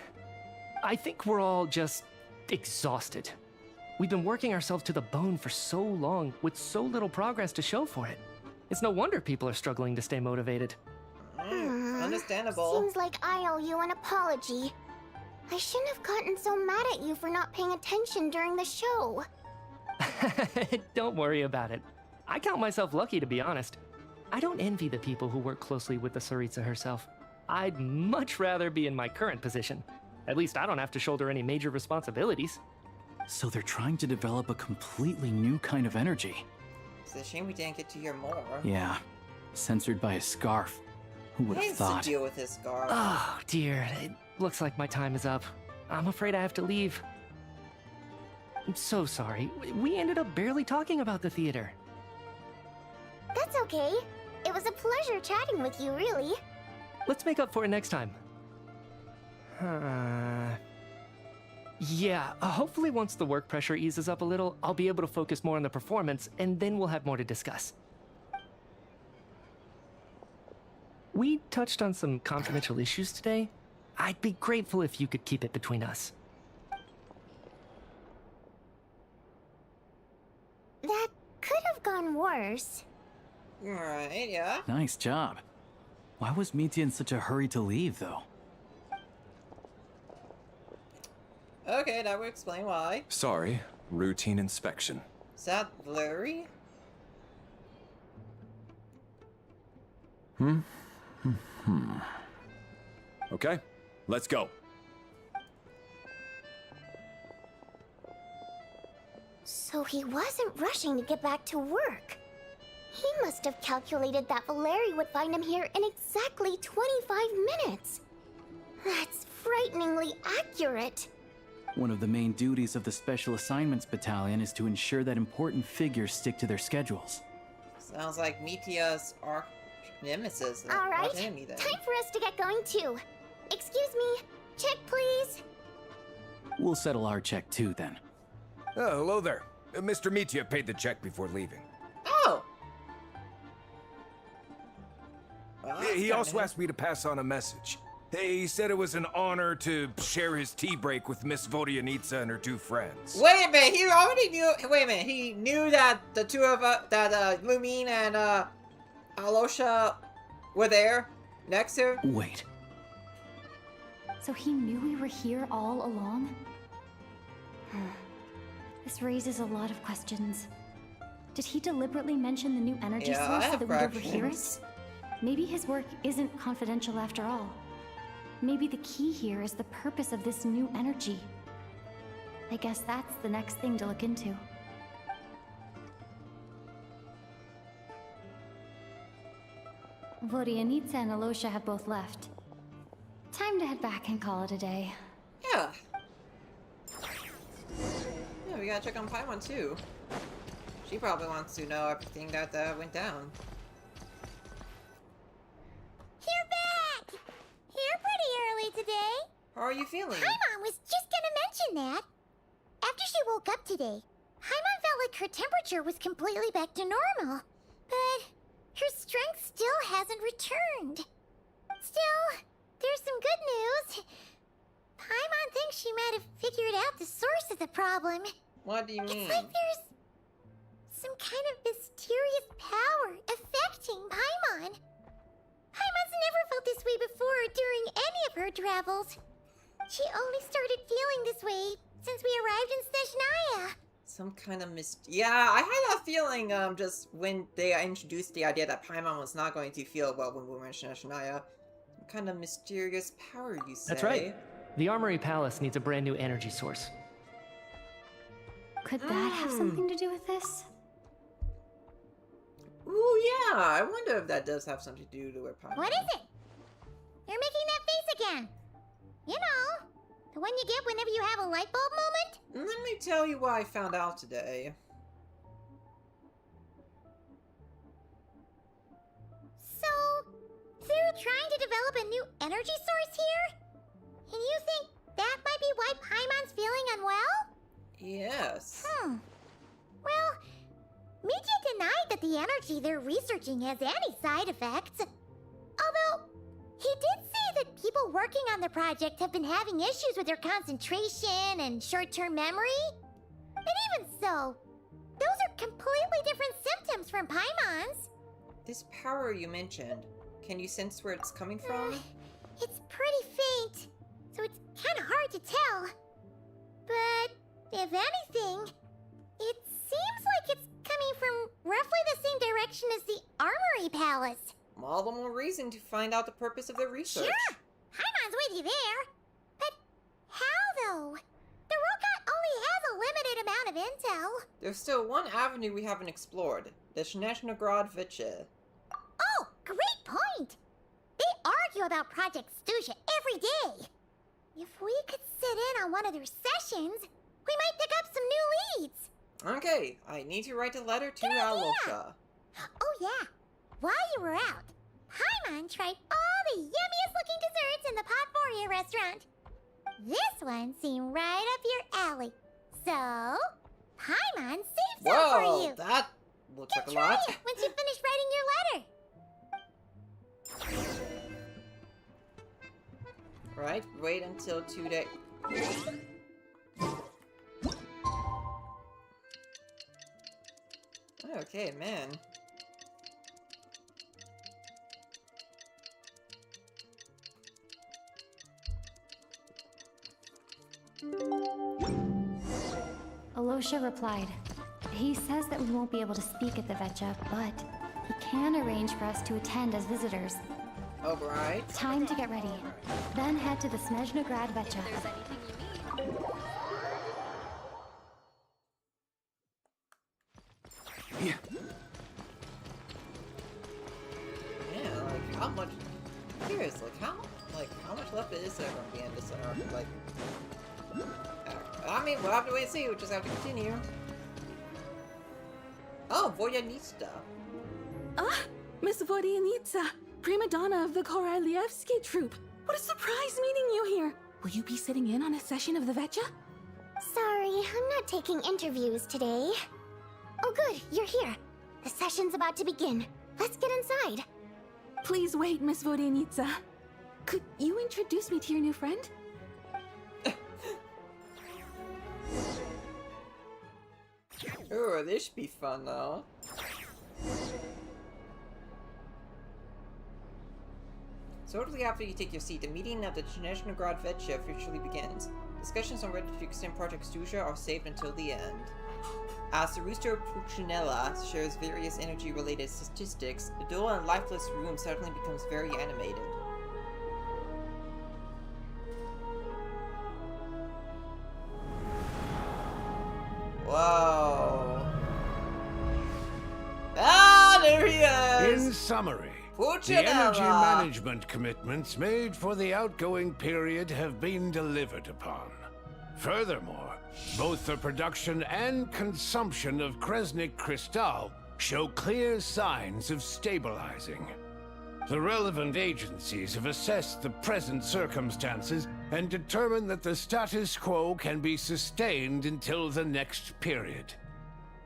I think we're all just exhausted. We've been working ourselves to the bone for so long with so little progress to show for it. It's no wonder people are struggling to stay motivated. Understandable. Seems like I owe you an apology. I shouldn't have gotten so mad at you for not paying attention during the show. Don't worry about it. I count myself lucky, to be honest. I don't envy the people who work closely with the Tsaritsa herself. I'd much rather be in my current position. At least I don't have to shoulder any major responsibilities. So they're trying to develop a completely new kind of energy. It's a shame we didn't get to hear more. Yeah, censored by a scarf. Who would He have has thought? to deal with his scarf. Oh, dear. It looks like my time is up. I'm afraid I have to leave. I'm so sorry. We ended up barely talking about the theater. That's okay. It was a pleasure chatting with you, really. Let's make up for it next time. Yeah, hopefully once the work pressure eases up a little, I'll be able to focus more on the performance, and then we'll have more to discuss. We touched on some confidential issues today. I'd be grateful if you could keep it between us. That could have gone worse. Right, yeah. Nice job. Why was Mitya in such a hurry to leave, though? Okay, that would explain why. Sorry, routine inspection. Is that blurry? Okay, let's go. So he wasn't rushing to get back to work. He must have calculated that Valeri would find him here in exactly 25 minutes. That's frighteningly accurate. One of the main duties of the Special Assignments Battalion is to ensure that important figures stick to their schedules. Sounds like Mitya's arch nemesis. Alright, arch enemy then. time for us to get going too. Excuse me, check please. We'll settle our check too, then. Oh, hello there. Mr. Mitya paid the check before leaving. Oh! Well, He also asked me to pass on a message. He said it was an honor to share his tea break with Miss Vodyanitsa and her two friends. Wait a minute, he already knew. Wait a minute, he knew that the two of us, that Lumine and Alosha were there next to him? Wait. So he knew we were here all along? This raises a lot of questions. Did he deliberately mention the new energy Yeah, I source so have that we'd overhear it? questions. Maybe his work isn't confidential after all. Maybe the key here is the purpose of this new energy. I guess that's the next thing to look into. Vodyanitsa and Alosha have both left. Time to head back and call it a day. Yeah. Yeah, we gotta check on Paimon too. She probably wants to know everything that went down. You're back! Here pretty early today. How are you feeling? Paimon was just gonna mention that. After she woke up today, Paimon felt like her temperature was completely back to normal. But her strength still hasn't returned. Still, there's some good news. Paimon thinks she might have figured out the source of the problem. What do you mean? It's like there's some kind of mysterious power affecting Paimon. Paimon's never felt this way before during any of her travels. She only started feeling this way since we arrived in SNEZHNAYA. Some kind of Yeah, I had that feeling, just when they introduced the idea that Paimon was not going to feel well when we were in SNEZHNAYA. Some kind of mysterious power, you say? That's right. The Armory Palace needs a brand new energy source. Could that have something to do with this? Ooh, yeah. I wonder if that does have something to do with Paimon. What is it? You're making that face again. You know, the one you get whenever you have a light bulb moment? Let me tell you what I found out today. So, they're trying to develop a new energy source here? And you think that might be why Paimon's feeling unwell? Yes. Well, Media denied that the energy they're researching has any side effects. Although, he did say that people working on the project have been having issues with their concentration and short-term memory. But even so, those are completely different symptoms from Paimon's. This power you mentioned, can you sense where it's coming from? It's pretty faint, so it's kind of hard to tell. But if anything, it seems like it's coming from roughly the same direction as the Armory Palace. All the more reason to find out the purpose of their research. Sure, Paimon's with you there. But how, though? The robot only has a limited amount of intel. There's still one avenue we haven't explored, the SNEZHNAYA. Oh, great point! They argue about Project Stuja every day. If we could sit in on one of their sessions, we might pick up some new leads. Okay, I need to write a letter to Alosha. Oh yeah, while you were out, Paimon tried all the yummiest looking desserts in the Potpourri restaurant. This one seemed right up your alley. So, Paimon saved some for you. That looks like a Try lot. it once you finish writing your letter. Right, wait until 2 days. Okay, man. Alosha replied. He says that we won't be able to speak at the Vetcha, but he can arrange for us to attend as visitors. Alright. Time to get ready. Then head to the SNEZHNAYA Vetcha. Yeah, like how much? Seriously, how much left is there from the end of this arc? Like, I mean, we'll have to wait and see. We'll just have to continue. Oh, Voyanista. Ah, Miss Vodyanitsa, prima donna of the Korolievsky troupe. What a surprise meeting you here. Will you be sitting in on a session of the Vetcha? Sorry, I'm not taking interviews today. Oh good, you're here. The session's about to begin. Let's get inside. Please wait, Miss Vodyanitsa. Could you introduce me to your new friend? Oh, this should be fun though. Shortly after you take your seat, the meeting at the SNEZHNAYA Vetcha officially begins. Discussions on whether to extend Project Stuja are saved until the end. As the Rooster Puccinella shares various energy-related statistics, the dull and lifeless room suddenly becomes very animated. Whoa. Ah, there he is! In summary, the Puccinella. energy management commitments made for the outgoing period have been delivered upon. Furthermore, both the production and consumption of Kresnik Crystal show clear signs of stabilizing. The relevant agencies have assessed the present circumstances and determined that the status quo can be sustained until the next period.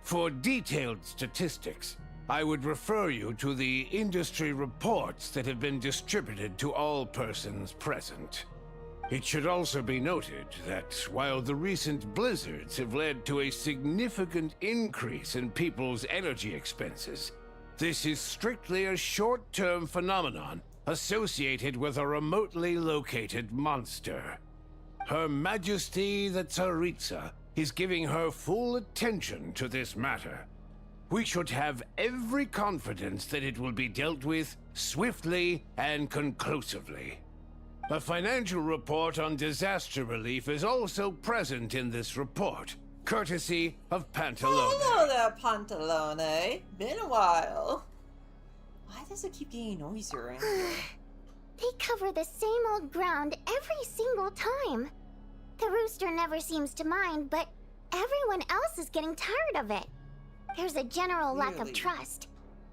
For detailed statistics, I would refer you to the industry reports that have been distributed to all persons present. It should also be noted that while the recent blizzards have led to a significant increase in people's energy expenses, this is strictly a short-term phenomenon associated with a remotely located monster. Her Majesty the Tsaritsa is giving her full attention to this matter. We should have every confidence that it will be dealt with swiftly and conclusively. A financial report on disaster relief is also present in this report, courtesy of Pantalone. Hello there, Pantalone. Been a while. Why does it keep getting noisier in here? They cover the same old ground every single time. The rooster never seems to mind, but everyone else is getting tired of it. There's a general lack of trust.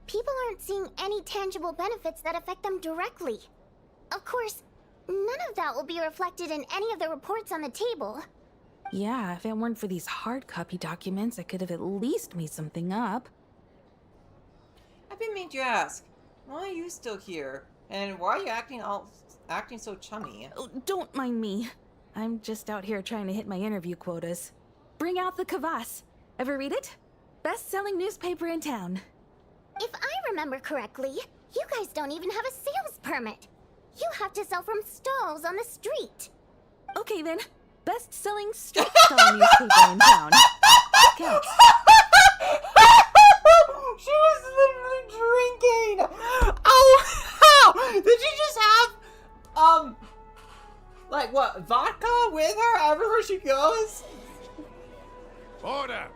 People aren't seeing any tangible benefits that affect them directly. Of course, none of that will be reflected in any of the reports on the table. Yeah, if it weren't for these hard copy documents, I could have at least made something up. I've been meaning to ask, why are you still here? And why are you acting so chummy? Oh, don't mind me. I'm just out here trying to hit my interview quotas. Bring out the kvass. Ever read it? Best-selling newspaper in town. If I remember correctly, you guys don't even have a sales permit. You have to sell from stalls on the street. Okay then, best-selling street stall newspaper in town. Counts. She was literally drinking! Oh, how? Did she just have, like what, vodka with her everywhere she goes? Order!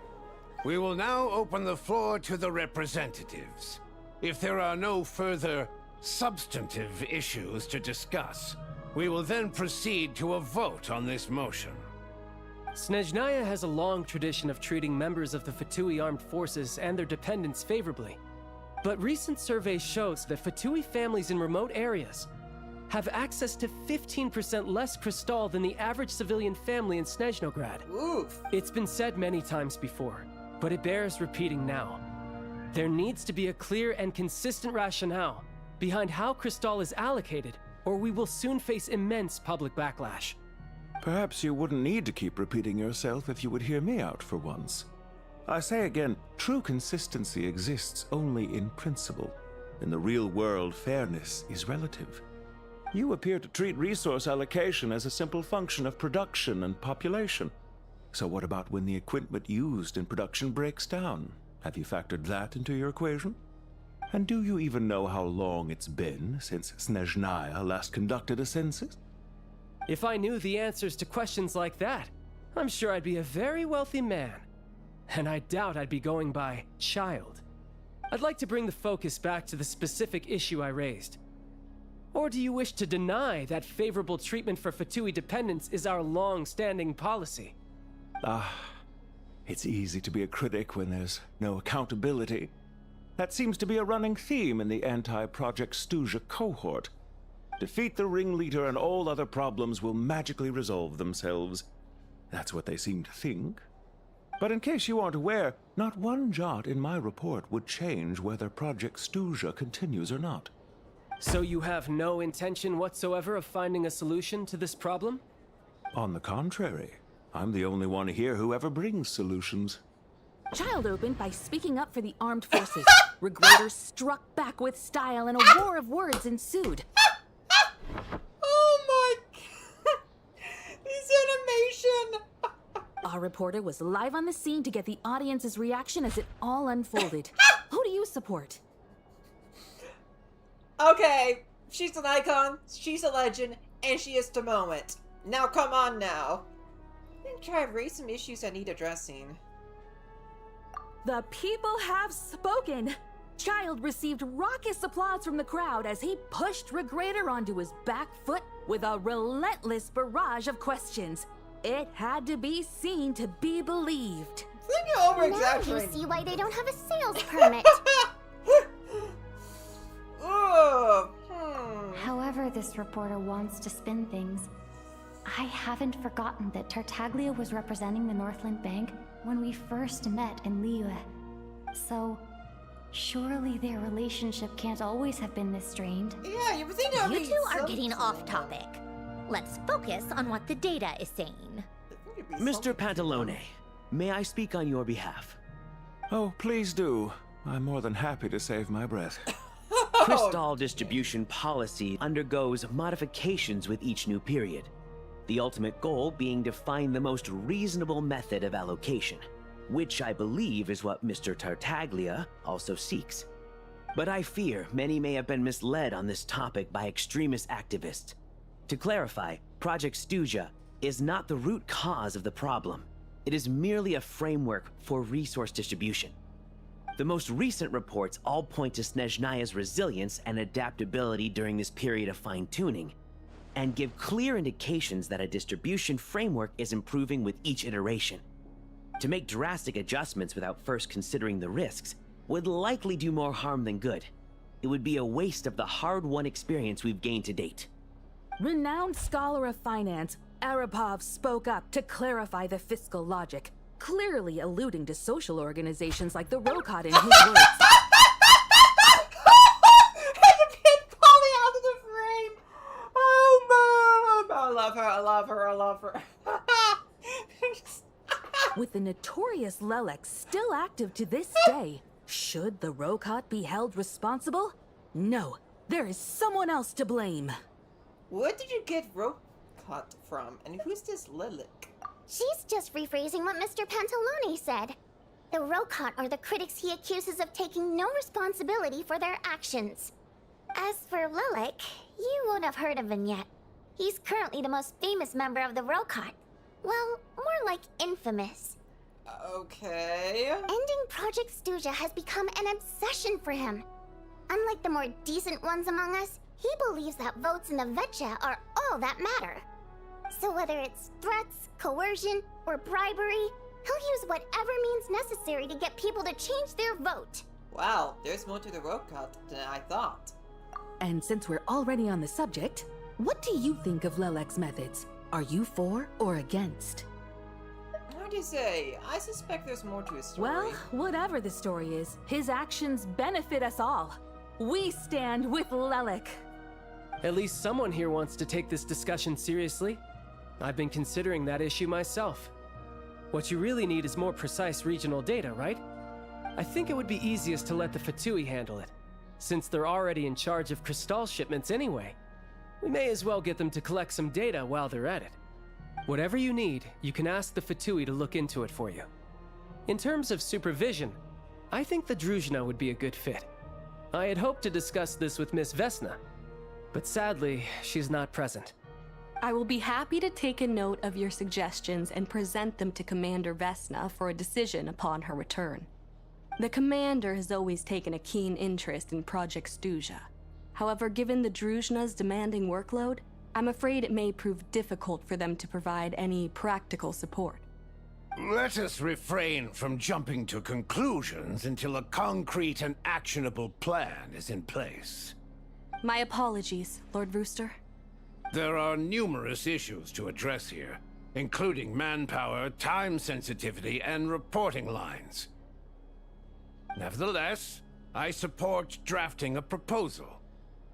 We will now open the floor to the representatives. If there are no further substantive issues to discuss, we will then proceed to a vote on this motion. SNEZHNAYA has a long tradition of treating members of the Fatui armed forces and their dependents favorably. But recent surveys shows that Fatui families in remote areas have access to 15% less crystal than the average civilian family in Snezhnograd. Oof. It's been said many times before, but it bears repeating now. There needs to be a clear and consistent rationale behind how crystal is allocated, or we will soon face immense public backlash. Perhaps you wouldn't need to keep repeating yourself if you would hear me out for once. I say again, true consistency exists only in principle. In the real world, fairness is relative. You appear to treat resource allocation as a simple function of production and population. So what about when the equipment used in production breaks down? Have you factored that into your equation? And do you even know how long it's been since SNEZHNAYA last conducted a census? If I knew the answers to questions like that, I'm sure I'd be a very wealthy man. And I doubt I'd be going by child. I'd like to bring the focus back to the specific issue I raised. Or do you wish to deny that favorable treatment for Fatui dependents is our long-standing policy? It's easy to be a critic when there's no accountability. That seems to be a running theme in the anti-Project SNEZHNAYA cohort. Defeat the ringleader and all other problems will magically resolve themselves. That's what they seem to think. But in case you aren't aware, not one jot in my report would change whether Project SNEZHNAYA continues or not. So you have no intention whatsoever of finding a solution to this problem? On the contrary, I'm the only one here who ever brings solutions. Child opened by speaking up for the armed forces. Regrader struck back with style and a war of words ensued. Oh my god! This animation! Our reporter was live on the scene to get the audience's reaction as it all unfolded. Who do you support? Okay, she's an icon, she's a legend, and she is the moment. Now come on now. I'm gonna try to raise some issues that need addressing. The people have spoken! Child received raucous applause from the crowd as he pushed Regrader onto his back foot with a relentless barrage of questions. It had to be seen to be believed. I think you're over-exaggerating. Now you see why they don't have a sales permit. Ugh. this reporter wants to spin things, I haven't forgotten that Tartaglia was representing the Northland Bank when we first met in Liyue. So, surely their relationship can't always have been this strained. Yeah, you think that You two are getting off topic. Let's focus on what the data is saying. Mr. Pantalone, may I speak on your behalf? Oh, please do. I'm more than happy to save my breath. Crystal distribution policy undergoes modifications with each new period. The ultimate goal being to find the most reasonable method of allocation, which I believe is what Mr. Tartaglia also seeks. But I fear many may have been misled on this topic by extremist activists. To clarify, Project SNEZHNAYA is not the root cause of the problem. It is merely a framework for resource distribution. The most recent reports all point to SNEZHNAYA's resilience and adaptability during this period of fine-tuning, and give clear indications that a distribution framework is improving with each iteration. To make drastic adjustments without first considering the risks would likely do more harm than good. It would be a waste of the hard-won experience we've gained to date. Renowned scholar of finance, Arapov spoke up to clarify the fiscal logic, clearly alluding to social organizations like the Rokot in his words. I love her, I love her, I love her. With the notorious Lelek still active to this day, should the Rokot be held responsible? No, there is someone else to blame. Where did you get Rokot from? And who's this Lilik? She's just rephrasing what Mr. Pantalone said. The Rokot are the critics he accuses of taking no responsibility for their actions. As for Lilik, you won't have heard of him yet. He's currently the most famous member of the Rokot. Well, more like infamous. Okay. Ending Project SNEZHNAYA has become an obsession for him. Unlike the more decent ones among us, he believes that votes in the Vetcha are all that matter. So whether it's threats, coercion, or bribery, he'll use whatever means necessary to get people to change their vote. Wow, there's more to the Rokot than I thought. And since we're already on the subject, what do you think of Lelek's methods? Are you for or against? How do you say? I suspect there's more to his story. Well, whatever the story is, his actions benefit us all. We stand with Lelek. At least someone here wants to take this discussion seriously. I've been considering that issue myself. What you really need is more precise regional data, right? I think it would be easiest to let the Fatui handle it, since they're already in charge of Crystal shipments anyway. We may as well get them to collect some data while they're at it. Whatever you need, you can ask the Fatui to look into it for you. In terms of supervision, I think the Druzhna would be a good fit. I had hoped to discuss this with Miss Vesna, but sadly, she's not present. I will be happy to take a note of your suggestions and present them to Commander Vesna for a decision upon her return. The Commander has always taken a keen interest in Project SNEZHNAYA. However, given the Druzhna's demanding workload, I'm afraid it may prove difficult for them to provide any practical support. Let us refrain from jumping to conclusions until a concrete and actionable plan is in place. My apologies, Lord Rooster. There are numerous issues to address here, including manpower, time sensitivity, and reporting lines. Nevertheless, I support drafting a proposal.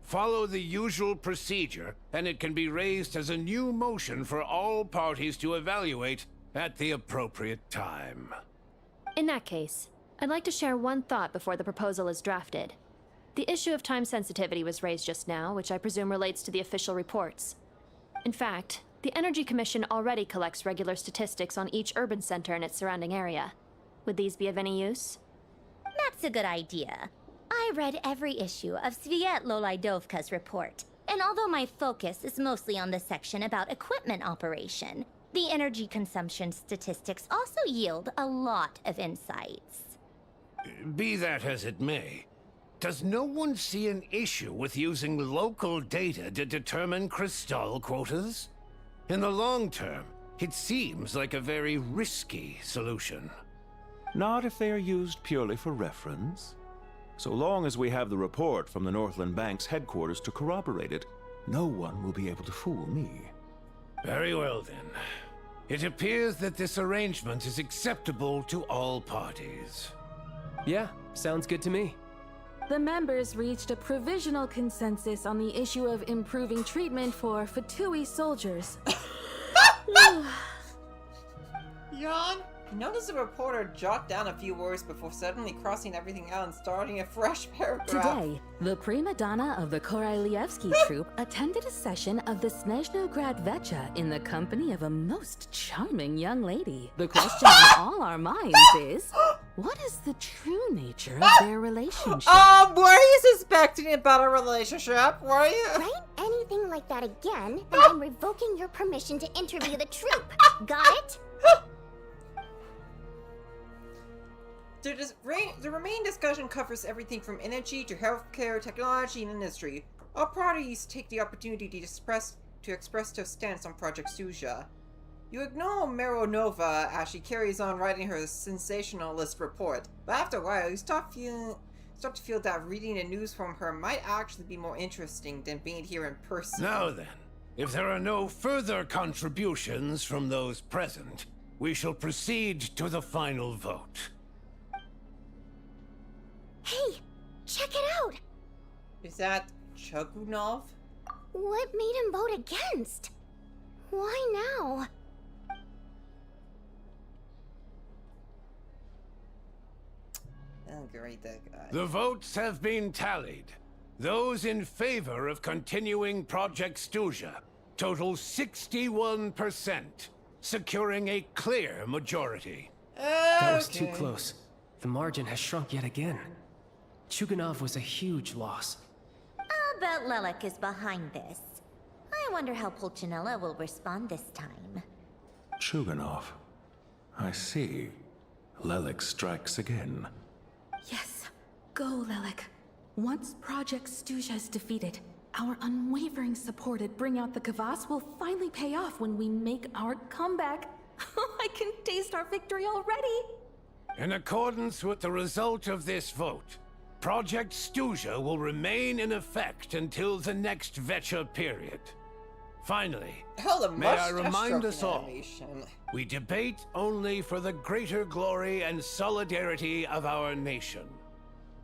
Follow the usual procedure, and it can be raised as a new motion for all parties to evaluate at the appropriate time. In that case, I'd like to share one thought before the proposal is drafted. The issue of time sensitivity was raised just now, which I presume relates to the official reports. In fact, the Energy Commission already collects regular statistics on each urban center and its surrounding area. Would these be of any use? That's a good idea. I read every issue of Svietloslaidovka's report, and although my focus is mostly on the section about equipment operation, the energy consumption statistics also yield a lot of insights. Be that as it may, does no one see an issue with using local data to determine Crystal quotas? In the long term, it seems like a very risky solution. Not if they are used purely for reference. So long as we have the report from the Northland Bank's headquarters to corroborate it, No one will be able to fool me. Very well, then. It appears that this arrangement is acceptable to all parties. Yeah, sounds good to me. The members reached a provisional consensus on the issue of improving treatment for Fatui soldiers. Yawn? Notice the reporter jot down a few words before suddenly crossing everything out and starting a fresh paragraph. Today, the prima donna of the Korailievsky troupe attended a session of the SNEZHNAYA Vecha in the company of a most charming young lady. The question on all our minds is, what is the true nature of their relationship? Were you suspecting about a relationship? Were you? Write anything like that again, and I'm revoking your permission to interview the troupe. Got it? The remaining discussion covers everything from energy to healthcare, technology, and industry. All parties take the opportunity to express their stance on Project SNEZHNAYA. You ignore Mironova as she carries on writing her sensationalist report, but after a while you start to feel that reading the news from her might actually be more interesting than being here in person. Now then, if there are no further contributions from those present, we shall proceed to the final vote. Hey, check it out! Is that Chugunov? What made him vote against? Why now? Oh, great, that guy. The votes have been tallied. Those in favor of continuing Project SNEZHNAYA total 61%, securing a clear majority. That was too close. The margin has shrunk yet again. Chugunov was a huge loss. I'll bet Lelek is behind this. I wonder how Pulcinella will respond this time. Chugunov. I see. Lelek strikes again. Yes, go, Lelek. Once Project SNEZHNAYA is defeated, our unwavering support at Bring Out the Kvass will finally pay off when we make our comeback. I can taste our victory already! In accordance with the result of this vote, Project SNEZHNAYA will remain in effect until the next Vecha period. Finally, may I remind us all, we debate only for the greater glory and solidarity of our nation.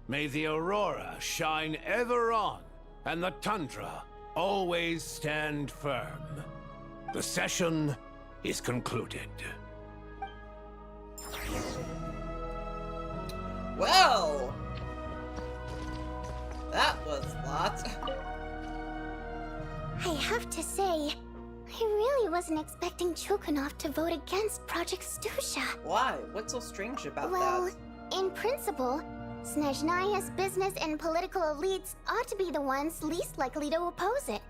May the aurora shine ever on, and the tundra always stand firm. The session is concluded. Well, that was a lot. I have to say, I really wasn't expecting Chugunov to vote against Project SNEZHNAYA. Why? What's so strange about Well, that? in principle, SNEZHNAYA's business and political elites ought to be the ones least likely to oppose it.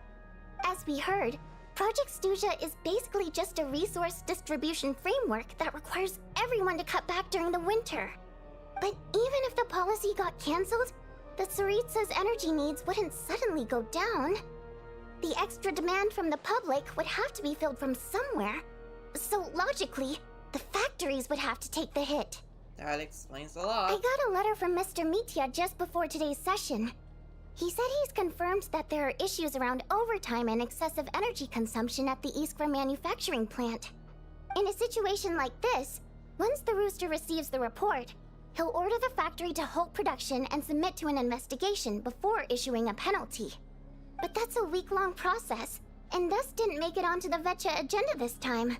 As we heard, Project SNEZHNAYA is basically just a resource distribution framework that requires everyone to cut back during the winter. But even if the policy got cancelled, the Tsaritsa's energy needs wouldn't suddenly go down. The extra demand from the public would have to be filled from somewhere. So logically, the factories would have to take the hit. That explains a lot. I got a letter from Mr. Mitya just before today's session. He said he's confirmed that there are issues around overtime and excessive energy consumption at the Iskra manufacturing plant. In a situation like this, once the Rooster receives the report, he'll order the factory to halt production and submit to an investigation before issuing a penalty. But that's a week-long process, and thus didn't make it onto the Vecha agenda this time.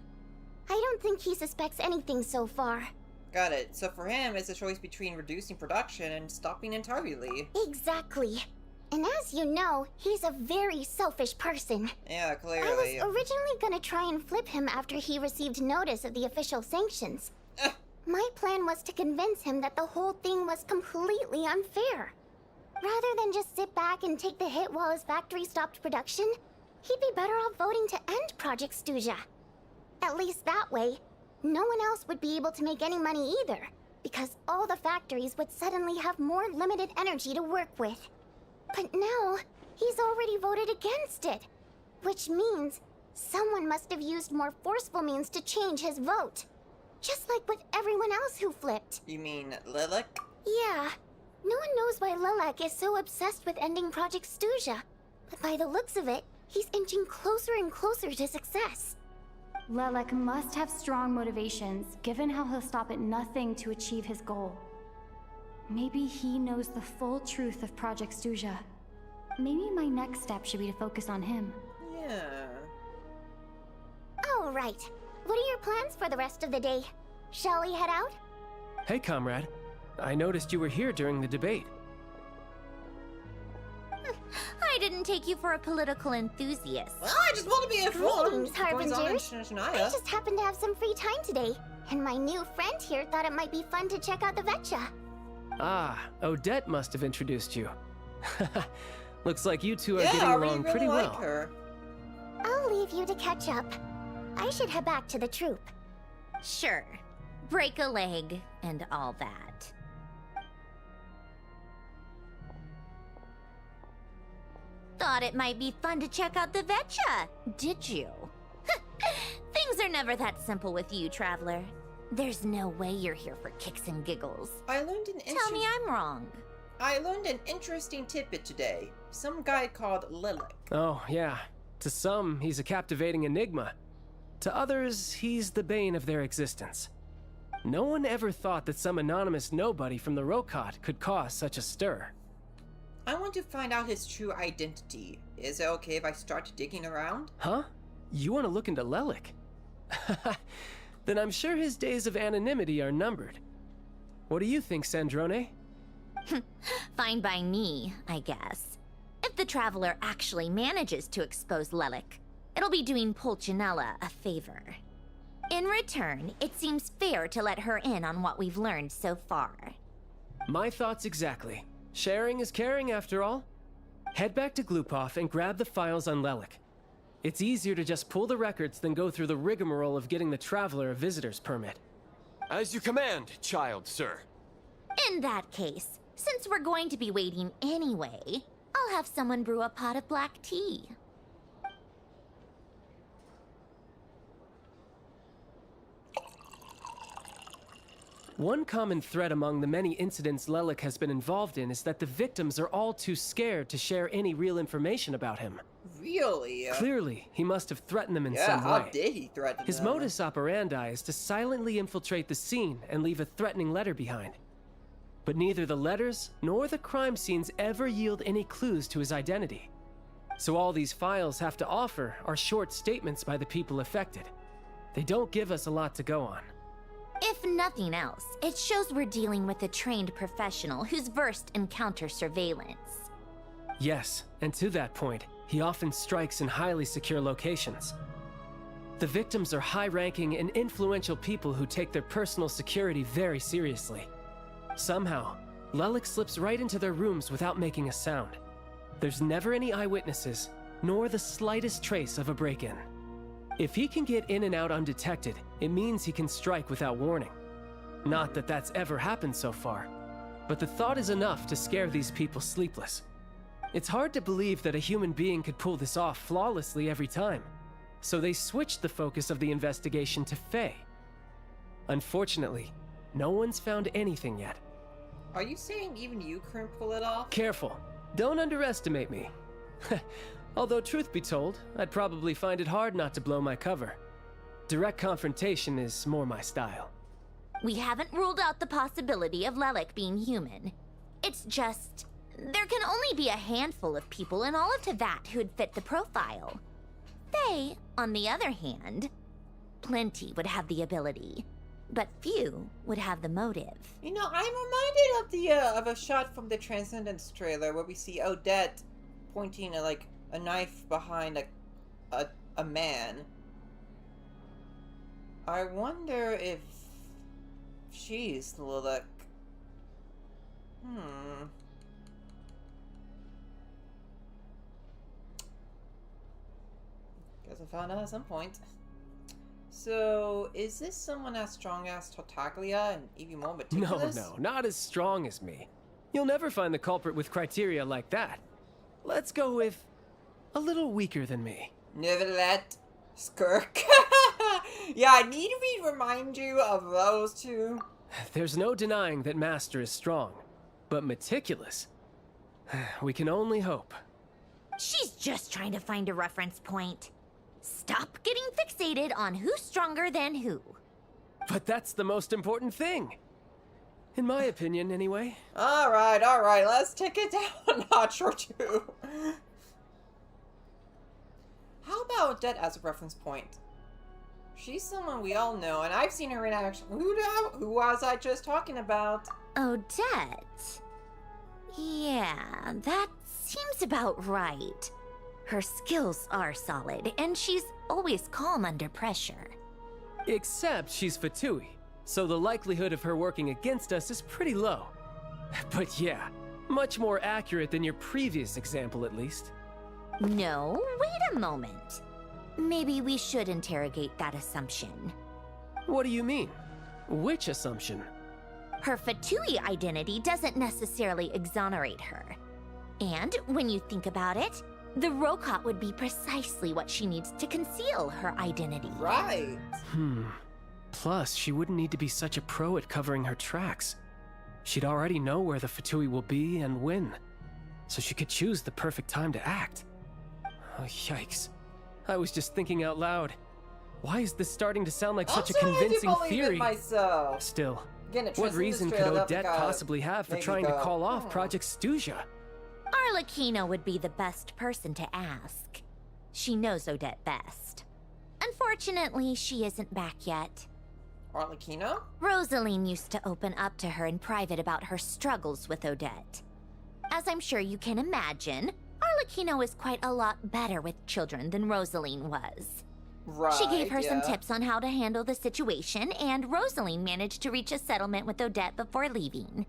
I don't think he suspects anything so far. Got it. So for him, it's a choice between reducing production and stopping entirely. Exactly. And as you know, he's a very selfish person. Yeah, clearly. I was originally gonna try and flip him after he received notice of the official sanctions. My plan was to convince him that the whole thing was completely unfair. Rather than just sit back and take the hit while his factory stopped production, he'd be better off voting to end Project SNEZHNAYA. At least that way, no one else would be able to make any money either, because all the factories would suddenly have more limited energy to work with. But now, he's already voted against it, which means someone must have used more forceful means to change his vote. Just like with everyone else who flipped. You mean Lelek? Yeah. No one knows why Lelek is so obsessed with ending Project SNEZHNAYA, but by the looks of it, He's inching closer and closer to success. Lelek must have strong motivations, given how he'll stop at nothing to achieve his goal. Maybe he knows the full truth of Project SNEZHNAYA. Maybe my next step should be to focus on him. Yeah. All right. What are your plans for the rest of the day? Shall we head out? Hey, comrade. I noticed you were here during the debate. I didn't take you for a political enthusiast. Well, I just want to be informed. Greetings, Harbingers. I SNEZHNAYA. just happened to have some free time today, and my new friend here thought it might be fun to check out the Vetcha. Ah, Odette must have introduced you. Looks like you two are Yeah, getting I really, along really pretty like well. her. I'll leave you to catch up. I should head back to the troop. Sure. Break a leg and all that. Thought it might be fun to check out the Vetcha, did you? Things are never that simple with you, Traveler. There's no way you're here for kicks and giggles. I learned an Tell me I'm wrong. I learned an interesting tidbit today. Some guy called Lilith. Oh, yeah. To some, he's a captivating enigma. To others, he's the bane of their existence. No one ever thought that some anonymous nobody from the Rokot could cause such a stir. I want to find out his true identity. Is it okay if I start digging around? Huh? You want to look into Lelek? Then I'm sure his days of anonymity are numbered. What do you think, Sandrone? Fine by me, I guess. If the Traveler actually manages to expose Lelek, it'll be doing Pulcinella a favor. In return, it seems fair to let her in on what we've learned so far. My thoughts exactly. Sharing is caring, after all. Head back to Glupov and grab the files on Lelek. It's easier to just pull the records than go through the rigmarole of getting the Traveler a visitor's permit. As you command, child, sir. In that case, since we're going to be waiting anyway, I'll have someone brew a pot of black tea. One common thread among the many incidents Lelek has been involved in is that the victims are all too scared to share any real information about him. Really? Clearly, he must have threatened them in Yeah, some how way. did he threaten His them? modus operandi is to silently infiltrate the scene and leave a threatening letter behind. But neither the letters nor the crime scenes ever yield any clues to his identity. So all these files have to offer are short statements by the people affected. They don't give us a lot to go on. If nothing else, it shows we're dealing with a trained professional who's versed in counter surveillance. Yes, and to that point, he often strikes in highly secure locations. The victims are high-ranking and influential people who take their personal security very seriously. Somehow, Lelek slips right into their rooms without making a sound. There's never any eyewitnesses, nor the slightest trace of a break-in. If he can get in and out undetected, it means he can strike without warning. Not that that's ever happened so far, but the thought is enough to scare these people sleepless. It's hard to believe that a human being could pull this off flawlessly every time, so they switched the focus of the investigation to Faye. Unfortunately, no one's found anything yet. Are you saying even you couldn't pull it off? Careful, don't underestimate me. Although truth be told, I'd probably find it hard not to blow my cover. Direct confrontation is more my style. We haven't ruled out the possibility of Lelek being human. It's just, there can only be a handful of people in all of Tevat who'd fit the profile. Faye, on the other hand, plenty would have the ability, but few would have the motive. You know, I'm reminded of the of a shot from the Transcendence trailer where we see Odette pointing a knife behind a man. I wonder if she's Lilith. Guess I'll find out at some point. So, is this someone as strong as Tartaglia and even more meticulous? No, not as strong as me. You'll never find the culprit with criteria like that. Let's go with a little weaker than me. Never let Skirk. Yeah, I need to remind you of those two. There's no denying that Master is strong, but meticulous. We can only hope. She's just trying to find a reference point. Stop getting fixated on who's stronger than who. But that's the most important thing. In my opinion, anyway. Alright, let's take it down a notch or two. How about Odette as a reference point? She's someone we all know, and I've seen her in action. Who was I just talking about? Odette? Yeah, that seems about right. Her skills are solid, and she's always calm under pressure. Except she's Fatui, so the likelihood of her working against us is pretty low. But yeah, much more accurate than your previous example, at least. No, wait a moment. Maybe we should interrogate that assumption. What do you mean? Which assumption? Her Fatui identity doesn't necessarily exonerate her. And when you think about it, the Rokot would be precisely what she needs to conceal her identity. Right. Plus, she wouldn't need to be such a pro at covering her tracks. She'd already know where the Fatui will be and when, so she could choose the perfect time to act. Oh, yikes. I was just thinking out loud. Why is this starting to sound like such a convincing theory? Myself. Still, Again, what reason could Odette possibly have for trying to call off Project SNEZHNAYA? Arlecchino would be the best person to ask. She knows Odette best. Unfortunately, she isn't back yet. Arlecchino? Rosaline used to open up to her in private about her struggles with Odette. As I'm sure you can imagine, Arlecchino is quite a lot better with children than Rosaline was. Right, she gave her some tips on how to handle the situation, and Rosaline managed to reach a settlement with Odette before leaving.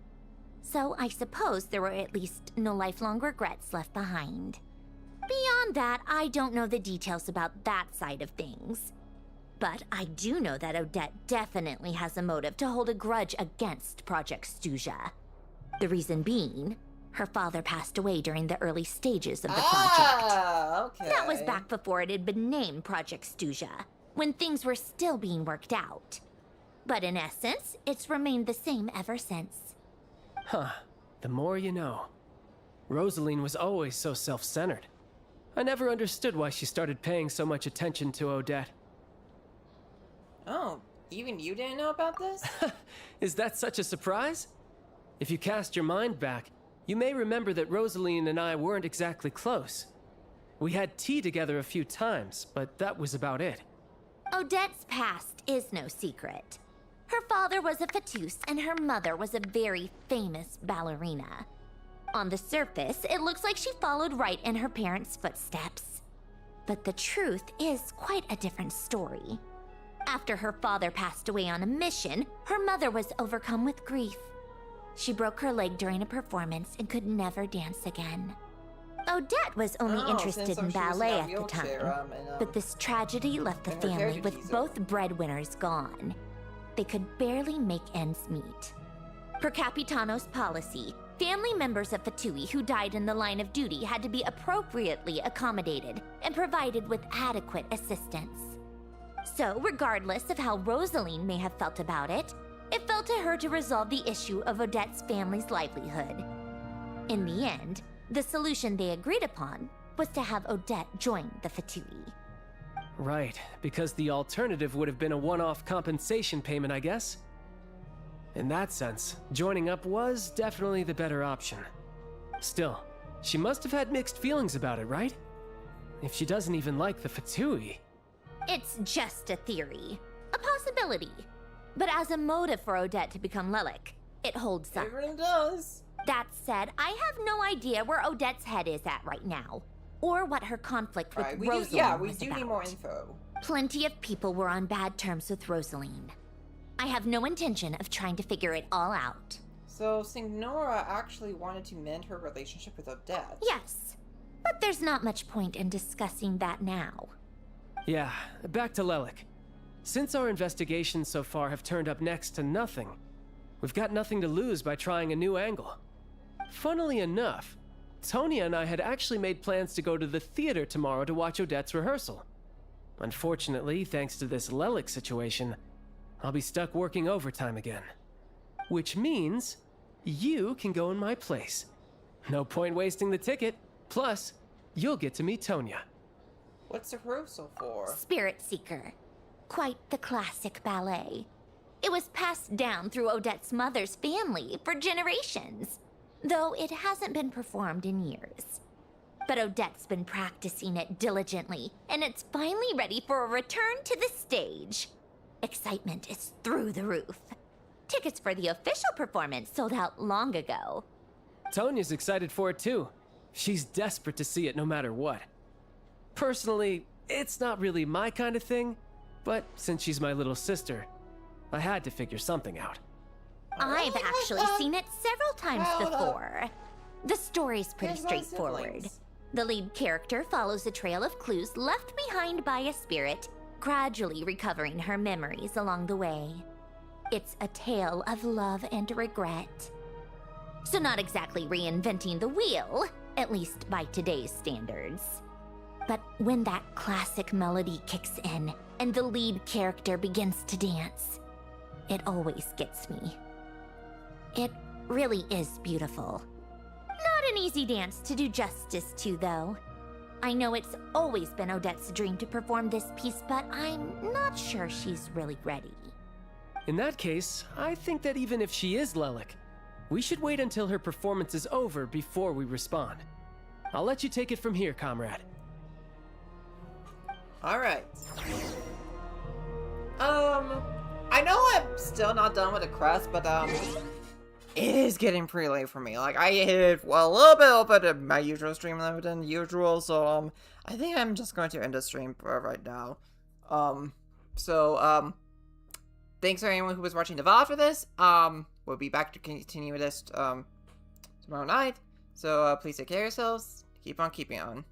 So I suppose there were at least no lifelong regrets left behind. Beyond that, I don't know the details about that side of things. But I do know that Odette definitely has a motive to hold a grudge against Project SNEZHNAYA. The reason being, her father passed away during the early stages of the project. Okay. That was back before it had been named Project SNEZHNAYA, when things were still being worked out. But in essence, it's remained the same ever since. Huh. The more you know. Rosaline was always so self-centered. I never understood why she started paying so much attention to Odette. Oh, even you didn't know about this? Is that such a surprise? If you cast your mind back, you may remember that Rosaline and I weren't exactly close. We had tea together a few times, but that was about it. Odette's past is no secret. Her father was a fatus and her mother was a very famous ballerina. On the surface, it looks like she followed right in her parents' footsteps. But the truth is quite a different story. After her father passed away on a mission, her mother was overcome with grief. She broke her leg during a performance and could never dance again. Odette was only interested in ballet at the time, but this tragedy left the family with both breadwinners gone. They could barely make ends meet. Per Capitano's policy, family members of Fatui who died in the line of duty had to be appropriately accommodated and provided with adequate assistance. So, regardless of how Rosaline may have felt about it, it fell to her to resolve the issue of Odette's family's livelihood. In the end, the solution they agreed upon was to have Odette join the Fatui. Right, because the alternative would have been a one-off compensation payment, I guess. In that sense, joining up was definitely the better option. Still, she must have had mixed feelings about it, right? If she doesn't even like the Fatui. It's just a theory, a possibility. But as a motive for Odette to become Lelik, it holds up. It really does. That said, I have no idea where Odette's head is at right now, or what her conflict with Rosaline we do need more info. Plenty of people were on bad terms with Rosaline. I have no intention of trying to figure it all out. So Signora actually wanted to mend her relationship with Odette. Yes, but there's not much point in discussing that now. Yeah, back to Lelik. Since our investigations so far have turned up next to nothing, we've got nothing to lose by trying a new angle. Funnily enough, Tonya and I had actually made plans to go to the theater tomorrow to watch Odette's rehearsal. Unfortunately, thanks to this Lelik situation, I'll be stuck working overtime again. Which means you can go in my place. No point wasting the ticket. Plus, you'll get to meet Tonya. What's the rehearsal for? Spirit Seeker. Quite the classic ballet. It was passed down through Odette's mother's family for generations, though it hasn't been performed in years. But Odette's been practicing it diligently, and it's finally ready for a return to the stage. Excitement is through the roof. Tickets for the official performance sold out long ago. Tonya's excited for it too. She's desperate to see it no matter what. Personally, it's not really my kind of thing, but since she's my little sister, I had to figure something out. I've actually seen it several times before. The story's pretty straightforward. The lead character follows a trail of clues left behind by a spirit, gradually recovering her memories along the way. It's a tale of love and regret. So not exactly reinventing the wheel, at least by today's standards. But when that classic melody kicks in and the lead character begins to dance, it always gets me. It really is beautiful. Not an easy dance to do justice to, though. I know it's always been Odette's dream to perform this piece, but I'm not sure she's really ready. In that case, I think that even if she is Lelik, we should wait until her performance is over before we respond. I'll let you take it from here, comrade. Alright. I know I'm still not done with the quest, but, it is getting pretty late for me. Like, I hit, well, a little bit over my usual stream limit than usual, so, I think I'm just going to end the stream for right now. Thanks for anyone who was watching the VOD for this. We'll be back to continue this, tomorrow night. So, please take care of yourselves. Keep on keeping on.